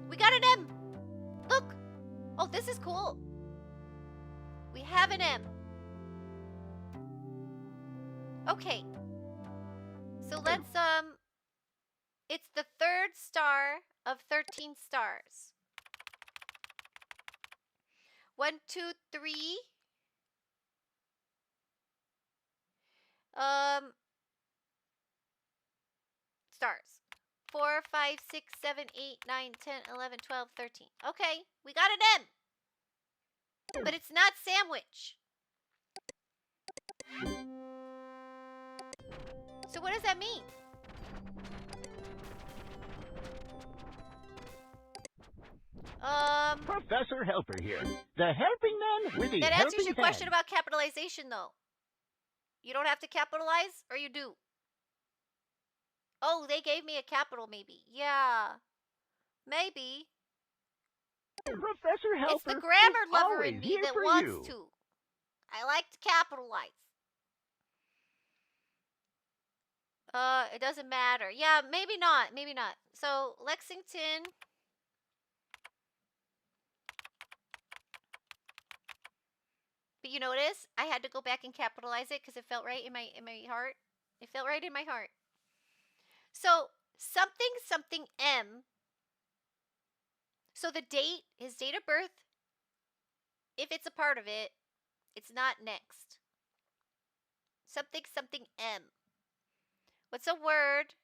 We got an M. Look. Oh, this is cool. We have an M. Okay. So let's, it's the third star of 13 stars. 1, 2, 3. Stars. 4, 5, 6, 7, 8, 9, 10, 11, 12, 13. Okay, we got an M. But it's not sandwich. So what does that mean? Professor Helper here. The helping man with the That helping answers your question hand. about capitalization, though. You don't have to capitalize, or you do? Oh, they gave me a capital, maybe. Yeah. Maybe. Professor Helper It's the grammar is lover always in me here that for wants you. to. I like to capitalize. It doesn't matter. Yeah, maybe not. Maybe not. So, Lexington. But you notice I had to go back and capitalize it because it felt right in my heart. It felt right in my heart. So, something M. So the date, his date of birth, if it's a part of it, it's not next. Something M. What's a word?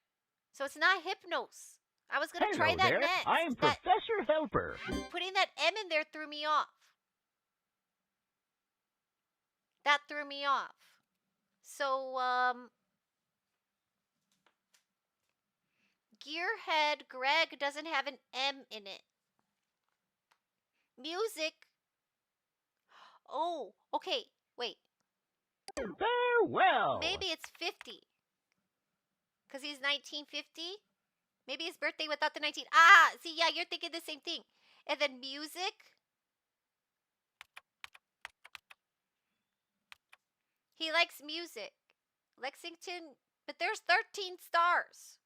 So it's not Hypnos. I was going to try that there. next. I'm Professor Helper. Putting that M in there threw me off. That threw me off. So, Gearhead Greg doesn't have an M in it. Music. Oh, okay. Wait. Farewell. Maybe it's 50. Because he's 1950. Maybe his birthday without the 19. Ah, see, yeah, you're thinking the same thing. And then music. He likes music. Lexington, but there's 13 stars.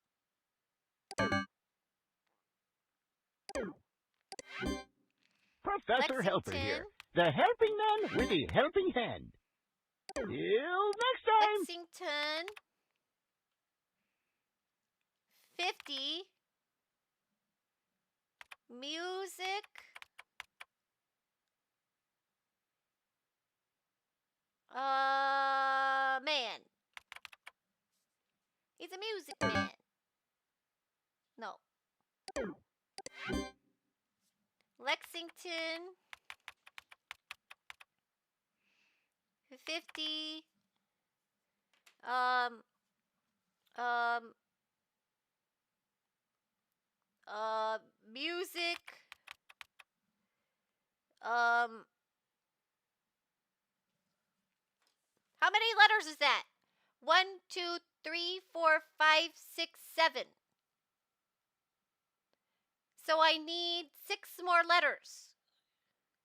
Professor Helper here. The helping man with the helping hand. Till next time. Lexington. 50. Music. Man. He's a music man. No. Lexington. 50. Music. How many letters is that? 1, 2, 3, 4, 5, 6, 7. So I need 6 more letters.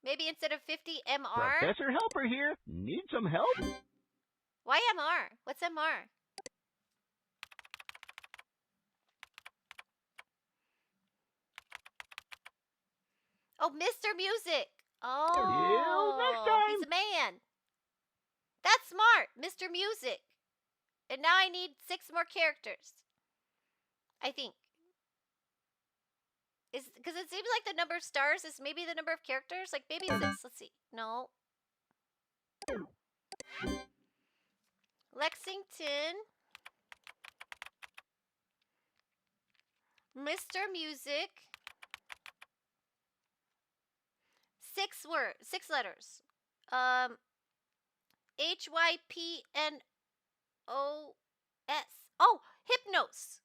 Maybe instead of 50, MR? Professor Helper here. Need some help? Why MR? What's MR? Oh, Mr. Music. Oh, next time. he's a man. That's smart, Mr. Music. And now I need 6 more characters. I think. Because it seems like the number of stars is maybe the number of characters. Like maybe it's 6. Let's see. No. Lexington. Mr. Music. 6 words. 6 letters. HYPNOS. Oh, Hypnos.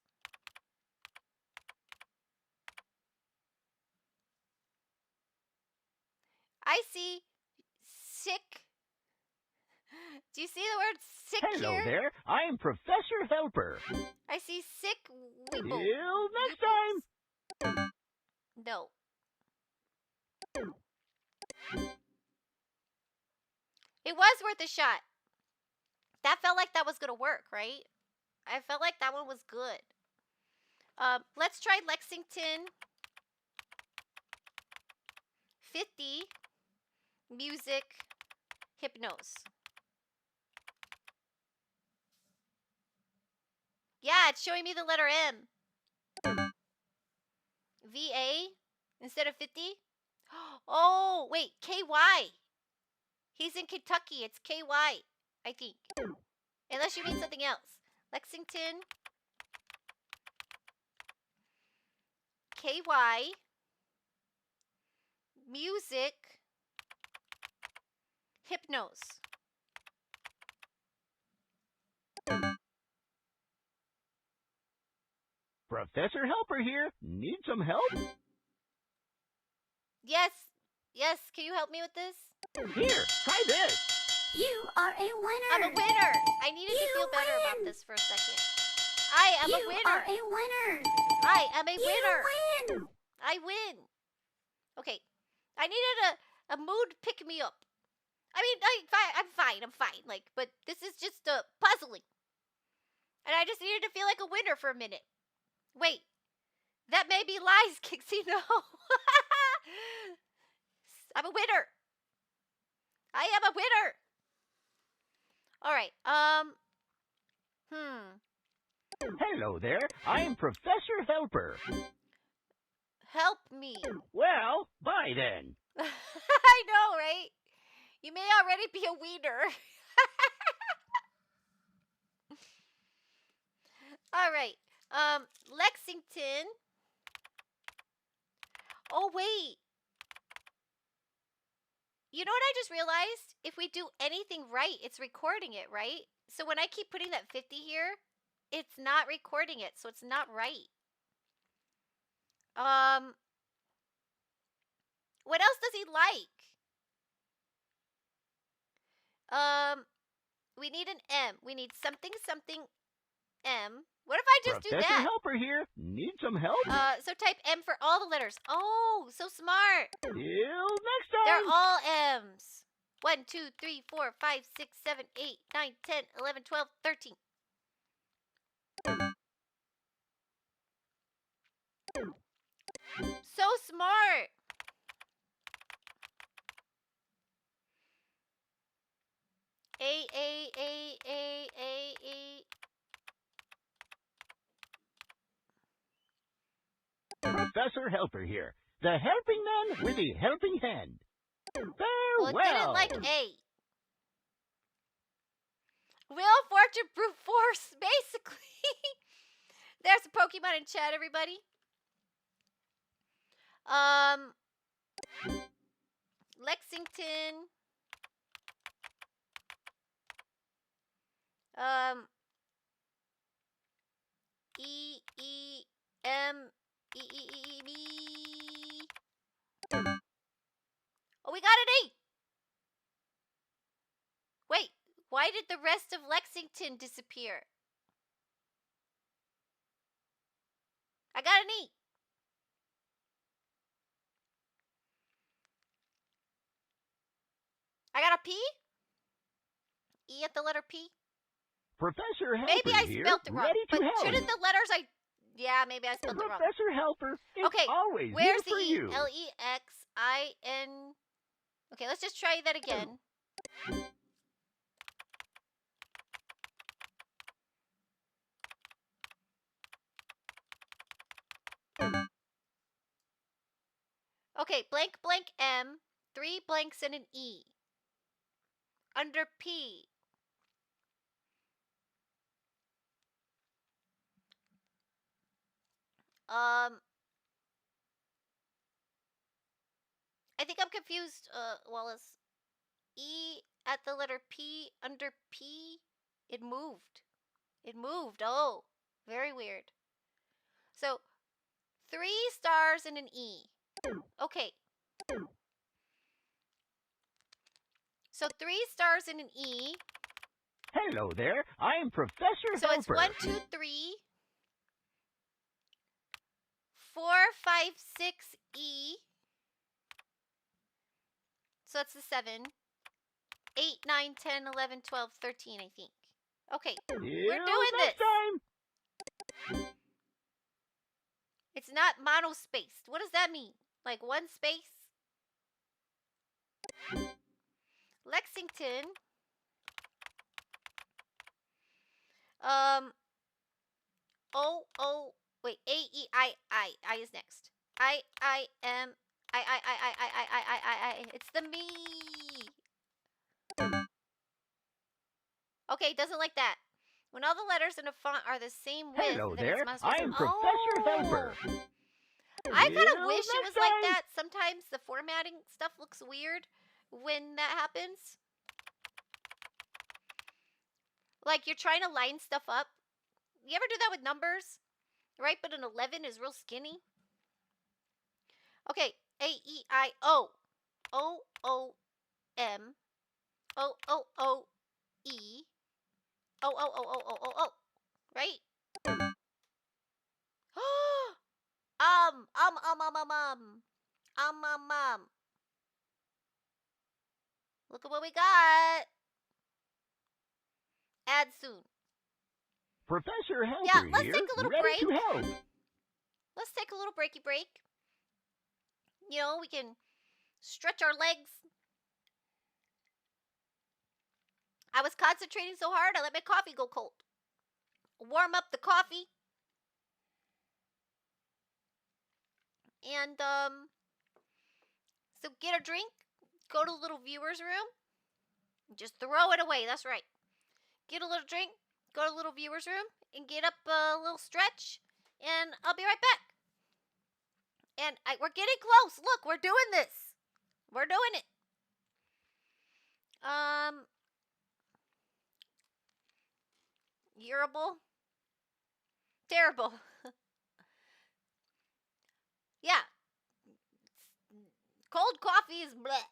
I see sick. Do you see the word sick Hello here? there. I'm Professor Helper. I see sick. Till next time. No. It was worth a shot. That felt like that was gonna work, right? I felt like that one was good. Let's try Lexington. 50. Music. Hypnos. Yeah, it's showing me the letter M. VA instead of 50. Oh, wait, KY. He's in Kentucky. It's KY, I think. Unless you mean something else. Lexington. KY. Music. Hypnos. Professor Helper here. Need some help? Yes. Yes, can you help me with this? Here, try this. You are a winner. I'm a winner. I needed to feel better about this for a second. I am a winner. You are a winner. I am a winner. You win. I win. Okay. I needed a mood pick me up. I mean, I'm fine. Like, but this is just puzzling. And I just needed to feel like a winner for a minute. Wait. That may be lies, Kixie. No. I'm a winner. I am a winner. All right. Hello there. I'm Professor Helper. Help me. Well, bye then. I know, right? You may already be a wiener. All right. Lexington. Oh, wait. You know what I just realized? If we do anything right, it's recording it, right? So when I keep putting that 50 here, it's not recording it, so it's not right. What else does he like? We need an M. We need something M. What if I just do Professor that? Helper here. Need some help? So type M for all the letters. Oh, so smart. Till next time. They're all M's. 1, 2, 3, 4, 5, 6, 7, 8, 9, 10, 11, 12, 13. So smart. A. Professor Helper here. The helping man with the helping hand. Well, it Farewell. didn't like A. Wheel of Fortune brute force, basically. There's a Pokemon in chat, everybody. Lexington. E. Oh, we got an 8. Wait, why did the rest of Lexington disappear? I got an 8. I got a P? E at the letter P? Professor Helper Maybe I here, spelled it wrong. ready to But help. shouldn't the letters Yeah, maybe I spelled it wrong. Professor Helper is Okay, always where's here the for E? you. Lexin. Okay, let's just try that again. Okay, blank blank M, 3 blanks and an E. Under P. I think I'm confused, Wallace. E at the letter P under P. It moved. It moved. Oh, very weird. So, 3 stars and an E. Okay. So 3 stars and an E. Hello there, I'm Professor So it's Helper. 1, 2, 3, 4, 5, 6, E. So that's the 7. 8, 9, 10, 11, 12, 13, I think. Okay, we're doing this. Time. It's not monospaced. What does that mean? Like one space? Lexington. Wait, A-E-I-I. I is next. I-I-M. I. It's the me. Okay, it doesn't like that. When all the letters in a font are the same width, Hello then there, it's I'm Professor Helper. I kind of Till wish it was next like time. that. Sometimes the formatting stuff looks weird when that happens. Like you're trying to line stuff up. You ever do that with numbers? Right? But an 11 is real skinny. Okay. A-E-I-O. O-O-M. O-O-O-E. O-O-O-O-O-O-O. Right? Look at what we got. Add soon. Professor Helper Yeah, let's here, take a little ready break. to help. Let's take a little breaky break. You know, we can stretch our legs. I was concentrating so hard, I let my coffee go cold. Warm up the coffee. And, so get a drink, go to the little viewer's room, just throw it away, that's right. Get a little drink, go to the little viewer's room, and get up a little stretch, and I'll be right back. And we're getting close, look, we're doing this. We're doing it. Yearable. Terrible. Yeah. Cold coffee is bleh.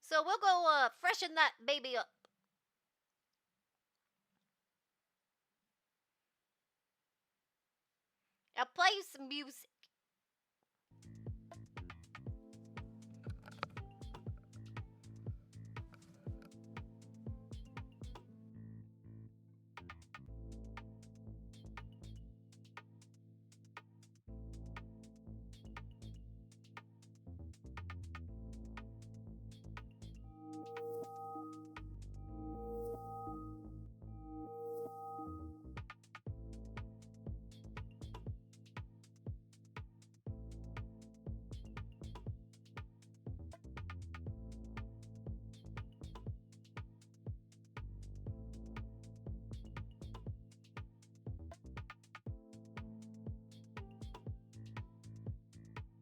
So we'll go freshen that baby up. I'll play you some music.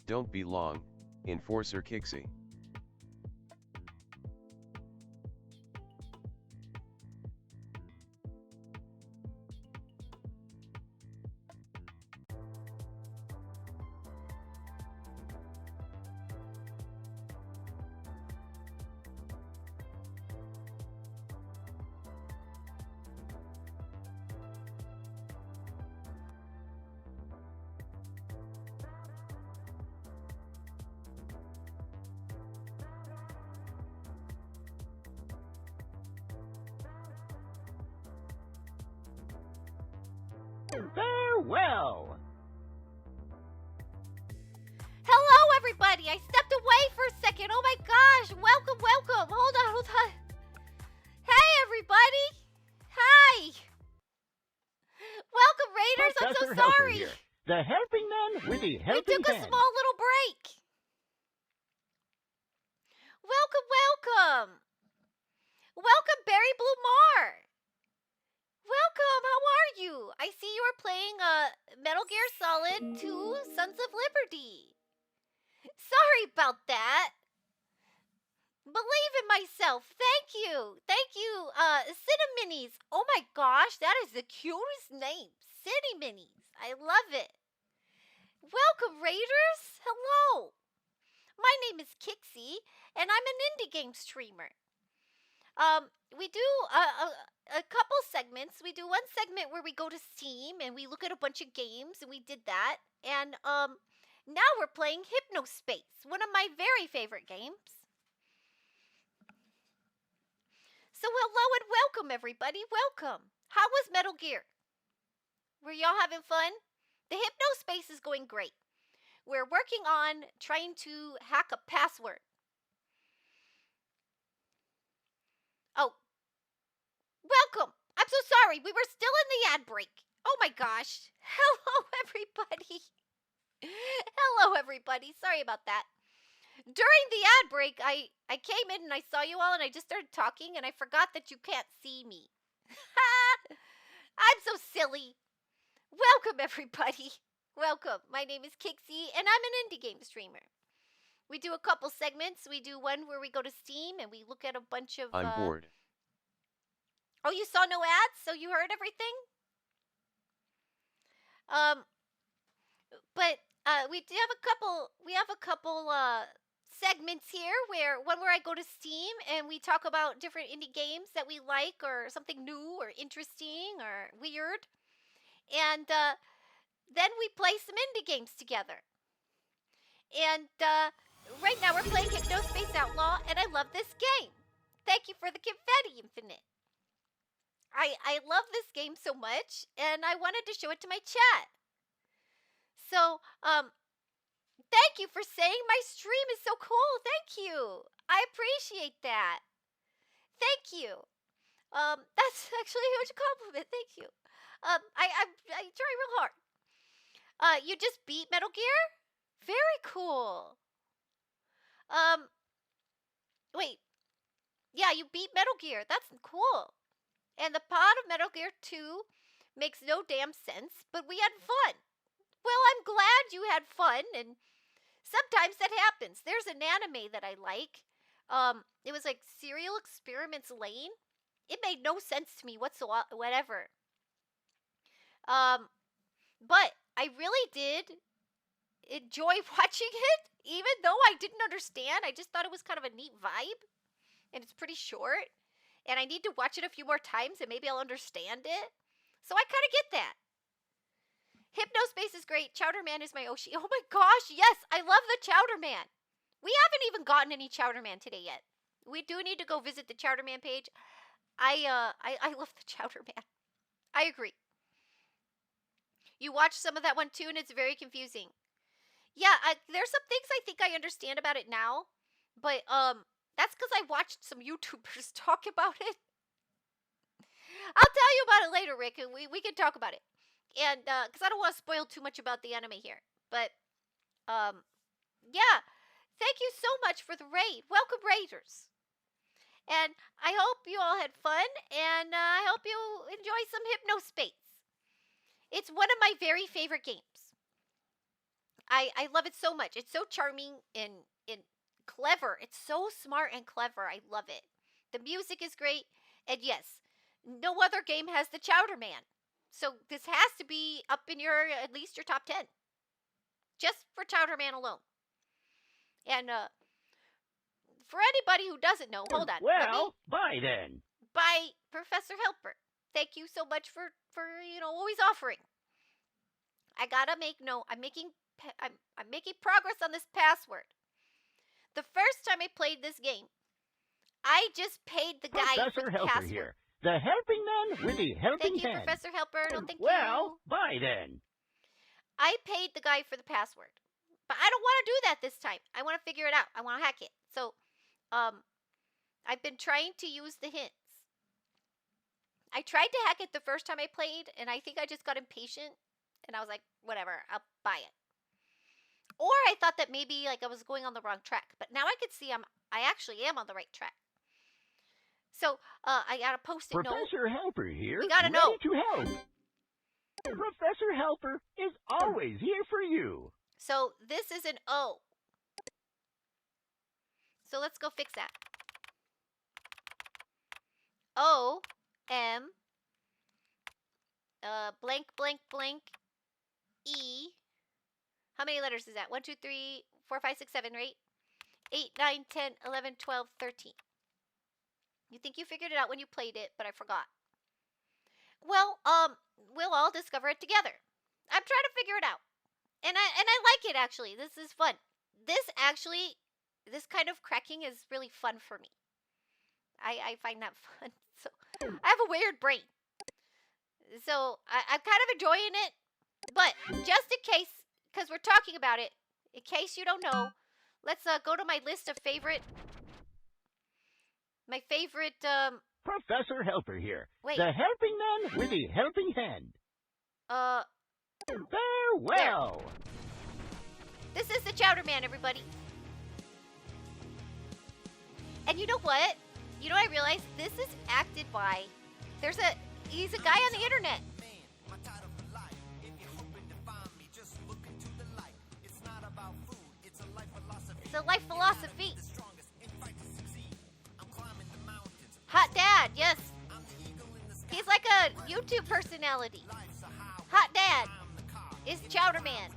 Don't be long, Enforcer Kixie. Farewell. Hello, everybody. I stepped away for a second. Oh my gosh. Welcome, welcome. Hold on, hold on. Hey, everybody. Hi. Welcome, Raiders. I'm so Professor Helper sorry. here, the helping man with the We helping took a hand. small little break. Welcome, welcome. Welcome, Barry Blue Mar. Welcome. How are you? I see you are playing Metal Gear Solid 2 Sons of Liberty. Sorry about that. Believe in myself. Thank you. Thank you, Cineminis. Oh my gosh, that is the cutest name. Cineminis. I love it. Welcome, Raiders. Hello. My name is Kixie, and I'm an indie game streamer. We do a couple segments. We do one segment where we go to Steam and we look at a bunch of games, and we did that. And now we're playing Hypnospace, one of my very favorite games. So hello and welcome, everybody. Welcome. How was Metal Gear? Were y'all having fun? The Hypnospace is going great. We're working on trying to hack a password. Oh. Welcome. I'm so sorry. We were still in the ad break. Oh my gosh. Hello, everybody. Hello, everybody. Sorry about that. During the ad break, I came in and I saw you all and I just started talking and I forgot that you can't see me. I'm so silly. Welcome, everybody. Welcome. My name is Kixie and I'm an indie game streamer. We do a couple segments. We do one where we go to Steam and we look at a bunch of... I'm bored. Oh, you saw no ads? So you heard everything? But we do have a couple segments here where I go to Steam and we talk about different indie games that we like or something new or interesting or weird. And then we play some indie games together. And right now we're playing Hypnospace Outlaw and I love this game. Thank you for the confetti, Infinite. I love this game so much and I wanted to show it to my chat. So, thank you for saying my stream is so cool. Thank you. I appreciate that. Thank you. That's actually a huge compliment. Thank you. I try real hard. You just beat Metal Gear? Very cool. Wait. Yeah, you beat Metal Gear. That's cool. And the plot of Metal Gear 2 makes no damn sense, but we had fun. Well, I'm glad you had fun, and sometimes that happens. There's an anime that I like. It was like Serial Experiments Lane. It made no sense to me whatsoever. But I really did enjoy watching it, even though I didn't understand. I just thought it was kind of a neat vibe, and it's pretty short. And I need to watch it a few more times, and maybe I'll understand it. So I kind of get that. Hypnospace is great. Chowder Man is my Oshi. Oh my gosh, yes, I love the Chowder Man. We haven't even gotten any Chowder Man today yet. We do need to go visit the Chowder Man page. I love the Chowder Man. I agree. You watch some of that one too, and it's very confusing. Yeah, there's some things I think I understand about it now, but that's because I watched some YouTubers talk about it. I'll tell you about it later, Rick, and we can talk about it. And because I don't want to spoil too much about the anime here, but yeah, thank you so much for the raid. Welcome, Raiders. And I hope you all had fun, and I hope you enjoy some Hypnospace. It's one of my very favorite games. I love it so much. It's so charming and clever. It's so smart and clever. I love it. The music is great, and yes, no other game has the Chowder Man. So this has to be up in at least your top 10. Just for Chowder Man alone. And for anybody who doesn't know, hold on. Well, bye then. Bye, Professor Helper. Thank you so much for always offering. I gotta make I'm making progress on this password. The first time I played this game, I just paid the guy for Professor the Helper password. here, The helping man with the helping Thank you, hand. Professor Helper. No, thank Well, you. bye then. I paid the guy for the password, but I don't want to do that this time. I want to figure it out. I want to hack it. So, I've been trying to use the hints. I tried to hack it the first time I played, and I think I just got impatient, and I was like, whatever, I'll buy it. Or I thought that maybe like I was going on the wrong track, but now I can see I actually am on the right track. So, I got a post-it note. Professor Helper here. We gotta ready know. to help. Professor Helper is always here for you. So this is an O. So let's go fix that. O M blank blank blank E. How many letters is that? 1, 2, 3, 4, 5, 6, 7, right? 8, 9, 10, 11, 12, 13. You think you figured it out when you played it, but I forgot. Well, we'll all discover it together. I'm trying to figure it out. And I like it, actually. This is fun. This kind of cracking is really fun for me. I find that fun. So I have a weird brain. So I'm kind of enjoying it. But just in case, because we're talking about it, in case you don't know, let's go to my list of favorite. My favorite. Professor Helper here. Wait. The helping man with the helping hand. Farewell. This is the Chowder Man, everybody. And you know what? You know, I realized this is acted by. He's a guy on the internet. It's a life philosophy. Hot Dad, yes. He's like a YouTube personality. Hot Dad is Chowder Man.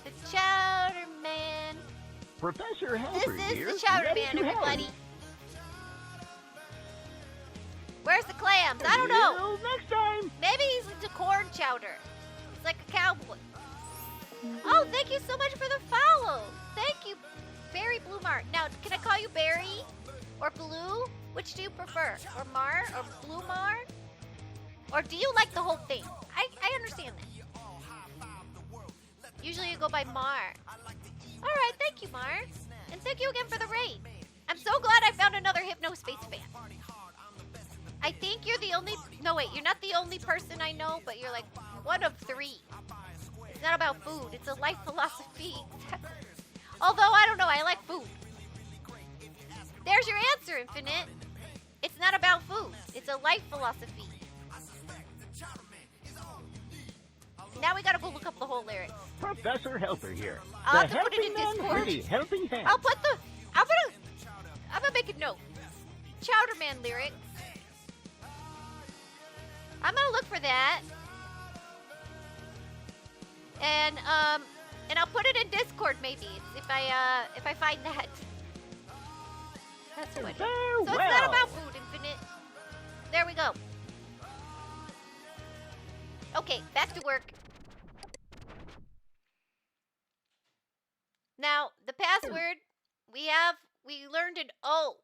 The Chowder Man. Professor Helper This is here. the Chowder ready Man, to help. everybody. Where's the clams? I don't know. Till next time. Maybe he's into corn chowder. He's like a cowboy. Oh, thank you so much for the follow. Thank you, Barry Blue Mar. Now, can I call you Barry or Blue? Which do you prefer? Or Mar or Blue Mar? Or do you like the whole thing? I understand that. Usually you go by Mar. All right, thank you, Mar. And thank you again for the raid. I'm so glad I found another Hypnospace fan. I think you're the only... No, wait, you're not the only person I know, but you're like one of 3. It's not about food. It's a life philosophy. Although, I don't know. I like food. There's your answer, Infinite. It's not about food. It's a life philosophy. Now we gotta go look up the whole lyrics. Professor Helper here. I'll have the to put it helping in man Discord. with the helping hand. I'm gonna make a note. Chowder Man lyrics. I'm gonna look for that. And I'll put it in Discord maybe if I find that. That's funny. So it's not about food, Infinite. There we go. Okay, back to work. Now, the password we learned an O.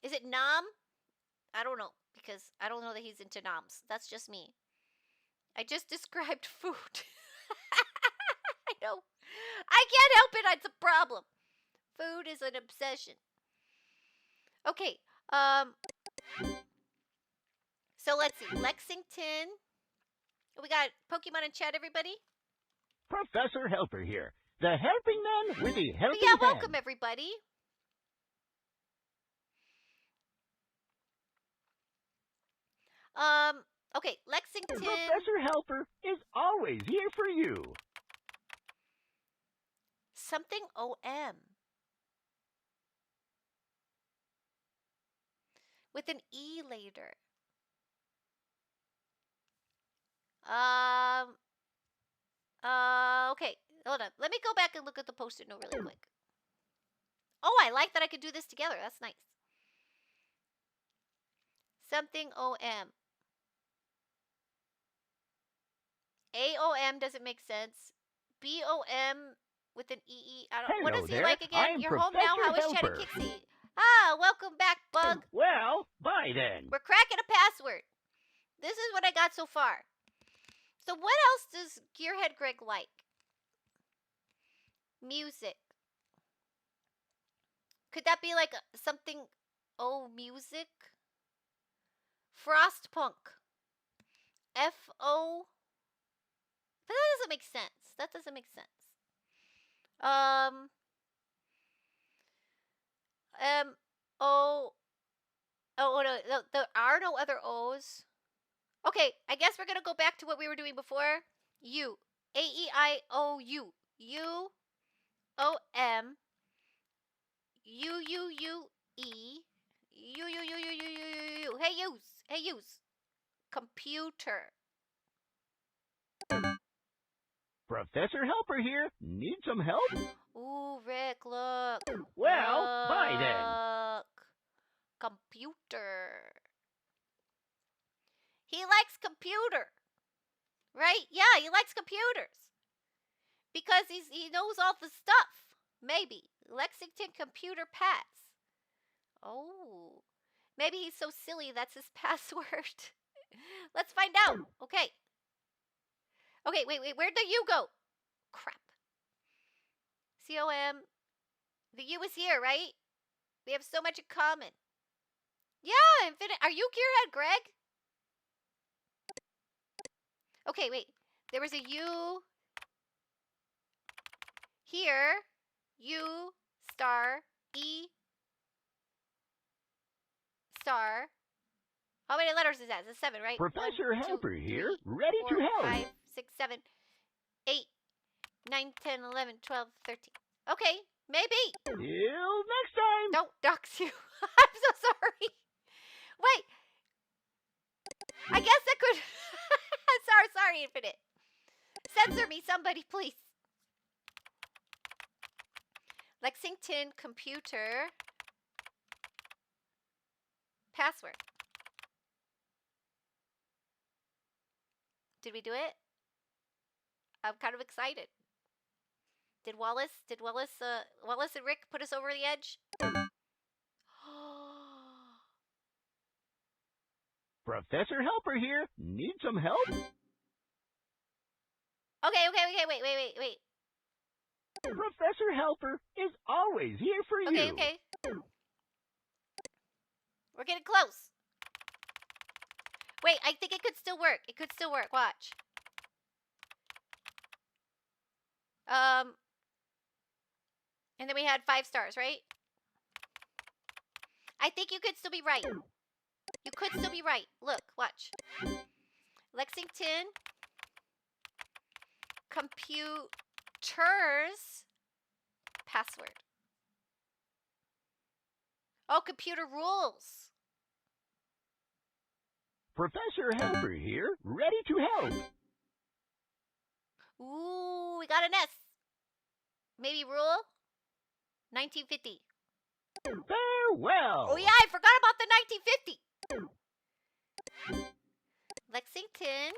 Is it Nom? I don't know, because I don't know that he's into noms. That's just me. I just described food. I know. I can't help it. It's a problem. Food is an obsession. Okay. So let's see. Lexington. We got Pokemon in chat, everybody. Professor Helper here. The helping man with the helping Yeah, hand. welcome, everybody. Okay, Lexington. Professor Helper is always here for you. Something OM. With an E later. Okay, hold on. Let me go back and look at the post-it note really quick. Oh, I like that I could do this together. That's nice. Something OM. AOM doesn't make sense. BOM with an EE. I don't. What Hello is he there. like again? I'm You're home now. How Professor is Chatty Helper. Kixie? Ah, welcome back, Bug. Well, bye then. We're cracking a password. This is what I got so far. So what else does Gearhead Greg like? Music. Could that be like something? Oh, music. Frostpunk. F-O. But that doesn't make sense. That doesn't make sense. O. Oh, no, there are no other O's. Okay, I guess we're gonna go back to what we were doing before. U. A-E-I-O-U. U-O-M. U-U-U-E. U-U-U-U-U-U-U-U. Hey, use. Hey, use. Computer. Professor Helper here. Need some help? Ooh, Rick, look. Well, bye then. Look. Computer. He likes computer. Right? Yeah, he likes computers. Because he knows all the stuff. Maybe. Lexington Computer Pass. Oh. Maybe he's so silly that's his password. Let's find out. Okay. Okay, wait. Where'd the U go? Crap. C-O-M. The U is here, right? We have so much in common. Yeah, Infinite. Are you Gearhead Greg? Okay, wait. There was a U here. U star E star. How many letters is that? It's 7, right? Professor 1, 2, Helper here. 3, Ready 4, to help. 5, 6, 7, 8, 9, 10, 11, 12, 13. Okay, maybe. Till next time. Don't dox you. I'm so sorry. Wait. I guess that could. sorry, Infinite. Censor me, somebody, please. Lexington Computer Password. Did we do it? I'm kind of excited. Did Wallace and Rick put us over the edge? Professor Helper here. Need some help? Okay, wait. Professor Helper is always here for you. Okay. We're getting close. Wait, I think it could still work. Watch. And then we had 5 stars, right? I think you could still be right. You could still be right. Look, watch. Lexington Computers Password. Oh, computer rules. Professor Helper here. Ready to help. Ooh, we got an S. Maybe rule? 1950. Farewell. Oh yeah, I forgot about the 1950. Lexington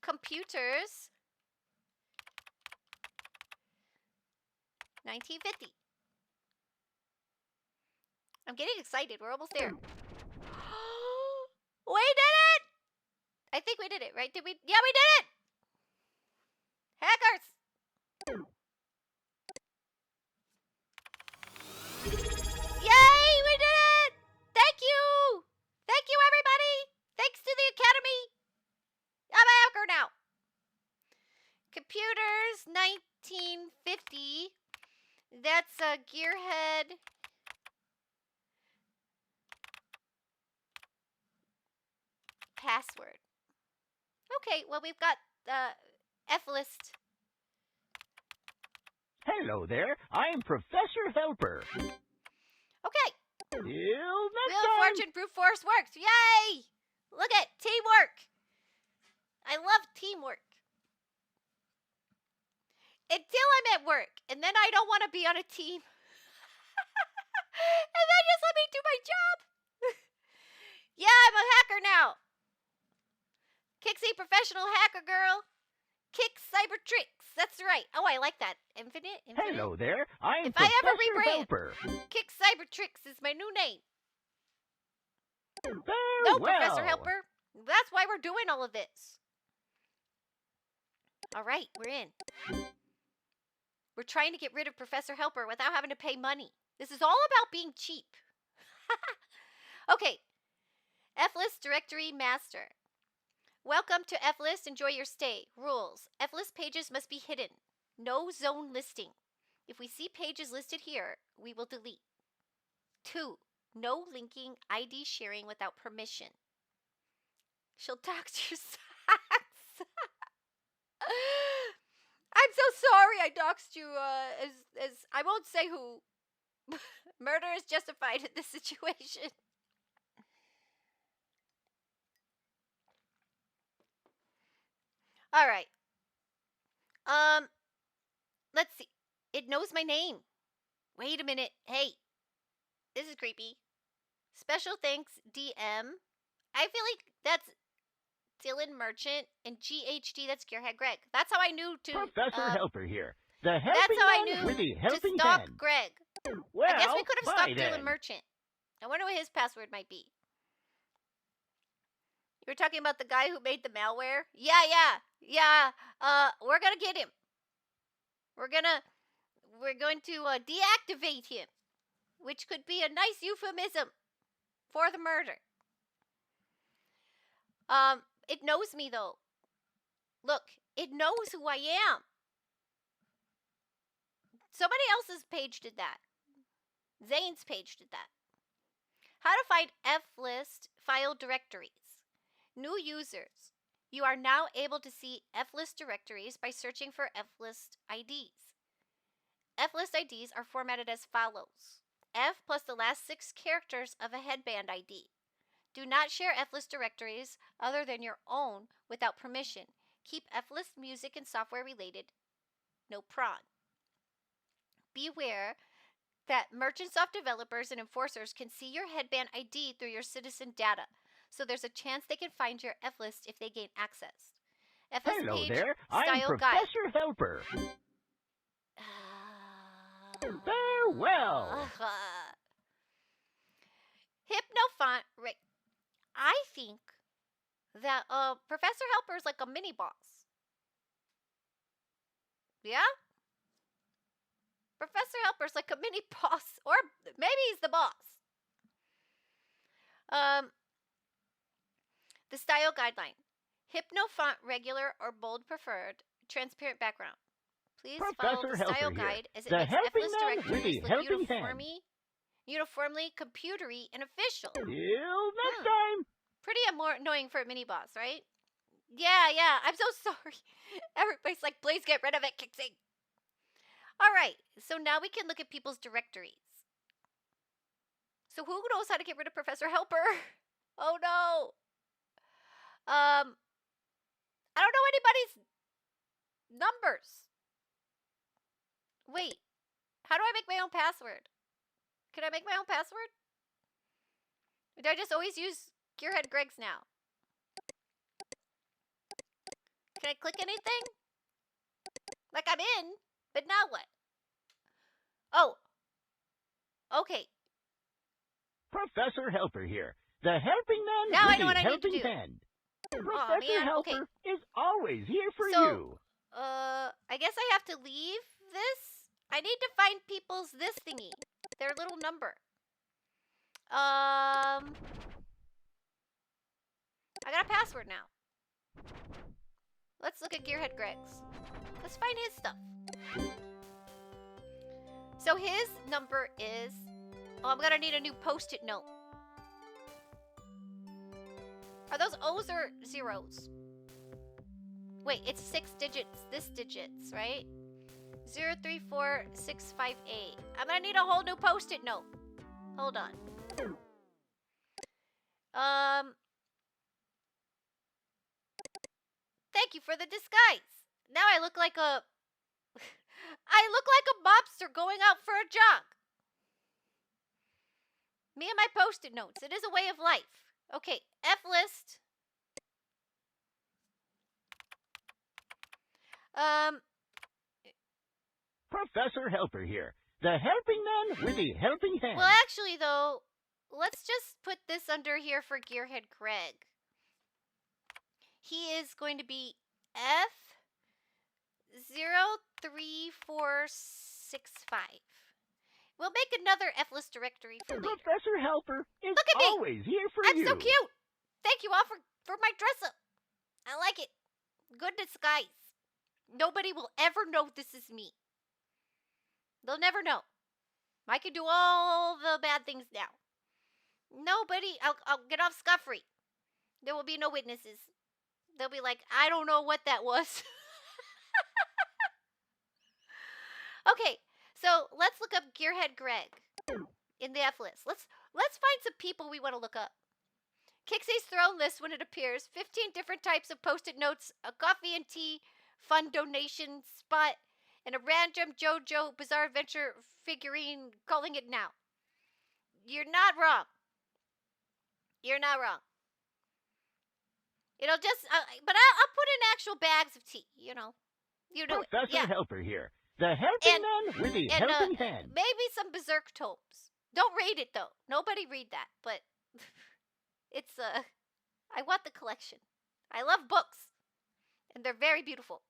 Computers 1950. I'm getting excited. We're almost there. We did it! I think we did it, right? Did we? Yeah, we did it! Hackers! Yay! We did it! Thank you! Thank you, everybody! Thanks to the Academy! I'm a hacker now. Computers 1950. That's a Gearhead. Password. Okay, well, we've got the F-list. Hello there. I'm Professor Helper. Okay. Till next Wheel of time. Fortune brute force works. Yay! Look at teamwork. I love teamwork. Until I'm at work, and then I don't want to be on a team. And then just let me do my job. Yeah, I'm a hacker now. Kixie, professional hacker girl. Kick cyber tricks. that's right. Oh, I like that. Infinite? Hello there. I'm If I ever Professor rebrand, Helper. Kick Cybertrix is my new name. Very No, well. Professor Helper. That's why we're doing all of this. All right, we're in. We're trying to get rid of Professor Helper without having to pay money. This is all about being cheap. Okay. F-List Directory Master. Welcome to F-List. Enjoy your stay. Rules. F-List pages must be hidden. No zone listing. If we see pages listed here, we will delete. 2. No linking ID sharing without permission. She'll dox your socks. I'm so sorry I doxed you, as I won't say who. Murder is justified in this situation. All right. Let's see. It knows my name. Wait a minute. Hey. This is creepy. Special thanks, DM. I feel like that's Dylan Merchant, and GHD, that's Gearhead Greg. That's how I knew to... Professor Helper here. The helping that's how I man knew with the to helping stalk hand. Greg. Well, I guess we could have bye stopped then. Dylan Merchant. I wonder what his password might be. You were talking about the guy who made the malware? Yeah. We're gonna get him. We're going to deactivate him, which could be a nice euphemism for the murder. It knows me though. Look, it knows who I am. Somebody else's page did that. Zane's page did that. How to find F-List file directories. New users. You are now able to see F-List directories by searching for F-List IDs. F-List IDs are formatted as follows. F plus the last 6 characters of a headband ID. Do not share F-List directories other than your own without permission. Keep F-List music and software related. No prawn. Beware that Merchantsoft developers and enforcers can see your headband ID through your citizen data, so there's a chance they can find your F-List if they gain access. F-List Hello page there. I'm style Professor guide. Helper. Farewell. Hypnofont. I think that Professor Helper is like a mini boss. Yeah? Professor Helper's like a mini boss, or maybe he's the boss. The style guideline. Hypnofont regular or bold preferred, transparent background. Please follow Professor the style Helper here. guide as it The makes helping F-List man with directories the look helping hand. uniformly computery and official. Till next time. Pretty more annoying for a mini boss, right? Yeah. I'm so sorry. Everybody's like, please get rid of it, Kixie. All right, so now we can look at people's directories. So who knows how to get rid of Professor Helper? Oh no. I don't know anybody's numbers. Wait, how do I make my own password? Can I make my own password? Or do I just always use Gearhead Greg's now? Can I click anything? Like I'm in, but now what? Oh. Okay. Professor Helper here. The helping man Now with I know the what I need to helping do. hand. Aw, Professor man, Helper okay. is always here for So, you. I guess I have to leave this. I need to find people's this thingy. Their little number. I got a password now. Let's look at Gearhead Greg's. Let's find his stuff. So his number is... Oh, I'm gonna need a new post-it note. Are those O's or zeros? Wait, it's 6 digits. This digits, right? 034658. I'm gonna need a whole new post-it note. Hold on. Thank you for the disguise. Now I look like a... I look like a mobster going out for a jog. Me and my post-it notes. It is a way of life. Okay, F-List. Professor Helper here, the helping man with the helping hand. Well, actually, though, let's just put this under here for Gearhead Greg. He is going to be F03465. We'll make another F-list directory for later. Professor Helper is Look at me. always here for I'm you. so cute. Thank you all for my dress up. I like it. Good disguise. Nobody will ever know this is me. They'll never know. I can do all the bad things now. Nobody, I'll get off scot-free. There will be no witnesses. They'll be like, I don't know what that was. Okay, so let's look up Gearhead Greg in the F list. Let's find some people we want to look up. Kixie's throne list when it appears. 15 different types of post-it notes, a coffee and tea fund donation spot, and a random JoJo Bizarre Adventure figurine, calling it now. You're not wrong. You're not wrong. It'll just, but I'll put in actual bags of tea, you know. You know Professor it. Yeah. Helper here, the helping man with the helping hand. Maybe some Berserk tomes. Don't read it, though. Nobody read that, but it's, I want the collection. I love books, and they're very beautiful.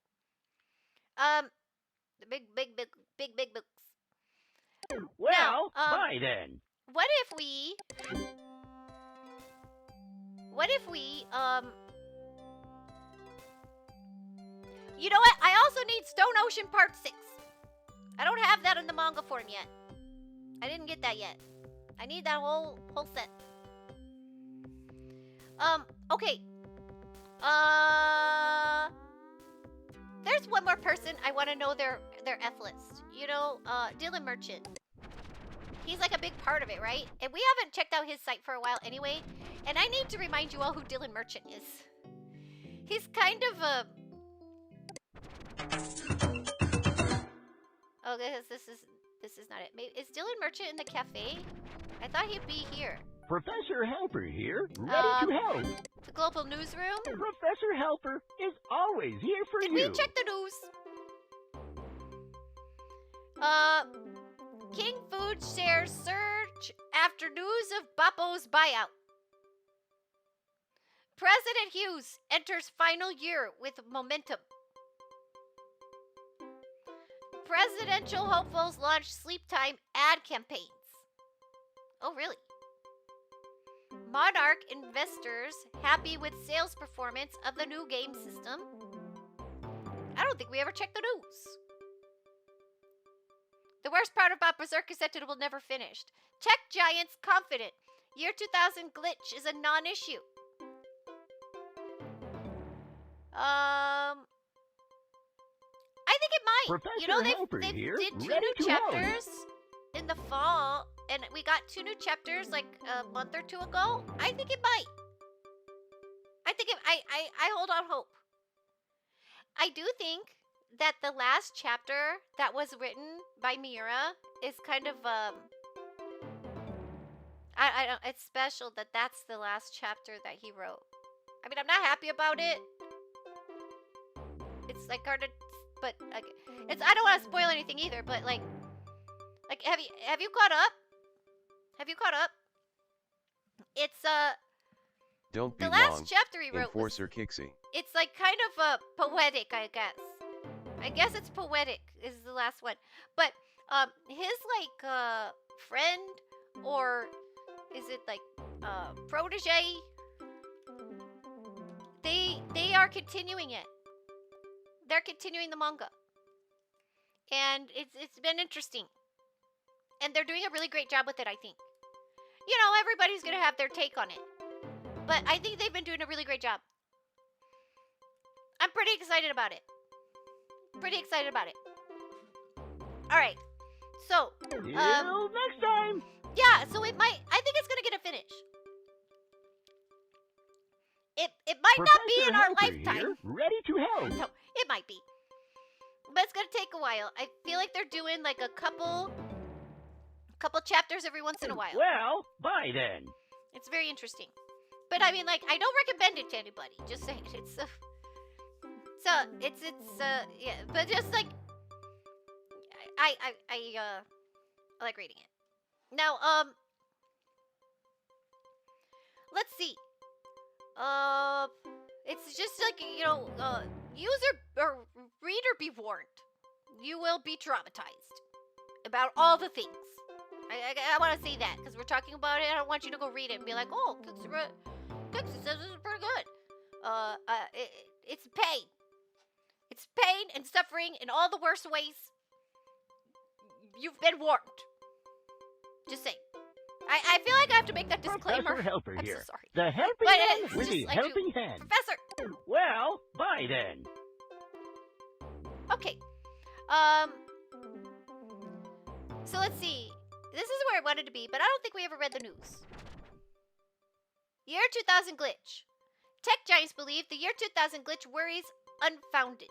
The big books. Well, now, bye then. What if we, you know what? I also need Stone Ocean Part 6. I don't have that in the manga form yet. I didn't get that yet. I need that whole set. Okay. There's one more person I want to know their F list. You know, Dylan Merchant. He's like a big part of it, right? And we haven't checked out his site for a while anyway. And I need to remind you all who Dylan Merchant is. He's kind of a... Oh, this is not it. Maybe, is Dylan Merchant in the cafe? I thought he'd be here. Professor Helper here, ready to help. The Global Newsroom? Professor Helper is always here for Did you. we check the news? King Food shares surge after news of Bappo's buyout. President Hughes enters final year with momentum. Presidential hopefuls launch sleep time ad campaigns. Oh, really? Monarch investors happy with sales performance of the new game system. I don't think we ever checked the news. The worst part about Berserk is that it will never finish. Tech giants confident. Year 2000 glitch is a non-issue. I think it might. Professor You know, Helper they here, did 2 ready new to help. chapters in the fall, and we got 2 new chapters like a month or 2 ago. I think it might. I hold out hope. I do think that the last chapter that was written by Miura is kind of I don't, it's special that that's the last chapter that he wrote. I mean, I'm not happy about it. It's like hard to, but like, it's, I don't want to spoil anything either, but like have you caught up? Have you caught up? It's Don't be the last long. chapter he wrote was, Enforcer Kixie. it's like kind of poetic, I guess. I guess it's poetic is the last one. But his like friend, or is it like protege? They are continuing it. They're continuing the manga. And it's been interesting. And they're doing a really great job with it, I think. You know, everybody's going to have their take on it. But I think they've been doing a really great job. I'm pretty excited about it. Pretty excited about it. All right. So, Till next time. yeah, so it might, I think it's going to get a finish. It might not be in our Helper lifetime. here, ready to help. No, it might be. But it's going to take a while. I feel like they're doing like a couple chapters every once in a while. Well, bye then. It's very interesting. But I mean, like, I don't recommend it to anybody. Just saying, it's yeah. But just like, I like reading it. Now, let's see. It's just like, user or reader be warned. You will be traumatized about all the things. I want to say that because we're talking about it. I don't want you to go read it and be like, oh, Kixie says this is pretty good. It's pain. It's pain and suffering in all the worst ways. You've been warned. Just saying. I feel like I have to make that disclaimer. Professor Helper I'm here. so sorry. The helping But hand it's with just the like you- helping hand. Professor! Well, bye then. Okay. So let's see. This is where I wanted to be, but I don't think we ever read the news. Year 2000 glitch. Tech giants believe the year 2000 glitch worries unfounded.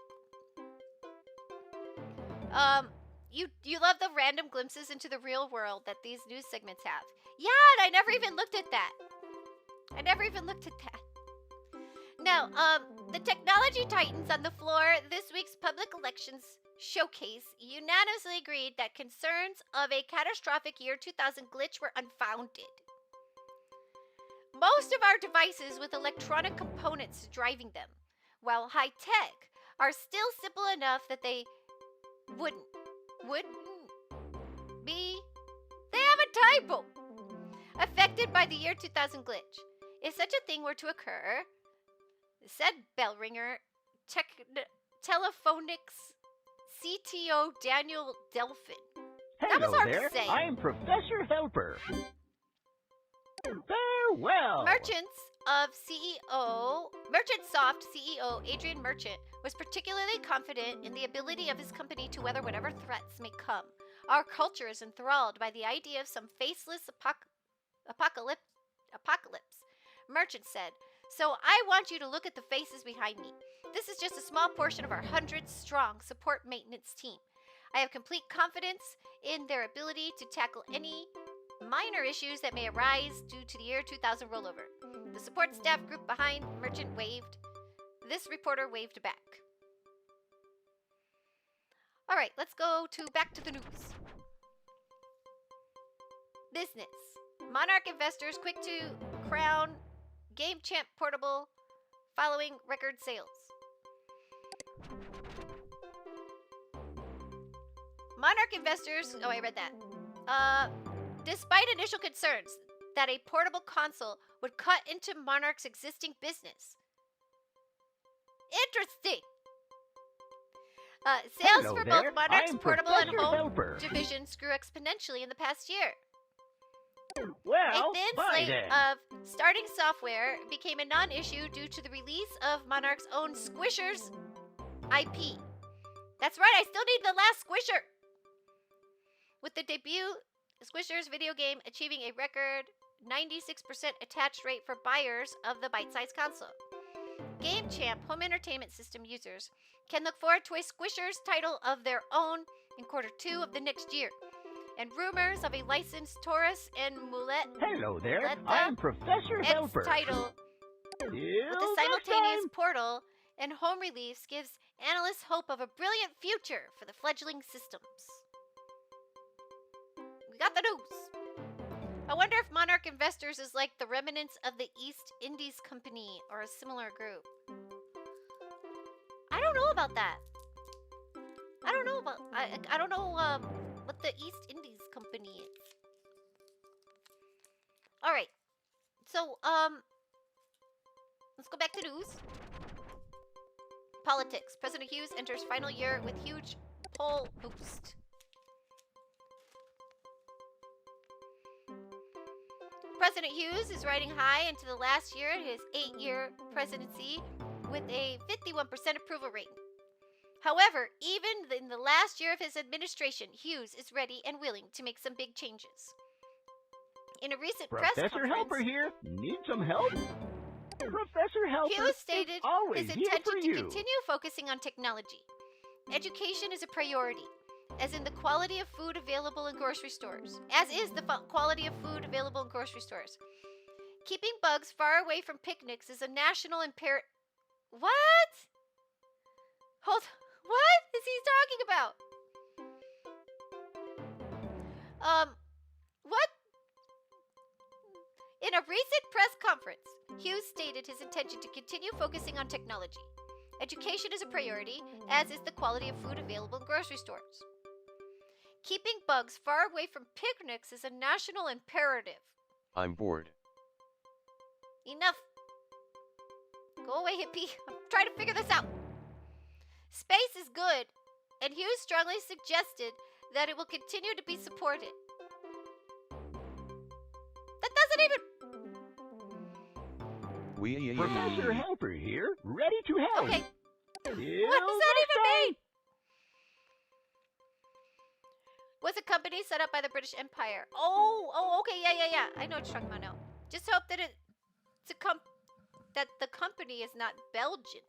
You love the random glimpses into the real world that these news segments have. Yeah, and I never even looked at that. Now, the technology titans on the floor this week's public elections showcase unanimously agreed that concerns of a catastrophic year 2000 glitch were unfounded. Most of our devices with electronic components driving them, while high-tech, are still simple enough that they wouldn't be. They have a typo. Affected by the year 2000 glitch. If such a thing were to occur, said bell ringer, Telephonics CTO Daniel Delphin. That was Hello hard there. to say. I'm Professor Helper. Farewell. Merchantsoft CEO Adrian Merchant was particularly confident in the ability of his company to weather whatever threats may come. Our culture is enthralled by the idea of some faceless apocalypse, Merchant said. So I want you to look at the faces behind me. This is just a small portion of our 100-strong support maintenance team. I have complete confidence in their ability to tackle any minor issues that may arise due to the year 2000 rollover. The support staff group behind Merchant waved. This reporter waved back. All right, let's go back to the news. Business. Monarch investors quick to crown Game Champ Portable following record sales. Monarch investors, I read that. Despite initial concerns that a portable console would cut into Monarch's existing business. Interesting. Sales Hello for there. both Monarch's I'm portable and Professor home Helper. divisions grew exponentially in the past year. Well, A thin bye slate then. of starting software became a non-issue due to the release of Monarch's own Squishers IP. That's right, I still need the last Squisher! With the debut Squishers video game achieving a record 96% attach rate for buyers of the bite-sized console. Game Champ home entertainment system users can look forward to a Squishers title of their own in Q2 of the next year. And rumors of a licensed Taurus and Mulet Hello there. Muleta I'm Professor X Helper. title Till with the next simultaneous time. portal and home release gives analysts hope of a brilliant future for the fledgling systems. We got the news. I wonder if Monarch Investors is like the remnants of the East Indies Company or a similar group. I don't know about that. I don't know what the East Indies Company is. All right. So, let's go back to news. Politics. President Hughes enters final year with huge poll boost. President Hughes is riding high into the last year of his 8-year presidency with a 51% approval rating. However, even in the last year of his administration, Hughes is ready and willing to make some big changes. In a recent press Professor conference, Helper here. Need some help? Professor Helper Hughes is stated always his here for intention to you. continue focusing on technology. Education is a priority, as in the quality of food available in grocery stores. As is the quality of food available in grocery stores. Keeping bugs far away from picnics is a national imperative. What? What is he talking about? What? In a recent press conference, Hughes stated his intention to continue focusing on technology. Education is a priority, as is the quality of food available in grocery stores. Keeping bugs far away from picnics is a national imperative. I'm bored. Enough. Go away, hippie. I'm trying to figure this out. Space is good, and Hughes strongly suggested that it will continue to be supported. That doesn't even... Professor Helper here, ready to help. Okay. Till What does that even next mean? Was a company set up by the British Empire. Oh, okay, yeah. I know what you're talking about now. Just hope that that the company is not Belgian.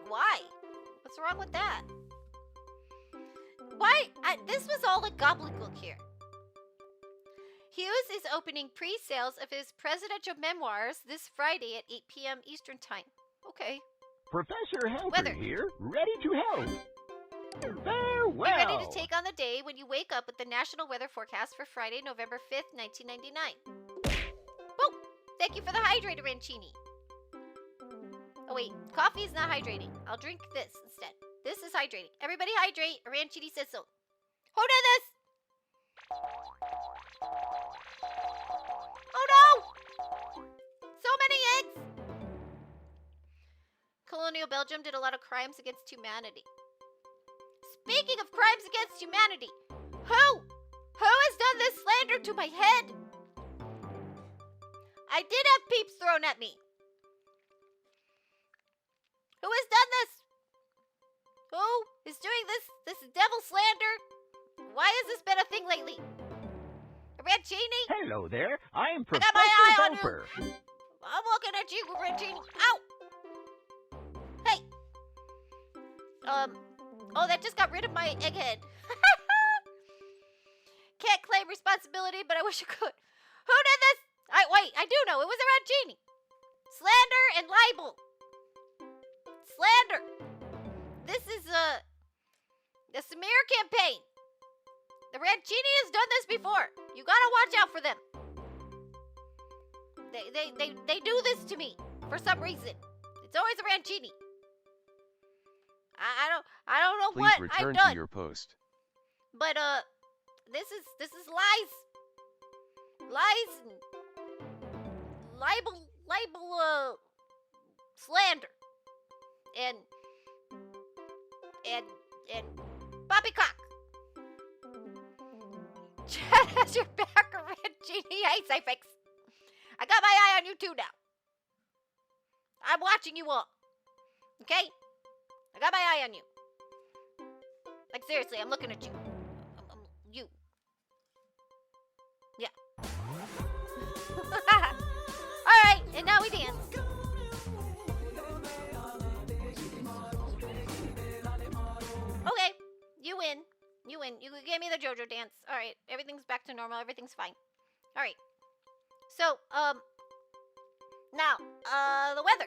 Why? What's wrong with that? Why? This was all a gobbledygook here. Hughes is opening pre-sales of his presidential memoirs this Friday at 8 p.m. Eastern Time. Okay. Professor Helper Weather. here, ready to help. Farewell. Be ready to take on the day when you wake up with the national weather forecast for Friday, November 5th, 1999. Whoa! Thank you for the hydrator, Rancini. Oh wait, coffee is not hydrating. I'll drink this instead. This is hydrating. Everybody hydrate. Rancini says so. Who did this? Oh no! So many eggs! Colonial Belgium did a lot of crimes against humanity. Speaking of crimes against humanity, who has done this slander to my head? I did have peeps thrown at me. Who has done this? Who is doing this devil slander? Why has this been a thing lately? Rancini? Hello there, I'm I got Professor my eye on you. Helper. I'm looking at you, Rancini. Ow! Hey! Oh, that just got rid of my egghead. Can't claim responsibility, but I wish I could. Who did this? Wait, I do know. It was a Rancini. Slander and libel. Slander. This is the smear campaign. The Rancini has done this before. You gotta watch out for them. They do this to me for some reason. It's always a Rancini. I don't know Please what return I've done. to your post. But this is lies. Lies and libel slander. And poppycock. Chad has your back, Rancini hates I fix. I got my eye on you too now. I'm watching you all. Okay? I got my eye on you. Like seriously, I'm looking at you. You. Yeah. Alright, and now we dance. Okay, you win. You win. You gave me the JoJo dance. Alright, everything's back to normal. Everything's fine. Alright. So, now, the weather.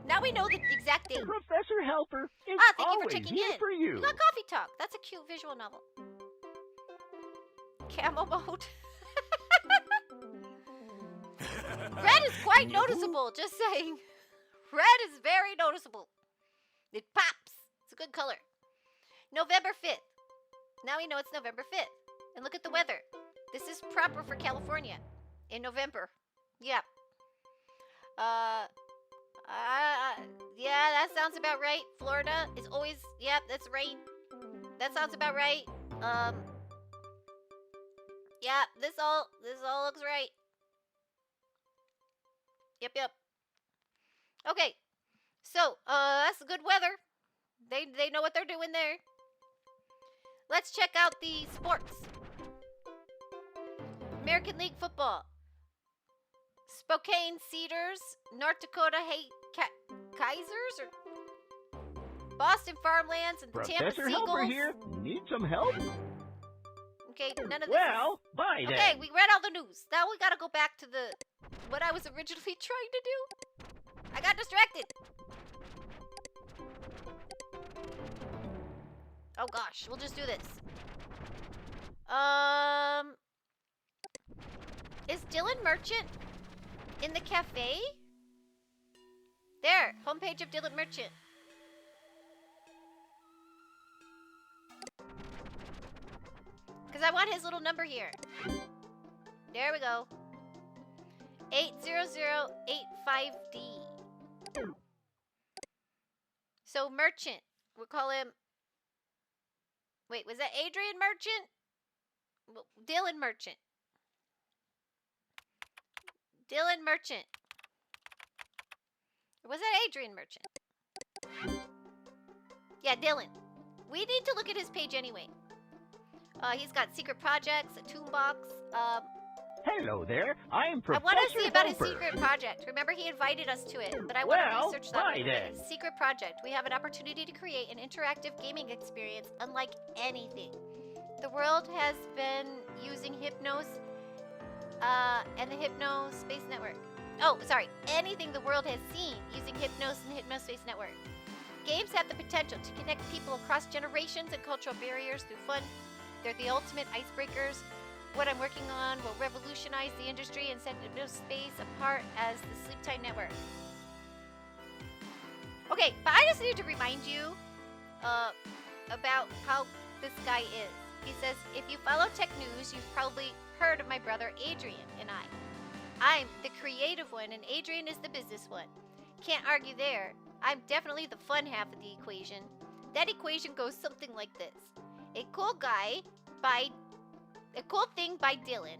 Now we know the exact date. Professor Helper is Thank you for always checking here in. for you. We got Coffee Talk. That's a cute visual novel. Camo mode. Red is quite noticeable, just saying. Red is very noticeable. It pops. It's a good color. November 5th. Now we know it's November 5th. And look at the weather. This is proper for California in November. Yep. Yeah, that sounds about right. Florida is always, yep, that's rain. That sounds about right. Yeah, this all looks right. Yep. Okay. So, that's good weather. They know what they're doing there. Let's check out the sports. American League Football. Spokane Cedars, North Dakota Kaisers, or Boston Farmlands, and the Tampa Professor Seagulls. Helper here. Need some help? Okay, none of this. Well, bye then. Okay, we read all the news. Now we gotta go back to what I was originally trying to do. I got distracted. Oh gosh, we'll just do this. Is Dylan Merchant in the cafe? There, homepage of Dylan Merchant. Because I want his little number here. There we go. 80085D. So Merchant. We'll call him... Wait, was that Adrian Merchant? Well, Dylan Merchant. Dylan Merchant. Or was that Adrian Merchant? Yeah, Dylan. We need to look at his page anyway. He's got secret projects, a toolbox. Hello there. I'm I Professor want to see about his Helper. secret project. Remember, he invited us to it, but I want to Well, research that. why a little bit. then? His secret project. We have an opportunity to create an interactive gaming experience unlike anything. The world has been using Hypnos and the Hypnospace Network. Oh, sorry. Anything the world has seen using Hypnos and the Hypnospace Network. Games have the potential to connect people across generations and cultural barriers through fun. They're the ultimate icebreakers. What I'm working on will revolutionize the industry and set Hypnospace apart as the Sleep Time Network. Okay, but I just need to remind you about how this guy is. He says, if you follow tech news, you've probably heard of my brother Adrian and I. I'm the creative one and Adrian is the business one. Can't argue there. I'm definitely the fun half of the equation. That equation goes something like this. A cool thing by Dylan,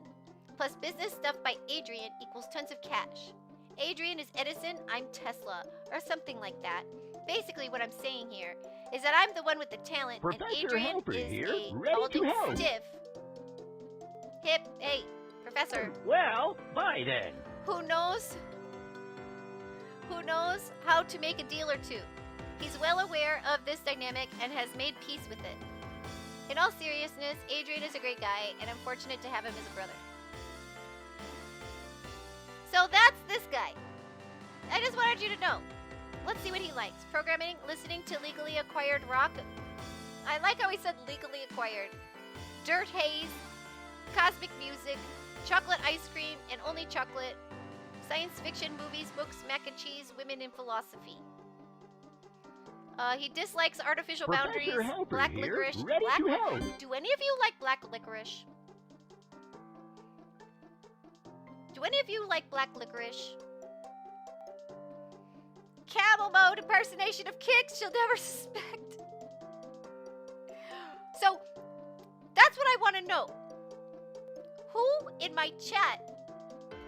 plus business stuff by Adrian equals tons of cash. Adrian is Edison, I'm Tesla, or something like that. Basically, what I'm saying here is that I'm the one with the talent, Professor and Adrian Helper is here, a ready to balding help. stiff. Hip, hey, Professor. Well, bye then. Who knows how to make a deal or two. He's well aware of this dynamic and has made peace with it. In all seriousness, Adrian is a great guy, and I'm fortunate to have him as a brother. So that's this guy. I just wanted you to know. Let's see what he likes. Programming, listening to legally acquired rock. I like how he said legally acquired. Dirt haze, cosmic music, chocolate ice cream, and only chocolate. Science fiction, movies, books, mac and cheese, women in philosophy. He dislikes artificial Professor boundaries, Helper black here, licorice. ready to help. Do any of you like black licorice? Do any of you like black licorice? Camel mode impersonation of Kix, she'll never suspect. So, that's what I want to know. Who in my chat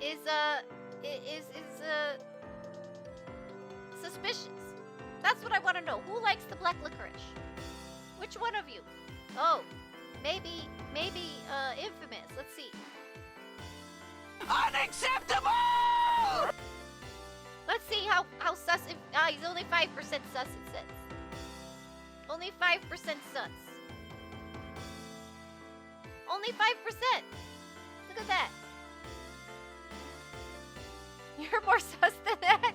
is suspicious? That's what I want to know. Who likes the black licorice? Which one of you? Oh, maybe Infamous. Let's see. Unacceptable! Let's see how sus. He's only 5% sus. It says. Only 5% sus. Only 5%. Look at that. You're more sus than that.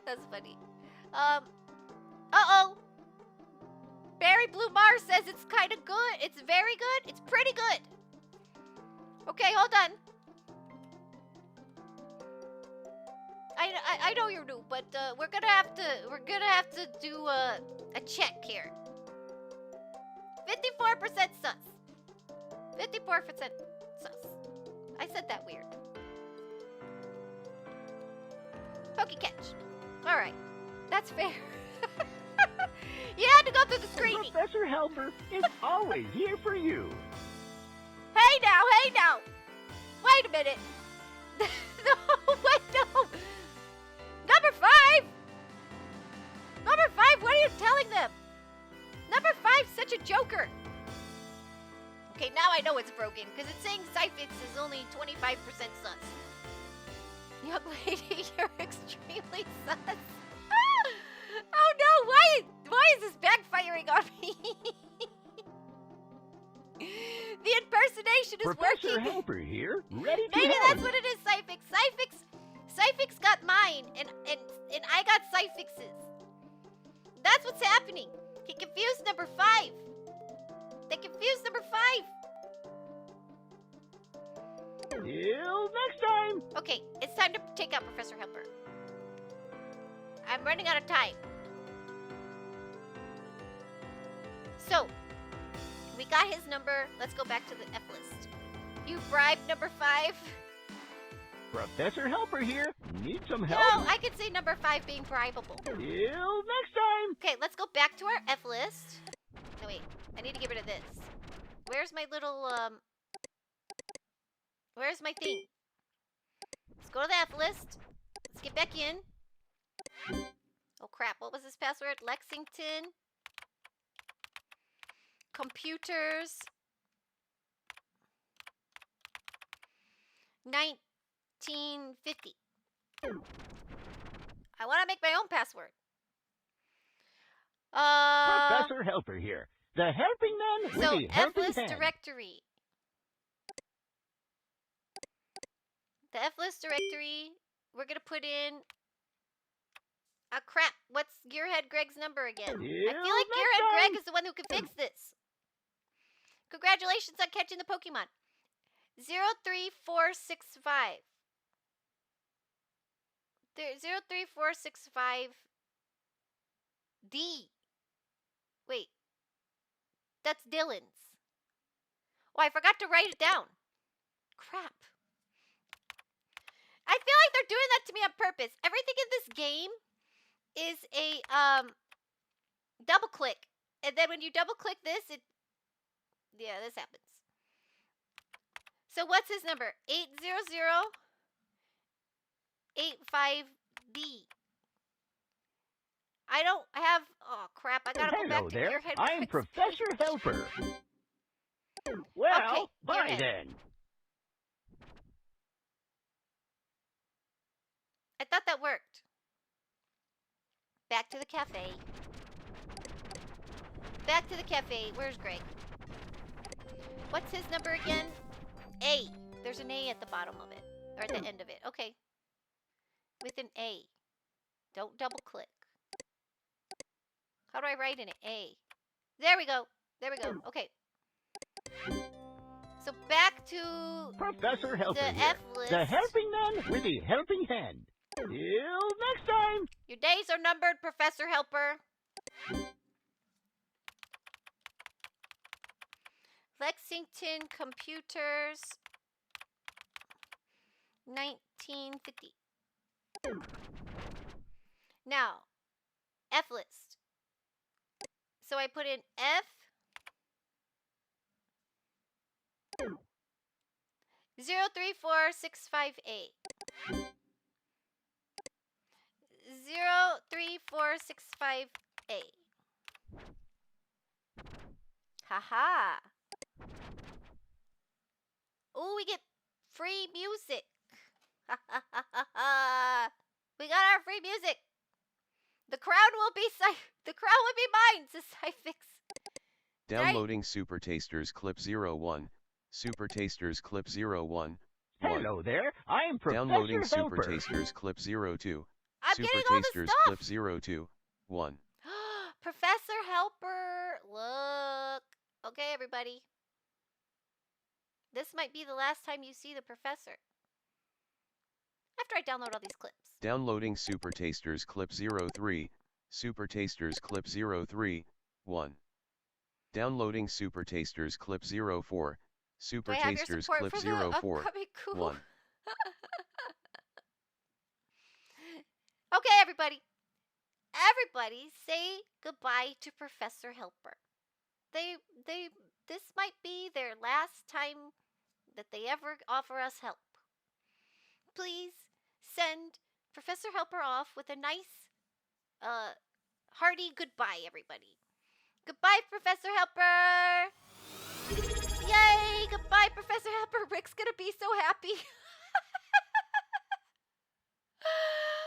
That's funny. Uh-oh. Barry Blue Mars says it's kind of good. It's very good. It's pretty good. Okay, hold on. I know you're new, but we're gonna have to do a check here. 54% sus. 54% sus. I said that weird. Pokey catch. All right, that's fair. You had to go through the screening. Professor Helper is always here for you. Hey now. Wait a minute. No, wait, no. Number 5. Number 5, what are you telling them? Number 5's such a joker. Okay, now I know it's broken, because it's saying Cyphix is only 25% sus. Young lady, you're extremely sus. Oh no, why is this backfiring on me? The impersonation is Professor working. Helper here, ready to Maybe help. that's what it is, Cyphix. Cyphix got mine, and I got Cyphix's. That's what's happening. He confused number 5. They confused number 5. Till next time. Okay, it's time to take out Professor Helper. I'm running out of time. So, we got his number. Let's go back to the F list. You bribed number 5. Professor Helper here. Need some help? No, I could say number 5 being bribable. Till next time. Okay, let's go back to our F list. No, wait. I need to get rid of this. Where's my little, where's my thing? Let's go to the F list. Let's get back in. Oh, crap. What was this password? Lexington. Computers. 1950. I want to make my own password. Professor Helper here. The helping man with So the F helping list hand. directory. The F list directory. We're gonna put in. Ah, crap. What's Gearhead Greg's number again? I feel like Gearhead Greg is the one who can fix this. Congratulations on catching the Pokemon. 03465. 03465D. Wait. That's Dylan's. Oh, I forgot to write it down. Crap. I feel like they're doing that to me on purpose. Everything in this game is a double click. And then when you double click this, yeah, this happens. So what's his number? 80085D. I don't have. Oh crap! I gotta go back to there. Gearhead. I'm Professor Helper. Well, Okay, bye Gearhead. then. I thought that worked. Back to the cafe. Back to the cafe. Where's Greg? What's his number again? A. There's an A at the bottom of it. Or at the end of it. Okay. With an A. Don't double click. How do I write an A? There we go. There we go. Okay. So back to Professor Helper the here. F list. The helping man with the helping hand. Till next time. Your days are numbered, Professor Helper. Lexington Computers. 1950. Now, F list. So I put in F. 03465A. 03465A. Haha. Oh, we get free music. We got our free music. The crown will be mine, says Cyfix. Downloading Super Tasters Clip 01. Super Tasters Clip 01. Hello there. I'm Professor Downloading Helper. Super Tasters Clip 02. I'm Super getting all this Tasters stuff. Clip 02. 1. Professor Helper, look. Okay, everybody. This might be the last time you see the professor. After I download all these clips. Downloading Super Tasters Clip 03. Super Tasters Clip 03. 1. Downloading Super Tasters Clip 04. Super Do I have your Tasters support Clip for the 04. upcoming coup? 1. Okay, everybody. Everybody say goodbye to Professor Helper. This might be their last time that they ever offer us help. Please send Professor Helper off with a nice, hearty goodbye, everybody. Goodbye, Professor Helper! Yay! Goodbye, Professor Helper! Rick's gonna be so happy.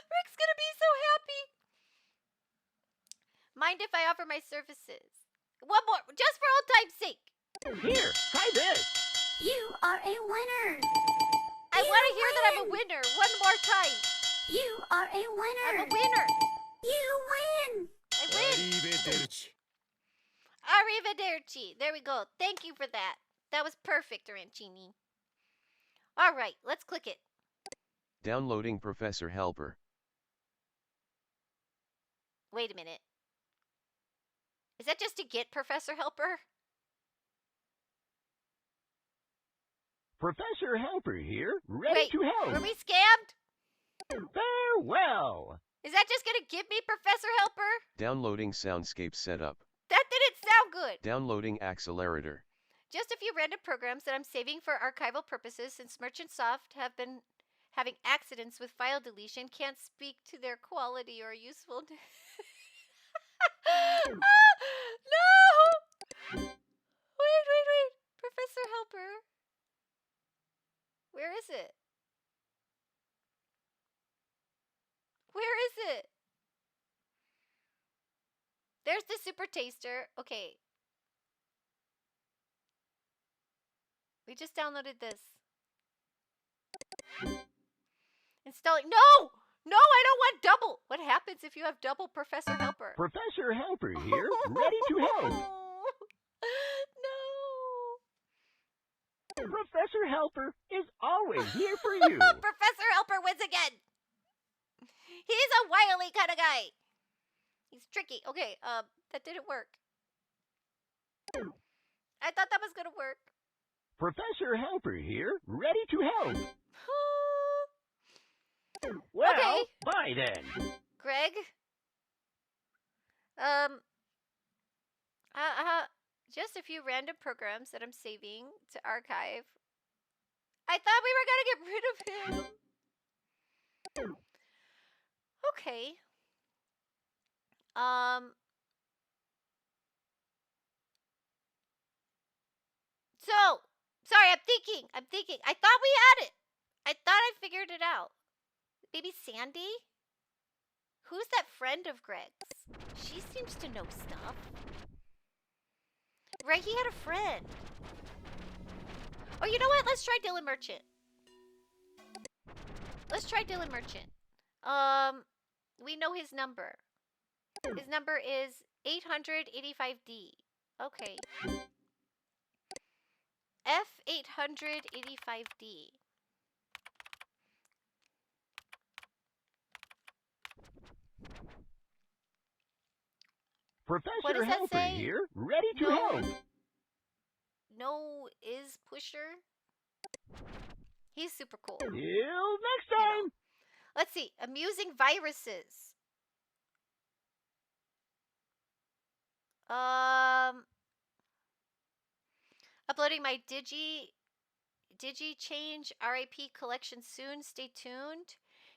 Rick's gonna be so happy. Mind if I offer my services? One more, just for old time's sake. Here, try this. You are a winner. I want to hear that I'm a winner. One more time. You are a winner. I'm a winner. You win. I win. All Arrivederci. There we go. Thank you for that. That was perfect, Arancini. All right, let's click it. Downloading Professor Helper. Wait a minute. Is that just to get Professor Helper? Professor Helper here, ready Wait, to help. were we scammed? Farewell. Is that just gonna give me Professor Helper? Downloading Soundscape Setup. That didn't sound good. Downloading Accelerator. Just a few random programs that I'm saving for archival purposes since Merchant Soft have been having accidents with file deletion. Can't speak to their quality or usefulness. No! Wait. Professor Helper. Where is it? Where is it? There's the Super Taster. Okay. We just downloaded this. Installing. No! No, I don't want double. What happens if you have double Professor Helper? Professor Helper here, ready to help. No. Professor Helper is always here for you. Professor Helper wins again. He's a wily kind of guy. He's tricky. Okay, that didn't work. I thought that was gonna work. Professor Helper here, ready to help. Well, Okay. bye then. Greg? Just a few random programs that I'm saving to archive. I thought we were gonna get rid of him. Okay. So, sorry, I'm thinking. I thought we had it. I thought I figured it out. Maybe Sandy? Who's that friend of Greg's? She seems to know stuff. Right, he had a friend. Oh, you know what? Let's try Dylan Merchant. We know his number. His number is 885D. Okay. F885D. Professor Helper here, ready to help. No is Pusher. He's super cool. Till next time. Let's see. Amusing viruses. Uploading my Digi Change RIP collection soon. Stay tuned.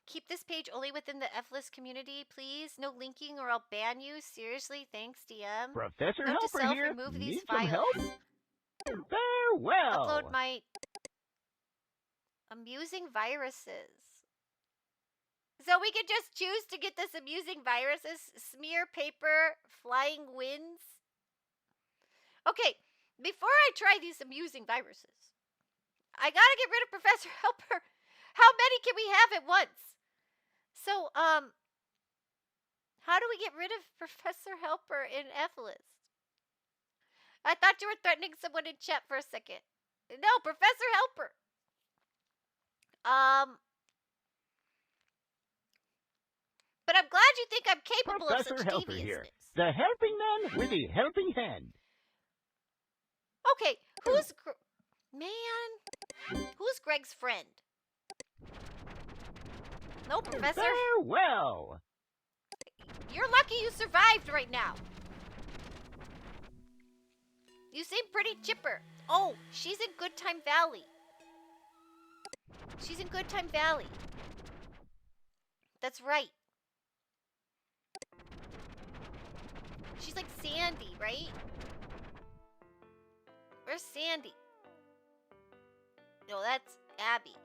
Keep this page only within the F-list community, please. No linking or I'll ban you. Seriously, thanks, DM. Professor Note to Helper self, here. remove these Need some files. help? Farewell. Upload my amusing viruses. So we can just choose to get this amusing viruses. Smear paper, flying winds. Okay, before I try these amusing viruses, I gotta get rid of Professor Helper. How many can we have at once? So, how do we get rid of Professor Helper in F-list? I thought you were threatening someone in chat for a second. No, Professor Helper. But I'm glad you think I'm capable Professor of such Helper deviousness. here, the helping man with the helping hand. Okay, who's Greg's friend? No, Professor. Farewell. You're lucky you survived right now. You seem pretty chipper. Oh, she's in Good Time Valley. She's in Good Time Valley. That's right. She's like Sandy, right? Where's Sandy? No, that's Abby.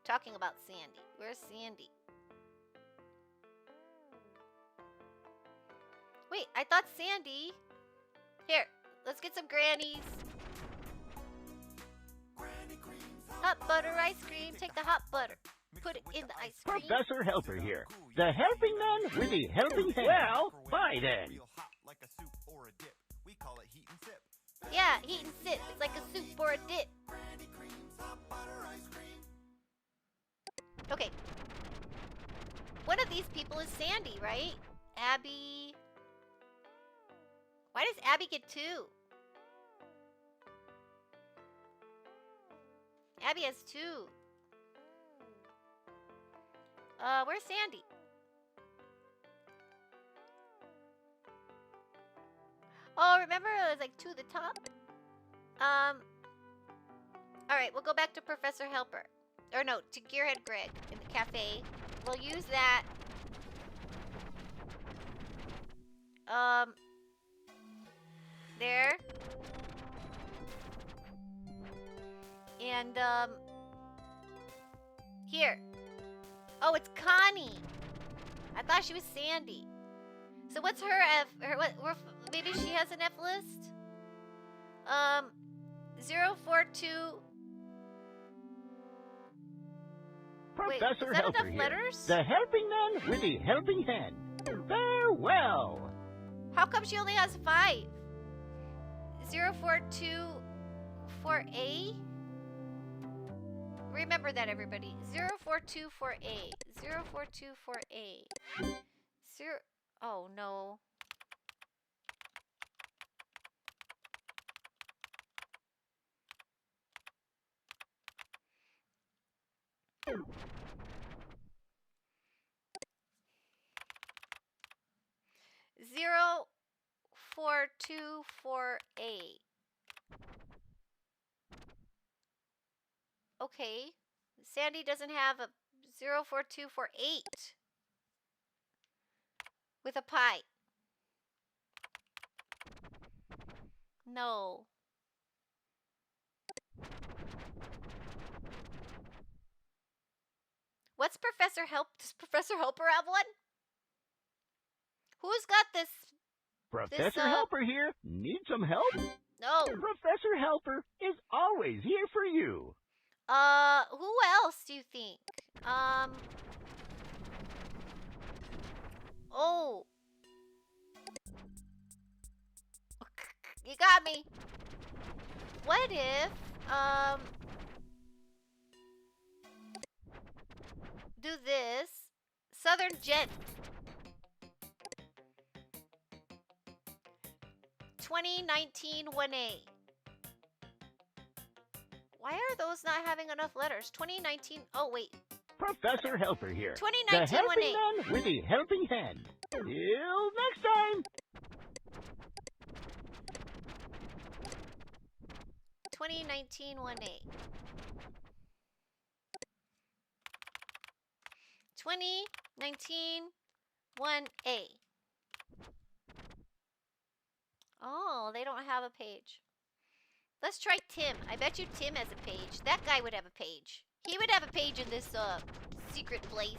Talking about Sandy. Where's Sandy? Wait, I thought Sandy... Here, let's get some grannies. Hot butter ice cream. Take the hot butter. Put it in the ice cream. Professor Helper here, the helping man with the helping hand. Well, bye then. Yeah, heat and sip. It's like a soup or a dip. Okay. One of these people is Sandy, right? Abby. Why does Abby get 2? Abby has 2. Where's Sandy? Oh, remember it was like 2 at the top? Alright, we'll go back to Professor Helper. Or no, to Gearhead Greg in the cafe. We'll use that. There. And, here. Oh, it's Connie. I thought she was Sandy. So what's her F? Maybe she has an F list? 042. Professor Wait, is that Helper enough here. letters? The helping man with the helping hand. Farewell. How come she only has 5? 0424A? Remember that, everybody. 0424A. 0424A. Oh, no. Zero 424A. Okay. Sandy doesn't have a 04248 with a pie. No. What's Professor Help? Does Professor Helper have one? Who's got this? Professor Helper here. Need some help? No. Professor Helper is always here for you. Who else do you think? Oh. You got me. What if, do this. Southern Jet. 2019 1A. Why are those not having enough letters? 2019. Oh, wait. Professor Helper here. 2019 the helping 1A. man with the helping hand. Till next time. 2019 1A. 2019 1A. Oh, they don't have a page. Let's try Tim. I bet you Tim has a page. That guy would have a page. He would have a page in this secret place.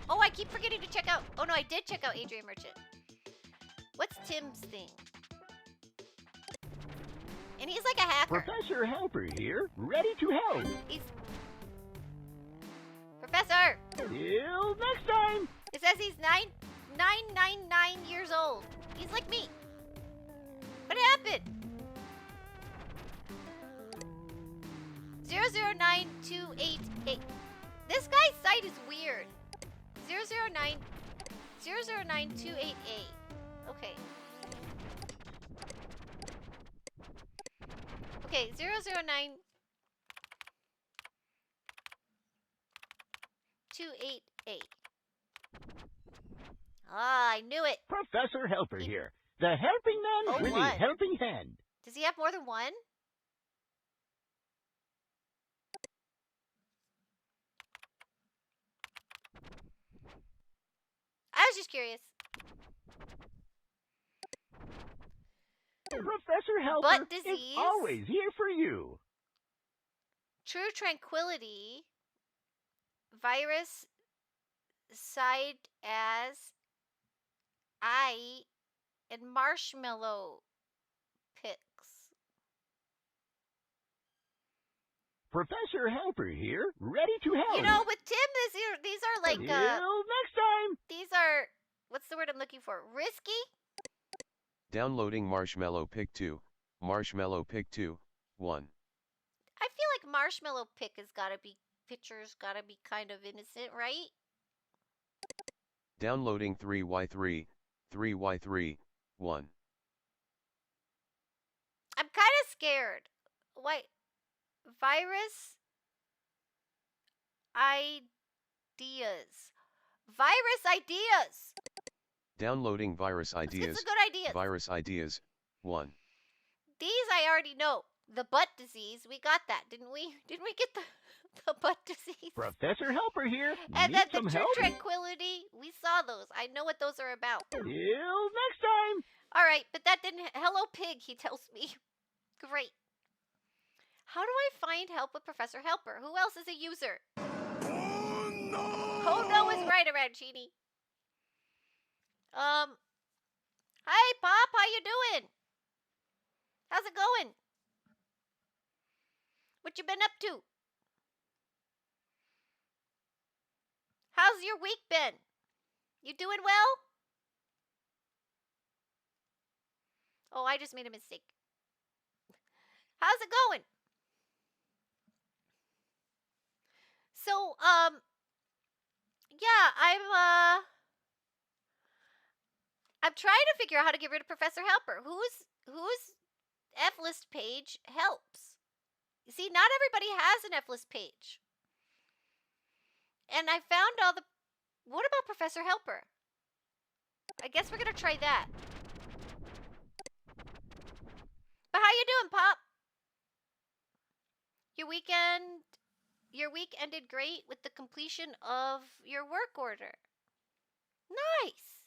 Oh, I keep forgetting to check out. Oh no, I did check out Adrian Merchant. What's Tim's thing? And he's like a hacker. Professor Helper here, ready to help. He's Professor. Till next time. It says he's 999 years old. He's like me. What happened? 009288. This guy's site is weird. 009288. Okay. Okay, 009288. Ah, I knew it. Professor Helper here. The helping man with the what? helping hand. Does he have more than one? I was just curious. Professor Helper Butt is disease. always here for you. True Tranquility. Virus. Side as. I. And Marshmallow. Picks. Professor Helper here, ready to help. You know, with Tim, these are like. Till next time. These are. What's the word I'm looking for? Risky? Downloading Marshmallow Pick 2, Marshmallow Pick 2, 1. I feel like Marshmallow Pick has gotta be, pictures gotta be kind of innocent, right? Downloading 3y3, 3y3, 1. I'm kind of scared. Why? Virus ideas. Virus ideas. Downloading Virus Let's get Ideas. some good ideas. Virus Ideas, 1. These I already know. The butt disease. We got that, didn't we? Didn't we get the butt disease? Professor Helper here. And Need then the some true help? tranquility. We saw those. I know what those are about. Till next time. All right, but that didn't. Hello, pig. He tells me. Great. How do I find help with Professor Helper? Who else is a user? Oh no is right around Chini. Hi Pop, how you doing? How's it going? What you been up to? How's your week been? You doing well? Oh, I just made a mistake. How's it going? So, yeah, I'm trying to figure out how to get rid of Professor Helper. Whose F-list page helps? You see, not everybody has an F-list page. And I found all the... What about Professor Helper? I guess we're gonna try that. But how you doing, Pop? Your week ended great with the completion of your work order. Nice.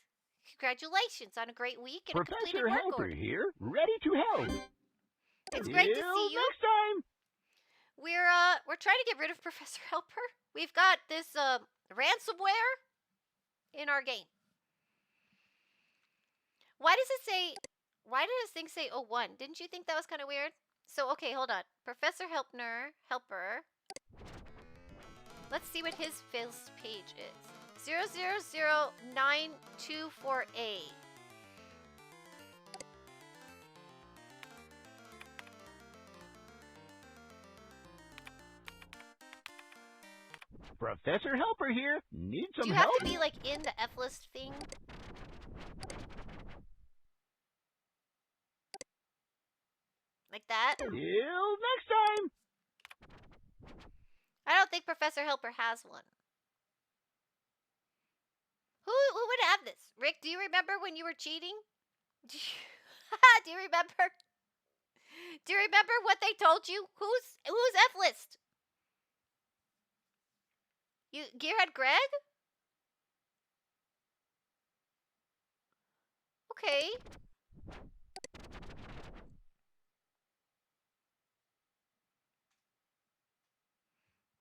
Congratulations on a great week and a completed Professor work Helper order. here, ready to help. It's great to Till see you. next time. We're trying to get rid of Professor Helper. We've got this ransomware in our game. Why did this thing say 01? Didn't you think that was kind of weird? So, okay, hold on. Professor Helper. Let's see what his first page is. 000924A. Professor Helper here. Need some Do you help? have to be like in the F list thing? Like that? Till next time. I don't think Professor Helper has one. Who would have this? Rick, do you remember when you were cheating? Do you remember? Do you remember what they told you? Who's F list? You Gearhead Greg? Okay.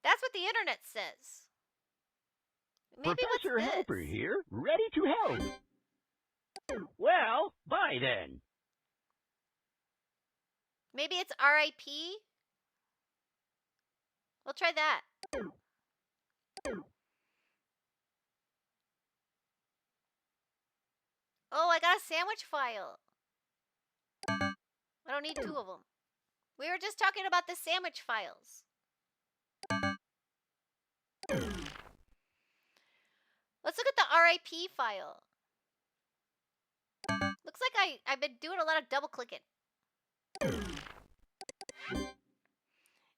That's what the internet says. Maybe Professor what's this? Helper here, ready to help. Well, bye then. Maybe it's RIP? We'll try that. Oh, I got a sandwich file. I don't need two of them. We were just talking about the sandwich files. Let's look at the RIP file. Looks like I've been doing a lot of double clicking.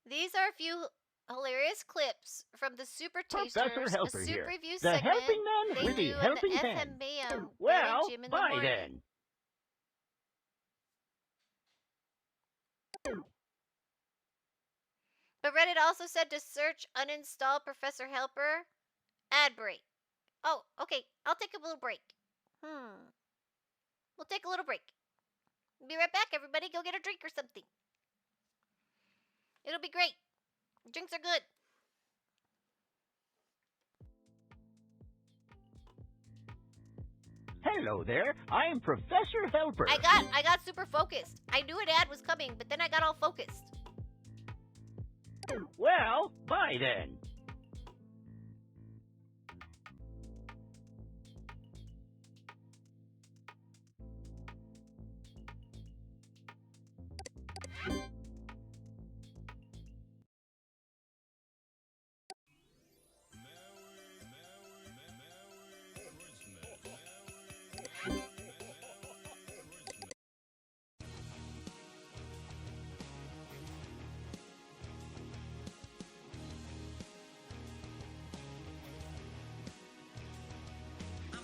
These are a few hilarious clips from the Super Tasters, Professor Helper a soup here. review The segment helping man they with the do helping in the hand. FMAM Well, Gym in the bye morning. then. But Reddit also said to search uninstall Professor Helper. Ad break. Oh, okay. I'll take a little break. We'll take a little break. Be right back, everybody. Go get a drink or something. It'll be great. Drinks are good. Hello there. I'm Professor Helper. I got super focused. I knew an ad was coming, but then I got all focused. Well, bye then. I'm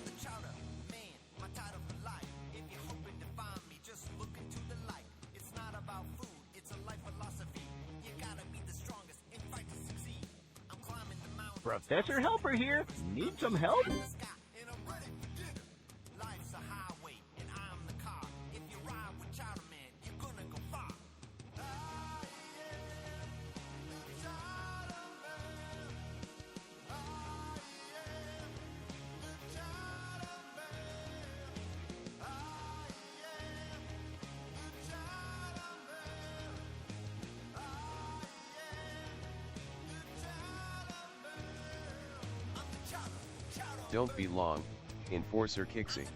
the chowder man, my title for life. If you're hoping to find me, just look into the light. It's not about food, it's a life philosophy. You gotta be the strongest and fight to succeed. I'm climbing the mountain. Professor Helper here. Need some help? And I'm ready for dinner. Life's a highway, and I'm the car. If you ride with Chowder Man, you're gonna go far. I am the Chowder Man. I am the Chowder Man. I am the Chowder Man. I am the Chowder Man. I'm the Chowder Man. Don't be long, Enforcer Kixie.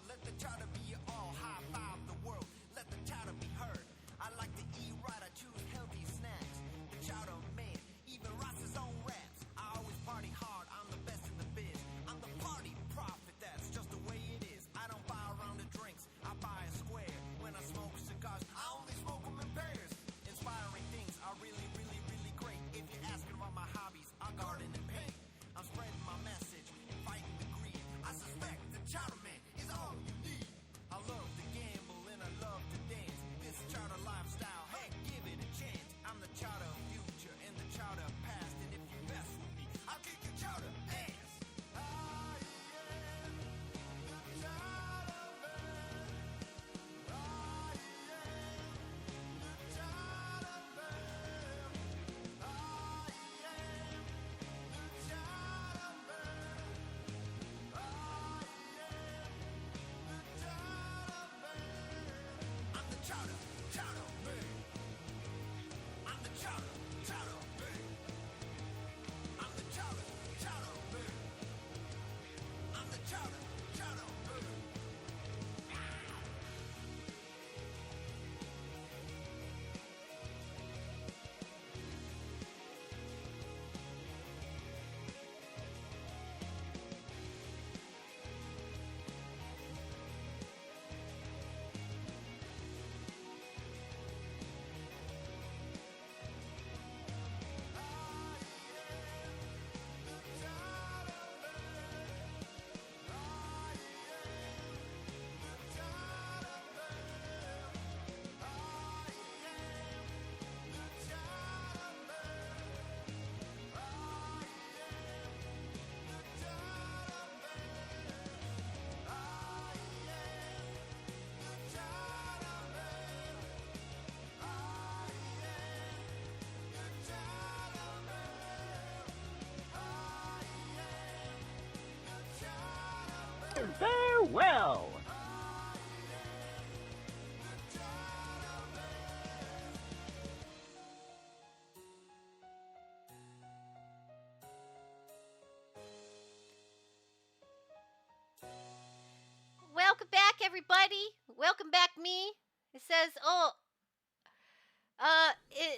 Let the chowder be your all, high five the world. Let the chowder be heard. I like to eat right, I choose healthy snacks. The chowder man, even writes his own raps. I always party hard, I'm the best in the biz. I'm the party prophet, that's just the way it is. I don't buy a round of drinks, I buy a square. When I smoke cigars, I only smoke them in pairs. Inspiring things are really, really, really great. If you're asking about my hobbies, I garden and paint. I'm spreading my message and fighting the greed. I suspect the chowder man is all you need. I love to gamble and I love to dance. This chowder lifestyle, hey, give it a chance. I'm the chowder future and the chowder past. And if you mess with me, I'll kick your chowder ass. I am the chowder man. I am the chowder man. I am the chowder man. I am the chowder man. I'm the chowder man. I'm the chowder man. I'm the chowder man. I'm the chowder man. Farewell. Welcome back, everybody. Welcome back, me. It says,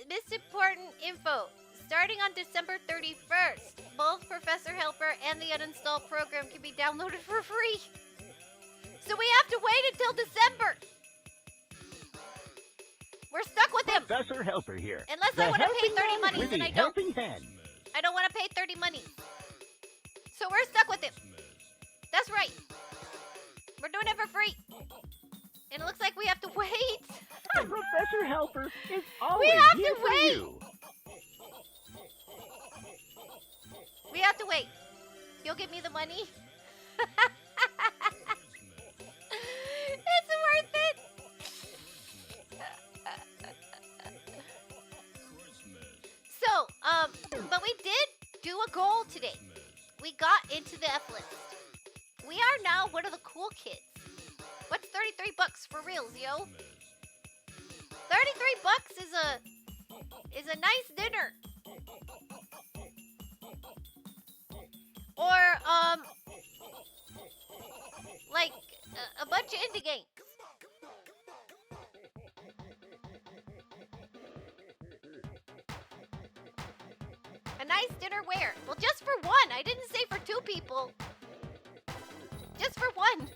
missed important info. Starting on December 31st, both Professor Helper and the uninstalled program can be downloaded for free. So we have to wait until December. We're stuck with him. Professor Helper here. Unless The I want to pay helping 30 man monies, with and the I don't. helping hand. I don't want to pay 30 monies. So we're stuck with him. That's right. We're doing it for free. And it looks like we have to wait. The Professor Helper is always We have here to for wait. you. We have to wait. You'll give me the money? It's worth it. So, but we did do a goal today. We got into the F list. We are now one of the cool kids. What's 33 bucks for reals, yo? 33 bucks is a nice dinner. Or like a bunch of indie games. A nice dinnerware. Well, just for one. I didn't say for two people. Just for one.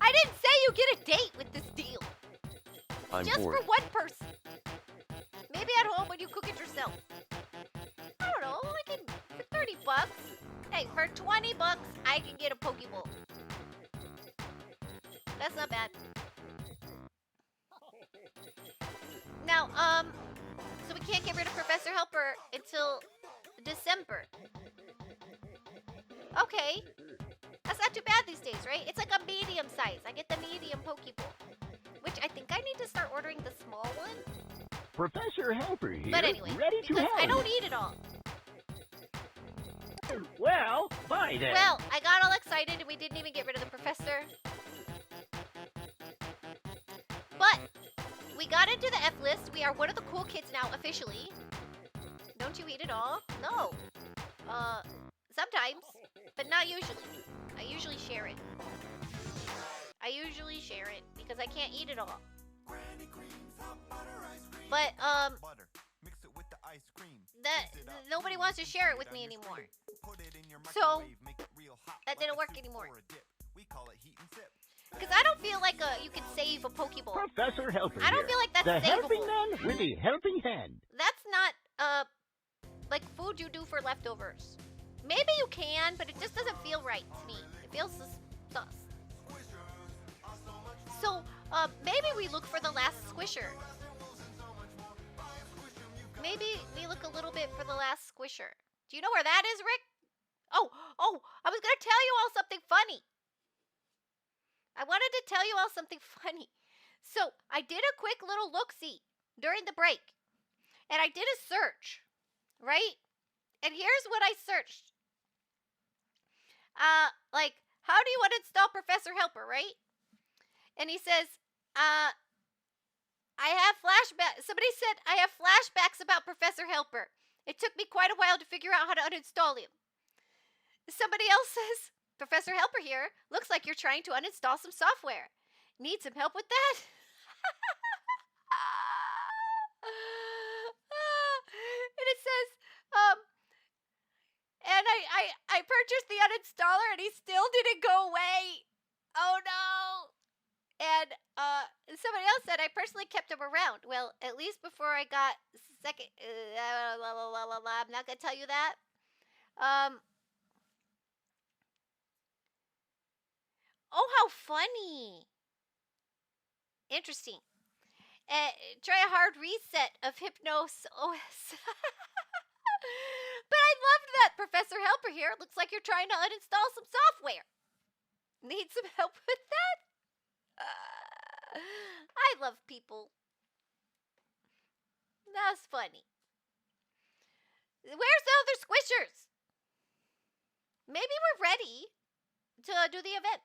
I didn't say you get a date with this deal. I'm Just bored. for one person. Maybe at home when you cook it yourself. I don't know, for 30 bucks. Hey, for 20 bucks, I can get a Pokeball. That's not bad. Now, so we can't get rid of Professor Helper until December. Okay. That's not too bad these days, right? It's like a medium size. I get the medium Pokeball. Which I think I need to start ordering the small one. Professor Helper here, But anyway, ready to because help. I don't need it all. Well, bye then. Well, I got all excited and we didn't even get rid of the professor. But we got into the F list. We are one of the cool kids now, officially. Don't you eat it all? No. Sometimes, but not usually. I usually share it. I usually share it because I can't eat it all. But, nobody wants to share it with me anymore. So, that didn't work anymore. Because I don't feel like you can save a Pokeball. Professor Helper I don't here, feel like that's the helping savable. man with the helping hand. That's not, like food you do for leftovers. Maybe you can, but it just doesn't feel right to me. It feels sus. So, maybe we look for the last squisher. Maybe we look a little bit for the last squisher. Do you know where that is, Rick? Oh, I was gonna tell you all something funny. I wanted to tell you all something funny. So, I did a quick little look-see during the break. And I did a search, right? And here's what I searched. Like, how do you uninstall Professor Helper, right? And he says, I have flashbacks. Somebody said, I have flashbacks about Professor Helper. It took me quite a while to figure out how to uninstall him. Somebody else says, Professor Helper here. Looks like you're trying to uninstall some software. Need some help with that? And it says, and I purchased the uninstaller and he still didn't go away. Oh no. And somebody else said I personally kept him around. Well, at least before I got second. I'm not gonna tell you that. Oh, how funny! Interesting. Try a hard reset of Hypnos OS. But I loved that, Professor Helper here. Looks like you're trying to uninstall some software. Need some help with that? I love people. That was funny. Where's the other squishers? Maybe we're ready to do the event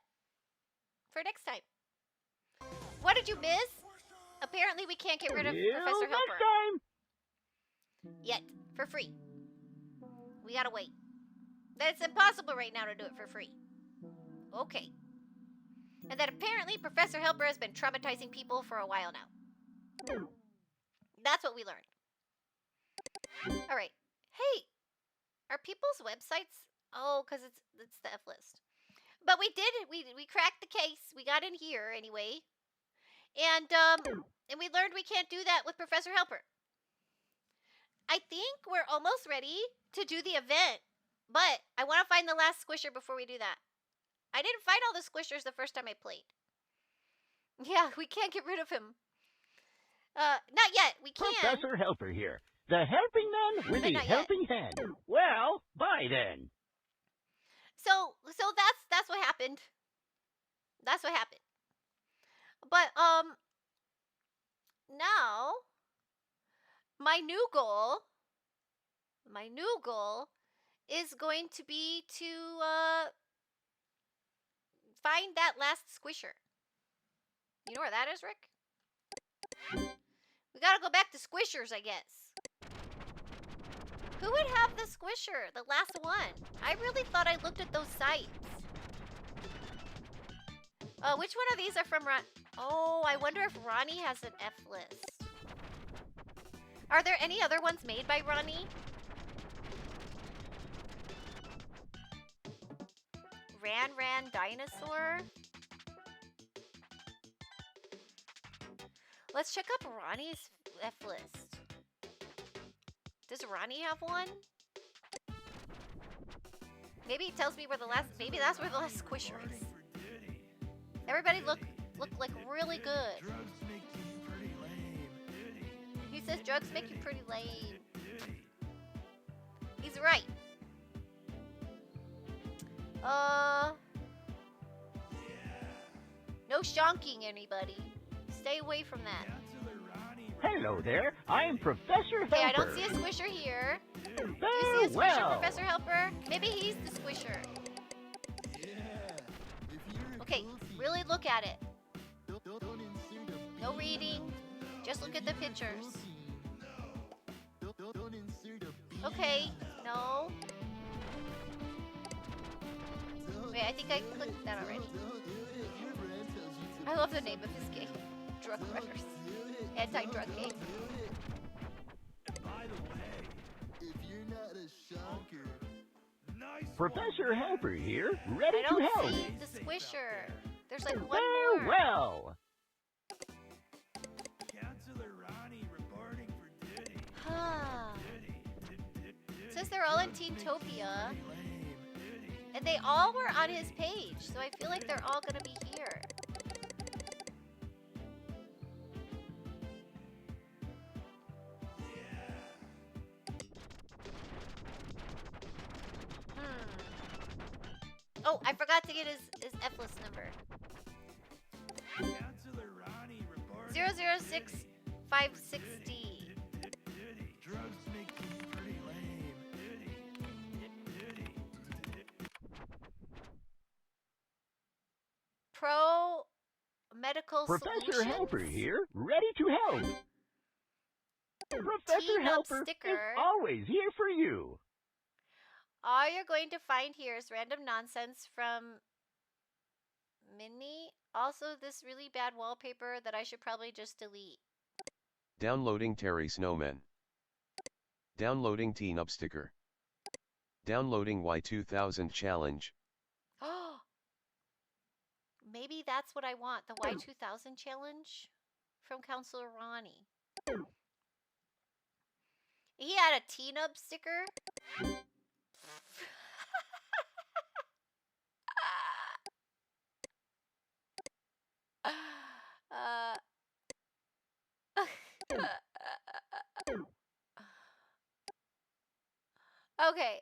for next time. What did you miss? Apparently we can't get rid of Professor Helper. Next time. Yet, for free. We gotta wait. It's impossible right now to do it for free. Okay. And that apparently Professor Helper has been traumatizing people for a while now. That's what we learned. Alright. Hey! Are people's websites? Oh, because it's the F list. But we did it. We cracked the case. We got in here anyway. And we learned we can't do that with Professor Helper. I think we're almost ready to do the event. But I want to find the last squisher before we do that. I didn't find all the squishers the first time I played. Yeah, we can't get rid of him. Not yet. We can. Professor Helper here, the helping man with the helping hand. Well, bye then. So that's what happened. That's what happened. But now my new goal is going to be to find that last squisher. You know where that is, Rick? We gotta go back to squishers, I guess. Who would have the squisher? The last one. I really thought I looked at those sites. Which one of these are from Ron? Oh, I wonder if Ronnie has an F list. Are there any other ones made by Ronnie? Ran Dinosaur? Let's check up Ronnie's F list. Does Ronnie have one? Maybe it tells me where the last, maybe that's where the last squisher is. Everybody look like really good. He says drugs make you pretty lame. He's right. No shonking, anybody. Stay away from that. Hello there, I'm Professor Helper. Okay, I don't see a squisher here. Do you see a squisher, Professor Helper? Maybe he's the squisher. Okay, really look at it. No reading. Just look at the pictures. Okay, no. Wait, I think I clicked that already. I love the name of this game. Drug Runners. Anti-drug game. Professor Helper here, ready I to don't help. see the squisher. There's like one more. Farewell. Counselor Ronnie reporting for duty. It says they're all in Teentopia. And they all were on his page, so I feel like they're all gonna be here. Oh, I forgot to get his F list number. 006560. Drugs make you pretty lame. Pro Medical Professor Solutions? Helper here, ready to help. Professor Team-up Helper is sticker. always here for you. All you're going to find here is random nonsense from Minnie. Also, this really bad wallpaper that I should probably just delete. Downloading Terry Snowman. Downloading Teen Up Sticker. Downloading Y2000 Challenge. Oh, maybe that's what I want. The Y2000 challenge from Counselor Ronnie. He had a Teen Up sticker. Okay,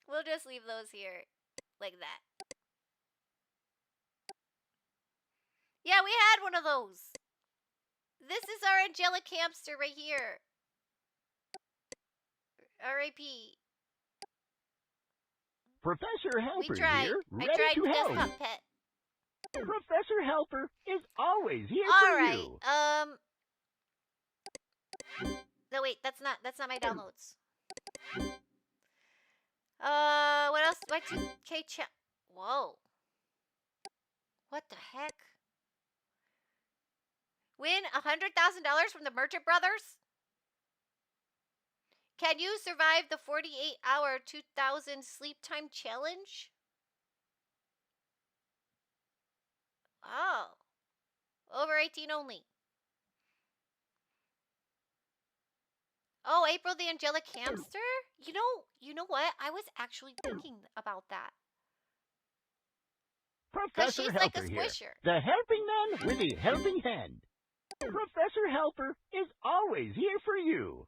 we'll just leave those here like that. Yeah, we had one of those. This is our angelic hamster right here. R.I.P. Professor Helper We tried. here, I ready tried to help. desktop pet. Professor Helper is always here All for right. you. No, wait, that's not my downloads. What else? Y2K chat. Whoa. What the heck? Win $100,000 from the Merchant Brothers? Can you survive the 48-hour 2000 sleep time challenge? Oh. Over 18 only. Oh, April the Angelic Hamster? You know what? I was actually thinking about that. Professor she's Helper like a here, squisher. the helping man with the helping hand. Professor Helper is always here for you.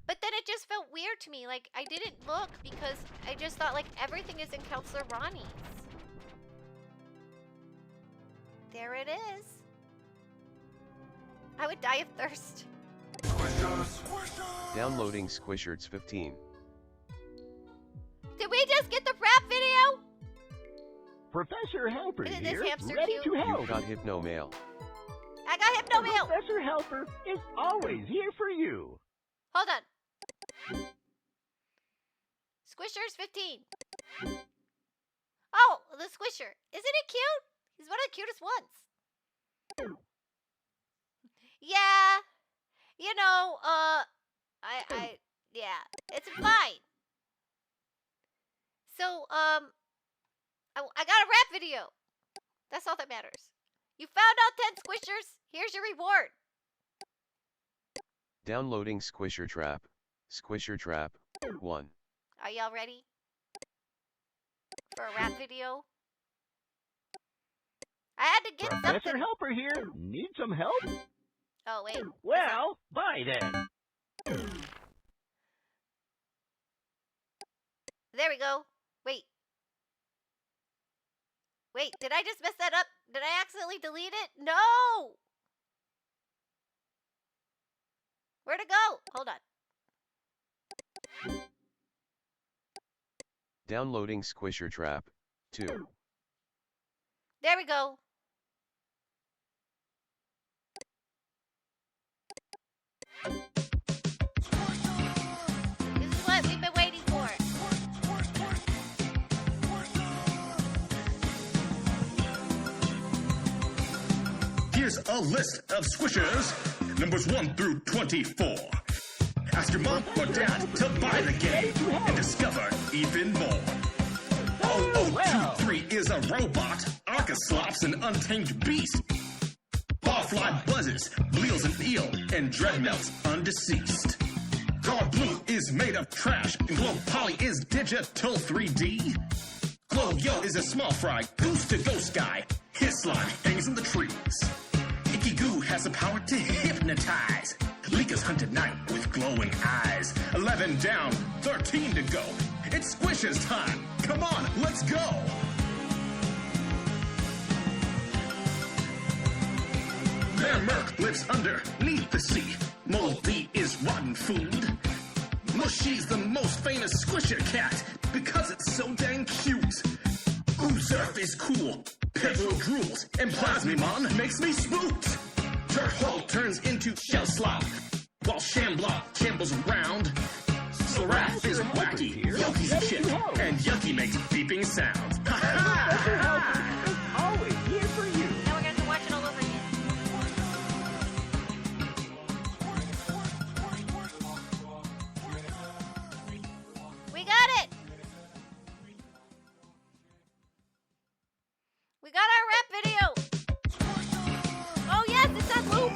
But then it just felt weird to me. Like, I didn't look because I just thought, like, everything is in Counselor Ronnie's. There it is. I would die of thirst. Downloading Squishers 15. Did we just get the rap video? Professor Helper Isn't this here, hamster ready cute? to help. You've got Hypno Mail. I got Hypnomail. Professor Helper is always here for you. Hold on. Squishers 15. the Squisher. Isn't it cute? He's one of the cutest ones. Yeah. You know, yeah, it's fine. So, I got a rap video. That's all that matters. You found out 10 Squishers. Here's your reward. Downloading Squisher Trap. Squisher Trap 1. Are y'all ready for a rap video? I had to get Professor something. Helper here. Need some help? Oh, wait. Well, bye then. There we go. Wait. Wait, did I just mess that up? Did I accidentally delete it? No! Where'd it go? Hold on. Downloading Squisher Trap 2. There we go. This is what we've been waiting for. Here's a list of Squishers, numbers 1 through 24. Ask your mom or dad to buy the game and discover even more. 0023 is a robot, Arcaslops an untamed beast. Barfly buzzes, Bleals an eel, and Dreadmelt's undeceased. Guard Blue is made of trash, and Glow Poly is digital 3D. Glow Yo is a small fry, goose to ghost guy, his slime hangs in the trees. Icky Goo has the power to hypnotize. Leaka's hunted night with glowing eyes. 11 down, 13 to go. It's Squishers time. Come on, let's go. Bear Merc lives underneath the sea. Moldy is rotten food. Mushy's the most famous Squisher cat because it's so dang cute. Oozurf is cool. Pedro drools, and Plasmimon makes me spooked. Turtle turns into Shell Slop, while Shamblock shambles around. Slorath is wacky, Yoki's a chick, and Yucky makes beeping sounds. Ha ha! Always here for you. Now we're gonna have to watch it all over again. We got it! We got our rap video! Oh yes, it's on loop!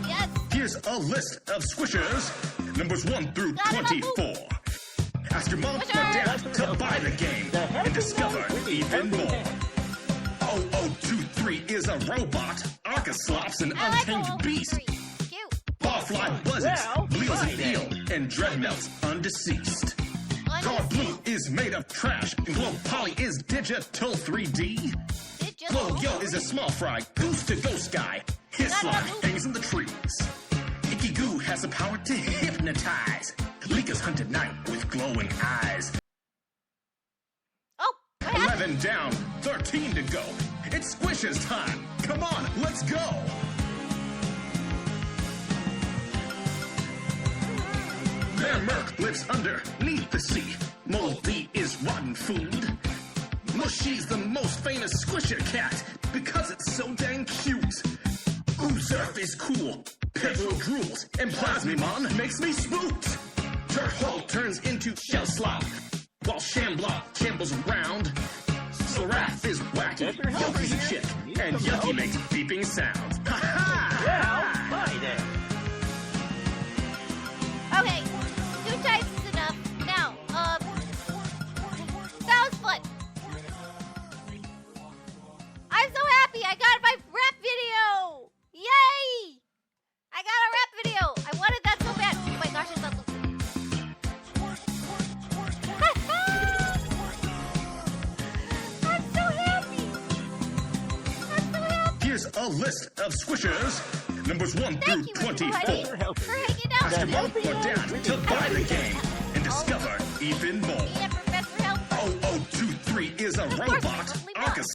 Yes! Here's a list of Squishers, numbers 1 through 24. Ask your mom or dad to buy the game and discover even more. 0023 is a robot, Arcaslops an untamed beast. Barfly buzzes, Bleals an eel, and Dreadmelt's undeceased. Guard Blue is made of trash, and Glow Poly is digital 3D. Glow Yo is a small fry, goose to ghost guy, his slime hangs in the trees. Icky Goo has the power to hypnotize. Leaka's hunted night with glowing eyes. Oh, 11 down, 13 to go. It's Squishers time. Come on, let's go. Bear Merc lives underneath the sea. Moldy is rotten food. Mushy's the most famous Squisher cat because it's so dang cute. Oozurf is cool. Pedro drools, and Plasmimon makes me spooked. Turtle turns into Shell Slop, while Shamblock shambles around. Slorath is wacky, Yoki's a chick, and Yucky makes beeping sounds. Ha ha! Well, bye then. Okay, 2 times is enough. Now, that was fun. I'm so happy I got my rap video! Yay! I got a rap video! I wanted that so bad. Oh my gosh, it's not looking. I'm so happy! I'm so happy! Here's a list of Squishers, numbers 1 through 24. For hanging out. Ask your mom or dad to buy the game and discover even more. And Professor Help. 0023 is a robot, Arcas